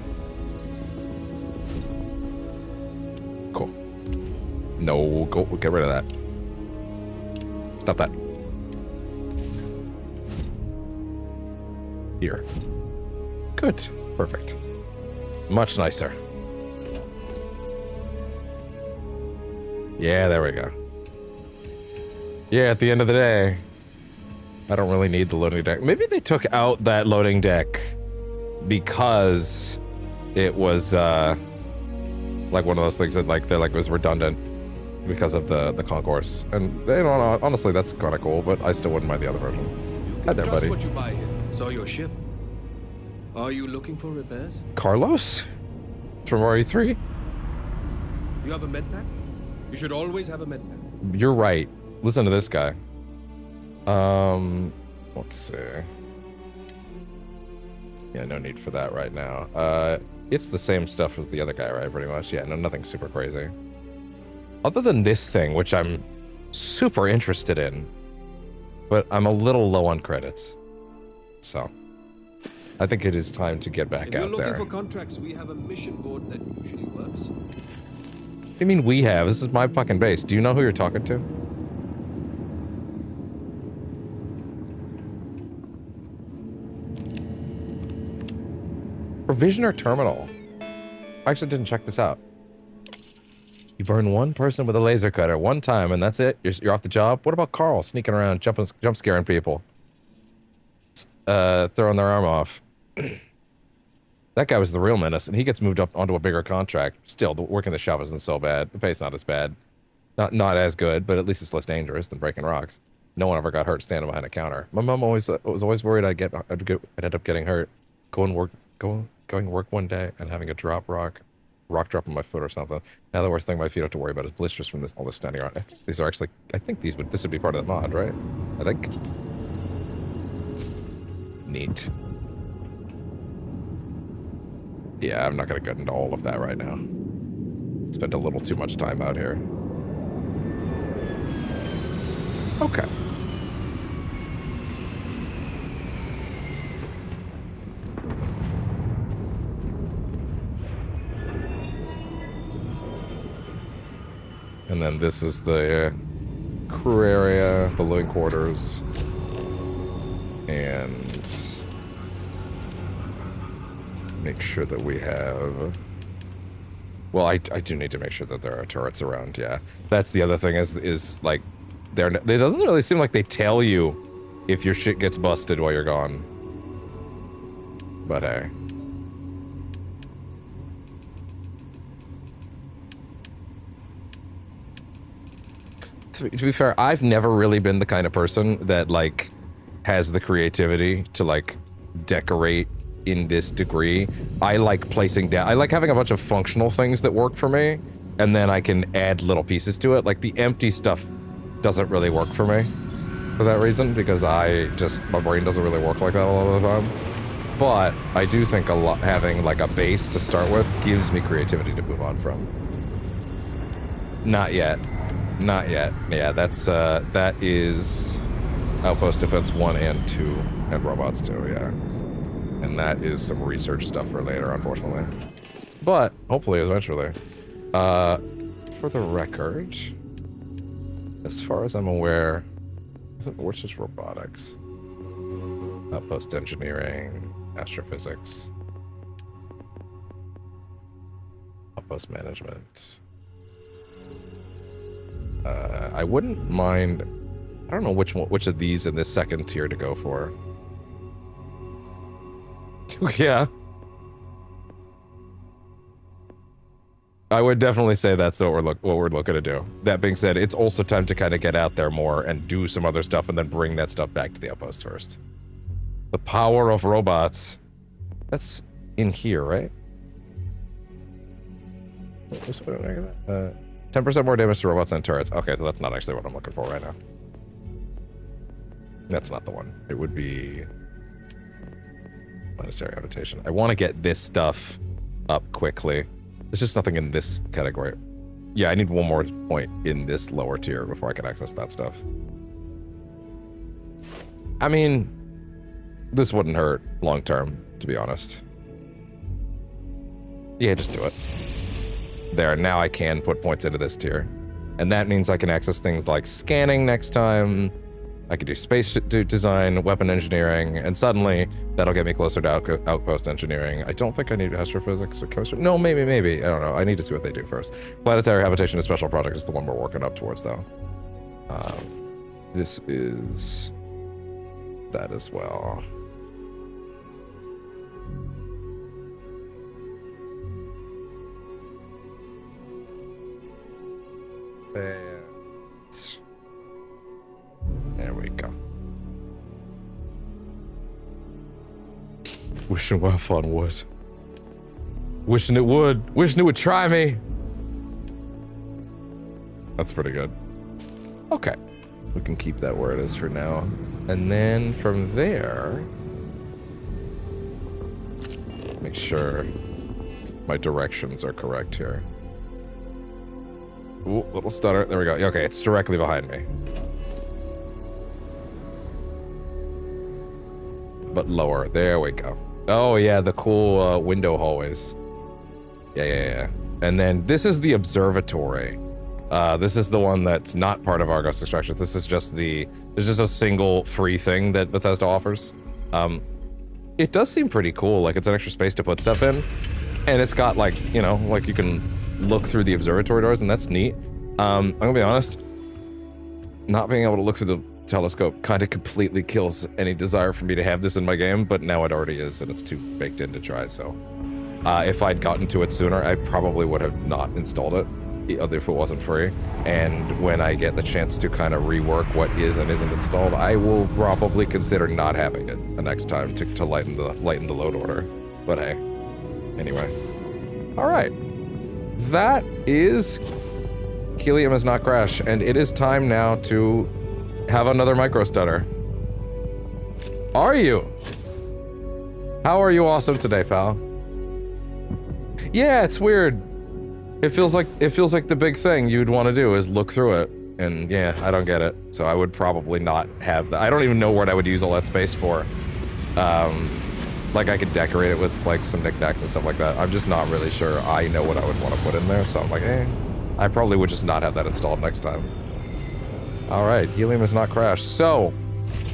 Cool. No, go, get rid of that. Stop that. Here. Good. Perfect. Yeah, there we go. Yeah, at the end of the day, I don't really need the loading deck. Maybe they took out that loading deck because it was like one of those things that like it was redundant because of the concourse. And you know, honestly, that's kind of cool, but I still wouldn't mind the other version. Hi there, buddy. What you buy here. Saw your ship. Are you looking for repairs? Carlos from RE3. You have a med pack? You should always have a med pack. You're right. Listen to this guy. Let's see. Yeah, no need for that right now. It's the same stuff as the other guy, right? Pretty much. Yeah, no, nothing super crazy. Other than this thing, which I'm super interested in, but I'm a little low on credits. So, I think it is time to get back out there. If you're looking for contracts, we have a mission board that usually works. What do you mean we have? This is my fucking base. Do you know who you're talking to? Provisioner terminal. I actually didn't check this out. You burn one person with a laser cutter one time and that's it? You're off the job? What about Carl sneaking around, jump scaring people? Throwing their arm off. That guy was the real menace, and he gets moved up onto a bigger contract. Still, the work in the shop isn't so bad. The pay's not as bad. Not as good, but at least it's less dangerous than breaking rocks. No one ever got hurt standing behind a counter. My mom was always worried I'd end up getting hurt. Going work one day and having a rock drop on my foot or something. Now the worst thing my feet have to worry about is blisters from all this standing around. I think these are actually. I think this would be part of the mod, right? I think. Neat. Yeah, I'm not gonna get into all of that right now. Spent a little too much time out here. Okay. And then this is the crew area, the living quarters, and make sure that we have... Well, I do need to make sure that there are turrets around, yeah. That's the other thing is like, it doesn't really seem like they tell you if your shit gets busted while you're gone. But hey. To be fair, I've never really been the kind of person that, like, has the creativity to, like, decorate in this degree. I like placing down... I like having a bunch of functional things that work for me, and then I can add little pieces to it. Like, the empty stuff doesn't really work for me for that reason, because my brain doesn't really work like that a lot of the time. But I do think having, like, a base to start with gives me creativity to move on from. Not yet. Not yet. Yeah, that is Outpost Defense 1 and 2, and Robots 2, yeah. And that is some research stuff for later, unfortunately. But, hopefully, eventually. For the record, as far as I'm aware, which is robotics? Outpost engineering, astrophysics, outpost management. I wouldn't mind. I don't know which of these in this second tier to go for. Yeah. I would definitely say that's what we're looking to do. That being said, it's also time to kind of get out there more and do some other stuff and then bring that stuff back to the outpost first. The power of robots. That's in here, right? 10% more damage to robots and turrets. Okay, so that's not actually what I'm looking for right now. That's not the one. It would be planetary habitation. I want to get this stuff up quickly. There's just nothing in this category. Yeah, I need one more point in this lower tier before I can access that stuff. I mean, this wouldn't hurt long term, to be honest. Yeah, just do it. There, now I can put points into this tier. And that means I can access things like scanning next time, I could do space design, weapon engineering, and suddenly that'll get me closer to outpost engineering. I don't think I need astrophysics or chemistry. No, maybe. I don't know. I need to see what they do first. Planetary habitation and special project is the one we're working up towards, though. This is that as well. There we go. Wishing Wildfon would. Wishing it would. Wishing it would try me. That's pretty good. Okay. We can keep that where it is for now. And then from there, make sure my directions are correct here. Ooh, little stutter. There we go. Okay, it's directly behind me. But lower. There we go. Oh, yeah, the cool window hallways. Yeah. And then this is the observatory. This is the one that's not part of Argos Extraction. This is just there's just a single free thing that Bethesda offers. It does seem pretty cool. Like, it's an extra space to put stuff in. And it's got, like, you know, like you can look through the observatory doors, and that's neat. I'm gonna be honest, not being able to look through the telescope kind of completely kills any desire for me to have this in my game, but now it already is, and it's too baked in to try, so. If I'd gotten to it sooner, I probably would have not installed it, if it wasn't free. And when I get the chance to kind of rework what is and isn't installed, I will probably consider not having it the next time to lighten the load order. But hey, anyway. All right. That is Helium Has Not Crashed, and it is time now to have another micro stutter. Are you? How are you awesome today, pal? Yeah, it's weird. It feels like the big thing you'd want to do is look through it, and yeah, I don't get it. So I would probably not have that. I don't even know what I would use all that space for. Like, I could decorate it with, like, some knickknacks and stuff like that. I'm just not really sure I know what I would want to put in there, so I'm like, I probably would just not have that installed next time. Alright, Helium Has Not Crashed. So,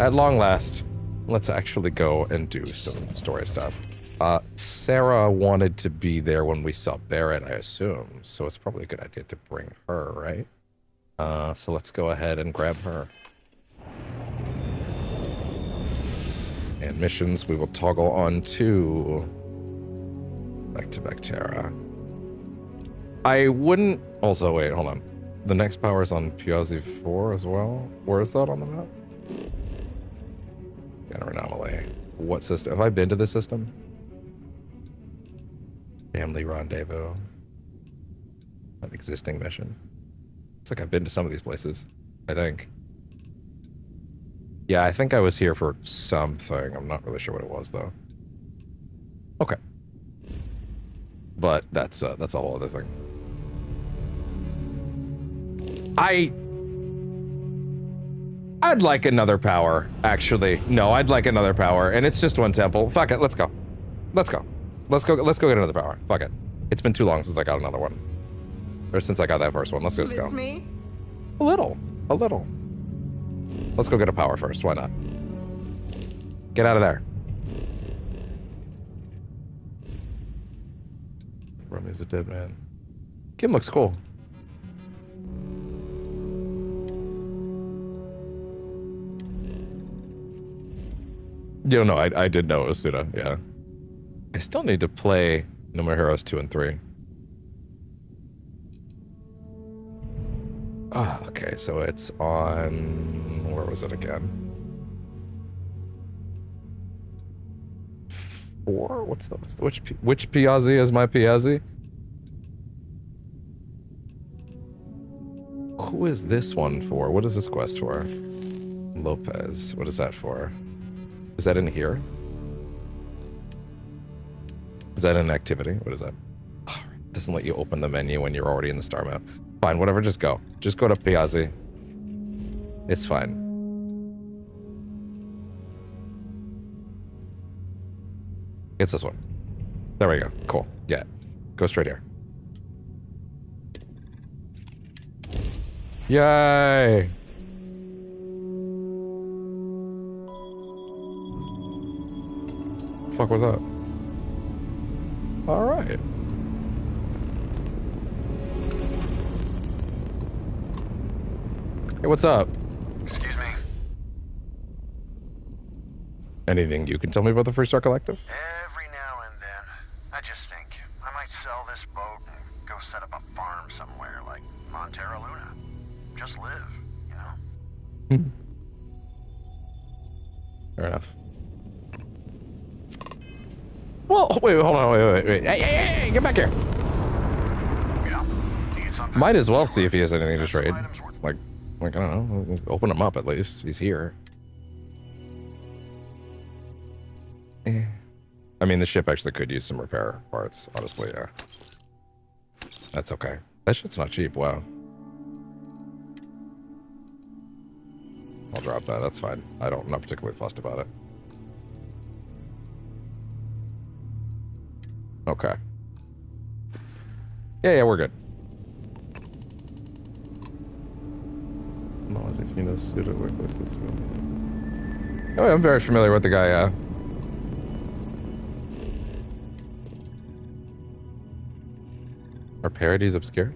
at long last, let's actually go and do some story stuff. Sarah wanted to be there when we saw Barrett, I assume, so it's probably a good idea to bring her, right? So let's go ahead and grab her. And missions, we will toggle on to back to Bactera. I wouldn't... Also, wait, hold on. The next power is on Piazzi 4 as well? Where is that on the map? Got an anomaly. What system? Have I been to this system? Family Rendezvous. An existing mission. Looks like I've been to some of these places, I think. Yeah, I think I was here for something. I'm not really sure what it was, though. Okay. But that's a whole other thing. I'd like another power, actually. No, I'd like another power, and it's just one temple. Fuck it, let's go. Let's go get another power. Fuck it. It's been too long since I got another one. Or since I got that first one. Let's just go. Miss me? A little. Let's go get a power first. Why not? Get out of there. Romeo's a dead man. Kim looks cool. You know, I did know it was Suda, yeah. I still need to play No More Heroes 2 and 3. Ah, okay, so it's on... Where was it again? 4? Which Piazzi is my Piazzi? Who is this one for? What is this quest for? Lopez. What is that for? Is that in here? Is that an activity? What is that? Oh, it doesn't let you open the menu when you're already in the star map. Fine, whatever, just go. Just go to Piazzi. It's fine. It's this one. There we go. Cool. Yeah. Go straight here. Yay! fuck was that? All right. Hey, what's up? Excuse me. Anything you can tell me about the Freestar Collective? Every now and then, I just think I might sell this boat and go set up a farm somewhere like Montera Luna. Just live, you know? Fair enough. Well, wait, hold on, wait. Hey, get back here. Yeah. Might as well see if he has anything to trade. Like, I don't know, open him up at least. He's here. I mean, the ship actually could use some repair parts, honestly, yeah. That's okay. That shit's not cheap, wow. I'll drop that, that's fine. I'm not particularly fussed about it. Okay. Yeah, we're good. Knowledge if you know suited workplaces. Oh, I'm very familiar with the guy, Are parodies obscure?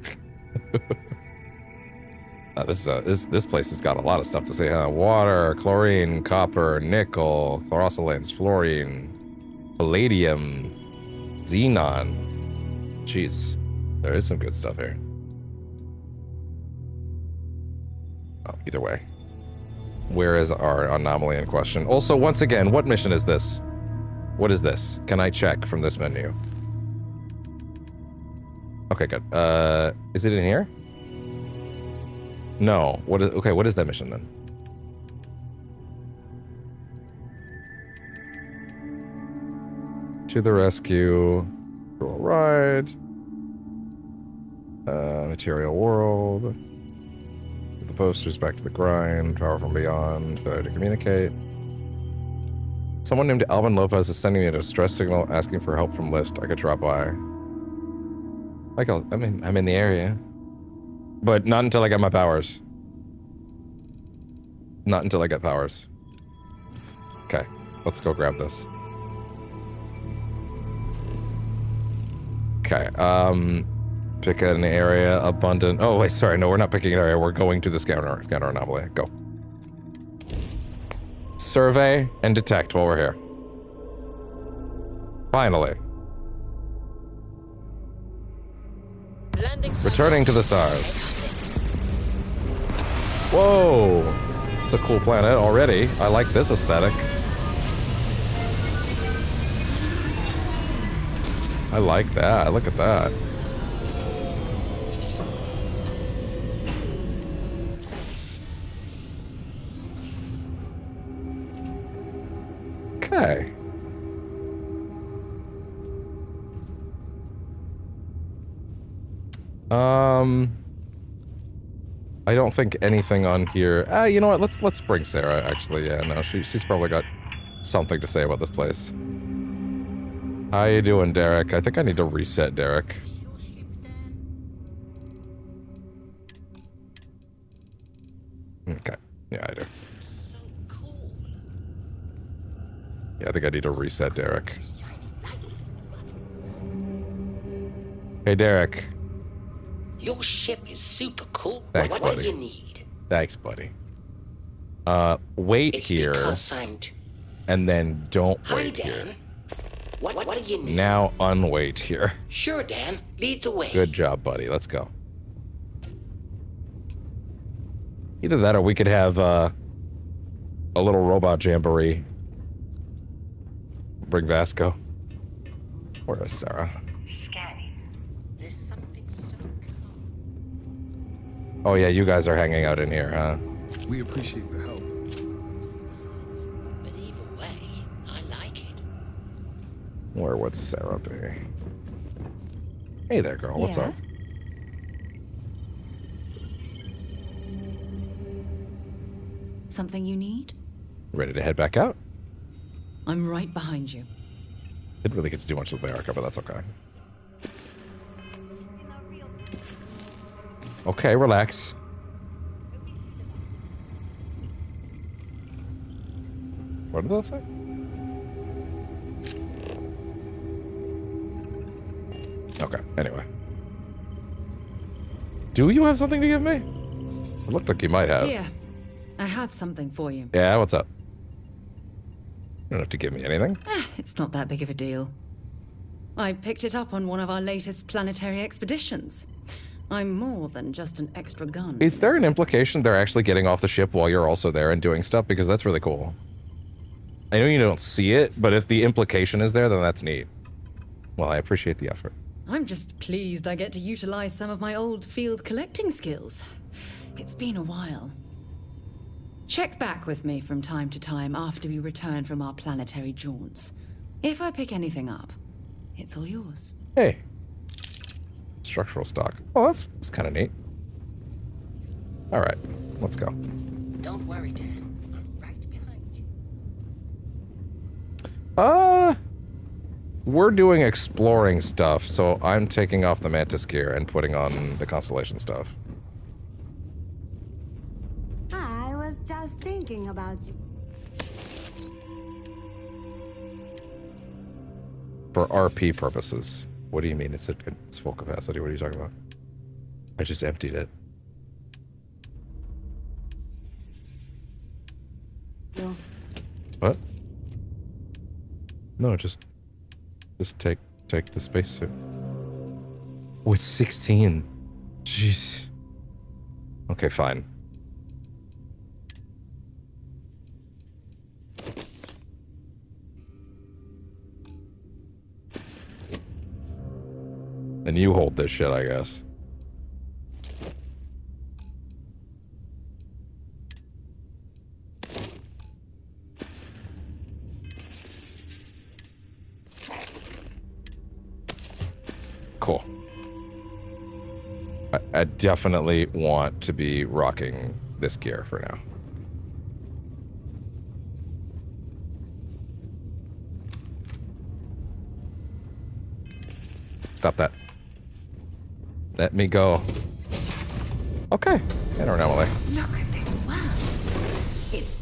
This place has got a lot of stuff to say, huh? Water, chlorine, copper, nickel, chlorosilane, fluorine, palladium, xenon. Jeez, there is some good stuff here. Oh, either way. Where is our anomaly in question? Also, once again, what mission is this? What is this? Can I check from this menu? Okay, good. Is it in here? No. Okay, what is that mission then? To the rescue. Through a ride. Material world. Get the posters back to the grind. Power from beyond. Failure to communicate. Someone named Alvin Lopez is sending me a distress signal asking for help from list. I could drop by. I'm in the area. But not until I get my powers. Not until I get powers. Okay, let's go grab this. Okay, pick an area abundant. Oh, wait, sorry, no, we're not picking an area. We're going to the scanner anomaly. Go. Survey and detect while we're here. Finally. Returning to the stars. Whoa! It's a cool planet already. I like this aesthetic. I like that. Look at that. Okay. I don't think anything on here. You know what? Let's bring Sarah. Actually, yeah, no, she's probably got something to say about this place. How you doing, Derek? I think I need to reset Derek. Okay, yeah, I do. Yeah, I think I need to reset Derek. Hey, Derek. Your ship is super cool. Thanks, what buddy. do you need? Thanks, buddy. Wait It's here. because I'm And then don't Hi, wait Dan. here. What do you need? Now unwait here. Sure, Dan. Lead the way. Good job, buddy. Let's go. Either that or we could have a little robot jamboree. Bring Vasco. Where is Sarah? Scanning. There's something so Oh yeah, you guys are hanging out in here, huh? We appreciate the help. But either way, I like it. Where would Sarah be? Hey there, girl. What's up? Something you need? Ready to head back out? I'm right behind you. Didn't really get to do much with the Arca, but that's okay. Okay, relax. What did that say? Okay, anyway. Do you have something to give me? It looked like you might have. Here, I have something for you. Yeah, what's up? You don't have to give me anything. It's not that big of a deal. I picked it up on one of our latest planetary expeditions. I'm more than just an extra gun. Is there an implication they're actually getting off the ship while you're also there and doing stuff? Because that's really cool. I know you don't see it, but if the implication is there, then that's neat. Well, I appreciate the effort. I'm just pleased I get to utilize some of my old field collecting skills. It's been a while. Check back with me from time to time after we return from our planetary jaunts. If I pick anything up, it's all yours. Hey. Structural stock. Oh, that's kind of neat. All right, let's go. Don't worry, Dan. I'm right behind you. We're doing exploring stuff, so I'm taking off the Mantis gear and putting on the Constellation stuff. I was just thinking about you. For RP purposes. What do you mean it's full capacity? What are you talking about? I just emptied it. No. What? No, just take the spacesuit. Oh, it's 16. Jeez. Okay, fine. And you hold this shit, I guess. Cool. I definitely want to be rocking this gear for now. Stop that. Let me go. Okay. I don't know, Emily. Look at this world. It's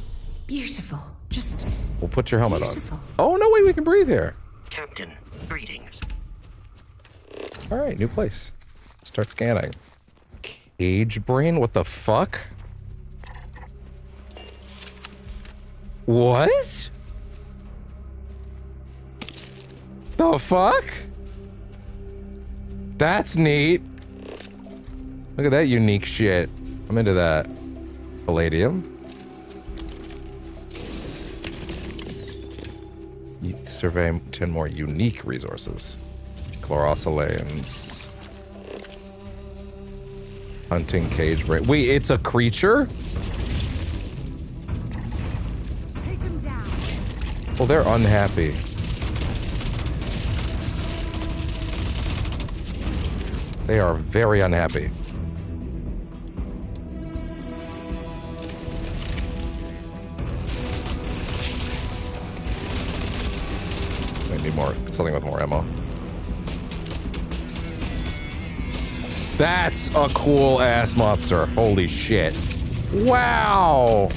beautiful. Just We'll put your helmet beautiful. on. Oh, no way, we can breathe here. Captain, greetings. All right, new place. Start scanning. Cage brain? What the fuck? What? The fuck? That's neat. Look at that unique shit. I'm into that. Palladium. You survey 10 more unique resources. Chlorosalaeans. Hunting cage brain. Wait, it's a creature? Take him down. Well, they're unhappy. They are very unhappy. I need more, something with more ammo. That's a cool ass monster. Holy shit. Wow.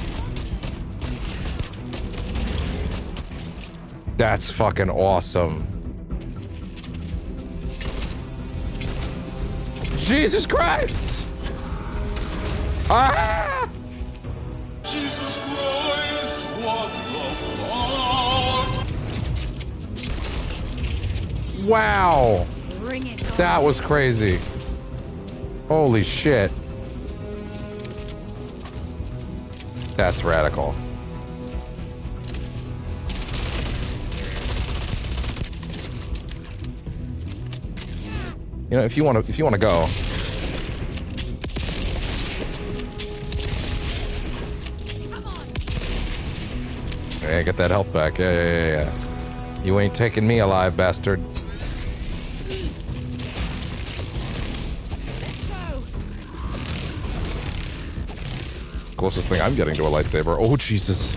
That's fucking awesome. Jesus Christ! Ah! Jesus Christ, what the fuck? Wow. Bring it on. That was crazy. Holy shit. That's radical. You know, if you want to go. Yeah, get that health back. Yeah. You ain't taking me alive, bastard. Closest thing I'm getting to a lightsaber. Oh, Jesus.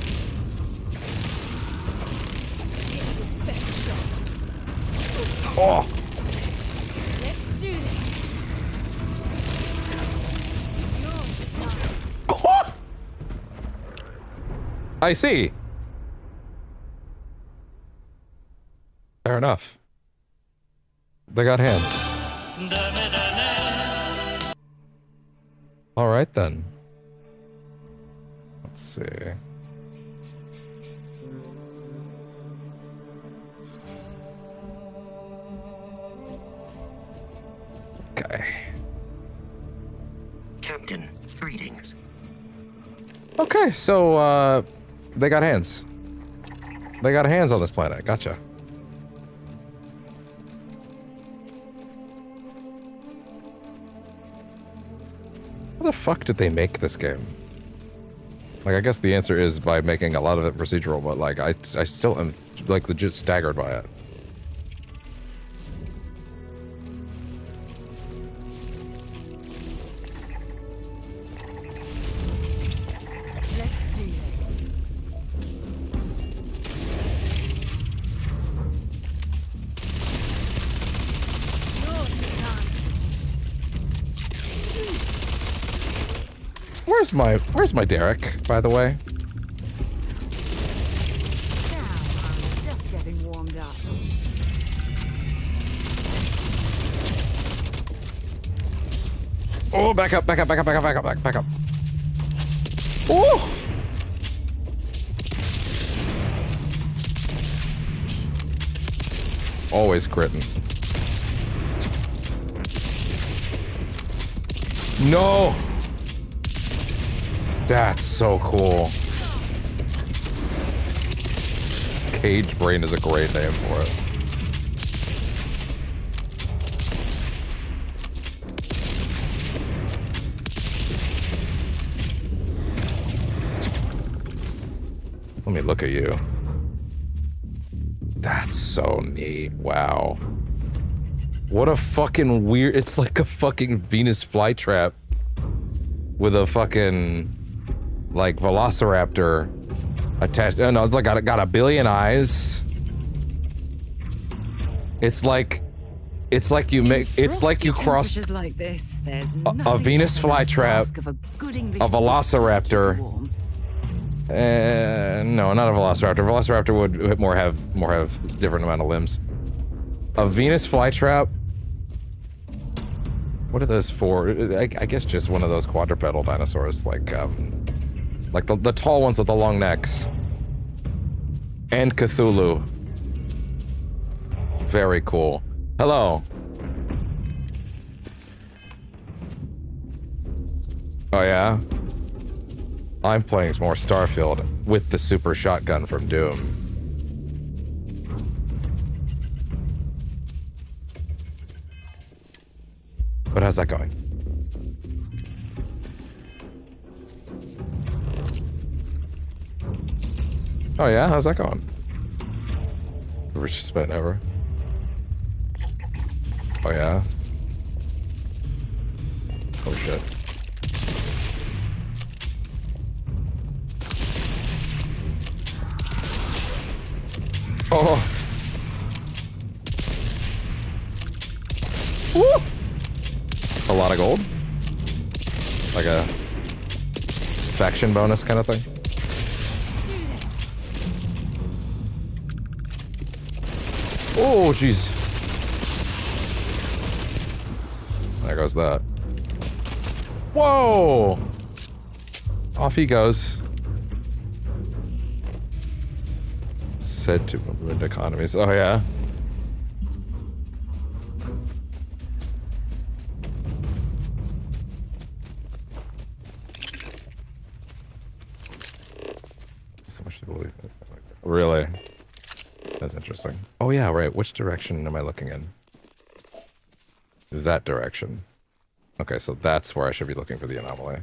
Oh. Let's do this. I see. Fair enough. They got hands. All right then. Let's see. Okay. Captain, greetings. Okay, so they got hands. They got hands on this planet. Gotcha. How the fuck did they make this game? Like, I guess the answer is by making a lot of it procedural, but like, I still am like legit staggered by it. Let's do this. Where's my Derek, by the way? Now I'm just getting warmed up. Oh, back up. Oh! Always critting. No! That's so cool. Cage Brain is a great name for it. Let me look at you. That's so neat. Wow. What a fucking weird... It's like a fucking Venus flytrap with a fucking... like velociraptor attached. Oh no, it's like got a billion eyes. It's like you make. It's like you cross like this, there's a Venus flytrap, a velociraptor. No, not a velociraptor. Velociraptor would more have different amount of limbs. A Venus flytrap. What are those for? I guess just one of those quadrupedal dinosaurs, like the tall ones with the long necks. And Cthulhu. Very cool. Hello. Oh yeah? I'm playing more Starfield with the super shotgun from Doom. But how's that going? Oh yeah? How's that going? The richest spent ever. Oh yeah? Oh shit. Oh! Woo! A lot of gold? Like a faction bonus kind of thing? Oh, jeez. There goes that. Whoa! Off he goes. Said to ruined economies. Oh, yeah. So much to believe. Really? That's interesting. Oh yeah, right. Which direction am I looking in? That direction. Okay, so that's where I should be looking for the anomaly.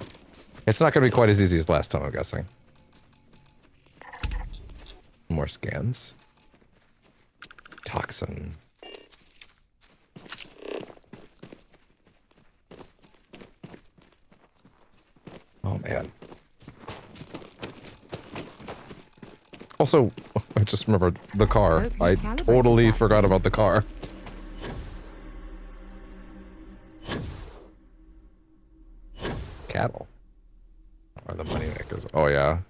It's not going to be quite as easy as last time, I'm guessing. More scans. Toxin. Oh man. Also, I just remembered the car. I totally forgot about the car. Cattle are the money makers. Oh yeah.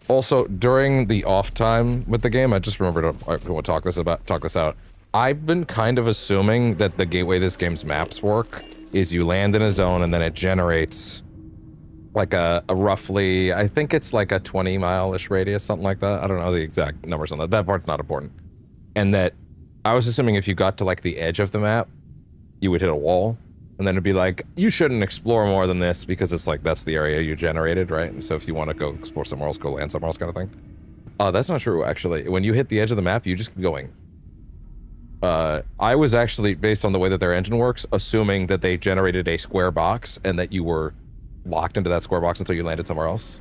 Also, during the off time with the game, I just remembered I will talk this out. I've been kind of assuming that the gateway this game's maps work is you land in a zone and then it generates like a roughly, I think it's like a 20-mile-ish radius, something like that. I don't know the exact numbers on that. That part's not important. And that I was assuming if you got to like the edge of the map, you would hit a wall. And then it'd be like, you shouldn't explore more than this because it's like, that's the area you generated, right? And so if you want to go explore somewhere else, go land somewhere else kind of thing. That's not true, actually. When you hit the edge of the map, you just keep going. I was actually, based on the way that their engine works, assuming that they generated a square box and that you were locked into that square box until you landed somewhere else.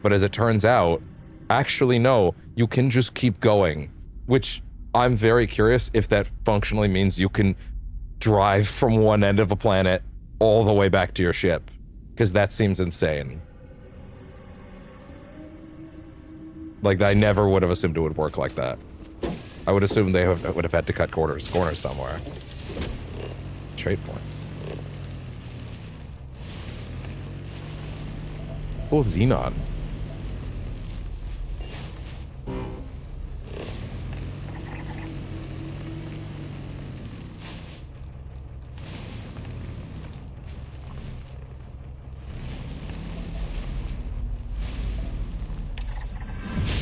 But as it turns out, actually no, you can just keep going, which I'm very curious if that functionally means you can drive from one end of a planet all the way back to your ship, because that seems insane. Like, I never would have assumed it would work like that. I would assume they would have had to cut corners somewhere. Trade points. Oh, Xenon.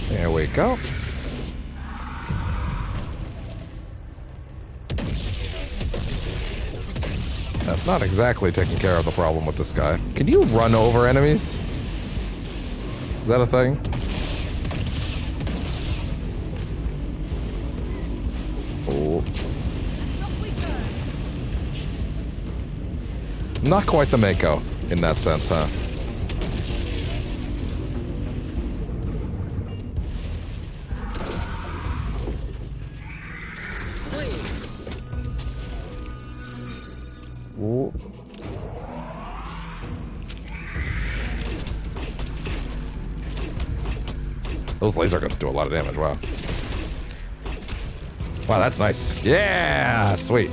There we go. That's not exactly taking care of the problem with this guy. Can you run over enemies? Is that a thing? Oh. Not quite the Mako in that sense, huh? Ooh. Those laser guns do a lot of damage, wow. Wow, that's nice. Yeah, sweet.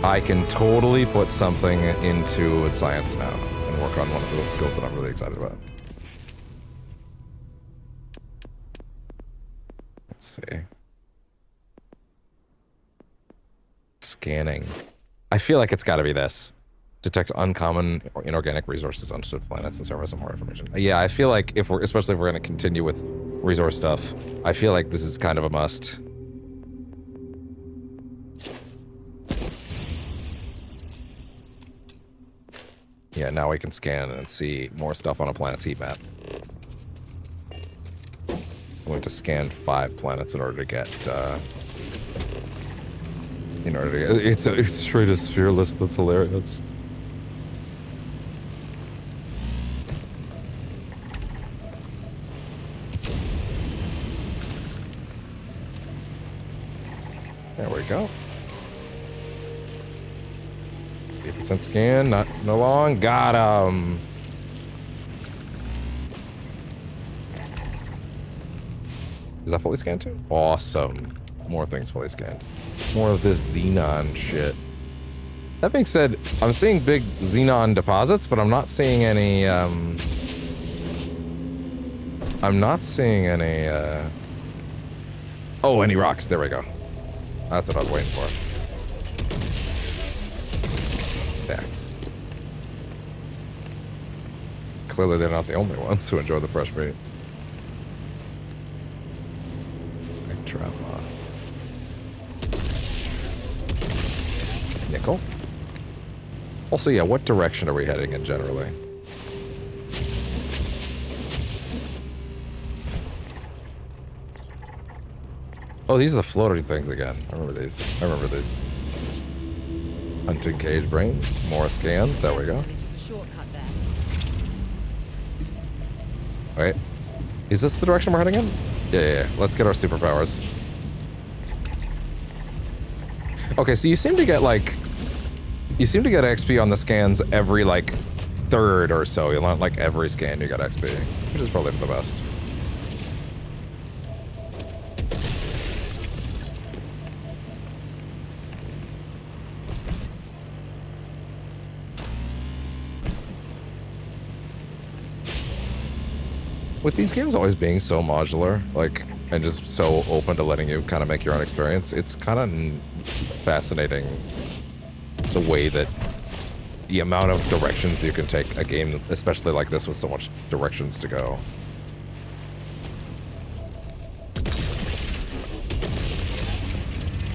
I can totally put something into science now and work on one of those skills that I'm really excited about. Let's see. Scanning. I feel like it's got to be this. Detect uncommon or inorganic resources on planets and serve us some more information. Yeah, I feel like especially if we're going to continue with resource stuff, I feel like this is kind of a must. Yeah, now we can scan and see more stuff on a planet's heat map. We have to scan 5 planets in order to get, it's straight as fearless. That's hilarious. There we go. 8% scan, no long. Got him. Is that fully scanned too? Awesome. More things fully scanned. More of this Xenon shit. That being said, I'm seeing big Xenon deposits, but I'm not seeing any, oh, any rocks. There we go. That's what I was waiting for. There. Clearly they're not the only ones who enjoy the fresh meat. Nickel. Also, yeah, what direction are we heading in generally? Oh, these are the floating things again. I remember these. Hunting cage brain. More scans. There we go. Wait. Is this the direction we're heading in? Yeah. Let's get our superpowers. Okay, so you seem to get XP on the scans every like third or so. You want like every scan you got XP, which is probably the best. With these games always being so modular, like and just so open to letting you kind of make your own experience. It's kind of fascinating the way that the amount of directions you can take a game, especially like this with so much directions to go.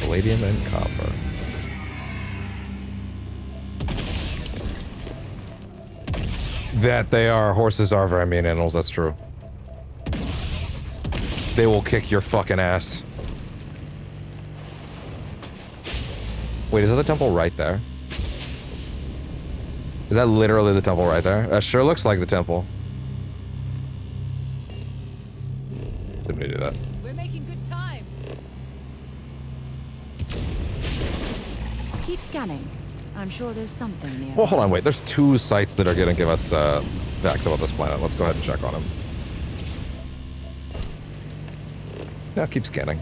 Palladium and copper. That they are. Horses are very mean animals, that's true. They will kick your fucking ass. Wait, is that the temple right there? Is that literally the temple right there? That sure looks like the temple. Didn't mean to do that. We're making good time. Keep scanning. I'm sure there's something near. Well, hold on, wait. There's 2 sites that are gonna give us facts about this planet. Let's go ahead and check on them. Now keep scanning.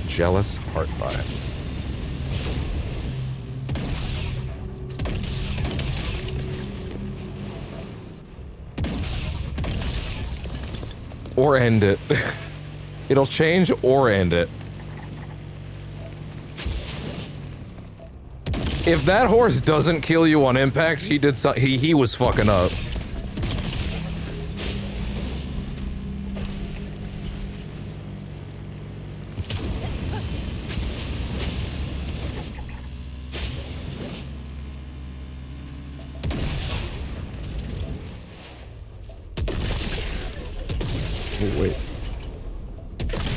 Jealous Heartby. Or end it. It'll change or end it. If that horse doesn't kill you on impact, he did so he was fucking up. Oh, wait.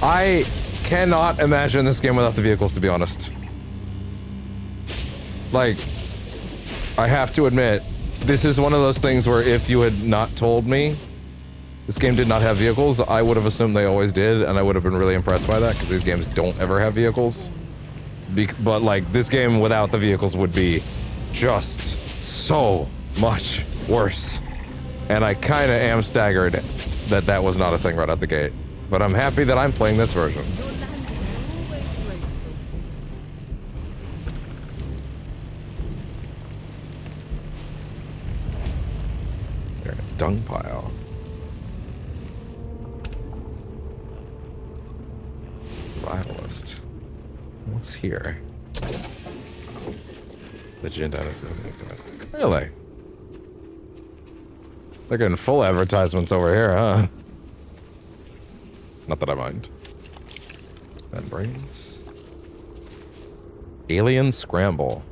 I cannot imagine this game without the vehicles, to be honest. Like, I have to admit, this is one of those things where if you had not told me this game did not have vehicles, I would have assumed they always did, and I would have been really impressed by that, because these games don't ever have vehicles. But, like, this game without the vehicles would be just so much worse. And I kind of am staggered that that was not a thing right out the gate. But I'm happy that I'm playing this version. There, it's dung pile. Vitalist. What's here? The gin dinosaur. Really? They're getting full advertisements over here, huh? Not that I mind. Membranes. Alien scramble.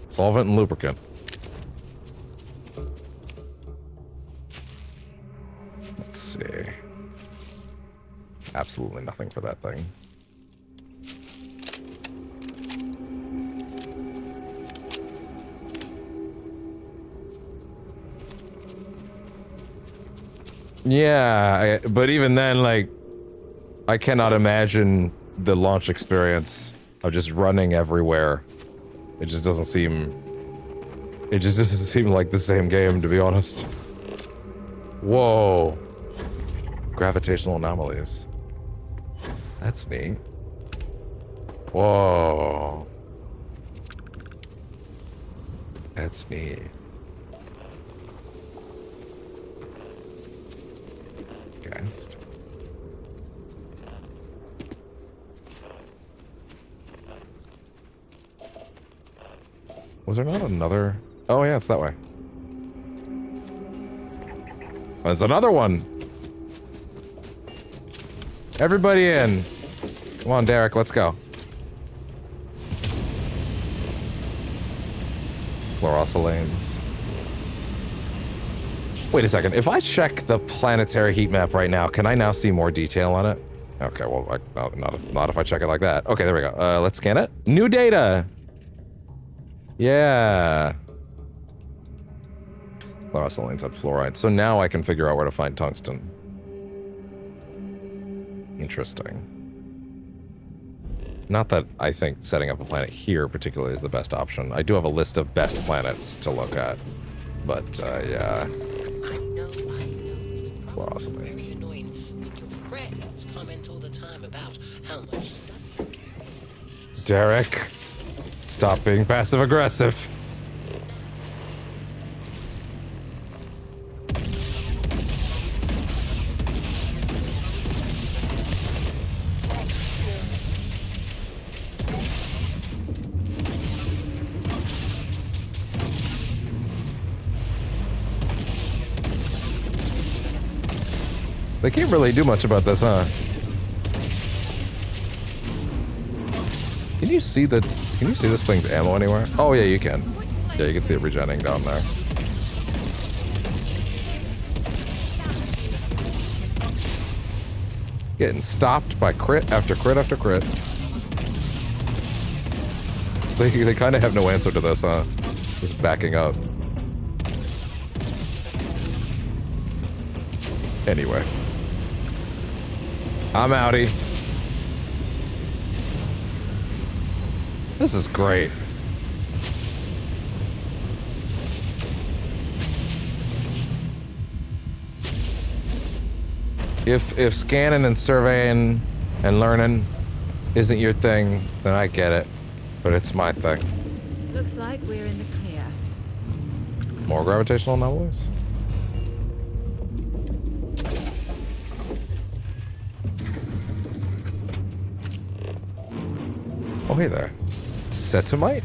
Solvent and lubricant. Let's see. Absolutely nothing for that thing. Yeah, but even then, like, I cannot imagine the launch experience of just running everywhere. It just doesn't seem... It just doesn't seem like the same game, to be honest. Whoa. Gravitational anomalies. That's neat. Whoa. That's neat. Against. Was there not another? Oh yeah, it's that way. There's another one. Everybody in. Come on, Derek, let's go. Chlorosalanes. Wait a second. If I check the planetary heat map right now, can I now see more detail on it? Okay, well, not if I check it like that. Okay, there we go. Let's scan it. New data. Yeah. Chlorosalanes had fluoride. So now I can figure out where to find tungsten. Interesting. Not that I think setting up a planet here particularly is the best option. I do have a list of best planets to look at. But, yeah. Very annoying when your friends comment all the time about how much stuff you carry. Derek, stop being passive aggressive. They can't really do much about this, huh? Can you see this thing's ammo anywhere? Oh yeah, you can. Yeah, you can see it regenerating down there. Getting stopped by crit after crit after crit. They kind of have no answer to this, huh? Just backing up. Anyway. I'm outie. This is great. If scanning and surveying and learning isn't your thing, then I get it. But it's my thing. Looks like we're in the clear. More gravitational anomalies? Oh, hey there. Setamite?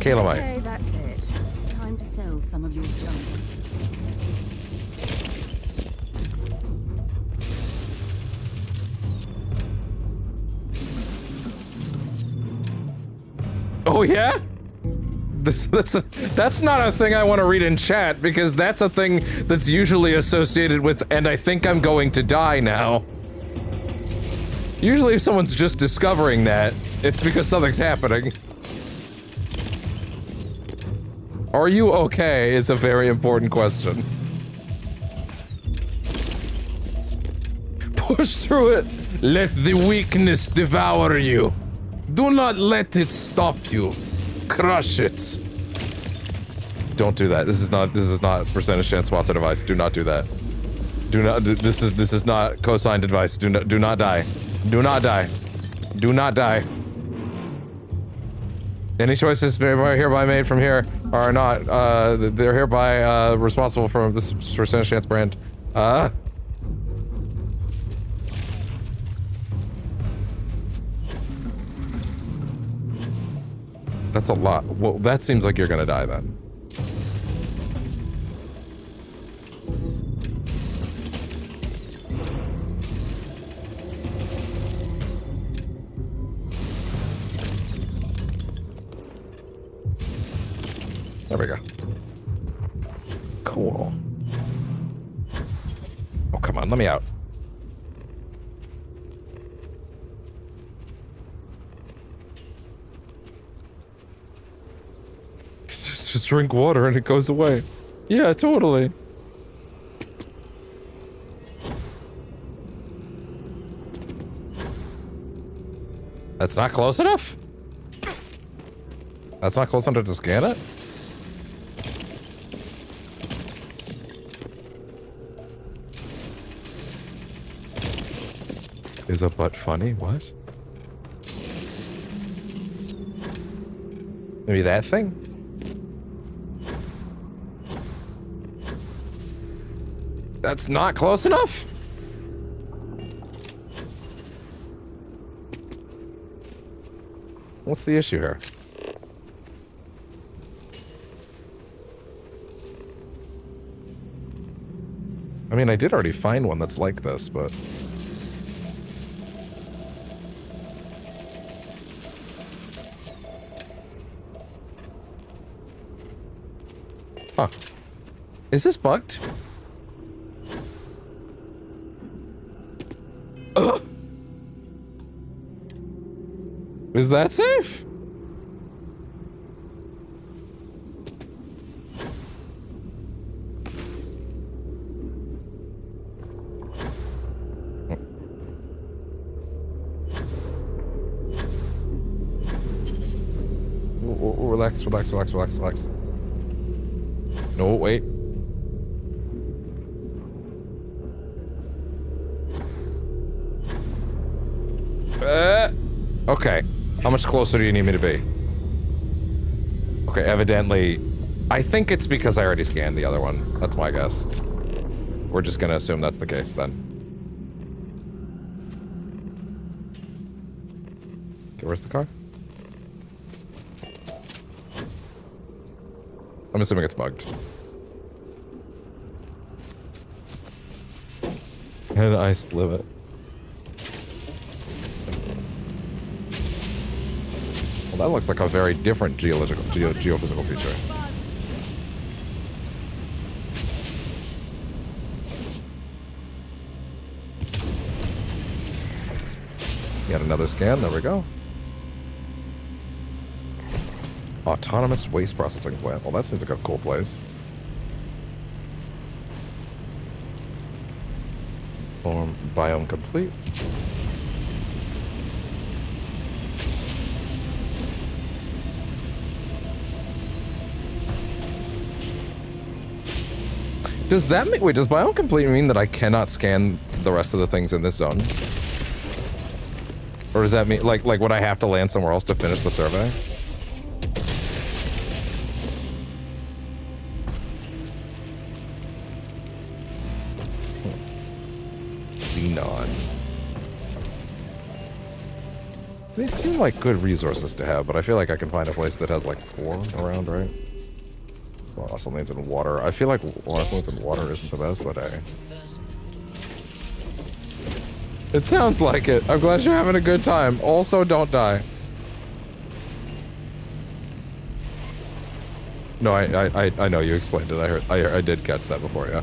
Calamite. Okay, that's it. Time to sell some of your junk. Oh yeah? That's not a thing I want to read in chat, because that's a thing that's usually associated with, and I think I'm going to die now. Usually if someone's just discovering that, it's because something's happening. Are you okay is a very important question. Push through it. Let the weakness devour you. Do not let it stop you. Crush it. Don't do that. This is not percentage chance sponsor device. Do not do that. Do not. This is not co-signed advice. Do not die. Do not die. Do not die. Any choices hereby made from here are not. They're hereby responsible for this percentage chance brand. That's a lot. Well, that seems like you're gonna die then. There we go. Cool. Oh, come on, let me out. Just drink water and it goes away. Yeah, totally. That's not close enough? That's not close enough to scan it? Is a butt funny? What? Maybe that thing? That's not close enough? What's the issue here? I mean, I did already find one that's like this, but... Huh. Is this bugged? Ugh. Is that safe? Relax, relax, relax, relax, relax. No, wait. Okay. How much closer do you need me to be? Okay, evidently... I think it's because I already scanned the other one. That's my guess. We're just gonna assume that's the case, then. Okay, where's the car? I'm assuming it's bugged. An ice limit. Well, that looks like a very different geophysical feature. Yet another scan, there we go. Autonomous waste processing plant. Well, that seems like a cool place. Form biome complete. Does that mean, wait, does biome complete mean that I cannot scan the rest of the things in this zone? Or does that mean, like would I have to land somewhere else to finish the survey? Xenon. They seem like good resources to have, but I feel like I can find a place that has like 4 around, right? Well, also lands in water. I feel like also lands in water isn't the best, but hey. It sounds like it. I'm glad you're having a good time. Also, don't die. No, I know you explained it. I did catch that before, yeah.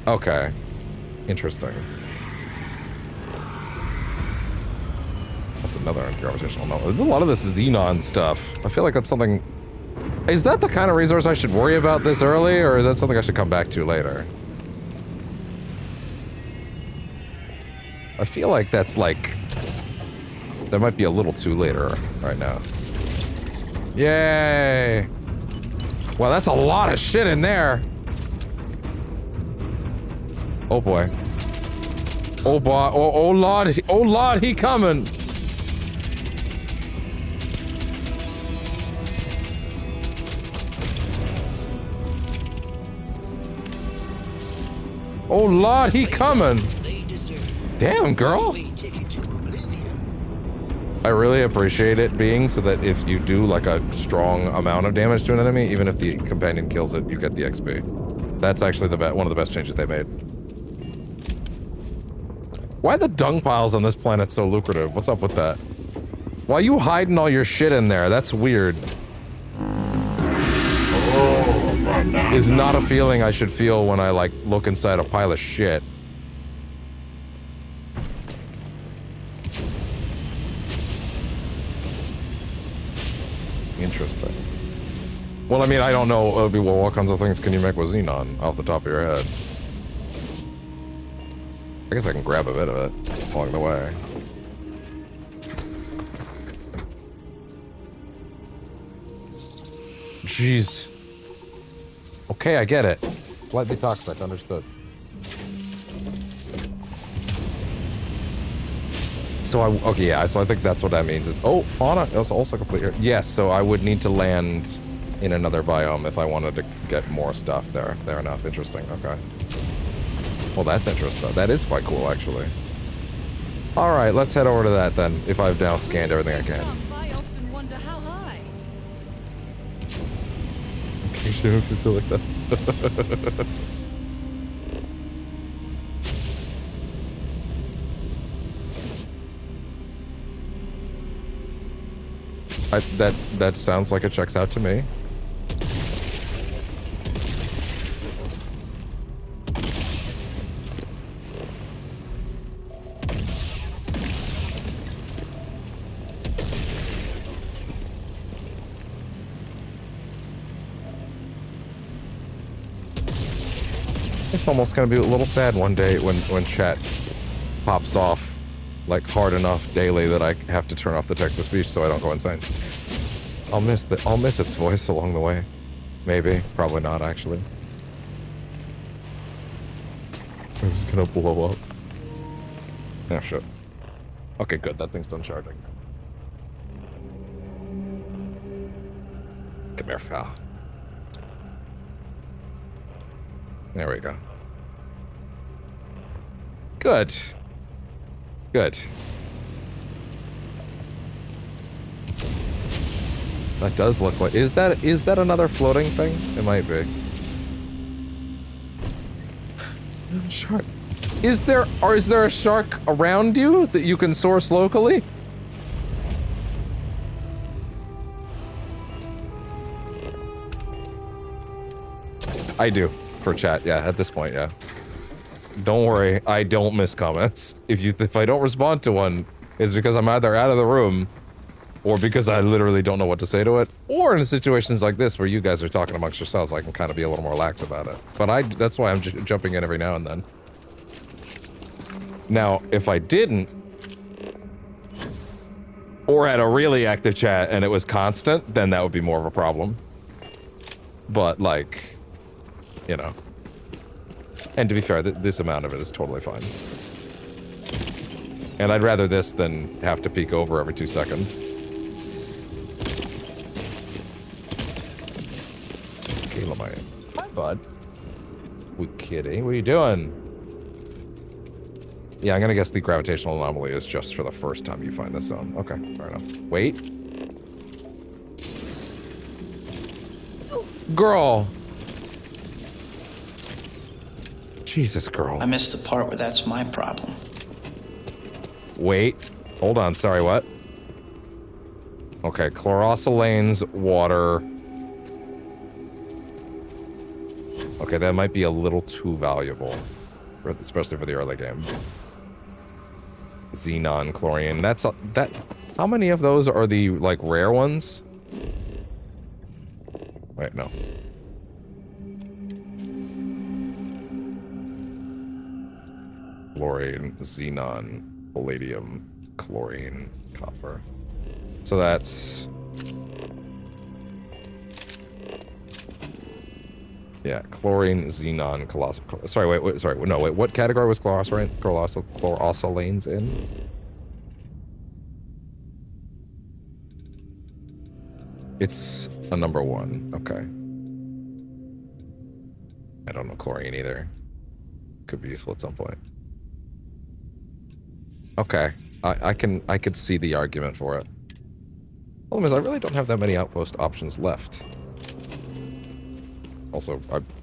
Okay. Interesting. That's another gravitational anomaly. A lot of this is xenon stuff. I feel like that's something... Is that the kind of resource I should worry about this early, or is that something I should come back to later? I feel like that's like... That might be a little too later right now. Yay! Wow, that's a lot of shit in there! Oh boy. Oh boy, oh lord, he coming! Oh lord, he coming! Damn, girl! I really appreciate it being so that if you do like a strong amount of damage to an enemy, even if the companion kills it, you get the XP. That's actually one of the best changes they made. Why are the dung piles on this planet so lucrative? What's up with that? Why are you hiding all your shit in there? That's weird. Is not a feeling I should feel when I like look inside a pile of shit. Interesting. Well, I mean, I don't know. It'll be, well, what kinds of things can you make with xenon off the top of your head? I guess I can grab a bit of it along the way. Jeez. Okay, I get it. Slightly toxic, understood. So okay, yeah, so I think that's what that means is, oh, fauna is also complete here. Yes, so I would need to land in another biome if I wanted to get more stuff there. Fair enough, interesting, okay. Well, that's interesting. That is quite cool, actually. All right, let's head over to that then, if I've now scanned everything I can. I often wonder how high. Okay, sure, if you feel like that. That sounds like it checks out to me. It's almost gonna be a little sad one day when chat pops off like hard enough daily that I have to turn off the text to speech so I don't go insane. I'll miss its voice along the way. Maybe, probably not actually. I'm just gonna blow up. Yeah, shit. Okay, good. That thing's done charging. Come here, pal. There we go. Good. Good. That does look like... Is that another floating thing? It might be. Shark. Is there a shark around you that you can source locally? I do, for chat, yeah, at this point, yeah. Don't worry, I don't miss comments. If I don't respond to one, it's because I'm either out of the room, or because I literally don't know what to say to it, or in situations like this where you guys are talking amongst yourselves, I can kind of be a little more lax about it. But that's why I'm jumping in every now and then. Now, if I didn't, or had a really active chat and it was constant, then that would be more of a problem. But, like, you know. And to be fair, this amount of it is totally fine. And I'd rather this than have to peek over every 2 seconds. Kayla, hi, bud. We kidding? What are you doing? Yeah, I'm gonna guess the gravitational anomaly is just for the first time you find this zone. Okay, fair enough. Wait. Girl! Jesus, girl. I missed the part where that's my problem. Wait. Hold on, sorry, what? Okay, chlorosolanes, water. Okay, that might be a little too valuable. Especially for the early game. Xenon, chlorine. That. How many of those are the, like, rare ones? Wait, no. Chlorine, xenon, palladium, chlorine, copper. So that's... Yeah, chlorine, xenon, colossal... Sorry, wait, what category was chlorosolanes in? It's a number 1, okay. I don't know chlorine either. Could be useful at some point. Okay, I could see the argument for it. Problem is, I really don't have that many outpost options left. Also,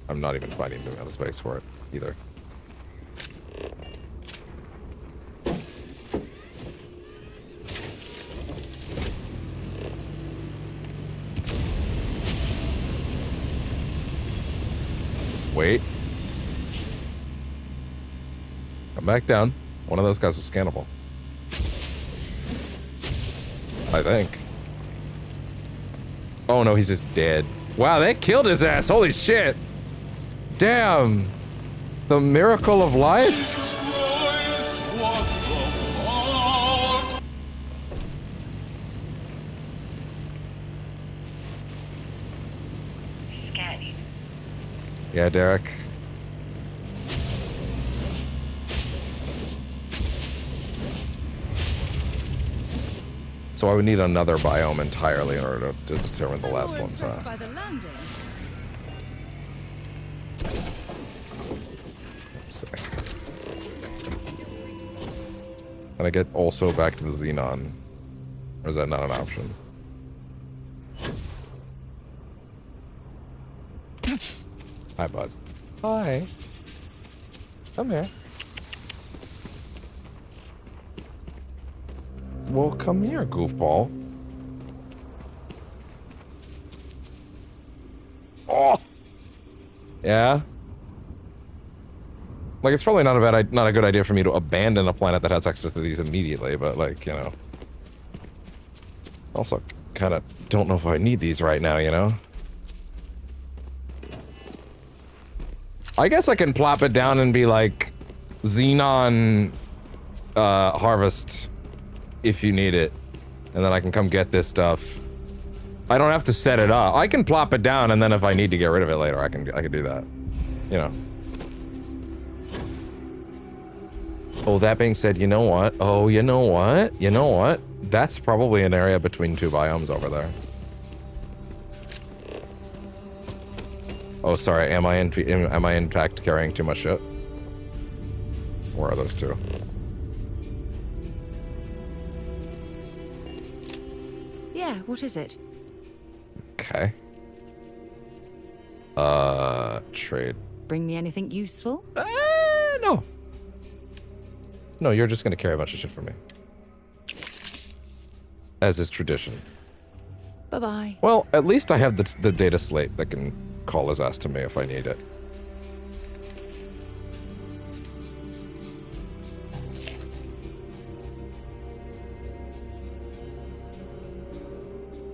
I'm not even finding the amount of space for it, either. Wait. Come back down. One of those guys was scannable. I think. Oh no, he's just dead. Wow, they killed his ass. Holy shit. Damn. The miracle of life? Jesus Christ, what the fuck? Scanning. Yeah, Derek. So I would need another biome entirely in order to determine the last ones, huh? By the landing. Let's see. Can I get also back to the xenon? Or is that not an option? Hi, bud. Hi. Come here. Well, come here, goofball. Oh! Yeah? Like, it's probably not a good idea for me to abandon a planet that has access to these immediately, but, like, you know. Also, kind of don't know if I need these right now, you know? I guess I can plop it down and be like, xenon, harvest if you need it. And then I can come get this stuff. I don't have to set it up. I can plop it down, and then if I need to get rid of it later, I can do that. You know. Oh, that being said, you know what? Oh, you know what? You know what? That's probably an area between 2 biomes over there. Oh, sorry. Am I in fact carrying too much shit? Where are those 2? Yeah, what is it? Okay. Trade. Bring me anything useful? No, you're just gonna carry a bunch of shit for me. As is tradition. Bye-bye. Well, at least I have the data slate that can call his ass to me if I need it.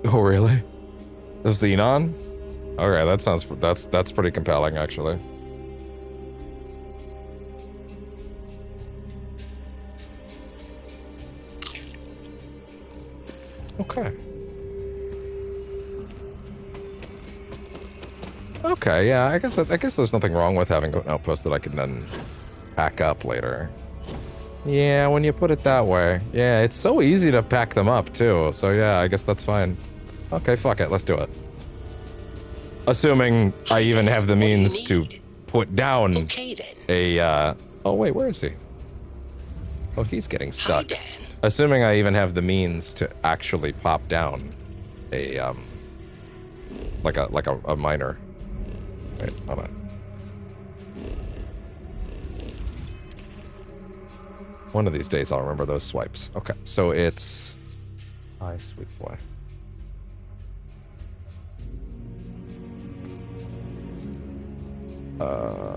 Oh, really? The Xenon? Okay, that sounds... That's pretty compelling, actually. Okay. Okay, yeah, I guess there's nothing wrong with having an outpost that I can then pack up later. Yeah, when you put it that way. Yeah, it's so easy to pack them up, too. So yeah, I guess that's fine. Okay, fuck it, let's do it. Assuming I even have the means to put down a, oh wait, where is he? Oh, he's getting stuck. Assuming I even have the means to actually pop down a, like a miner. Wait, hold on. One of these days I'll remember those swipes. Okay, so it's... Hi, sweet boy.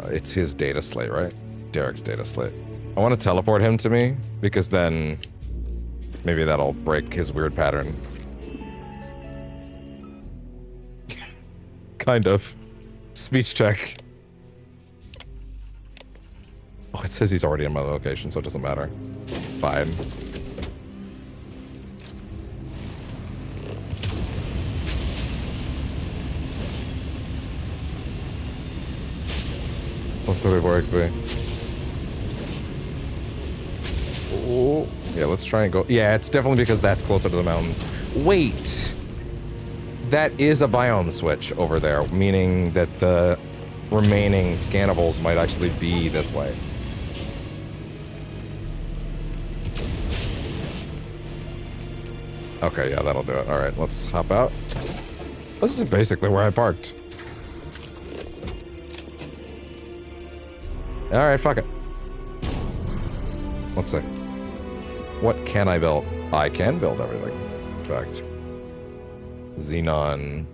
It's his data slate, right? Derek's data slate. I want to teleport him to me, because then maybe that'll break his weird pattern. Kind of. Speech check. Oh, it says he's already in my location, so it doesn't matter. Fine. Let's do it for XP. Oh, yeah, let's try and go. Yeah, it's definitely because that's closer to the mountains. Wait! That is a biome switch over there, meaning that the remaining scannables might actually be this way. Okay, yeah, that'll do it. Alright, let's hop out. This is basically where I parked. Alright, fuck it. Let's see. What can I build? I can build everything, in fact. Xenon.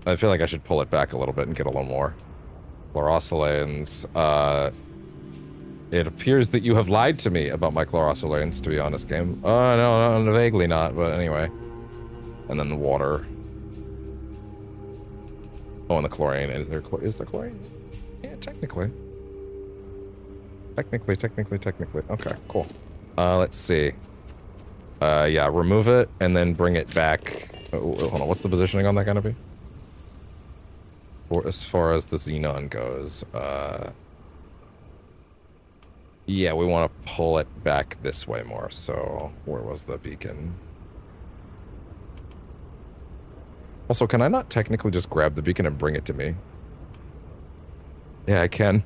I feel like I should pull it back a little bit and get a little more. Chlorosolanes. It appears that you have lied to me about my chlorosolanes, to be honest, game. Oh, no, vaguely not, but anyway. And then the water. Oh, and the chlorine. Is there chlorine? Yeah, technically. Technically. Okay, cool. Let's see. Yeah, remove it and then bring it back. Oh, hold on, what's the positioning on that gonna be? As far as the Xenon goes, yeah, we want to pull it back this way more. So, where was the beacon? Also, can I not technically just grab the beacon and bring it to me? Yeah, I can.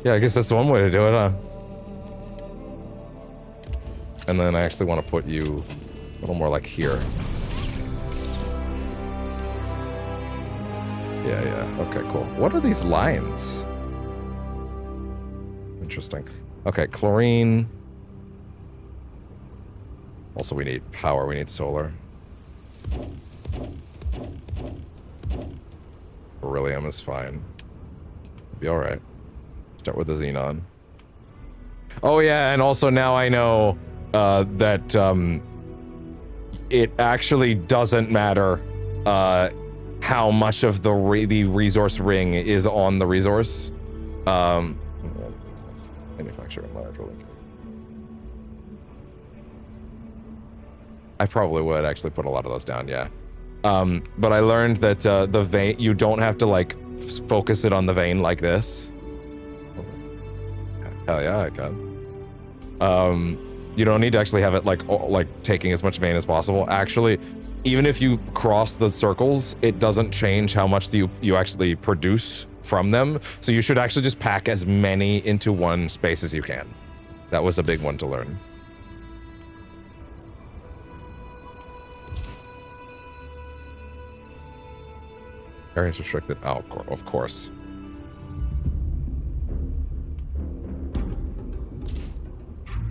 Yeah, I guess that's one way to do it, huh? And then I actually want to put you a little more like here. Yeah. Okay, cool. What are these lines? Interesting. Okay, chlorine. Also, we need power. We need solar. Beryllium is fine. Be alright. Start with the Xenon. Oh yeah, and also now I know that it actually doesn't matter how much of the resource ring is on the resource. Manufacturing large link. I probably would actually put a lot of those down, yeah. But I learned that the vein, you don't have to like focus it on the vein like this. Hell yeah, I can. You don't need to actually have it like taking as much vein as possible. Actually, even if you cross the circles, it doesn't change how much you actually produce from them. So you should actually just pack as many into one space as you can. That was a big one to learn. Areas restricted. Oh, of course.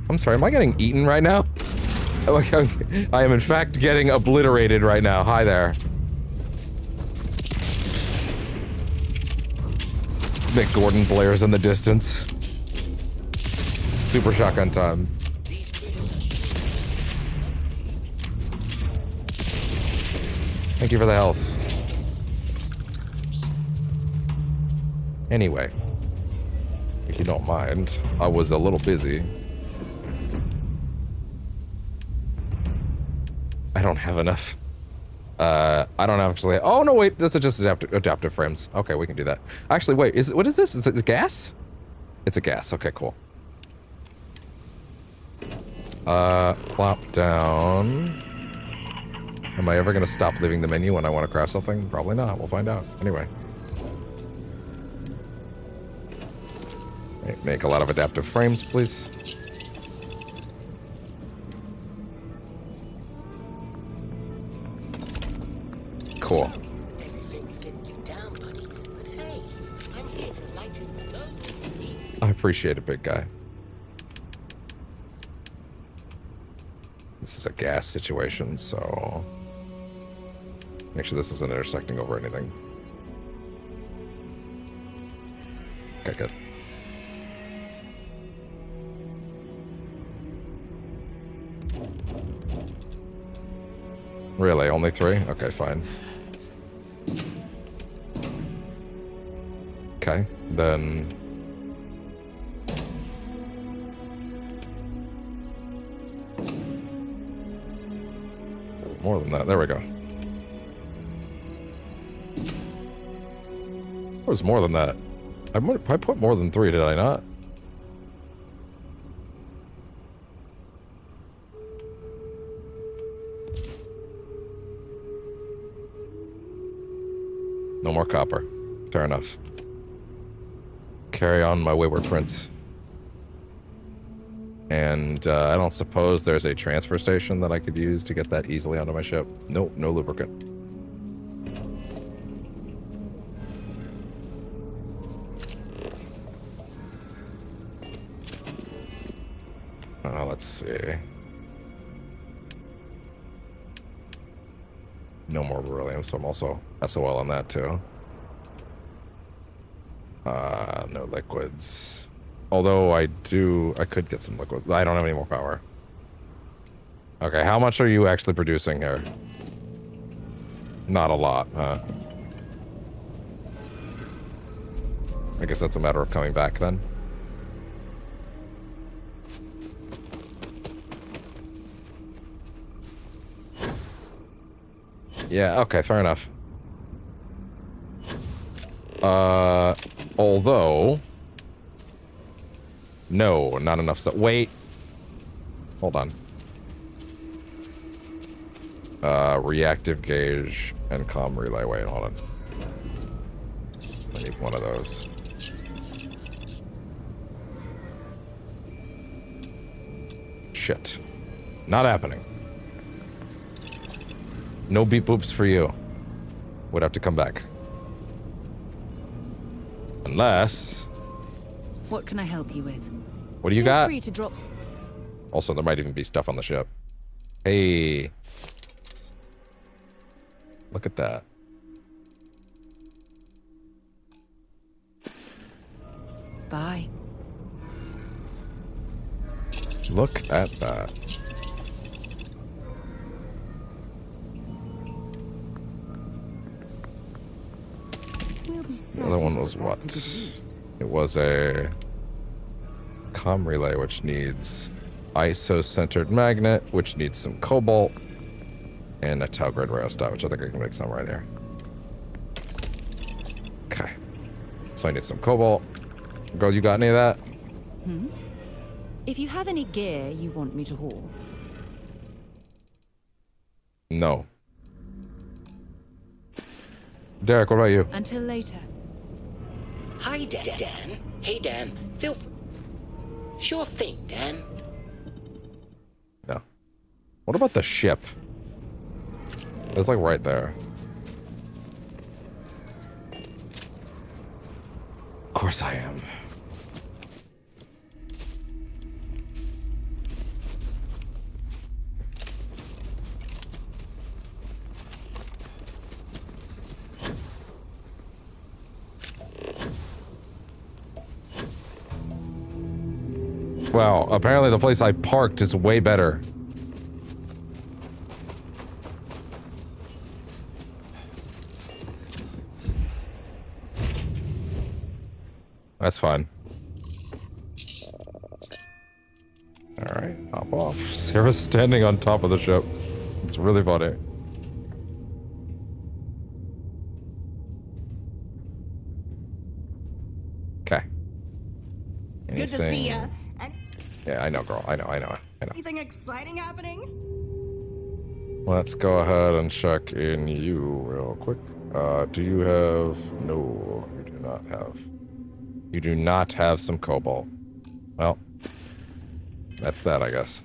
I'm sorry, am I getting eaten right now? I am in fact getting obliterated right now. Hi there. Mick Gordon blares in the distance. Super shotgun time. Thank you for the health. Anyway, if you don't mind, I was a little busy. I don't have enough. I don't actually. Oh no, wait. This is just adaptive frames. Okay, we can do that. Actually, wait. What is this? Is it gas? It's a gas. Okay, cool. Plop down. Am I ever gonna stop leaving the menu when I want to craft something? Probably not. We'll find out. Anyway. Make a lot of adaptive frames, please. Cool. Everything's getting you down, buddy. But hey, I'm here to lighten the load. I appreciate it, big guy. This is a gas situation, so make sure this isn't intersecting over anything. Okay, good. Really? Only 3? Okay, fine. Okay, then... More than that. There we go. It was more than that. I put more than 3, did I not? No more copper. Fair enough. Carry on my wayward prince. And I don't suppose there's a transfer station that I could use to get that easily onto my ship. Nope, no lubricant. Let's see. No more beryllium, so I'm also SOL on that too. No liquids. Although I could get some liquid. I don't have any more power. Okay, how much are you actually producing here? Not a lot, huh? I guess that's a matter of coming back then. Yeah, okay, fair enough. Although... No, not enough stuff. Wait. Hold on. Reactive gauge and comm relay. Wait, hold on. I need one of those. Shit. Not happening. No beep boops for you. Would have to come back. Unless... What can I help you with? What do you Feel got? free to drop... Also, there might even be stuff on the ship. Hey. Look at that. Bye. Look at that. We'll be The other one was what? It was a comm relay, which needs ISO-centered magnet, which needs some cobalt, and a tau grid rheostat, which I think I can make some right here. Okay. So I need some cobalt. Girl, you got any of that? Hmm? If you have any gear you want me to haul. No. Derek, what about you? Until later. Hi, Dan. Hey, Dan. Feel... Sure thing, Dan. No. What about the ship? It's like right there. course I am. Wow, apparently the place I parked is way better. That's fine. Alright, hop off. Sarah's standing on top of the ship. It's really funny. Okay. Good to see ya. Yeah, I know, girl. I know. Anything exciting happening? Let's go ahead and check in you real quick. Do you have... No, you do not have... You do not have some cobalt. Well, that's that, I guess.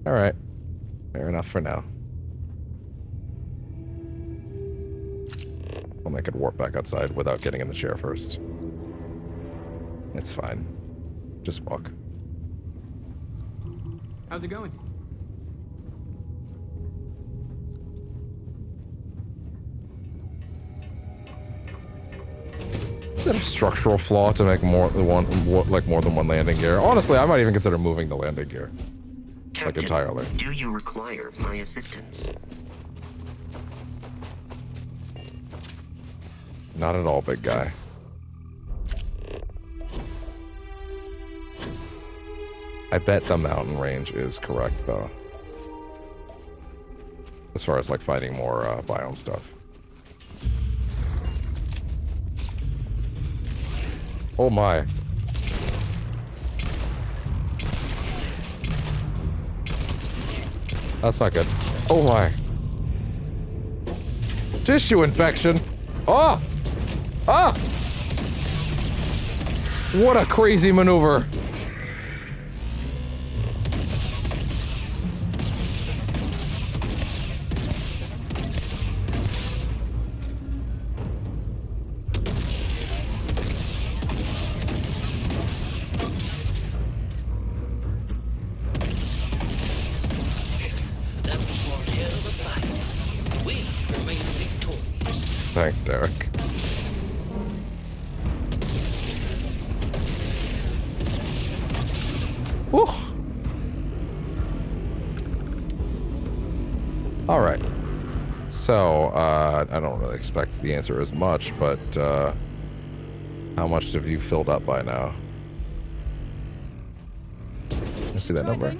Alright. Fair enough for now. I'll make it warp back outside without getting in the chair first. It's fine. Just walk. How's it going? Is that a structural flaw to make more than one landing gear? Honestly, I might even consider moving the landing gear. Captain, like entirely. Do you require my assistance? Not at all, big guy. I bet the mountain range is correct, though. As far as, like, finding more biome stuff. Oh my. That's not good. Oh my. Tissue infection. Oh! Ah! What a crazy maneuver. Thanks, Derek. Whew. All right. So, I don't really expect the answer as much, but how much have you filled up by now? I see that number.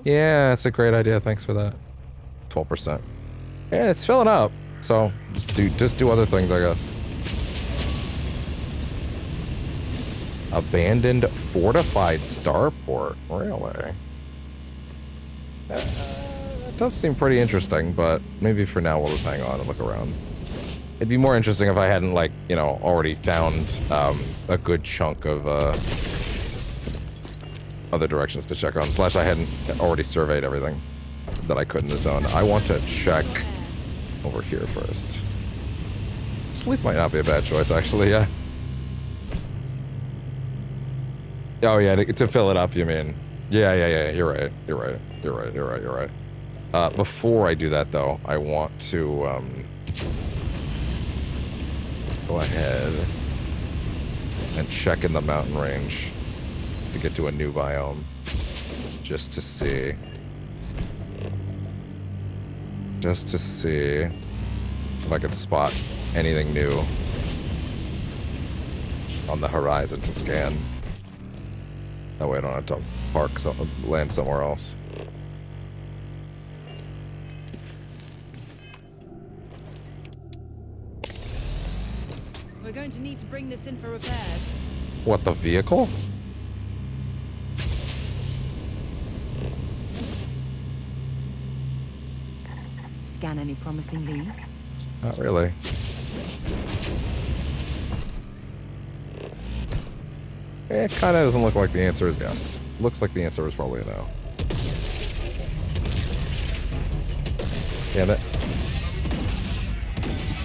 Yeah, it's a great idea. Thanks for that. 12%. Yeah, it's filling up. So just do other things, I guess. Abandoned fortified starport. Really? It does seem pretty interesting, but maybe for now we'll just hang on and look around. It'd be more interesting if I hadn't, like, you know, already found a good chunk of other directions to check on. Slash I hadn't already surveyed everything that I could in the zone. I want to check over here first. Sleep might not be a bad choice, actually, yeah. Oh, yeah, to fill it up, you mean? Yeah, you're right. Before I do that, though, I want to, go ahead and check in the mountain range to get to a new biome, just to see. Just to see if I can spot anything new on the horizon to scan. That way I don't have to land somewhere else. We're going to need to bring this in for repairs. What, the vehicle? Scan any promising leads? Not really. It kind of doesn't look like the answer is yes. Looks like the answer is probably a no. Hit it!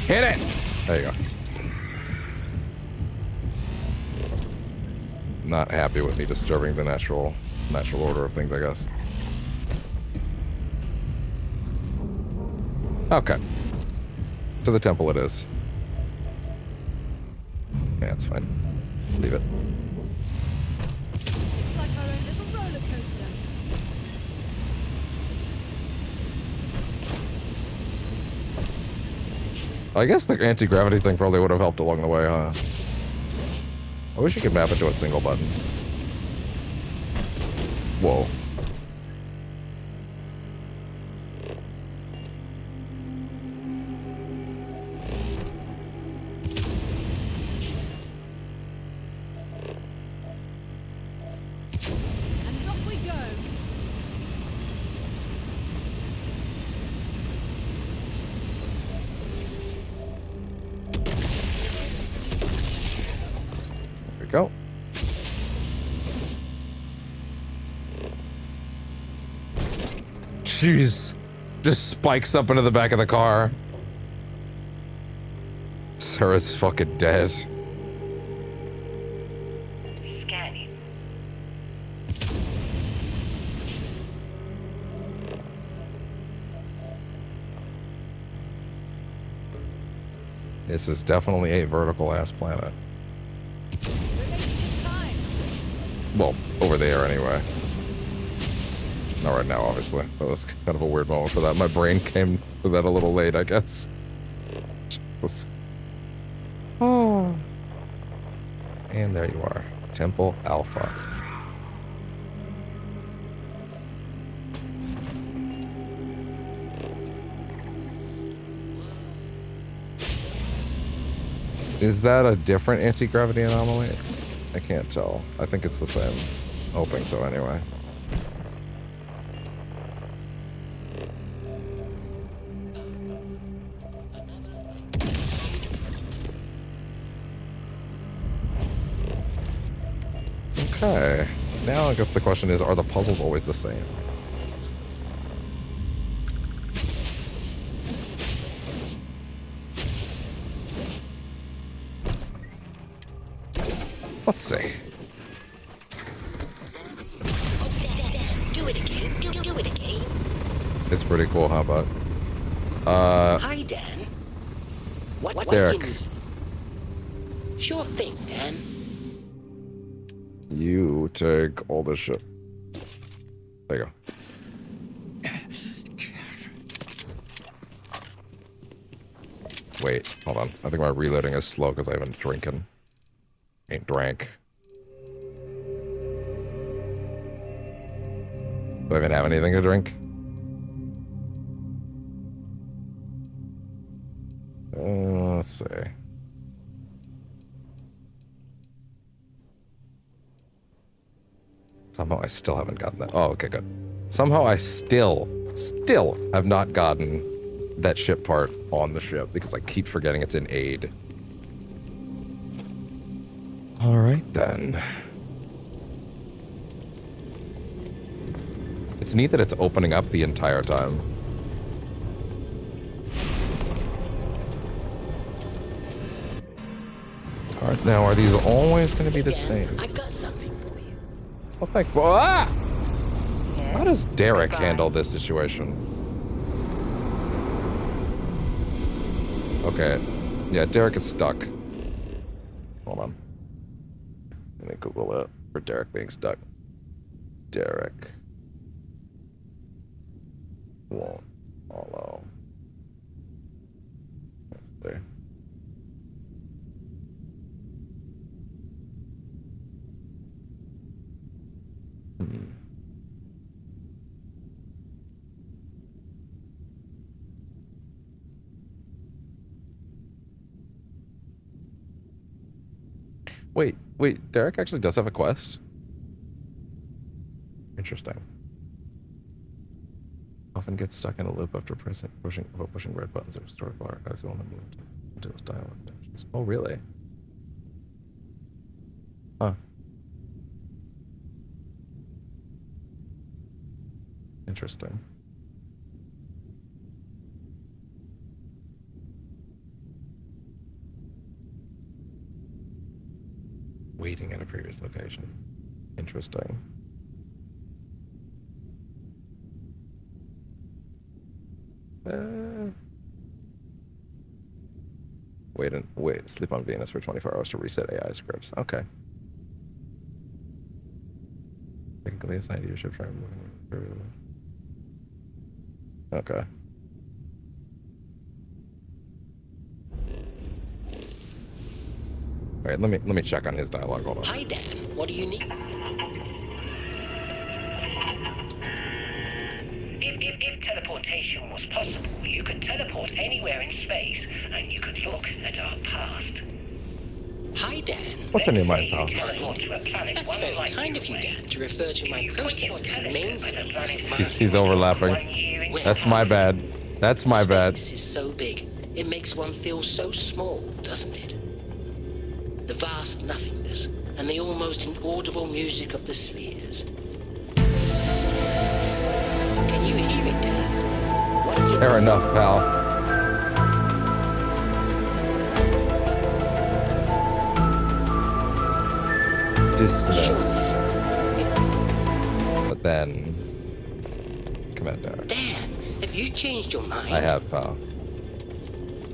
Hit it! There you go. not happy with me disturbing the natural order of things, I guess. Okay. To the temple it is. Yeah, it's fine. Leave it. It's like our own little roller coaster. I guess the anti-gravity thing probably would have helped along the way, huh? I wish you could map it to a single button. Whoa. And off we go. There we go. Jeez. Just spikes up into the back of the car. Sarah's fucking dead. Scanning. This is definitely a vertical ass planet. Well, over there anyway. Not right now, obviously. That was kind of a weird moment for that. My brain came to that a little late, I guess. Oh. And there you are. Temple Alpha. Is that a different anti-gravity anomaly? I can't tell. I think it's the same. Hoping so anyway. Okay. Now I guess the question is, are the puzzles always the same? Let's see. Do it again. Do it again. It's pretty cool, how about? Hi, Dan. What Derek. do you need? Sure thing, Dan. You take all this shit. There you go. Wait, hold on. I think my reloading is slow because I haven't drinking. Ain't drank. Do I even have anything to drink? Let's see. Somehow I still haven't gotten that. Oh, okay, good. Somehow I still have not gotten that ship part on the ship because I keep forgetting it's in aid. All right, then. It's neat that it's opening up the entire time. All right, now, are these always going to be the same? I've got something for you. Oh, thank you. Ah! How does Derek handle this situation? Okay. Yeah, Derek is stuck. Hold on. Let me Google it for Derek being stuck. Derek won't follow. That's there. Wait, Derek actually does have a quest? Interesting. Often gets stuck in a loop after pushing red buttons or historical archives will not move into those dialogue sections. Oh, really? Huh. Interesting. Waiting at a previous location. Interesting. Wait. Sleep on Venus for 24 hours to reset AI scripts. Okay. Technically assigned to your ship frame. Okay. All right, let me check on his dialogue. Hold on. Hi, Dan. What do you need? If teleportation was possible, you could teleport anywhere in space, and you could look at our past. Hi, Dan. What's in your mind, pal? That's very kind of you, Dan, to refer to my processes and mainframes. He's overlapping. That's my bad. That's my bad. Space is so big, it makes one feel so small, doesn't it? The vast nothingness, and the almost inaudible music of the spheres. Can you hear it, Dan? Fair enough, pal. Dismiss. But then... Commander. Dan, have you changed your mind? I have, pal.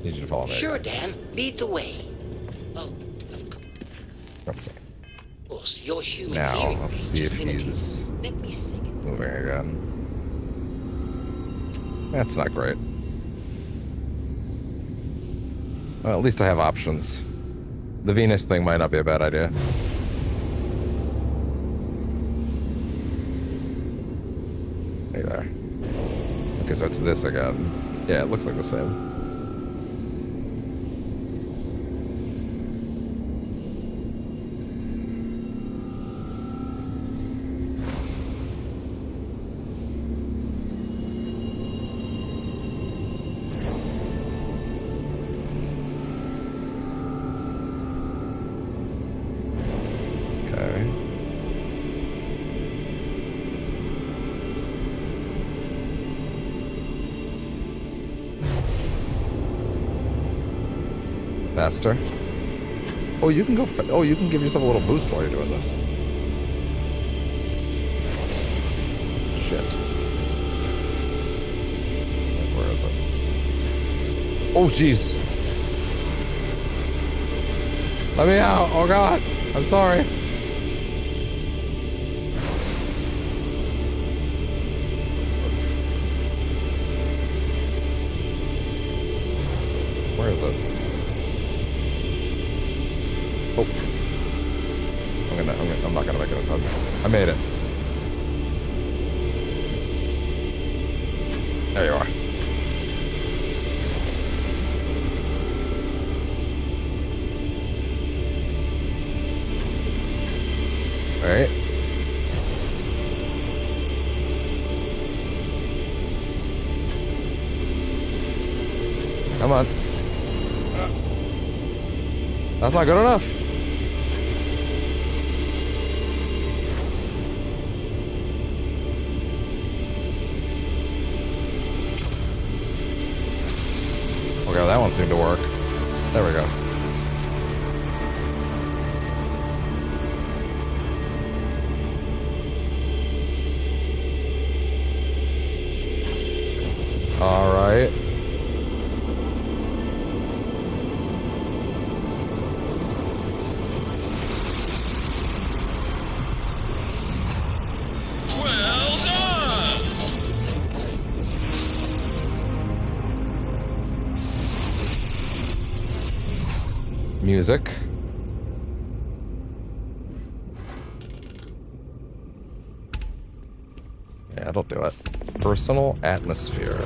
Need you to follow me. Sure, Dan. Lead the way. Oh, Let's see. of course, you're human. Now, let's see if limited. he's Let me sing it. moving again. That's not great. Well, at least I have options. The Venus thing might not be a bad idea. Hey there. Okay, so it's this again. Yeah, it looks like the same. Faster. Oh, you can go. Oh, you can give yourself a little boost while you're doing this. Shit. Where is it? Oh, jeez. Let me out. Oh God. I'm sorry. Where is it? Oh. I'm not gonna make it in time. I made it. There you are. All right. Come on. That's not good enough. Okay, that one seemed to work. There we go. All right. Music. Yeah, that'll do it. Personal atmosphere.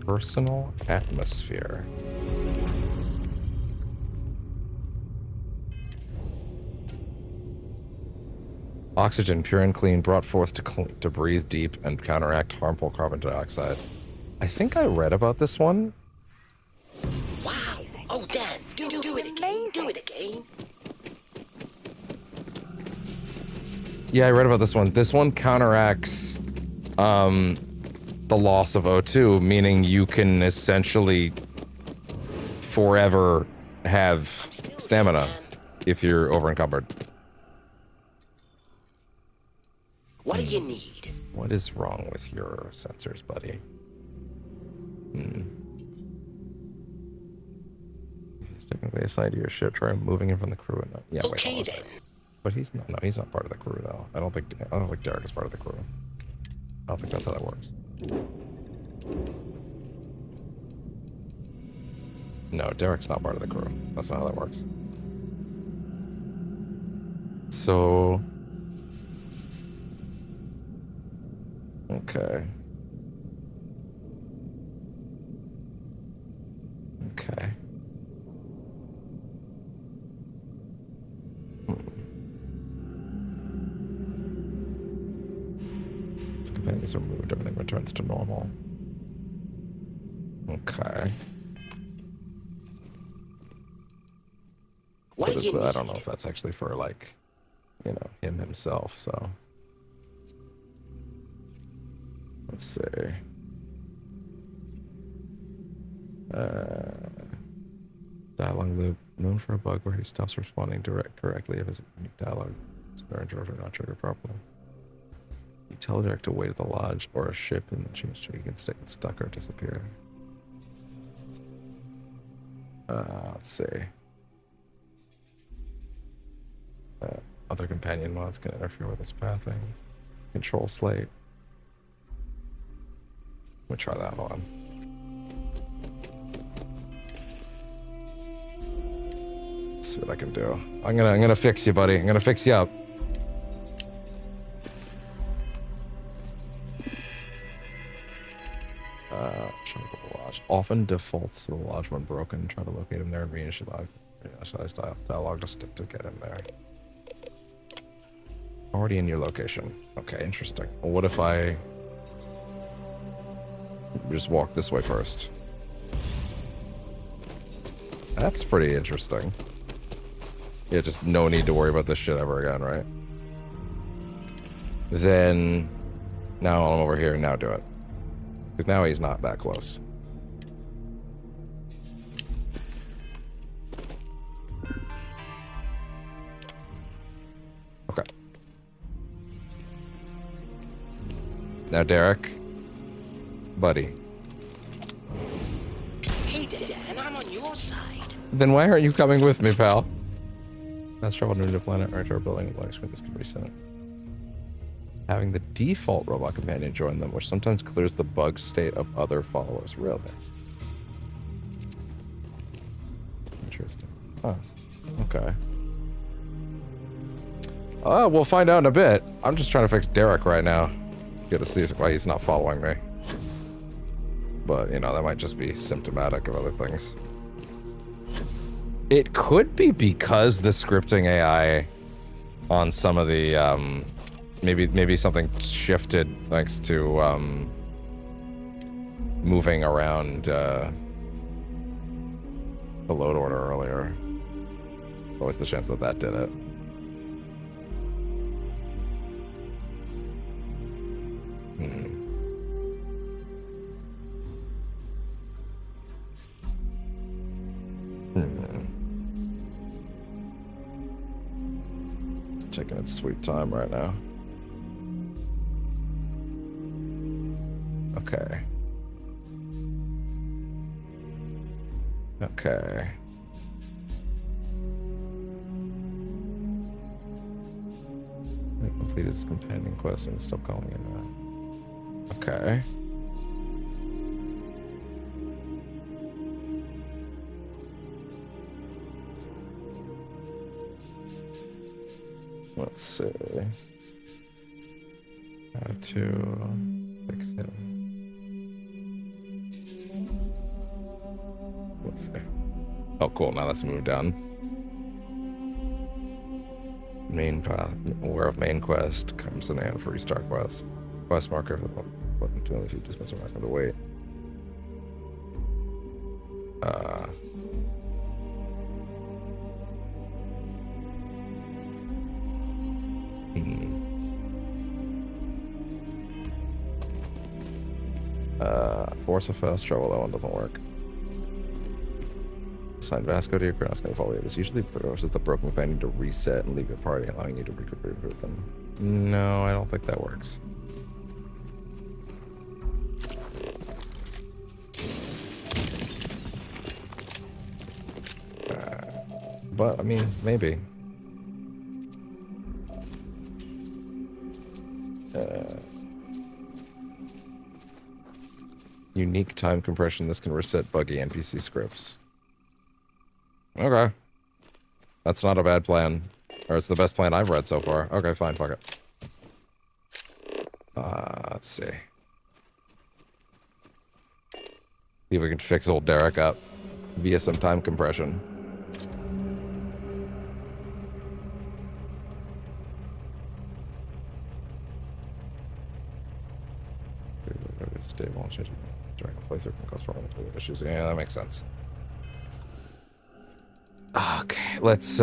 Personal atmosphere. Oxygen, pure and clean, brought forth to breathe deep and counteract harmful carbon dioxide. I think I read about this one. Wow. Oh, Dan, do it again. Do it again. Yeah, I read about this one. This one counteracts the loss of O2, meaning you can essentially forever have stamina if you're over encumbered. What do you need? What is wrong with your sensors, buddy? Sticking the side of your ship, try moving him from the crew. And yeah, okay, wait, then. But he's not. No, he's not part of the crew, though. I don't think Derek is part of the crew. I don't think that's how that works. No, Derek's not part of the crew. That's not how that works. So, okay. Okay. This companion is removed. Everything returns to normal. Okay. What do you need? I don't know if that's actually for, like, you know, him himself, so. Let's see. Dialogue loop. Known for a bug where he stops responding correctly if his dialogue is not triggered properly. You tell Derek to wait at the lodge or a ship and change so he can stay stuck or disappear. Let's see. Other companion mods can interfere with his pathing. Control slate. We'll try that one. Let's see what I can do. I'm gonna fix you, buddy. I'm gonna fix you up. Lodge. Often defaults to the lodge when broken. Try to locate him there and reinitialize dialogue to get him there. Already in your location. Okay, interesting. Well, what if I just walk this way first? That's pretty interesting. Yeah, just no need to worry about this shit ever again, right? Then, now I'm over here, now do it. Because now he's not that close. Okay. Now, Derek. Buddy. Hey, Dan, I'm on your side. Then why aren't you coming with me, pal? Let's travel to a new planet or to our building and screen. This can reset. Having the default robot companion join them, which sometimes clears the bug state of other followers. Really? Interesting. Huh. Okay. We'll find out in a bit. I'm just trying to fix Derek right now. Get to see why he's not following me. But, you know, that might just be symptomatic of other things. It could be because the scripting AI on some of the, maybe something shifted thanks to, moving around, the load order earlier. Always the chance that that did it. It's taking its sweet time right now. Okay. Okay. I completed his companion quest and stop calling it that. Okay. Let's see. How to fix him. Let's see. Oh, cool. Now let's move down. Main path. Aware of main quest. Comes in hand for restart quest. Quest marker for the button to if you dismiss or not going to wait. Force of fast travel, that one doesn't work. Assign Vasco to your crew. I was going to follow you. This usually forces the broken companion to reset and leave your party, allowing you to recruit them. No, I don't think that works. But, I mean, maybe. Unique time compression. This can reset buggy NPC scripts. Okay. That's not a bad plan. Or it's the best plan I've read so far. Okay, fine, fuck it. Let's see. See if we can fix old Derek up via some time compression. Stable and changing during a playthrough can cause problems with issues. Yeah, that makes sense. Okay, let's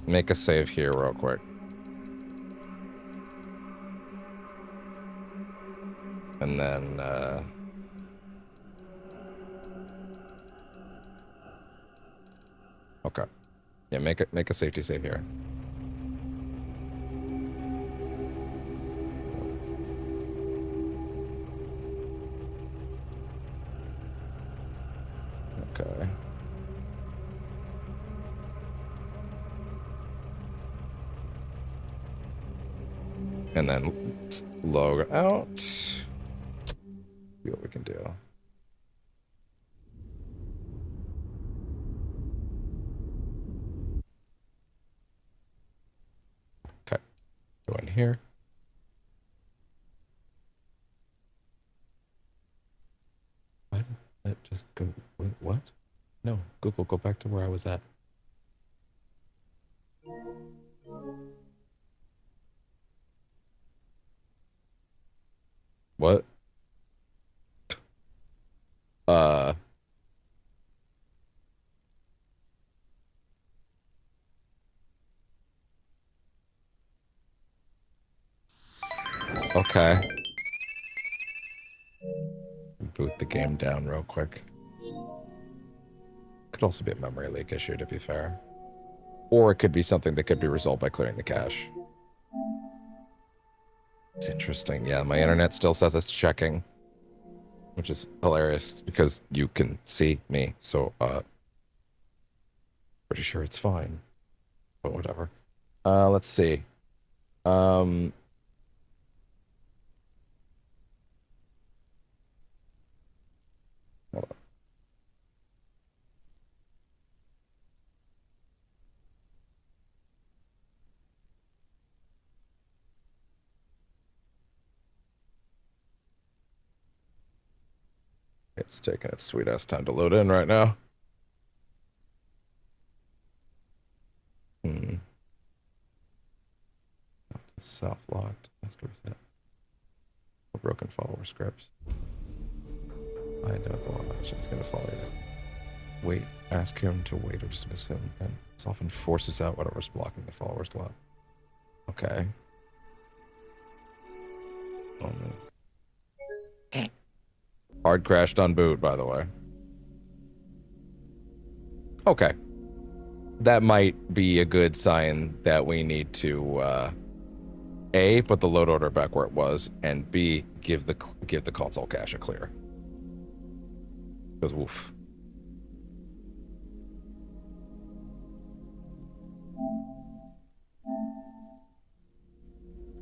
make a save here real quick. And then okay. Yeah, make a safety save here. Okay. And then log out. See what we can do. Okay. Go in here. What? Let just go. Wait, what? No, Google, go back to where I was at. What? Okay. Boot the game down real quick. Could also be a memory leak issue, to be fair. Or it could be something that could be resolved by clearing the cache. It's interesting. Yeah, my internet still says it's checking. Which is hilarious, because you can see me, so, pretty sure it's fine. But whatever. Let's see. Hold on. It's taking its sweet ass time to load in right now. Self-locked. Let's go reset. Broken follower scripts. I doubt the one action's gonna follow you. Wait, ask him to wait or dismiss him, then this often forces out whatever's blocking the follower's lock. Okay. Oh no. Hard crashed on boot, by the way. Okay. That might be a good sign that we need to A, put the load order back where it was, and B, give the console cache a clear. Because woof.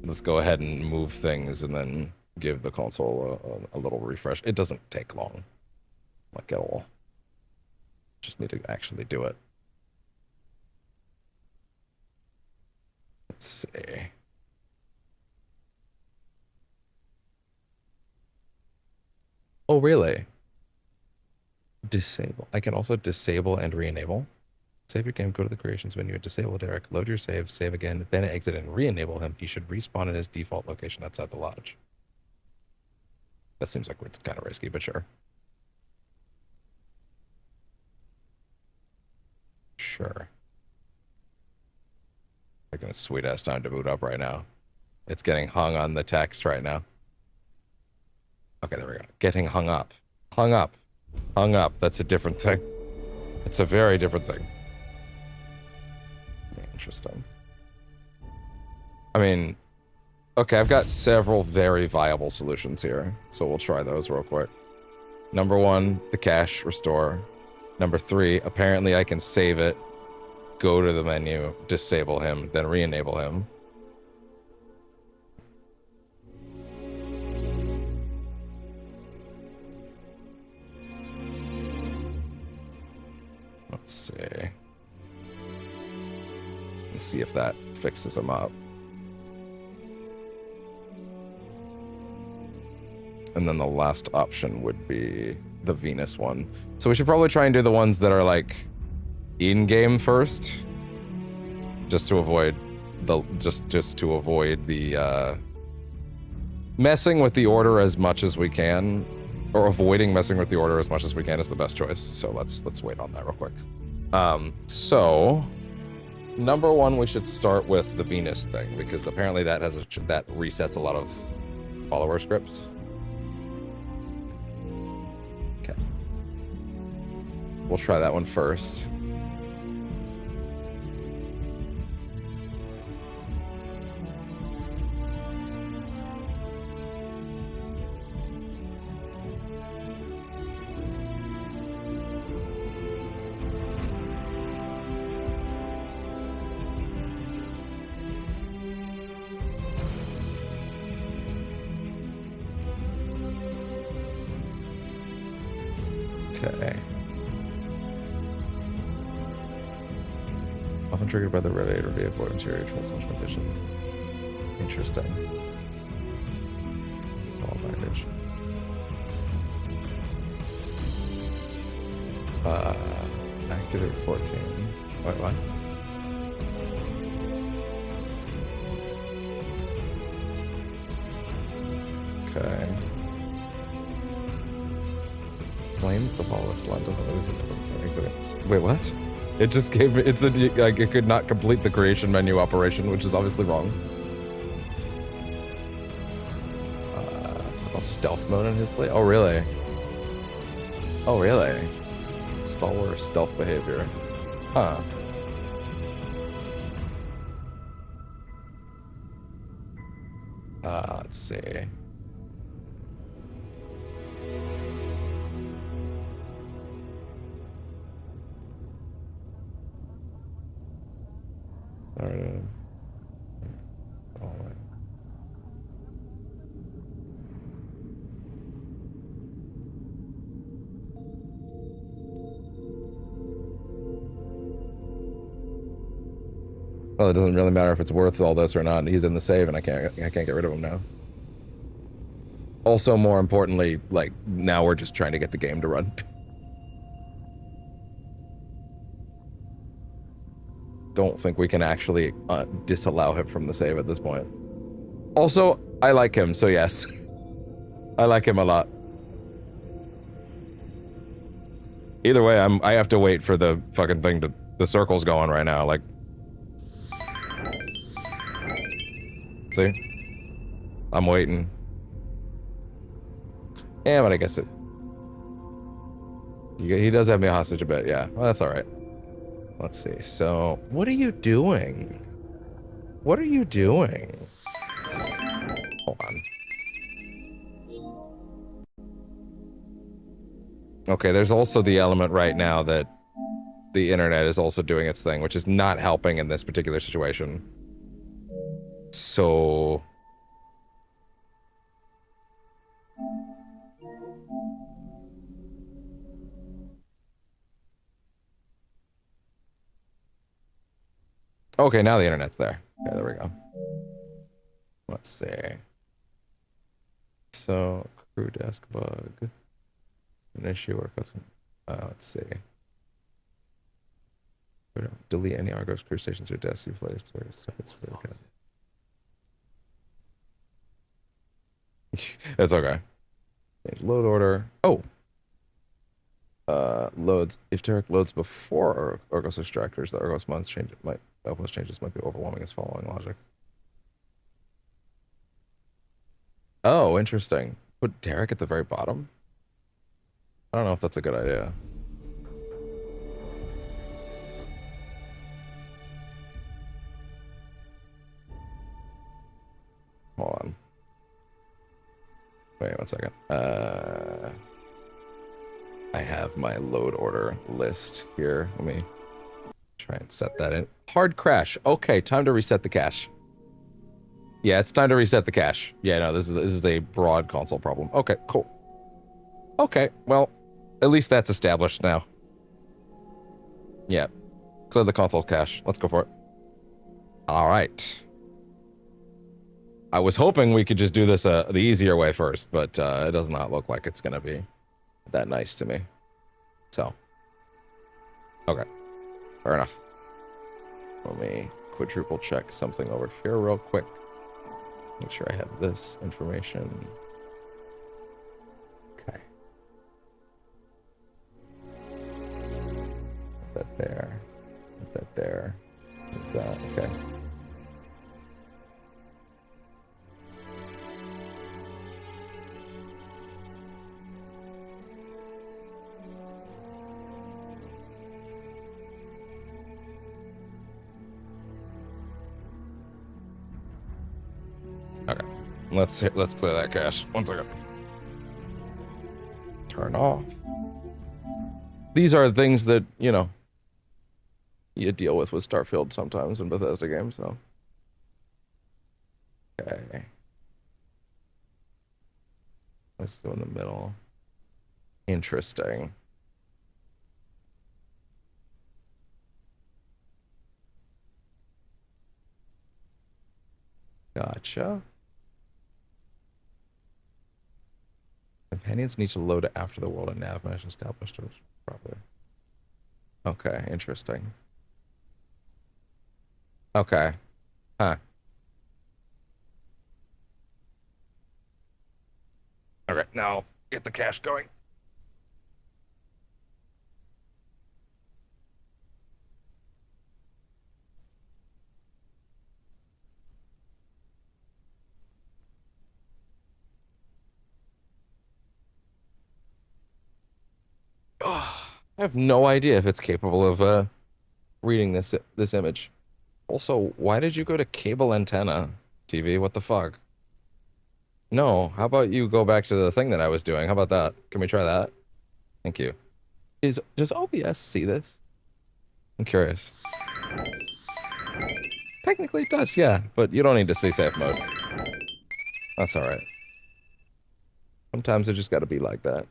Let's go ahead and move things and then give the console a little refresh. It doesn't take long, like at all. Just need to actually do it. Let's see. Oh, really? Disable. I can also disable and re-enable. Save your game, go to the creations menu, disable Derek, load your save, save again, then exit and re-enable him. He should respawn in his default location outside the lodge. That seems like it's kind of risky, but sure. Sure. Taking a sweet ass time to boot up right now. It's getting hung on the text right now. Okay, there we go. Getting hung up. Hung up. Hung up. That's a different thing. It's a very different thing. Interesting. I mean, okay, I've got several very viable solutions here, so we'll try those real quick. Number 1, the cache restore. Number 3, apparently I can save it, go to the menu, disable him, then re-enable him. Let's see. Let's see if that fixes him up. And then the last option would be the Venus one. So we should probably try and do the ones that are like in-game first, just to avoid the messing with the order as much as we can, or avoiding messing with the order as much as we can is the best choice. So let's wait on that real quick. So number 1, we should start with the Venus thing, because apparently that that resets a lot of follower scripts. Okay, we'll try that one first. Okay. Often triggered by the radiator vehicle interior transmission conditions. Interesting. It's all baggage. Activate 14. Wait, what? Okay. Flames the polished line doesn't really exit. Wait, what? It just gave me. It's like it could not complete the creation menu operation, which is obviously wrong. Toggle stealth mode in his sleep. Oh really? Oh really? Stalwart stealth behavior. Huh. Let's see. All right. Well, it doesn't really matter if it's worth all this or not. He's in the save, and I can't get rid of him now. Also, more importantly, like now we're just trying to get the game to run. Don't think we can actually disallow him from the save at this point. Also, I like him, so yes. I like him a lot. Either way, I have to wait for the fucking thing to... The circle's going right now, like... See? I'm waiting. Yeah, but I guess it... He does have me hostage a bit, yeah. Well, that's alright. Let's see. So, what are you doing? What are you doing? Hold on. Okay, there's also the element right now that the internet is also doing its thing, which is not helping in this particular situation. So... Okay, now the internet's there. Okay, there we go. Let's see. So, crew desk bug. An issue or custom. Let's see. Delete any Argos crew stations or desks you placed. That's okay. Load order. Oh! Loads. If Derek loads before Argos extractors, the Argos months change might... Outpost changes might be overwhelming as following logic. Oh, interesting. Put Derek at the very bottom? I don't know if that's a good idea. Hold on. Wait 1 second. I have my load order list here. Let me try and set that in. Hard crash. Okay, time to reset the cache. Yeah, it's time to reset the cache. Yeah, no, this is a broad console problem. Okay, cool. Okay, well, at least that's established now. Yeah. Clear the console cache. Let's go for it. All right. I was hoping we could just do this the easier way first, but it does not look like it's going to be that nice to me. So. Okay. Fair enough. Let me quadruple check something over here real quick. Make sure I have this information. Okay. Put that there. Put that there. Put that. Okay. Okay, let's clear that cache. 1 second. Turn off. These are things that, you know, you deal with Starfield sometimes in Bethesda games, so. Okay. Let's go in the middle. Interesting. Gotcha. Companions need to load it after the world and nav mesh established properly. Okay, interesting. Okay. Huh. Okay, now get the cache going. Oh, I have no idea if it's capable of reading this image. Also, why did you go to cable antenna TV? What the fuck? No, how about you go back to the thing that I was doing? How about that? Can we try that? Thank you. Does OBS see this? I'm curious. Technically it does, yeah, but you don't need to see safe mode. That's alright. Sometimes it just gotta be like that.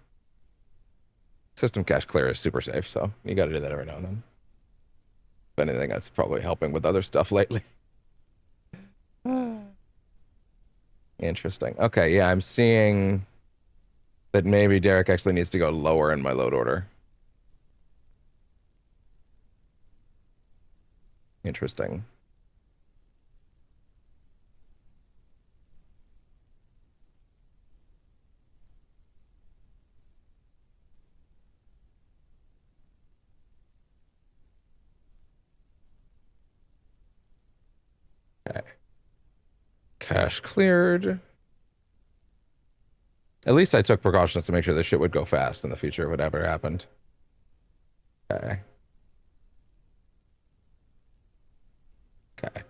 System cache clear is super safe, so you gotta do that every now and then. If anything, that's probably helping with other stuff lately. Interesting. Okay, yeah, I'm seeing that maybe Derek actually needs to go lower in my load order. Interesting. Okay. Cache cleared. At least I took precautions to make sure this shit would go fast in the future if it ever happened. Okay. Okay.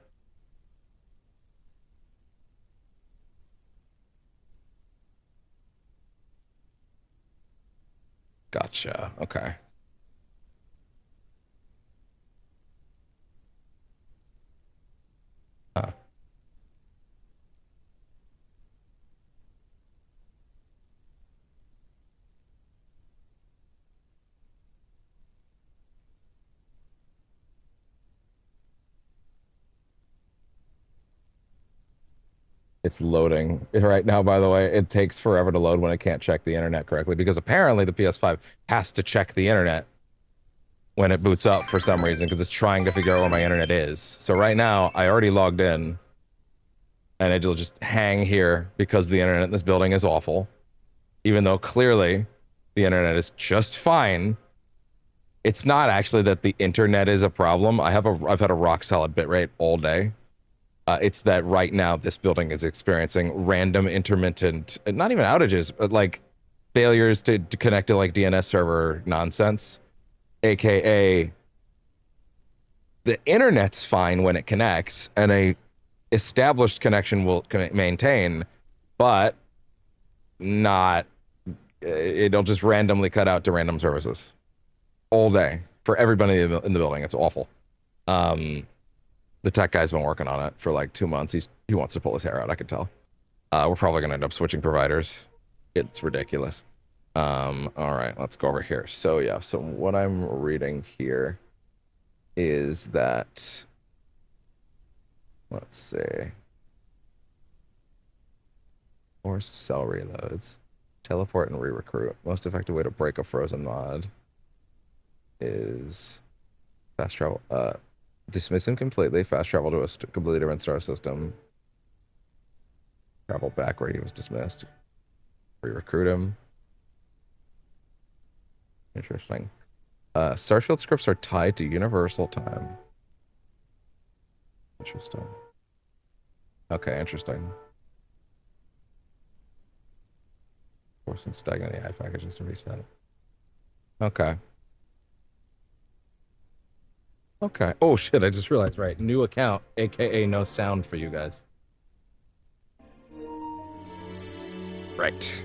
Gotcha. Okay. Huh. It's loading right now, by the way. It takes forever to load when it can't check the internet correctly, because apparently the PS5 has to check the internet when it boots up for some reason, because it's trying to figure out where my internet is. So right now, I already logged in, and it'll just hang here because the internet in this building is awful. Even though clearly the internet is just fine. It's not actually that the internet is a problem. I've had a rock solid bitrate all day. It's that right now this building is experiencing random intermittent, not even outages, but like failures to connect to like DNS server nonsense, aka the internet's fine when it connects and a established connection will maintain, but not, it'll just randomly cut out to random services all day for everybody in the building. It's awful. The tech guy's been working on it for like 2 months. He wants to pull his hair out, I could tell. We're probably gonna end up switching providers. It's ridiculous. All right, let's go over here. So yeah, so what I'm reading here is that, let's see. Forced cell reloads. Teleport and re-recruit. Most effective way to break a frozen mod is fast travel. Dismiss him completely. Fast travel to a completely different star system. Travel back where he was dismissed. Re-recruit him. Interesting. Starfield scripts are tied to universal time. Interesting. Okay, interesting. Forcing stagnant AI packages to reset. Okay. Okay. Oh shit, I just realized, right. New account, aka no sound for you guys. Right.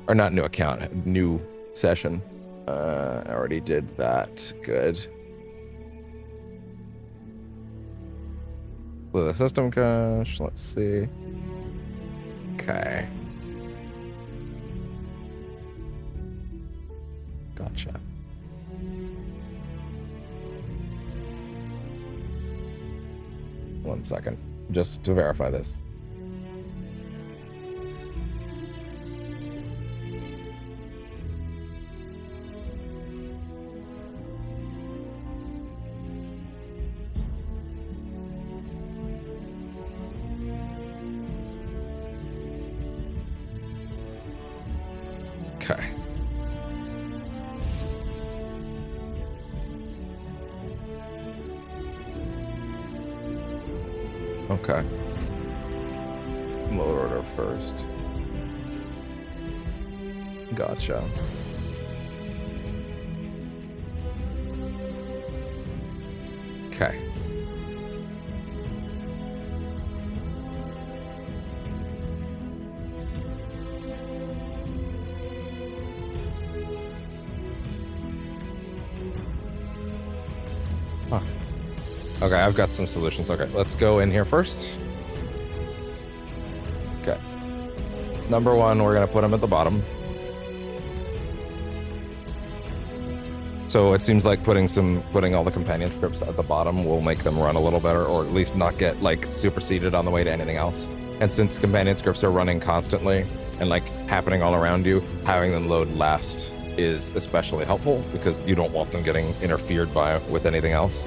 Or not new account, new session. I already did that. Good. With the system cache, let's see. Okay. Gotcha. One second, just to verify this. Okay. Okay. Load order first. Gotcha. Okay. Huh. Okay, I've got some solutions. Okay, let's go in here first. Okay. Number one, we're gonna put them at the bottom. So it seems like putting all the companion scripts at the bottom will make them run a little better, or at least not get like superseded on the way to anything else. And since companion scripts are running constantly and like happening all around you, having them load last is especially helpful because you don't want them getting interfered with anything else.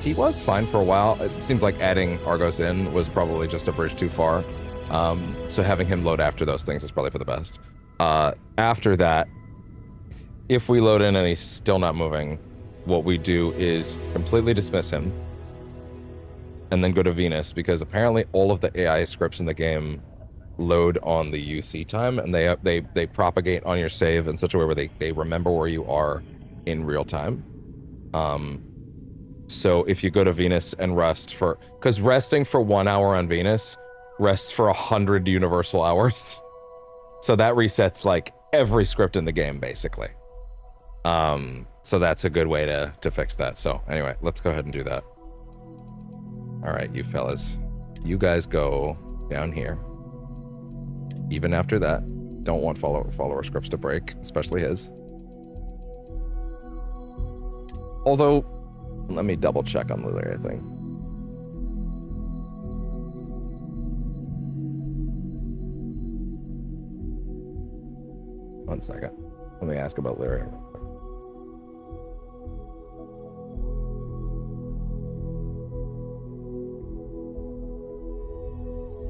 He was fine for a while. It seems like adding Argos in was probably just a bridge too far. So having him load after those things is probably for the best. After that, if we load in and he's still not moving, what we do is completely dismiss him and then go to Venus, because apparently all of the AI scripts in the game load on the UC time, and they propagate on your save in such a way where they remember where you are in real time. So if you go to Venus and rest because resting for 1 hour on Venus rests for 100 universal hours. So that resets like every script in the game, basically. So that's a good way to fix that. So anyway, let's go ahead and do that. All right, you fellas, you guys go down here. Even after that, don't want follower scripts to break, especially his. Although, let me double check on the Lyria thing. One second. Let me ask about Lyria.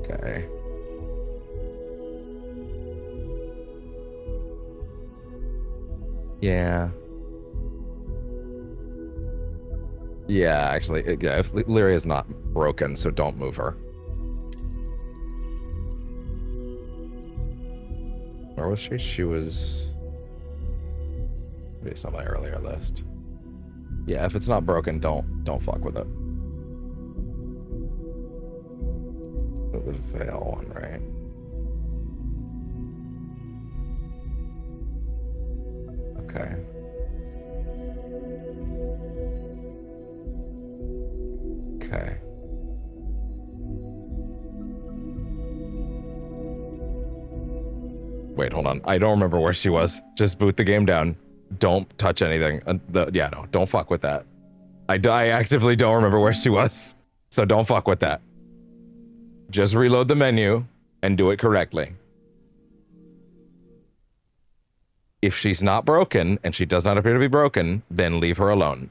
Okay. Yeah. Yeah, actually, yeah, if Lyria is not broken, so don't move her. Where was she? She was based on my earlier list. Yeah, if it's not broken, don't fuck with it. The Veil one, right? Okay. Okay. Wait, hold on. I don't remember where she was. Just boot the game down. Don't touch anything. Yeah, no, don't fuck with that. I actively don't remember where she was. So don't fuck with that. Just reload the menu and do it correctly. If she's not broken, and she does not appear to be broken, then leave her alone.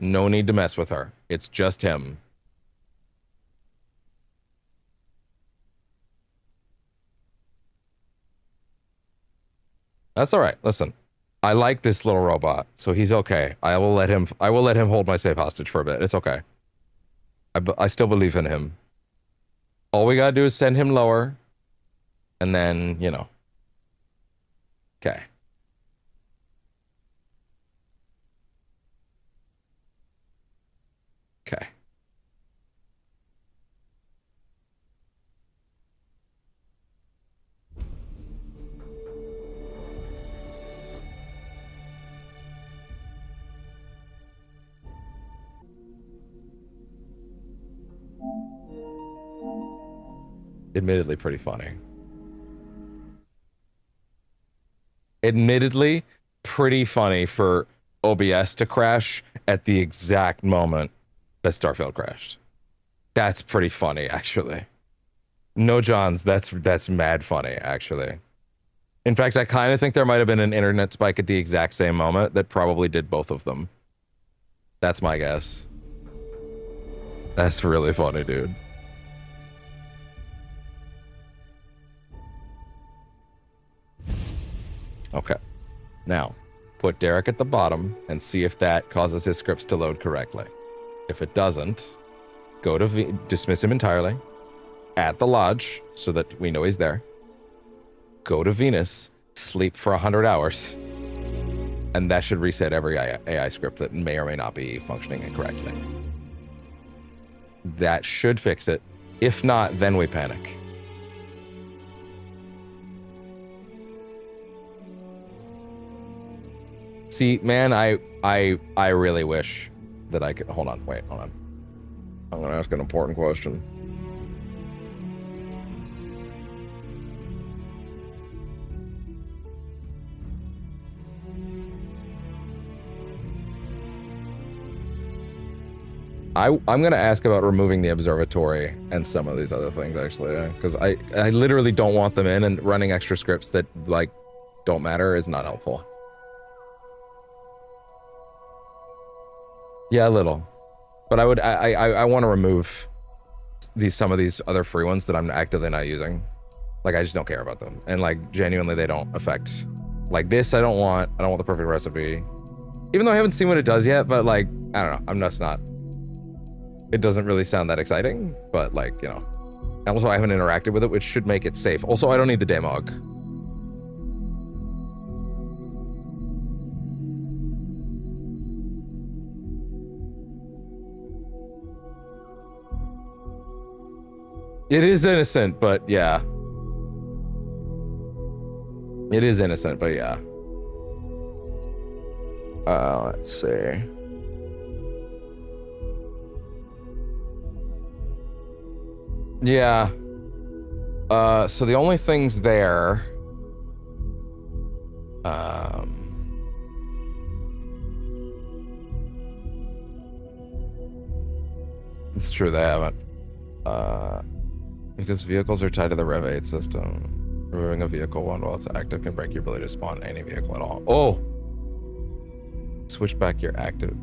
No need to mess with her. It's just him. That's all right. Listen, I like this little robot, so he's okay. I will let him hold my safe hostage for a bit. It's okay. I still believe in him. All we gotta do is send him lower, and then, you know. Okay. Okay. Admittedly pretty funny. Admittedly pretty funny for OBS to crash at the exact moment that Starfield crashed. That's pretty funny, actually. No Johns, that's mad funny, actually. In fact, I kind of think there might have been an internet spike at the exact same moment that probably did both of them. That's my guess. That's really funny, dude. Okay. Now, put Derek at the bottom and see if that causes his scripts to load correctly. If it doesn't, go to dismiss him entirely. At the lodge so that we know he's there. Go to Venus, sleep for 100 hours. And that should reset every AI script that may or may not be functioning incorrectly. That should fix it. If not, then we panic. See, man, I really wish that I could... Hold on, wait, hold on. I'm gonna ask an important question. I'm gonna ask about removing the observatory and some of these other things, actually, because I literally don't want them in, and running extra scripts that, like, don't matter is not helpful. Yeah, a little. But I want to remove some of these other free ones that I'm actively not using. Like, I just don't care about them. And, like, genuinely, they don't affect... Like, this I don't want the perfect recipe. Even though I haven't seen what it does yet, but, like, I don't know. I'm just not... It doesn't really sound that exciting, but, like, you know. And also, I haven't interacted with it, which should make it safe. Also, I don't need the demog. It is innocent, but yeah. It is innocent, but yeah. Let's see. Yeah. So the only things there... It's true, they haven't. Because vehicles are tied to the Rev 8 system. Removing a vehicle while it's active can break your ability to spawn any vehicle at all. Oh! Switch back your active.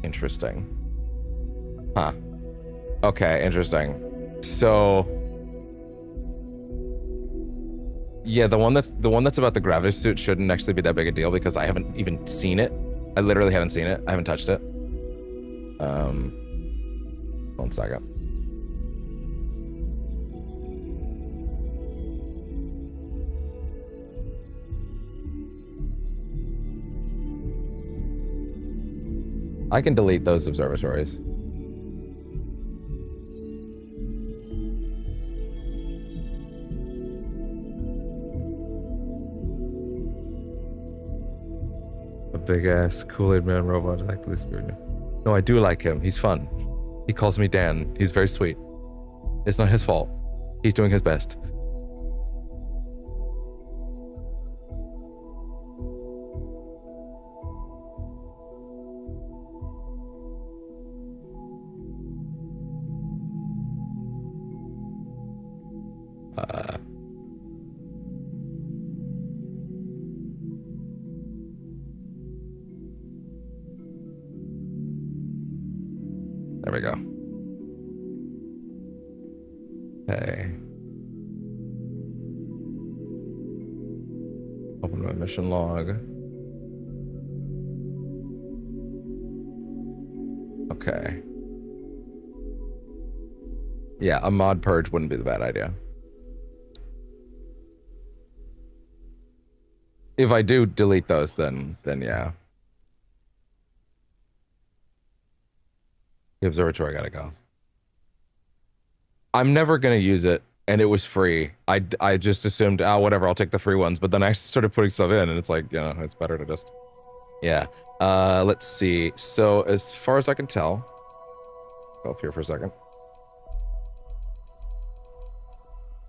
Interesting. Huh. Okay, interesting. So... Yeah, the one that's about the gravity suit shouldn't actually be that big a deal because I haven't even seen it. I literally haven't seen it. I haven't touched it. 1 second. I can delete those observatories. A big ass Kool-Aid Man robot attacked this weird. No, I do like him. He's fun. He calls me Dan. He's very sweet. It's not his fault. He's doing his best. There we go. Okay. Open my mission log. Okay. Yeah, a mod purge wouldn't be the bad idea. If I do delete those, then yeah. The observatory gotta go. I'm never gonna use it, and it was free. I just assumed, oh, whatever, I'll take the free ones. But then I started putting stuff in, and it's like, you know, it's better to just, yeah. Let's see. So as far as I can tell, go up here for a second.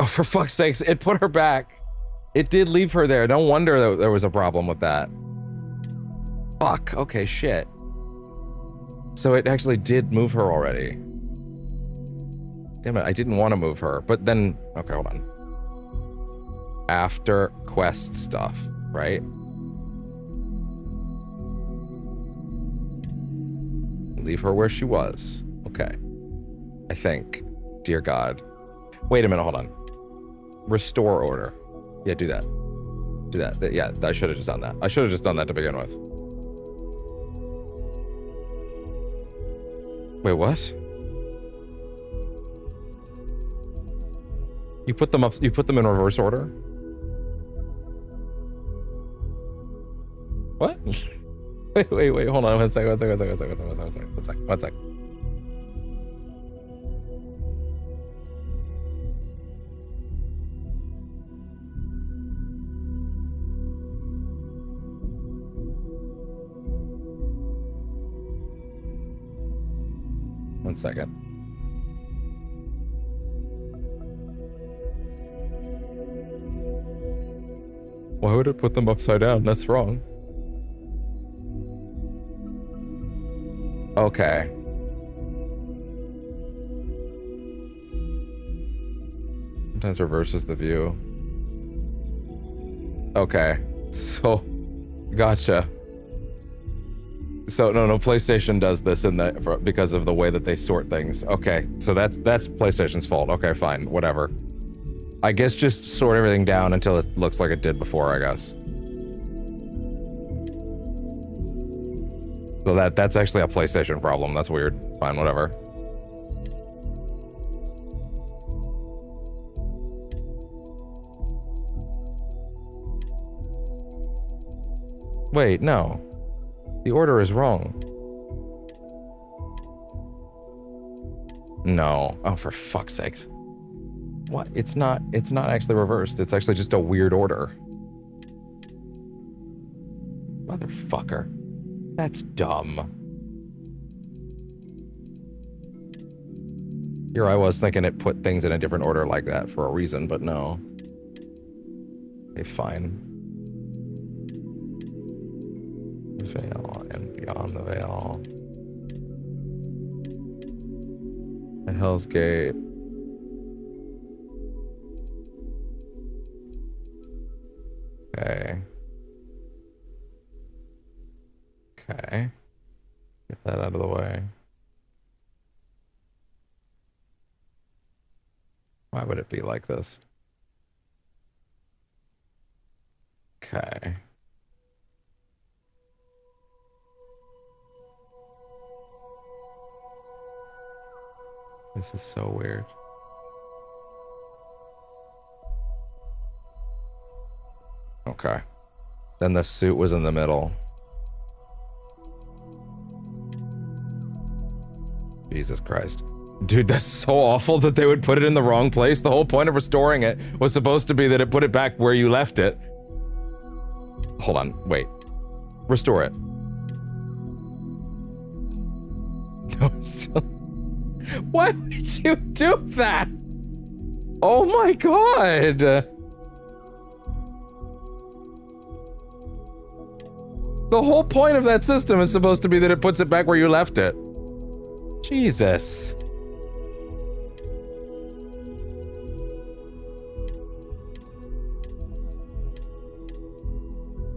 Oh, for fuck's sakes! It put her back. It did leave her there. No wonder that there was a problem with that. Fuck. Okay, shit. So it actually did move her already. Damn it, I didn't want to move her. But then, okay, hold on. After quest stuff, right? Leave her where she was. Okay. I think. Dear God. Wait a minute, hold on. Restore order. Yeah, do that. Do that. Yeah, I should have just done that. I should have just done that to begin with. Wait, what? You put them up, you put them in reverse order? What? wait, hold on one sec. One second. Why would it put them upside down? That's wrong. Okay. Sometimes reverses the view. Okay. So, gotcha. So no, PlayStation does this because of the way that they sort things. Okay, so that's PlayStation's fault. Okay, fine, whatever. I guess just sort everything down until it looks like it did before, I guess. So that's actually a PlayStation problem. That's weird. Fine, whatever. Wait, no. The order is wrong. No. Oh, for fuck's sakes. What? It's not actually reversed. It's actually just a weird order. Motherfucker. That's dumb. Here I was thinking it put things in a different order like that for a reason, but no. Okay, fine. Veil and beyond the veil. At Hell's Gate. Okay. Okay. Get that out of the way. Why would it be like this? Okay. This is so weird. Okay. Then the suit was in the middle. Jesus Christ. Dude, that's so awful that they would put it in the wrong place. The whole point of restoring it was supposed to be that it put it back where you left it. Hold on, wait. Restore it. No, still... Why would you do that? Oh my god! The whole point of that system is supposed to be that it puts it back where you left it. Jesus.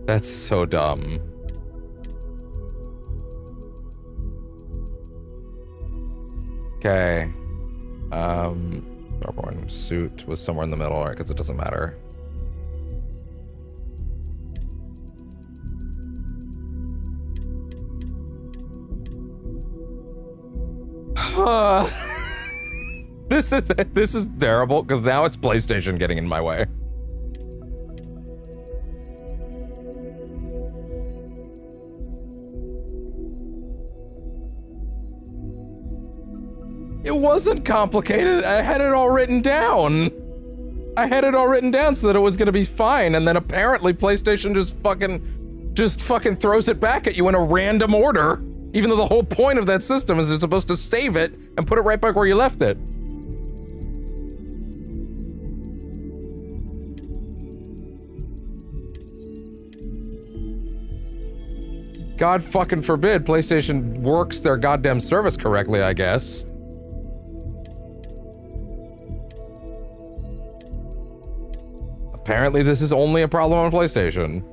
That's so dumb. Okay. Starborn suit was somewhere in the middle, right? Because it doesn't matter. This is terrible because now it's PlayStation getting in my way. It wasn't complicated. I had it all written down. I had it all written down so that it was gonna be fine, and then apparently PlayStation just fucking throws it back at you in a random order, even though the whole point of that system is it's supposed to save it and put it right back where you left it. God fucking forbid PlayStation works their goddamn service correctly, I guess. Apparently this is only a problem on PlayStation.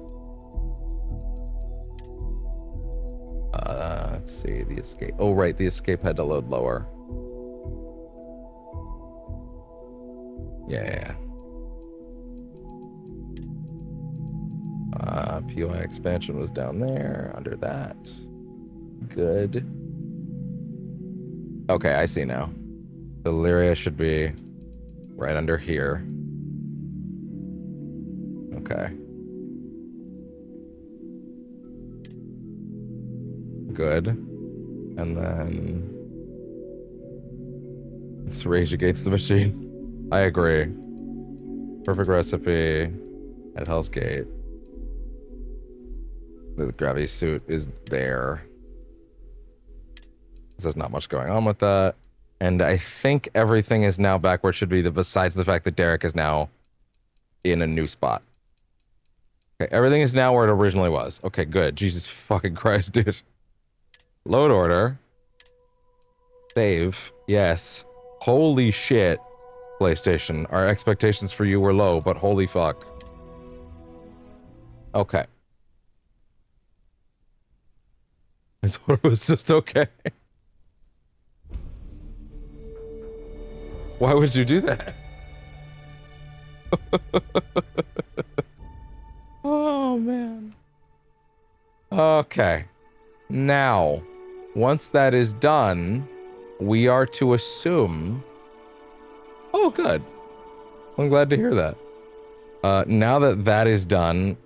Let's see, the escape. Oh, right, the escape had to load lower. Yeah. POI expansion was down there, under that. Good. Okay, I see now. Illyria should be right under here. Okay. Good. And then... let's rage against the machine. I agree. Perfect recipe at Hell's Gate. The gravity suit is there. There's not much going on with that. And I think everything is now back where it should be, besides the fact that Derek is now in a new spot. Okay, everything is now where it originally was. Okay, good. Jesus fucking Christ, dude. Load order. Save. Yes. Holy shit, PlayStation. Our expectations for you were low, but holy fuck. Okay. I thought it was just okay. Why would you do that? Oh, man. Okay. Now, once that is done, we are to assume... oh, good. I'm glad to hear that. Now that that is done,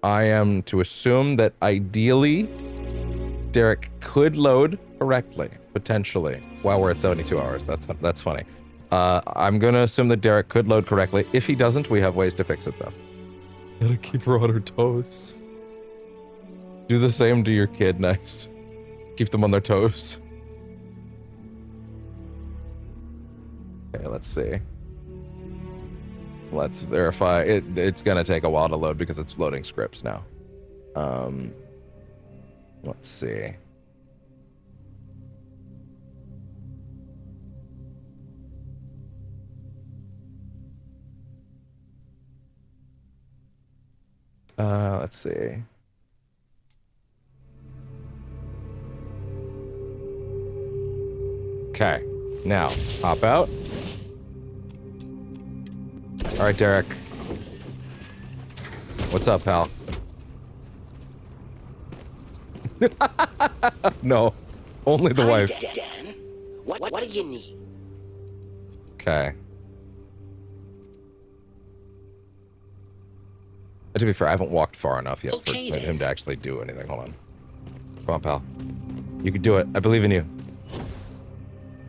I am to assume that ideally, Derek could load correctly, potentially, while we're at 72 hours. That's funny. I'm going to assume that Derek could load correctly. If he doesn't, we have ways to fix it, though. Gotta keep her on her toes. Do the same to your kid next. Keep them on their toes. Okay, let's see. Let's verify. It's gonna take a while to load because it's loading scripts now. Let's see. Let's see. Okay, now hop out. All right, Derek. What's up, pal? No, only the wife. Dan, what do you need? Okay. To be fair, I haven't walked far enough yet for him to actually do anything. Hold on. Come on, pal. You can do it. I believe in you.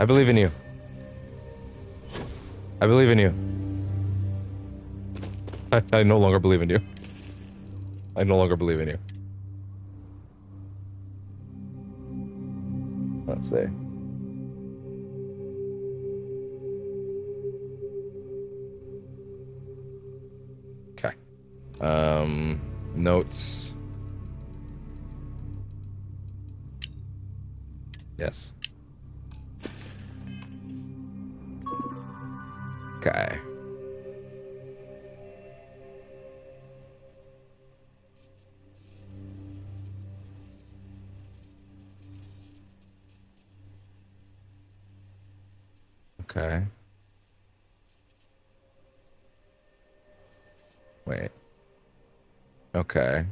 I believe in you. I believe in you. I no longer believe in you. I no longer believe in you. Let's see. Okay. Notes. Yes. Okay. Okay. Wait. Okay.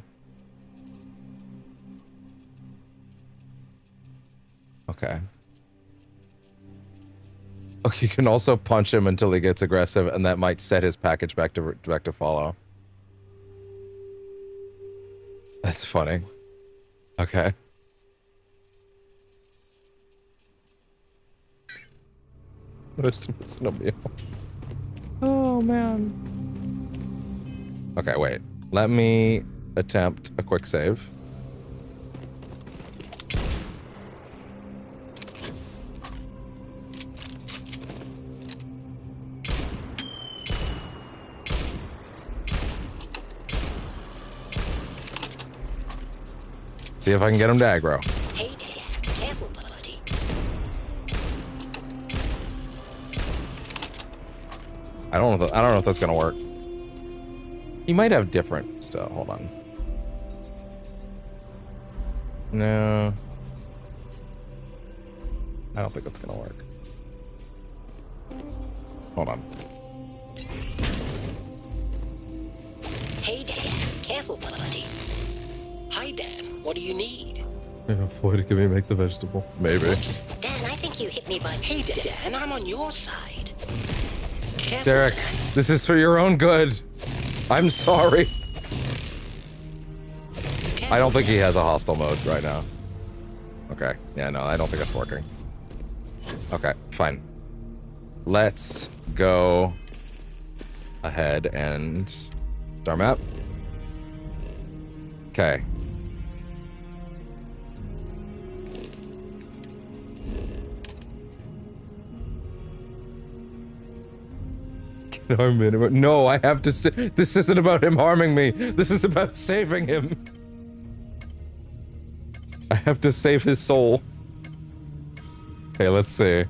Okay. Oh, you can also punch him until he gets aggressive, and that might set his package back to follow. That's funny. Okay. Just missing a meal. Oh man. Okay, wait. Let me attempt a quick save. See if I can get him to aggro. Hey there, careful, buddy. I don't know if that's gonna work. He might have different stuff. Hold on. No. I don't think that's gonna work. Hold on. Hey there, careful, buddy. Hi, Dan. What do you need? Yeah, Floyd, can we make the vegetable? Maybe. Oops. Dan, I think you hit me by... Hey, Dan, I'm on your side. Careful, Derek, Dan. this is for your own good. I'm sorry. I don't think he has a hostile mode right now. Okay. Yeah, no, I don't think that's working. Okay, fine. Let's go ahead and star map. Okay. Harm him. No, I have to. This isn't about him harming me. This is about saving him. I have to save his soul. Okay, let's see.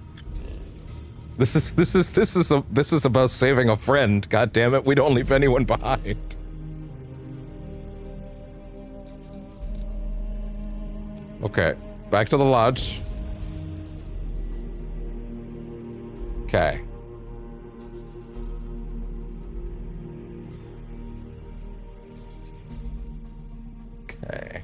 This is about saving a friend. God damn it! We don't leave anyone behind. Okay, back to the lodge. Okay. Okay.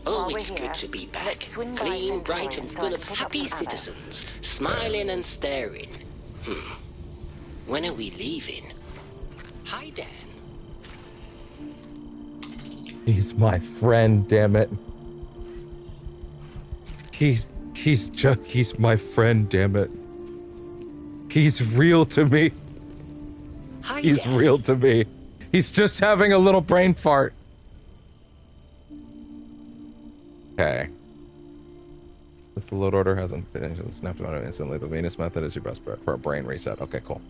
Oh, it's good to be back. Clean, bright, and full of happy citizens, smiling and staring. When are we leaving? Hi, Dan. He's my friend, damn it. He's my friend, damn it. He's real to me. Hi, He's Dan. real to me. He's just having a little brain fart. Okay. Since the load order hasn't finished, snapped on it instantly. The Venus method is your best bet for a brain reset. Okay, cool.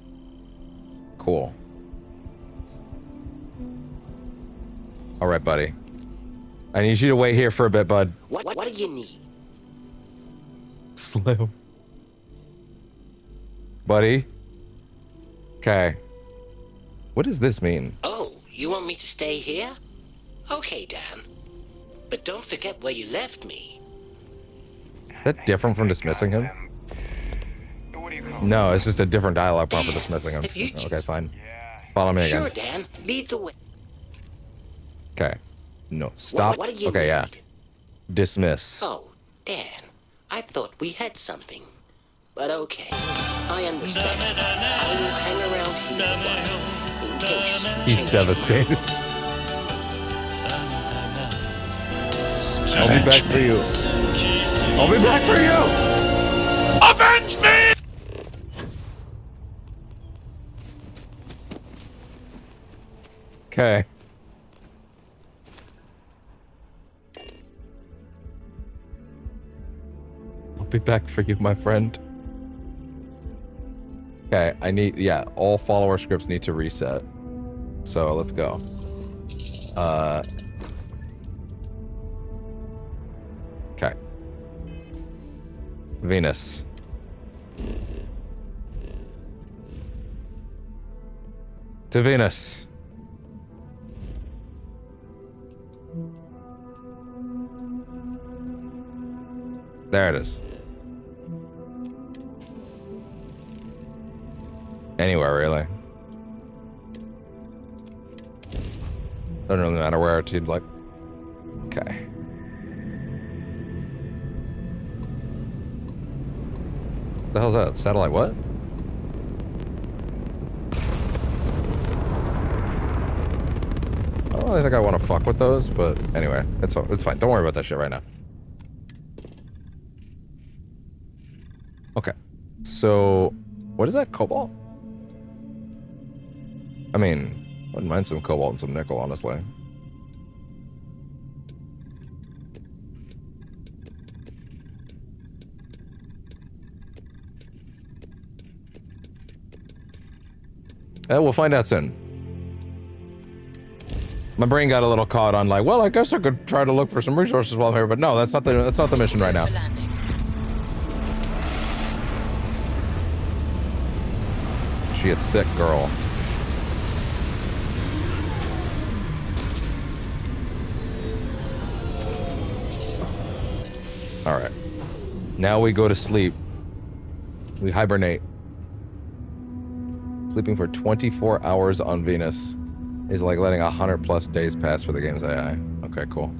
Cool. All right, buddy. I need you to wait here for a bit, bud. What do you need? Slim. Buddy. Okay. What does this mean? Oh, you want me to stay here? Okay, Dan. But don't forget where you left me. Is that different from dismissing him? No, it's just a different dialogue prompt for dismissing him. Okay, fine. Follow me again. Sure, Dan. Lead the way. Okay. No, stop. What do you Okay, need? yeah. Dismiss. Oh, Dan. I thought we had something. But okay. I understand. I will hang around here a while, in case. He's devastated. I'll be back for you. I'll be back for you! Avenge me! Okay. I'll be back for you, my friend. Okay, I need, yeah, all follower scripts need to reset. So let's go. Okay. Venus. To Venus. There it is. Anywhere, really. Doesn't really matter where it seems like. Okay. What the hell's that? Satellite what? I don't really think I want to fuck with those, but anyway, it's fine. Don't worry about that shit right now. Okay. So, what is that? Cobalt? I mean, I wouldn't mind some cobalt and some nickel, honestly. We'll find out soon. My brain got a little caught on like, well, I guess I could try to look for some resources while I'm here, but no, that's not the mission right now. She a thick girl. All right. Now we go to sleep. We hibernate. Sleeping for 24 hours on Venus is like letting 100+ days pass for the game's AI. Okay, cool.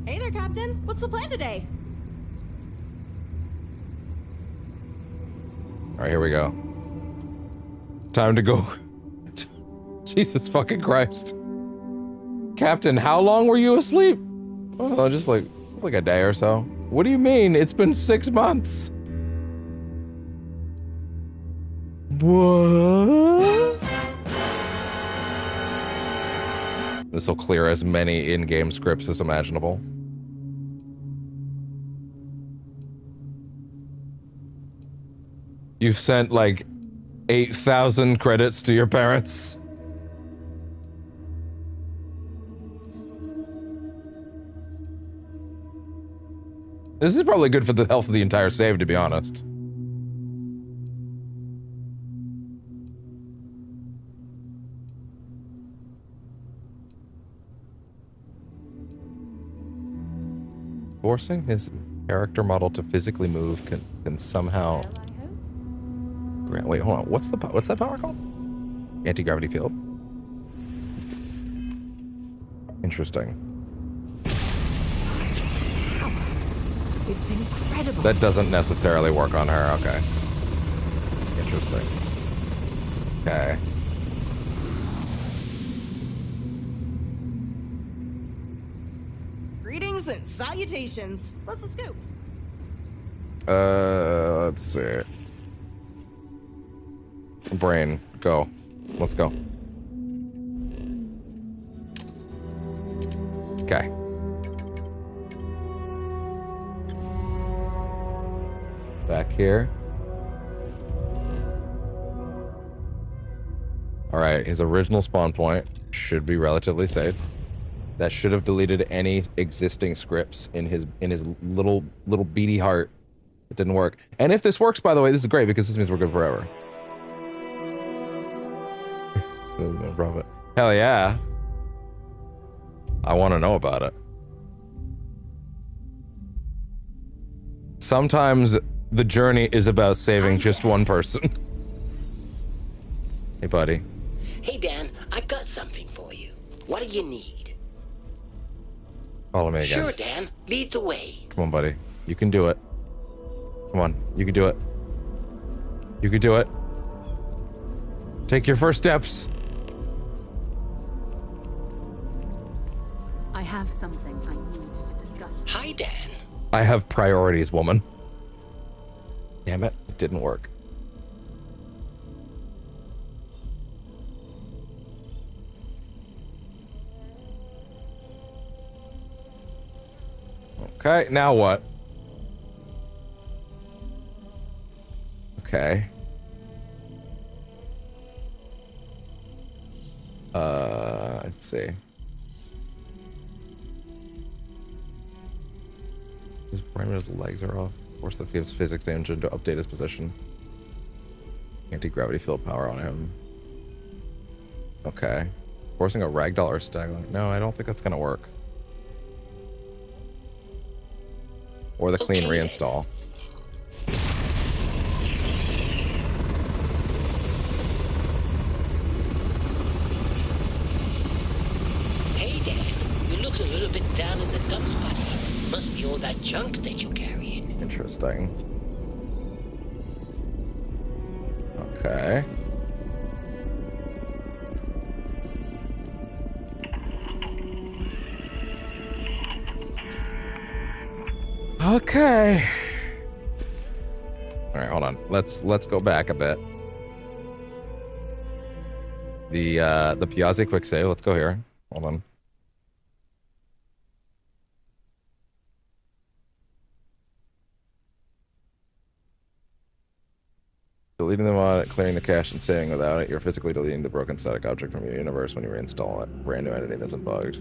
Hey there, Captain. What's the plan today? All right, here we go. Time to go. Jesus fucking Christ. Captain, how long were you asleep? Oh, just like a day or so. What do you mean? It's been 6 months. What? This will clear as many in-game scripts as imaginable. You've sent like 8,000 credits to your parents. This is probably good for the health of the entire save, to be honest. Forcing his character model to physically move can somehow... Wait, hold on. What's that power called? Anti-gravity field. Interesting. It's incredible. That doesn't necessarily work on her. Okay. Interesting. Okay. Greetings and salutations. What's the scoop? Let's see. Brain, go. Let's go. Okay. Back here. All right, his original spawn point should be relatively safe. That should have deleted any existing scripts in his little beady heart. It didn't work. And if this works, by the way, this is great because this means we're good forever. No profit. Hell yeah. I want to know about it. Sometimes the journey is about saving just one person. Hey, buddy. Hey, Dan, I got something for you. What do you need? Follow me again. Sure, Dan. Lead the way. Come on, buddy. You can do it. Come on. You can do it. You can do it. Take your first steps. I have something I need to discuss. Hi, Dan. I have priorities, woman. Damn it, it didn't work. Okay, now what? Okay. Let's see. His brain and his legs are off. Force that gives physics engine to update his position. Anti-gravity field power on him. Okay. Forcing a ragdoll or stagline. No, I don't think that's gonna work. Or the clean reinstall. Hey, Dan. You look a little bit down in the dumps, buddy. Must be all that junk that you're carrying. Interesting. Okay. Okay. All right, hold on. Let's go back a bit. The Piazzi quick save. Let's go here. Hold on. Deleting the mod, clearing the cache, and saving without it. You're physically deleting the broken static object from your universe when you reinstall it. Brand new entity that's unbugged.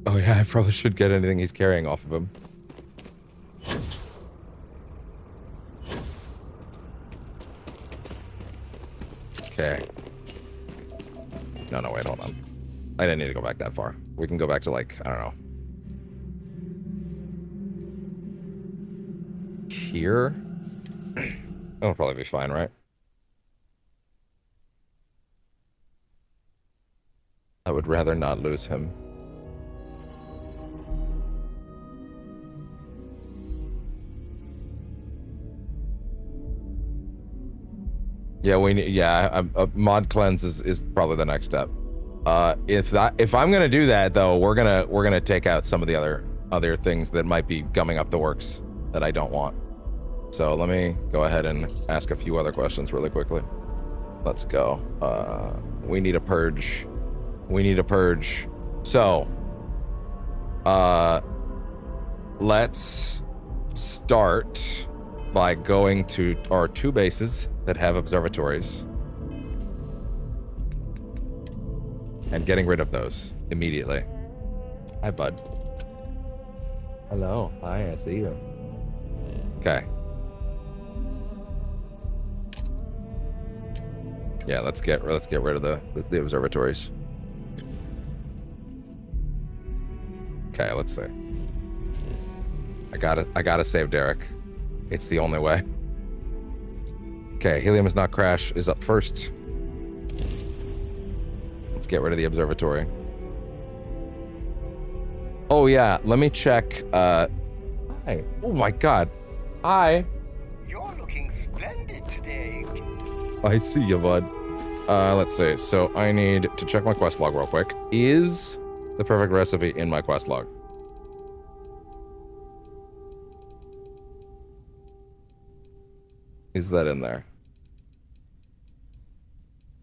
Oh yeah, I probably should get anything he's carrying off of him. Okay. No, wait, hold on. I didn't need to go back that far. We can go back to, like, I don't know. Here? That'll probably be fine, right? I would rather not lose him. Yeah, we need. Yeah, mod cleanse is probably the next step. If I'm gonna do that though, we're gonna take out some of the other things that might be gumming up the works that I don't want. So let me go ahead and ask a few other questions really quickly. Let's go. We need a purge. We need a purge. So, let's start by going to our 2 bases that have observatories and getting rid of those immediately. Hi, bud. Hello. Hi, I see you. Okay. Yeah, let's get rid of the observatories. Okay, let's see. I gotta save Derek. It's the only way. Okay, helium is not crash is up first. Let's get rid of the observatory. Oh yeah, let me check. Hi. Oh my God. Hi. You're looking splendid today. I see you, bud. Let's see. So I need to check my quest log real quick. Is the perfect recipe in my quest log? Is that in there?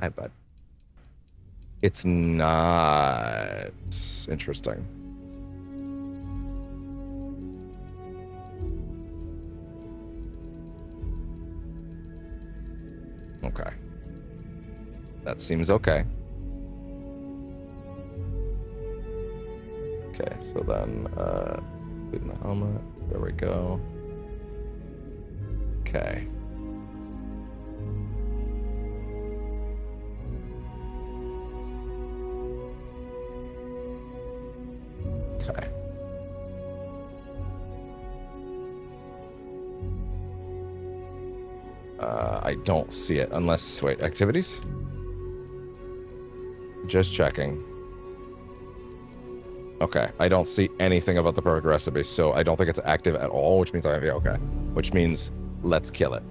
Hi, bud. It's not. Interesting. Okay. That seems okay. Okay, so then, in the helmet. There we go. Okay. Okay. I don't see it unless, wait, activities? Just checking. Okay, I don't see anything about the perfect recipe, so I don't think it's active at all, which means I have the okay. Which means let's kill it.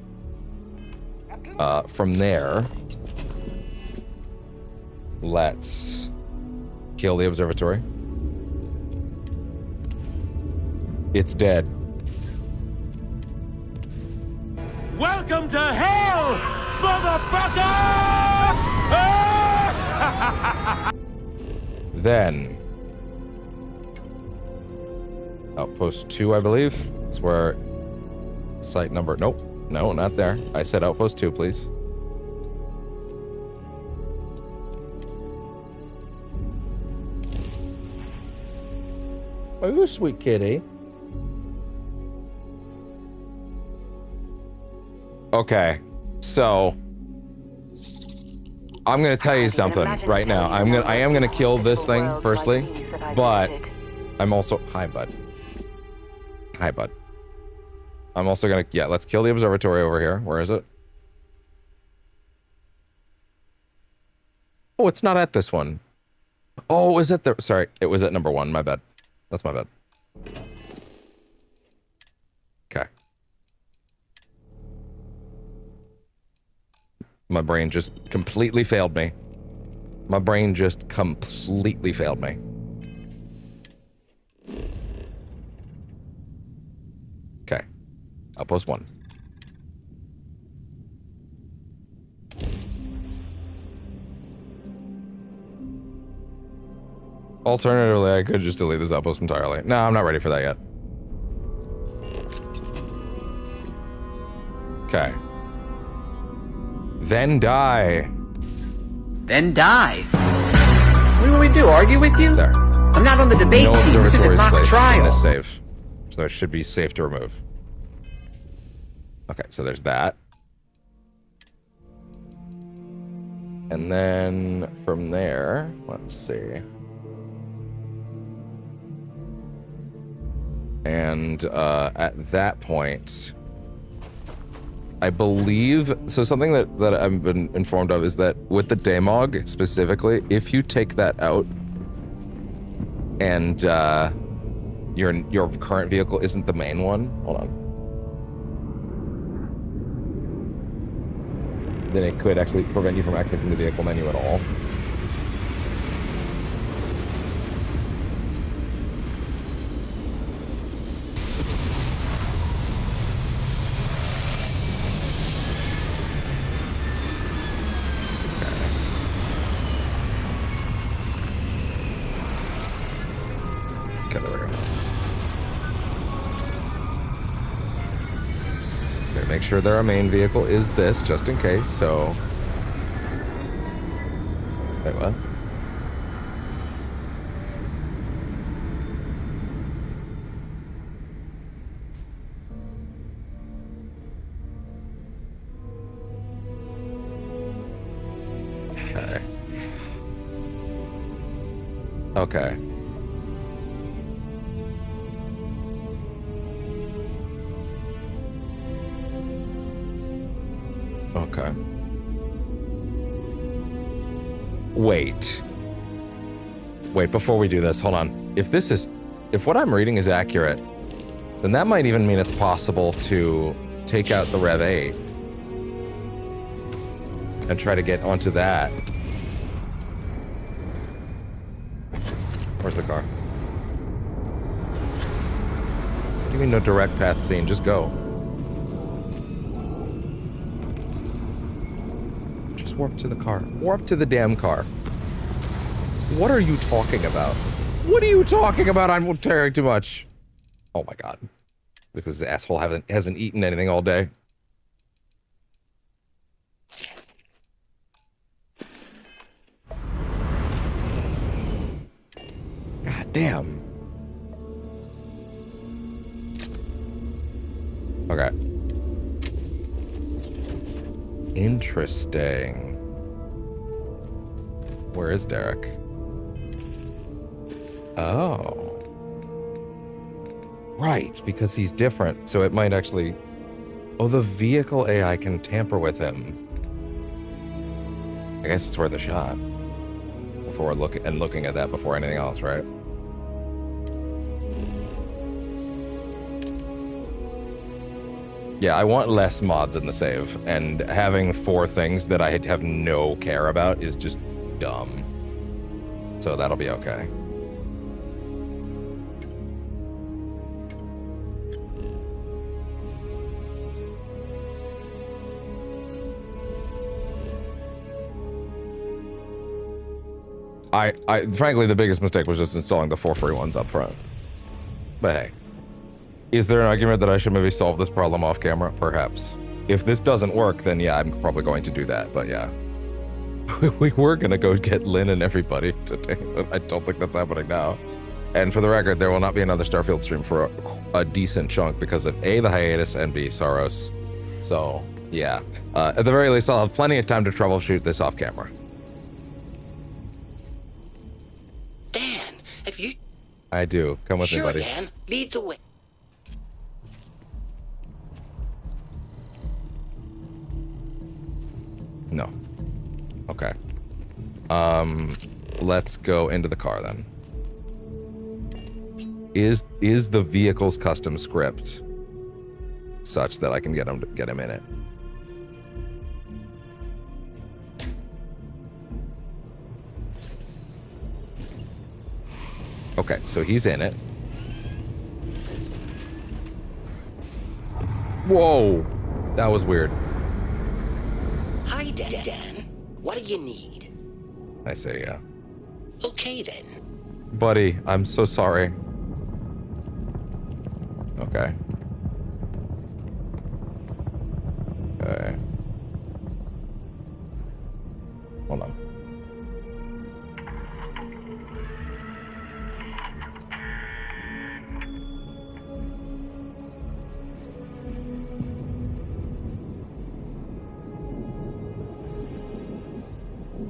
From there, let's kill the observatory. It's dead. Welcome to hell, motherfucker! Then Outpost 2, I believe. That's where site number. Nope. No, not there. I said Outpost 2, please. Oh, you sweet kitty. Okay, so I'm gonna tell you something right now. I am gonna kill this thing firstly, but I'm also hi bud. Hi bud. I'm also gonna let's kill the observatory over here. Where is it? Oh, it's not at this one. Oh, is it there? Sorry, it was at number 1. My bad. That's my bad. Okay. My brain just completely failed me. My brain just completely failed me. Okay. Outpost 1. Alternatively, I could just delete this outpost entirely. No, I'm not ready for that yet. Okay. Then die. Then die. What do we do? Argue with you? There. I'm not on the debate team. This is a mock trial. In this save, so it should be safe to remove. Okay, so there's that. And then from there, let's see. And at that point, I believe, so something that I've been informed of is that with the Daemog specifically, if you take that out and your current vehicle isn't the main one, hold on, then it could actually prevent you from accessing the vehicle menu at all. Make sure that our main vehicle is this, just in case, so... Wait, what? Okay. Okay. Okay. Wait, before we do this, hold on. If what I'm reading is accurate, then that might even mean it's possible to take out the Rev 8 and try to get onto that. Where's the car? What do you mean no direct path scene? Just go. Warp to the car. Warp to the damn car. What are you talking about? What are you talking about? I'm tearing too much. Oh my god. Because this asshole hasn't eaten anything all day. God damn. Okay. Interesting. Where is Derek? Oh. Right, because he's different, so it might actually... Oh, the vehicle AI can tamper with him. I guess it's worth a shot. Before looking at that before anything else, right? Yeah, I want less mods in the save, and having 4 things that I have no care about is just dumb. So that'll be okay. frankly, the biggest mistake was just installing the 4 free ones up front. But hey, is there an argument that I should maybe solve this problem off camera? Perhaps. If this doesn't work, then yeah, I'm probably going to do that, but yeah. We were gonna go get Lynn and everybody today, but I don't think that's happening now. And for the record, there will not be another Starfield stream for a decent chunk because of A, the hiatus, and B, Soros. So, yeah. At the very least, I'll have plenty of time to troubleshoot this off camera. Dan, have you... I do. Come with me, buddy. Sure, Dan. Lead the way. No. Okay. Let's go into the car then. Is the vehicle's custom script such that I can get him in it? Okay, so he's in it. Whoa, that was weird. Hi, Dan. What do you need? I say, yeah. Okay, then. Buddy, I'm so sorry. Okay. Okay. Hold on.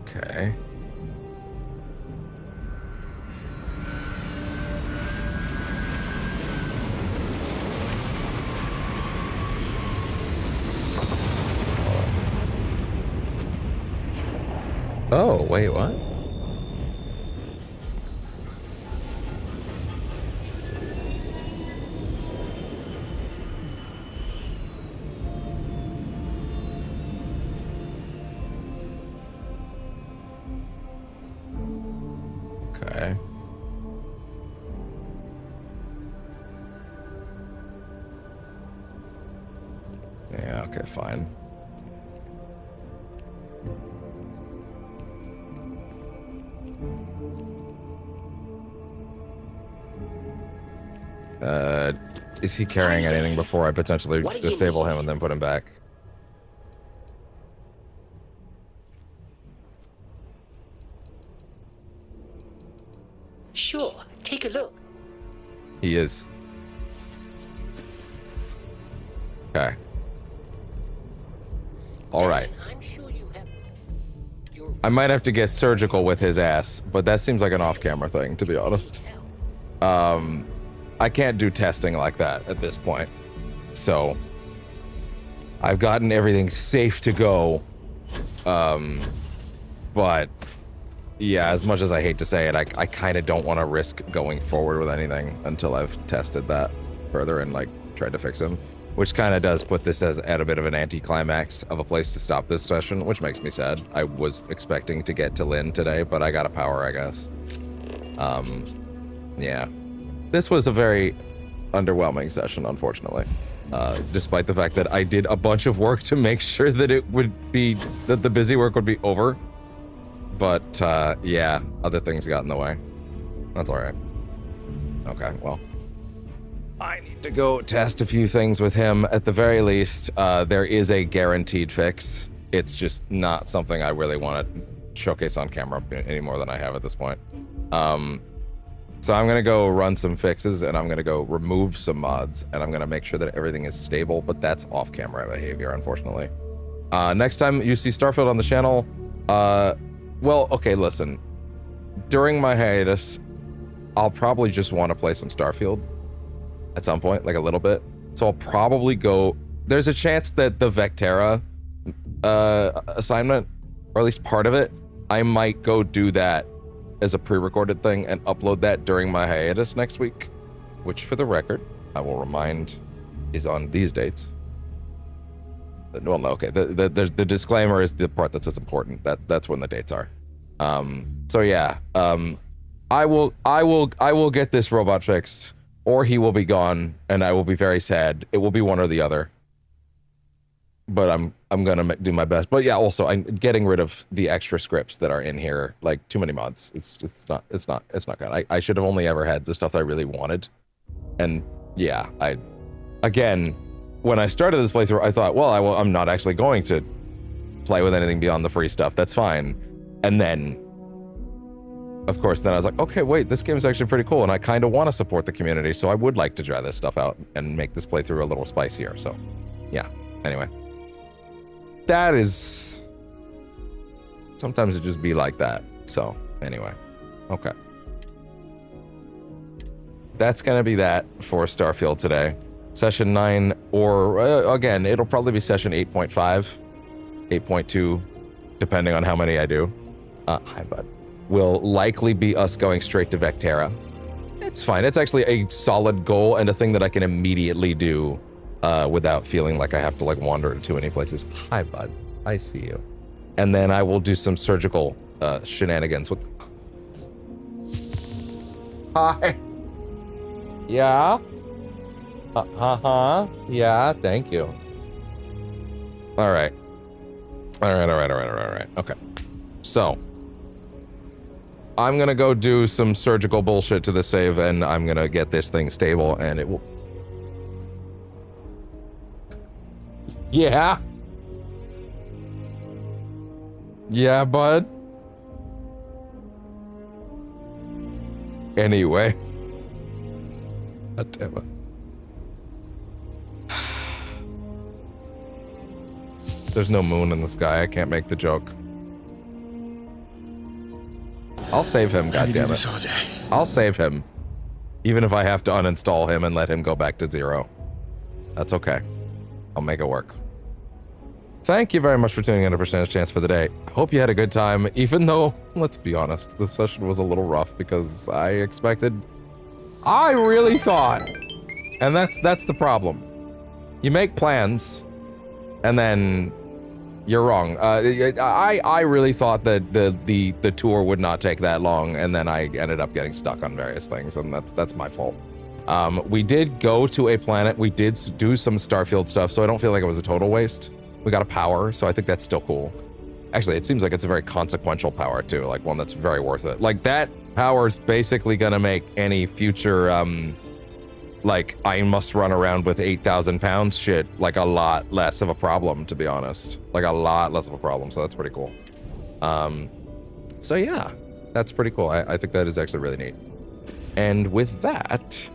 Okay. Oh, wait, what? Okay. Yeah, okay, fine. Is he carrying anything before I potentially disable him and then put him back? Sure, take a look. He is. Okay. All right. I'm sure you have... I might have to get surgical with his ass, but that seems like an off-camera thing, to be honest. I can't do testing like that at this point. So, I've gotten everything safe to go. But, yeah, as much as I hate to say it, I kind of don't want to risk going forward with anything until I've tested that further and, like, tried to fix him. Which kind of does put this at a bit of an anticlimax of a place to stop this session, which makes me sad. I was expecting to get to Lynn today, but I got a power, I guess. Yeah. This was a very underwhelming session, unfortunately. Despite the fact that I did a bunch of work to make sure that that the busy work would be over. But, yeah, other things got in the way. That's alright. Okay, well. I need to go test a few things with him. At the very least, there is a guaranteed fix. It's just not something I really want to showcase on camera any more than I have at this point. So I'm going to go run some fixes, and I'm going to go remove some mods, and I'm going to make sure that everything is stable, but that's off-camera behavior, unfortunately. Next time you see Starfield on the channel, well, okay, listen. During my hiatus, I'll probably just want to play some Starfield at some point, like a little bit. So I'll probably go... There's a chance that the Vectera assignment, or at least part of it, I might go do that as a pre-recorded thing and upload that during my hiatus next week, which, for the record, I will remind is on these dates. Well, no, okay. The disclaimer is the part that says important. That's when the dates are. So yeah, I will get this robot fixed, or he will be gone, and I will be very sad. It will be one or the other. but I'm gonna do my best. But yeah, also I'm getting rid of the extra scripts that are in here. Like too many mods. It's not good. I should have only ever had the stuff that I really wanted. And yeah, again, when I started this playthrough, I thought, well, I'm not actually going to play with anything beyond the free stuff. That's fine. And then, of course, then I was like, okay, wait, this game is actually pretty cool, and I kind of want to support the community, so I would like to try this stuff out and make this playthrough a little spicier. So, yeah. Anyway, that is. Sometimes it just be like that. So, anyway, okay. That's gonna be that for Starfield today. Session 9, or again, it'll probably be session 8.5, 8.2, depending on how many I do. Hi, bud. Will likely be us going straight to Vectera. It's fine. It's actually a solid goal and a thing that I can immediately do without feeling like I have to like wander to too many places. Hi, bud. I see you. And then I will do some surgical shenanigans with. Hi. Yeah. Yeah. Thank you. All right. All right. Okay. So. I'm gonna go do some surgical bullshit to the save, and I'm gonna get this thing stable, and it will. Yeah. Yeah, bud. Anyway. God damn it. There's no moon in the sky. I can't make the joke. I'll save him, goddammit. I'll save him. Even if I have to uninstall him and let him go back to 0. That's okay. I'll make it work. Thank you very much for tuning in to Percentage Chance for the day. I hope you had a good time, even though, let's be honest, this session was a little rough because I really thought, and that's the problem. You make plans, and then you're wrong. I really thought that the tour would not take that long, and then I ended up getting stuck on various things, and that's my fault. We did go to a planet. We did do some Starfield stuff, so I don't feel like it was a total waste. We got a power, so I think that's still cool. Actually, it seems like it's a very consequential power too, like one that's very worth it. Like that power's basically gonna make any future like I must run around with 8,000 pounds shit like a lot less of a problem, to be honest. Like a lot less of a problem, so that's pretty cool. So yeah, that's pretty cool. I think that is actually really neat. And with that,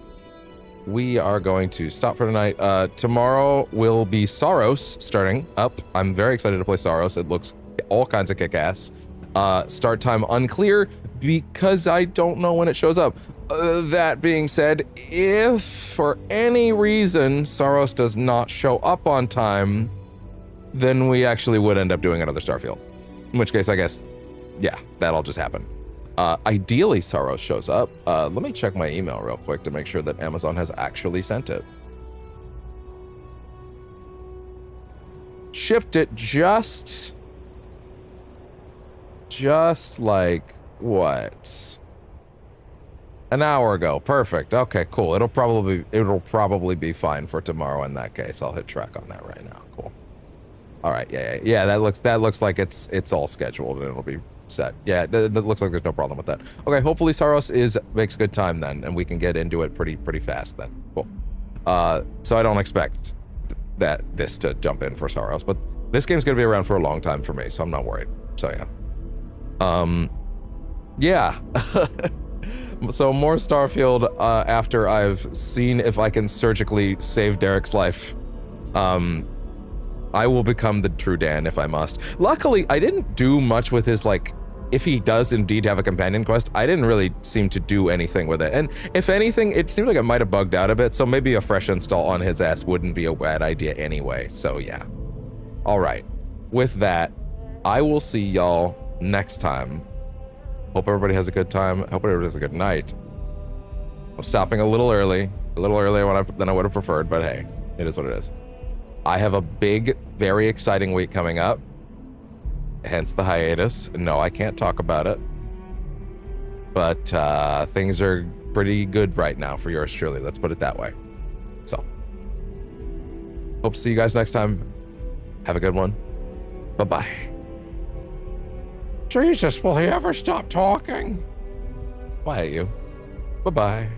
we are going to stop for tonight. Tomorrow will be Saros starting up. I'm very excited to play Saros. It looks all kinds of kick-ass. Start time unclear because I don't know when it shows up. That being said, if for any reason Saros does not show up on time, then we actually would end up doing another Starfield. In which case, I guess, yeah, that'll just happen. Ideally, Saros shows up. Let me check my email real quick to make sure that Amazon has actually sent it. Shipped it just like, what? An hour ago. Perfect. Okay, cool. It'll probably be fine for tomorrow in that case. I'll hit track on that right now. Cool. All right. Yeah. That looks like it's all scheduled and it'll be set. Yeah, that looks like there's no problem with that. Okay, hopefully Saros makes good time then, and we can get into it pretty fast then. Cool. So I don't expect this to jump in for Saros, but this game's gonna be around for a long time for me, so I'm not worried. So yeah. Yeah. So more Starfield after I've seen if I can surgically save Derek's life. I will become the true Dan if I must. Luckily, I didn't do much with his, like, if he does indeed have a companion quest, I didn't really seem to do anything with it. And if anything, it seemed like it might have bugged out a bit, so maybe a fresh install on his ass wouldn't be a bad idea anyway. So yeah. All right. With that, I will see y'all next time. Hope everybody has a good time. Hope everybody has a good night. I'm stopping a little earlier than I would have preferred, but hey, it is what it is. I have a big, very exciting week coming up, hence the hiatus. No, I can't talk about it, but things are pretty good right now for yours truly. Let's put it that way. So, hope to see you guys next time. Have a good one. Bye-bye. Jesus, will he ever stop talking? Why you? Bye-bye.